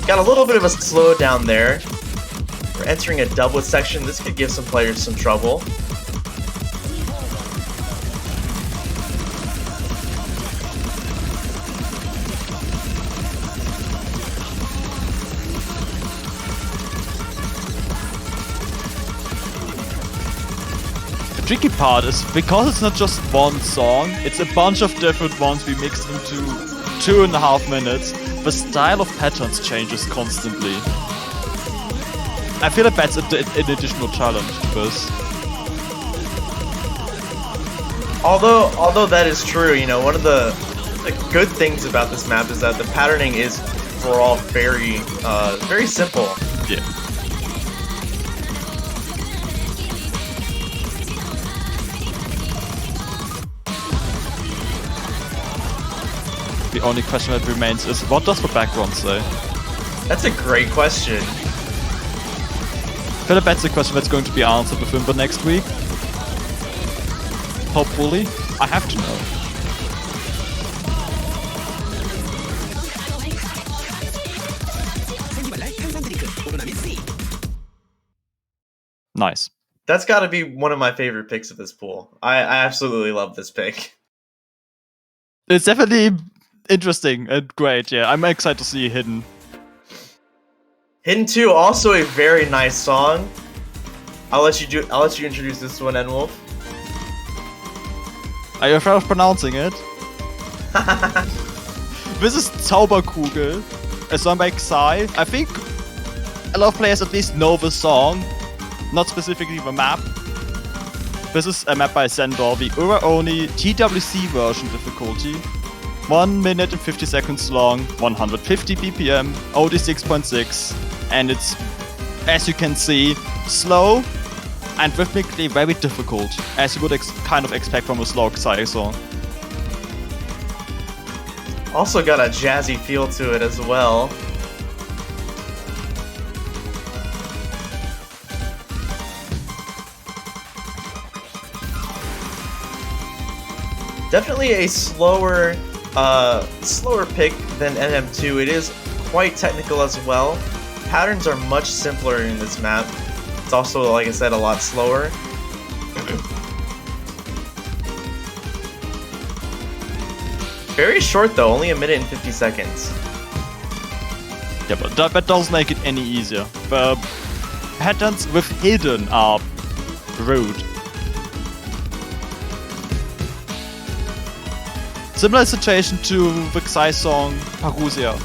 Got a little bit of a slowdown there. We're entering a doublet section. This could give some players some trouble. The tricky part is, because it's not just one song, it's a bunch of different ones we mixed into 2.5 minutes, the style of patterns changes constantly. I feel like that's an additional challenge to this. Although that is true, you know, one of the good things about this map is that the patterning is overall very simple. Yeah. The only question that remains is, what does the background say? That's a great question. I feel like that's a question that's going to be answered within the next week. Hopefully. I have to know. Nice. That's got to be one of my favorite picks of this pool. I absolutely love this pick. It's definitely interesting and great, yeah. I'm excited to see Hidden. Hidden 2, also a very nice song. I'll let you introduce this one, Enwolf. Are you afraid of pronouncing it? This is Zauberkugel, a song by Xai. I think a lot of players at least know the song, not specifically the map. This is a map by Sendor, the Ura-only TWC version difficulty. 1 minute and 50 seconds long, 150 BPM, OD 6.6, and it's, as you can see, slow and rhythmically very difficult, as you would kind of expect from a slow Xai song. Also got a jazzy feel to it as well. Definitely a slower pick than NM2. It is quite technical as well. Patterns are much simpler in this map. It's also, like I said, a lot slower. Very short though, only 1 minute and 50 seconds. Yeah, but that doesn't make it any easier. The patterns with Hidden are rude. Similar situation to the Xai song Parousia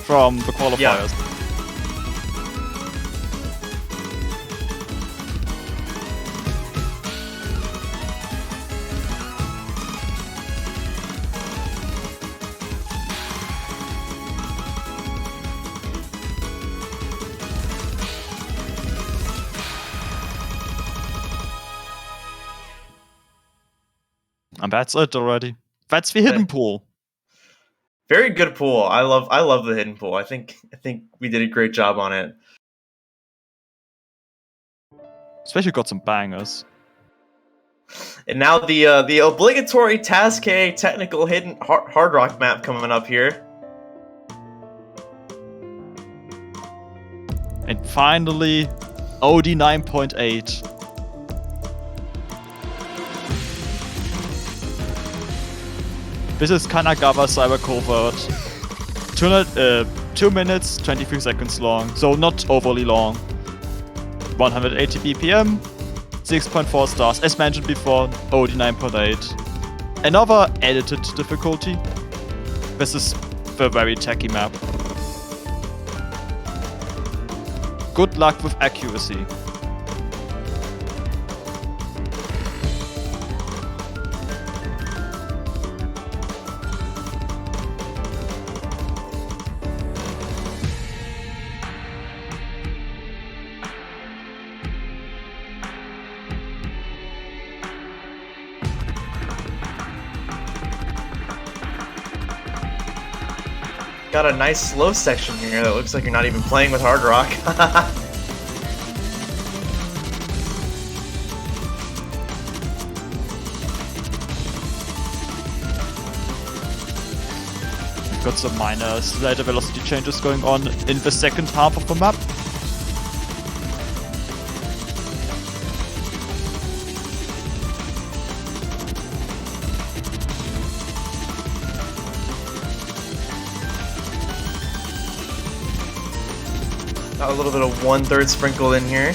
from the qualifiers. And that's it already. That's the hidden pool. Very good pool. I love the hidden pool. I think we did a great job on it. Especially got some bangers. And now the obligatory Task K technical hidden hard rock map coming up here. And finally, OD 9.8. This is Kanagawa Cyber Covert. 2 minutes, 23 seconds long, so not overly long. 180 BPM, 6.4 stars, as mentioned before, OD 9.8. Another edited difficulty. This is the very tacky map. Good luck with accuracy. Got a nice slow section here that looks like you're not even playing with hard rock. Got some minor slider velocity changes going on in the second half of the map. Got a little bit of 1/3 sprinkled in here.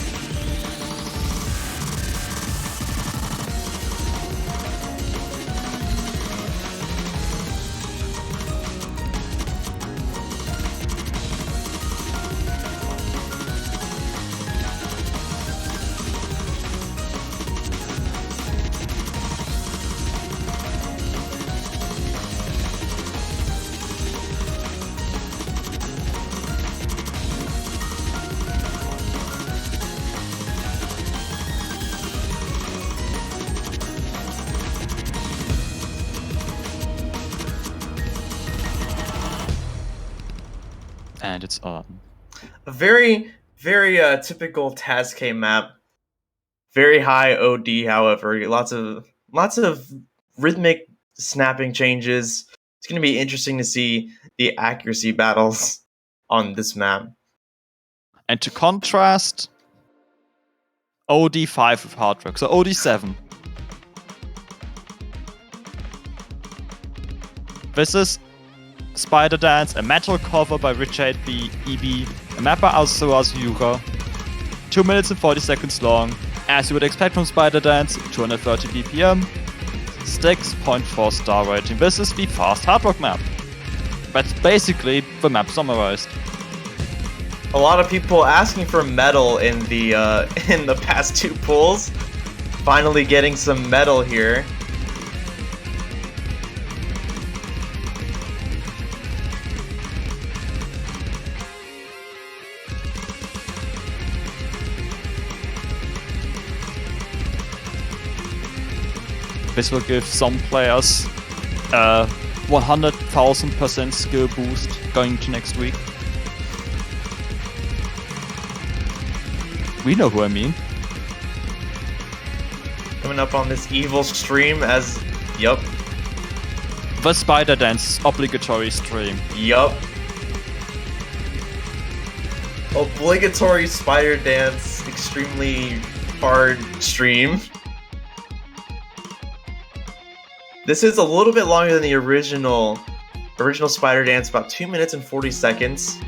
And it's on. A very typical Task K map. Very high OD, however, lots of rhythmic snapping changes. It's going to be interesting to see the accuracy battles on this map. And to contrast, OD5 with hard rock, so OD7. This is Spider Dance, a metal cover by Richard B. E.B., a map by Azuazu Yuka. 2 minutes and 40 seconds long. As you would expect from Spider Dance, 230 BPM, 6.4 star rating. This is the fast hard rock map. That's basically the map summarized. A lot of people asking for metal in the past two pulls. Finally getting some metal here. This will give some players a 100,000% skill boost going into next week. We know who I mean. Coming up on this evil stream as... Yup. The Spider Dance obligatory stream. Yup. Obligatory Spider Dance extremely hard stream. This is a little bit longer than the original Spider Dance, about 2 minutes and 40 seconds.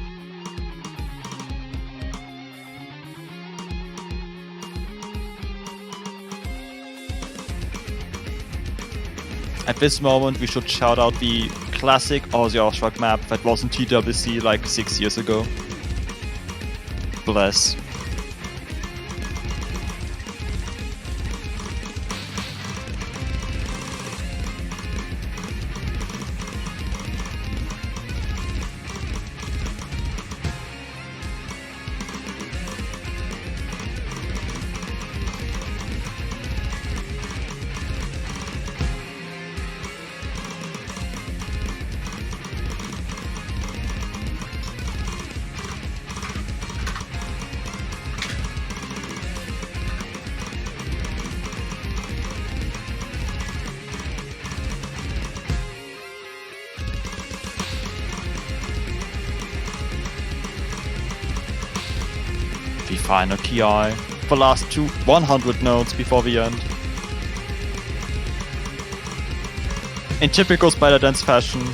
At this moment, we should shout out the classic Aussie Offshock map that was in TWC like 6 years ago. Bless. The final KI. The last 100 nodes before the end. In typical Spider Dance fashion,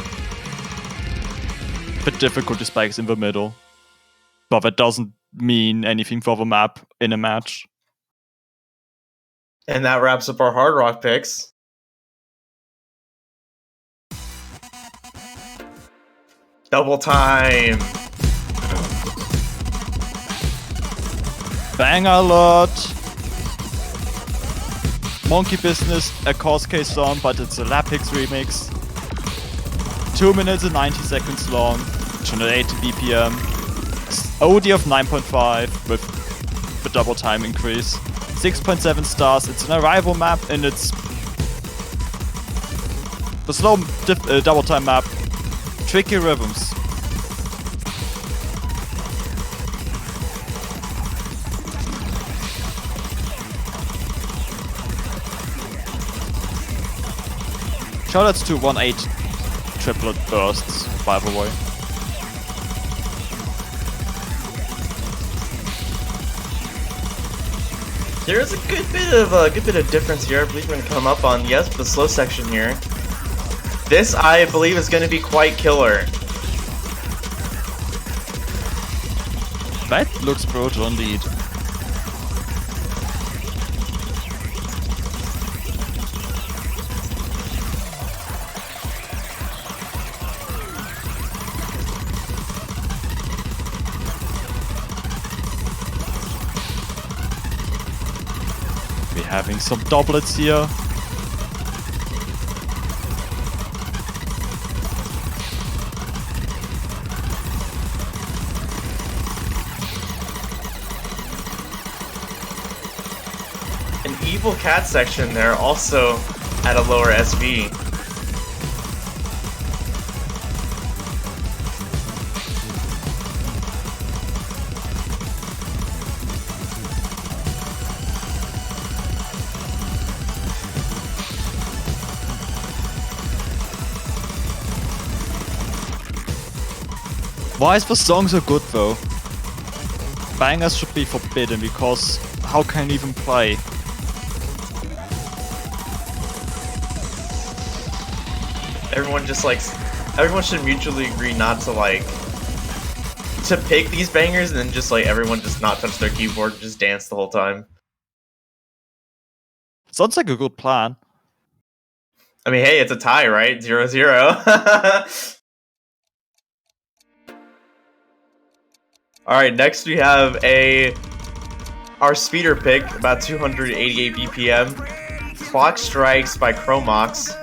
the difficulty spikes in the middle. But that doesn't mean anything for the map in a match. And that wraps up our Hard Rock picks. Double time! Bang alert! Monkey Business, a Course Case song, but it's a Lapix remix. 2 minutes and 90 seconds long, 280 BPM. OD of 9.5 with the double time increase. 6.7 stars. It's an arrival map and it's the slow double time map. Tricky rhythms. Shoutouts to 1-8 triplet bursts, by the way. There is a good bit of difference here. I believe we're gonna come up on the slow section here. This I believe is gonna be quite killer. That looks brutal indeed. We're having some doublets here. An evil cat section there, also at a lower SV. Why is the song so good though? Bangers should be forbidden because how can you even play? Everyone should mutually agree not to pick these bangers and then just everyone just not touch their keyboard and just dance the whole time. Sounds like a good plan. I mean, hey, it's a tie, right? 0-0. Alright, next we have our speeder pick, about 288 BPM. Clock Strikes by Chromox.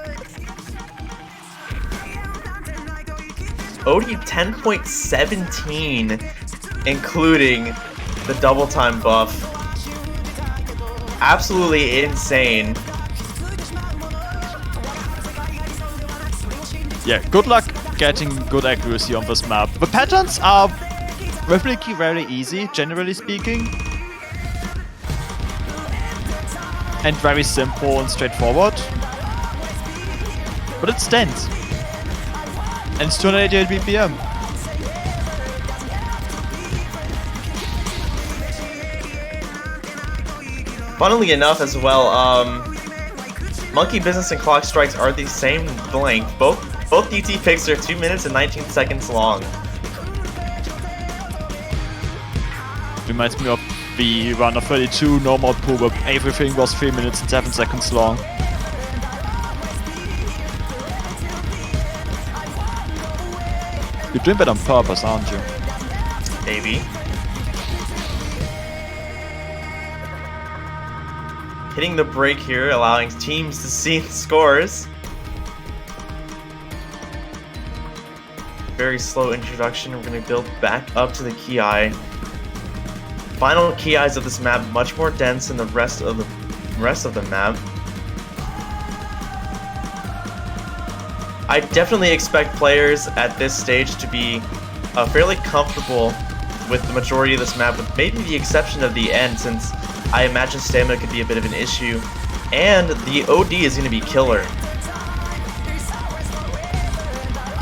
OD 10.17, including the double time buff. Absolutely insane. Yeah, good luck getting good accuracy on this map. The patterns are relatively very easy, generally speaking. And very simple and straightforward. But it stands. And it's 288 BPM. Funnily enough as well, Monkey Business and Clock Strikes are the same length. Both DT picks are 2 minutes and 19 seconds long. Reminds me of the run of 32 normal pool where everything was 3 minutes and 7 seconds long. You're doing that on purpose, aren't you? Maybe. Hitting the break here, allowing teams to see the scores. Very slow introduction. We're going to build back up to the key eye. Final key eyes of this map much more dense than the rest of the map. I definitely expect players at this stage to be fairly comfortable with the majority of this map, with maybe the exception of the end, since I imagine stamina could be a bit of an issue, and the OD is going to be killer.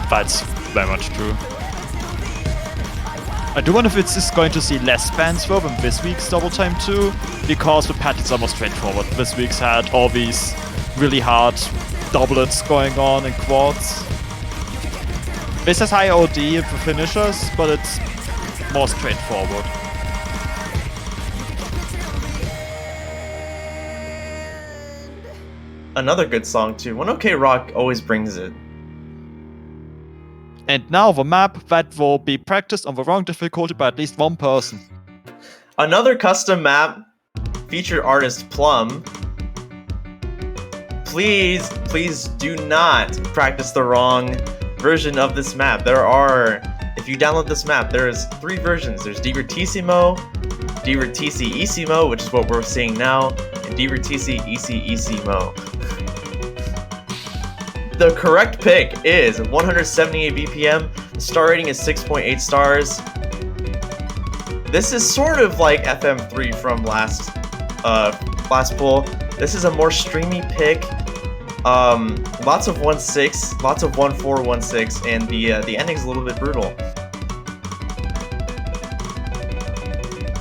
That's very much true. I do wonder if it's just going to see less bans though than this week's Double Time 2, because the patterns are more straightforward. This week's had all these really hard doublets going on and quads. This has high OD for finishers, but it's more straightforward. Another good song too. 1OK Rock always brings it. And now the map that will be practiced on the wrong difficulty by at least one person. Another custom map, featured artist Plum. Please do not practice the wrong version of this map. If you download this map, there's 3 versions. There's Divertissimo, Divertissimo, which is what we're seeing now, and Divertissimo. The correct pick is 178 BPM. The star rating is 6.8 stars. This is sort of like FM3 from last poll. This is a more streamy pick. Lots of 1.6, lots of 1.4, 1.6, and the ending's a little bit brutal.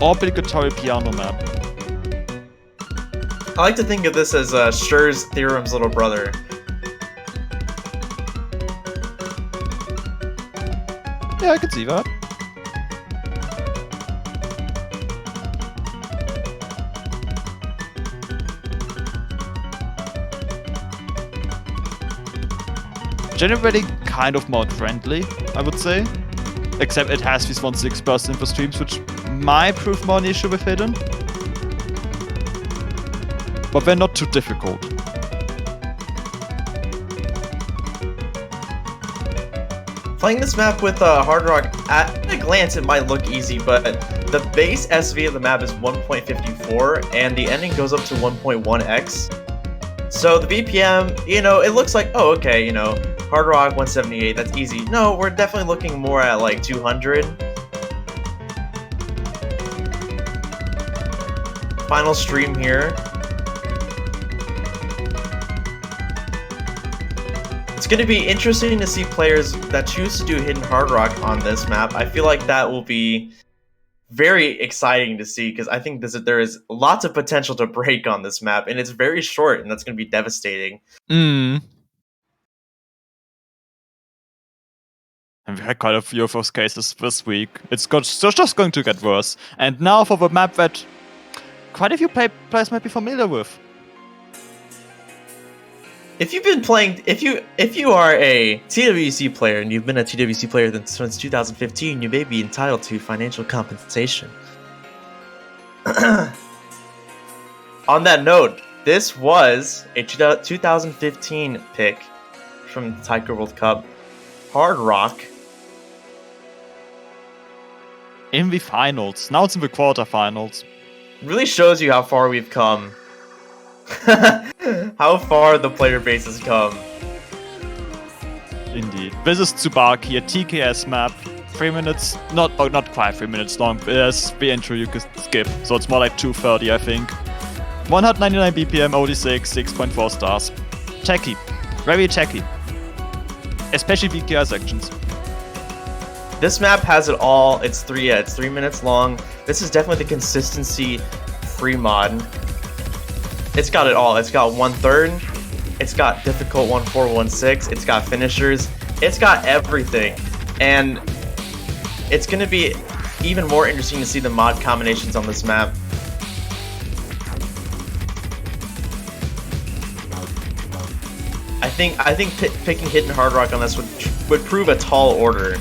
Obligatory piano map. I like to think of this as Schur's Theorem's little brother. Yeah, I can see that. Generally kind of mod friendly, I would say. Except it has these 1.6 burst info streams, which might prove more an issue with hidden. But they're not too difficult. Playing this map with Hard Rock, at a glance it might look easy, but the base SV of the map is 1.54, and the ending goes up to 1.1x. So the BPM, it looks like, oh, okay, Hard Rock 178, that's easy. No, we're definitely looking more at like 200. Final stream here. It's going to be interesting to see players that choose to do Hidden Hard Rock on this map. I feel like that will be very exciting to see, because I think there is lots of potential to break on this map, and it's very short, and that's going to be devastating. And we had quite a few of those cases this week. It's just going to get worse. And now for the map that quite a few players might be familiar with. If you've been playing, if you are a TWC player and you've been a TWC player since 2015, you may be entitled to financial compensation. On that note, this was a 2015 pick from the Taiko World Cup. Hard Rock. In the finals. Now it's in the quarterfinals. Really shows you how far we've come. How far the player base has come. Indeed. This is Tsubaki, a TKS map. 3 minutes, not quite 3 minutes long, but there's the intro you can skip, so it's more like 2:30, I think. 199 BPM, OD6, 6.4 stars. Techy. Very techy. Especially VKR sections. This map has it all. It's 3 minutes long. This is definitely the consistency free mod. It's got it all. It's got 1/3. It's got difficult 1/4, 1/6. It's got finishers. It's got everything. And it's going to be even more interesting to see the mod combinations on this map. I think picking Hidden Hard Rock on this would prove a tall order.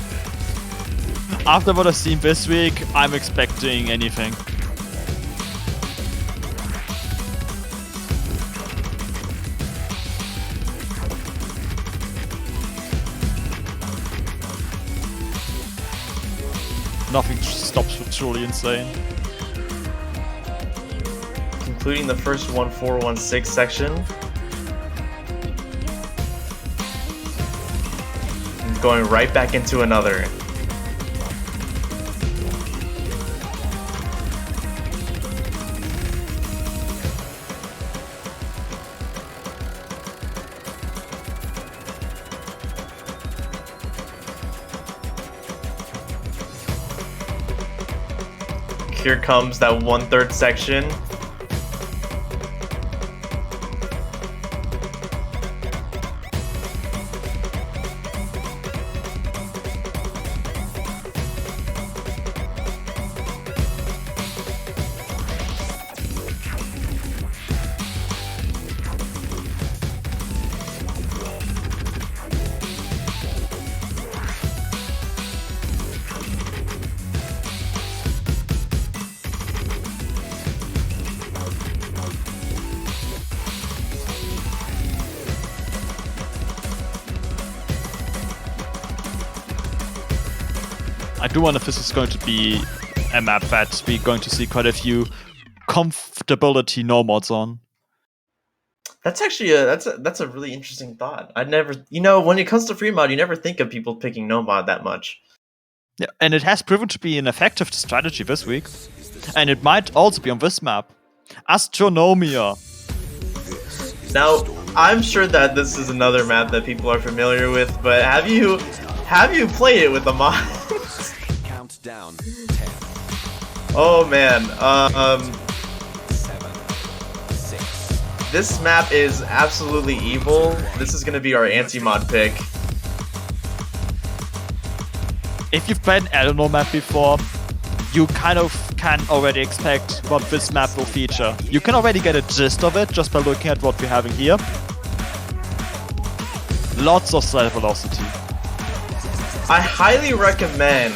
After what I've seen this week, I'm expecting anything. Nothing stops with truly insane. Concluding the first 1416 section. And going right back into another. Here comes that 1/3 section. I do wonder if this is going to be a map that we're going to see quite a few comfortability no mods on. That's actually that's a really interesting thought. I never, when it comes to free mod, you never think of people picking no mod that much. Yeah, and it has proven to be an effective strategy this week. And it might also be on this map. Astronomia. Now, I'm sure that this is another map that people are familiar with, but have you played it with the mod? Countdown. 10. Oh man, 7. 6. this map is absolutely evil. This is gonna be our anti-mod pick. If you've played an Eleanor map before, you kind of can already expect what this map will feature. You can already get a gist of it just by looking at what we're having here. Lots of slide velocity. I highly recommend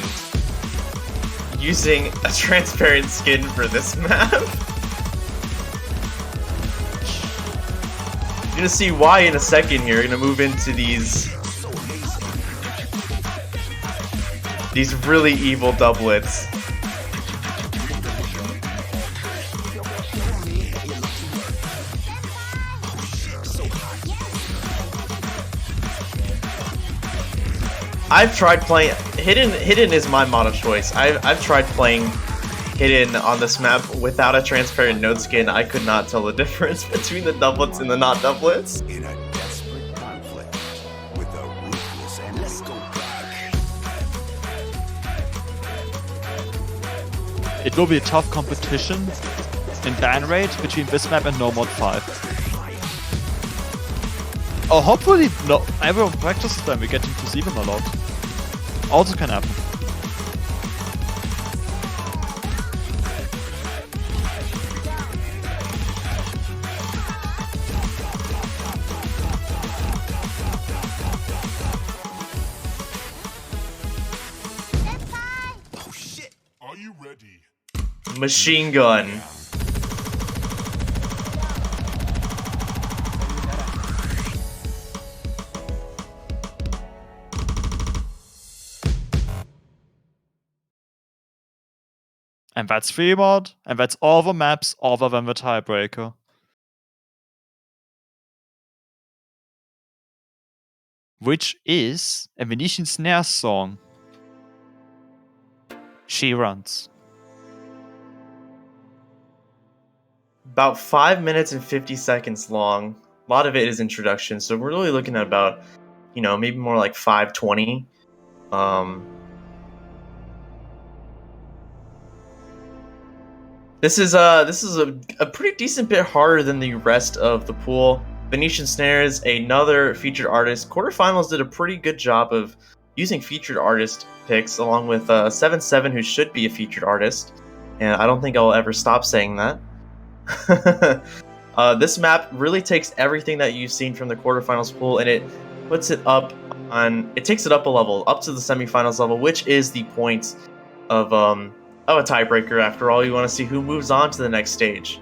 using a transparent skin for this map. You're gonna see why in a second here. You're gonna move into these really evil doublets. I've tried playing Hidden. Hidden is my mod of choice. I've tried playing Hidden on this map without a transparent node skin. I could not tell the difference between the doublets and the not doublets. In a desperate conflict with a ruthless and let's go back. It will be a tough competition in ban rate between this map and No Mod 5. Oh, hopefully no, everyone practices them, we're getting to see them a lot. Also can happen. Oh shit! Are you ready? Machine gun. And that's free mod, and that's all the maps other than the tiebreaker. Which is a Venetian Snare song. She Runs. About 5 minutes and 50 seconds long. A lot of it is introduction, so we're really looking at about, maybe more like 5:20. This is a pretty decent bit harder than the rest of the pool. Venetian Snares, another featured artist. Quarterfinals did a pretty good job of using featured artist picks, along with 7-7, who should be a featured artist. And I don't think I'll ever stop saying that. This map really takes everything that you've seen from the quarterfinals pool, and it puts it up on. It takes it up a level, up to the semifinals level, which is the point of a tiebreaker. After all, you want to see who moves on to the next stage.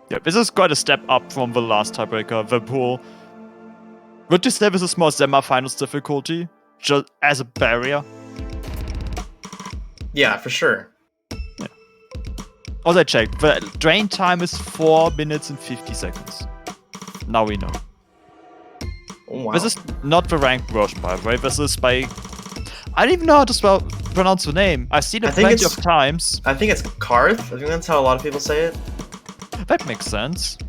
Yeah, this is quite a step up from the last tiebreaker, the pool. Would you say this is more semi-finals difficulty, just as a barrier? Yeah, for sure. Yeah. Also, I checked. The drain time is 4 minutes and 50 seconds. Now we know. Oh, wow. This is not the ranked version, by the way. This is by... I don't even know how to pronounce the name. I've seen it plenty of times. I think it's Karth. I think that's how a lot of people say it. That makes sense.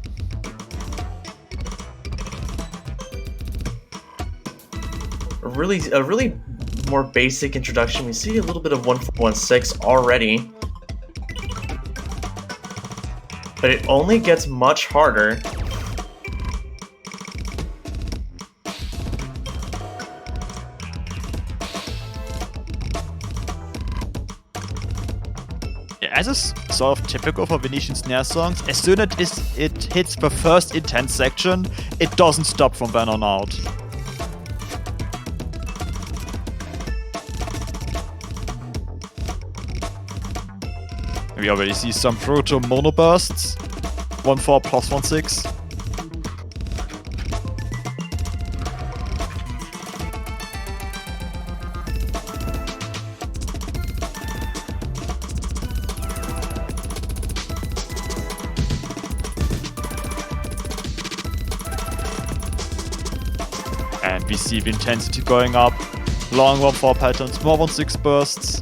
A really more basic introduction. We see a little bit of 1416 already. But it only gets much harder. As is sort of typical for Venetian snare songs, as soon as it hits the first intense section, it doesn't stop from then on out. We already see some proto mono bursts. 1-4 plus 1-6. And we see the intensity going up. Long 1-4 patterns, more 1-6 bursts.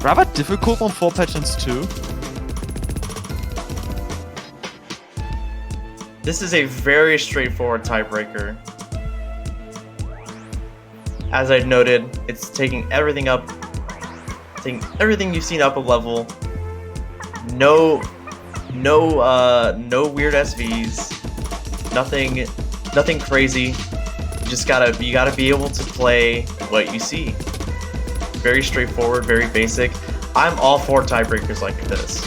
Rather difficult 1-4 patterns too. This is a very straightforward tiebreaker. As I noted, it's taking everything up, taking everything you've seen up a level. No weird SVs. Nothing crazy. You gotta be able to play what you see. Very straightforward, very basic. I'm all for tiebreakers like this.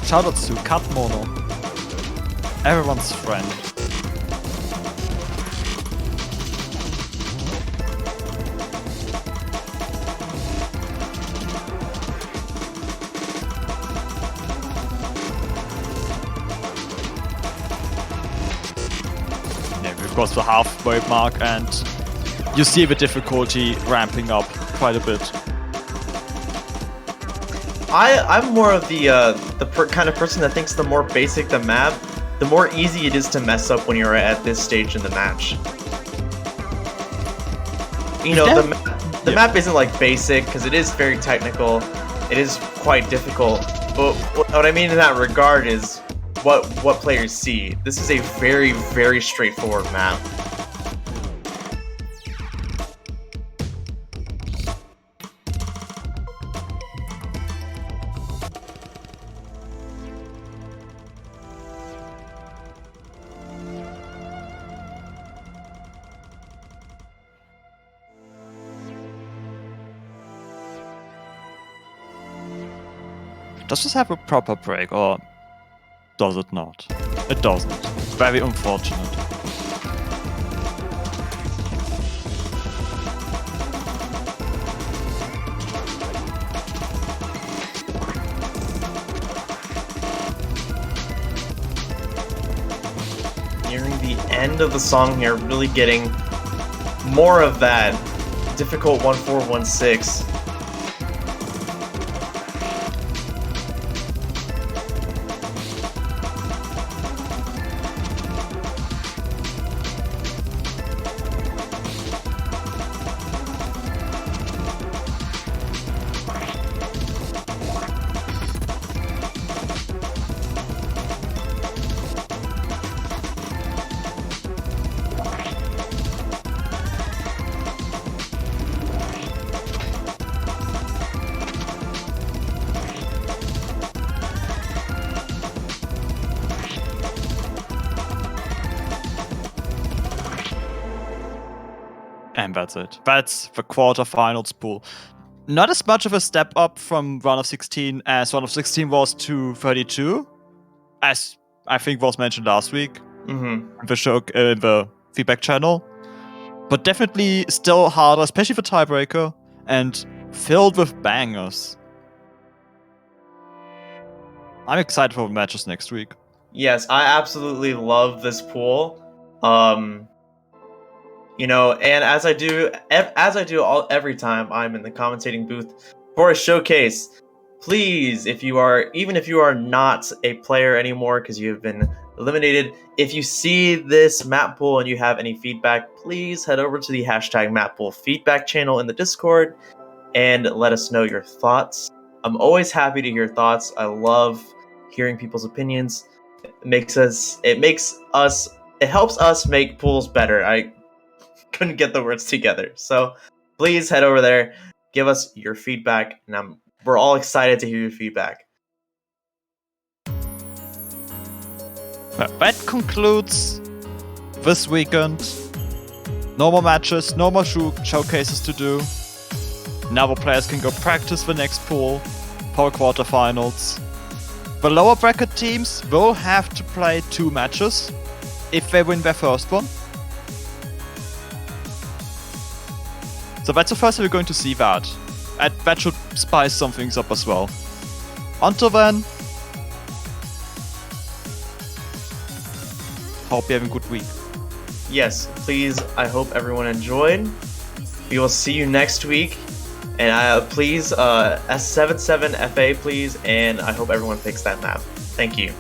Shoutouts to Cut Mono. Everyone's friend. Across the halfway mark, and you see the difficulty ramping up quite a bit. I'm more of the kind of person that thinks the more basic the map, the more easy it is to mess up when you're at this stage in the match. You know, the map isn't like basic because it is very technical. It is quite difficult. But what I mean in that regard is what players see. This is a very, very straightforward map. Does this have a proper break, or does it not? It doesn't. Very unfortunate. Nearing the end of the song here, really getting more of that difficult 1416. And that's it. That's the quarterfinals pool. Not as much of a step up from round of 16 as round of 16 was to 32, as I think was mentioned last week in the show, in the feedback channel. But definitely still harder, especially for tiebreaker, and filled with bangers. I'm excited for the matches next week. Yes, I absolutely love this pool. You know, and as I do every time I'm in the commentating booth for a showcase, please, even if you are not a player anymore because you have been eliminated, if you see this map pool and you have any feedback, please head over to the hashtag map pool feedback channel in the Discord and let us know your thoughts. I'm always happy to hear thoughts. I love hearing people's opinions. It helps us make pools better. I couldn't get the words together. So please head over there, give us your feedback, and we're all excited to hear your feedback. That concludes this weekend. No more matches, no more showcases to do. Now the players can go practice the next pool for quarterfinals. The lower bracket teams will have to play 2 matches if they win their first one. So that's the first time we're going to see that. And that should spice some things up as well. Until then, hope you have a good week. Yes, please, I hope everyone enjoyed. We will see you next week. And please, S77FA, please, and I hope everyone picks that map. Thank you.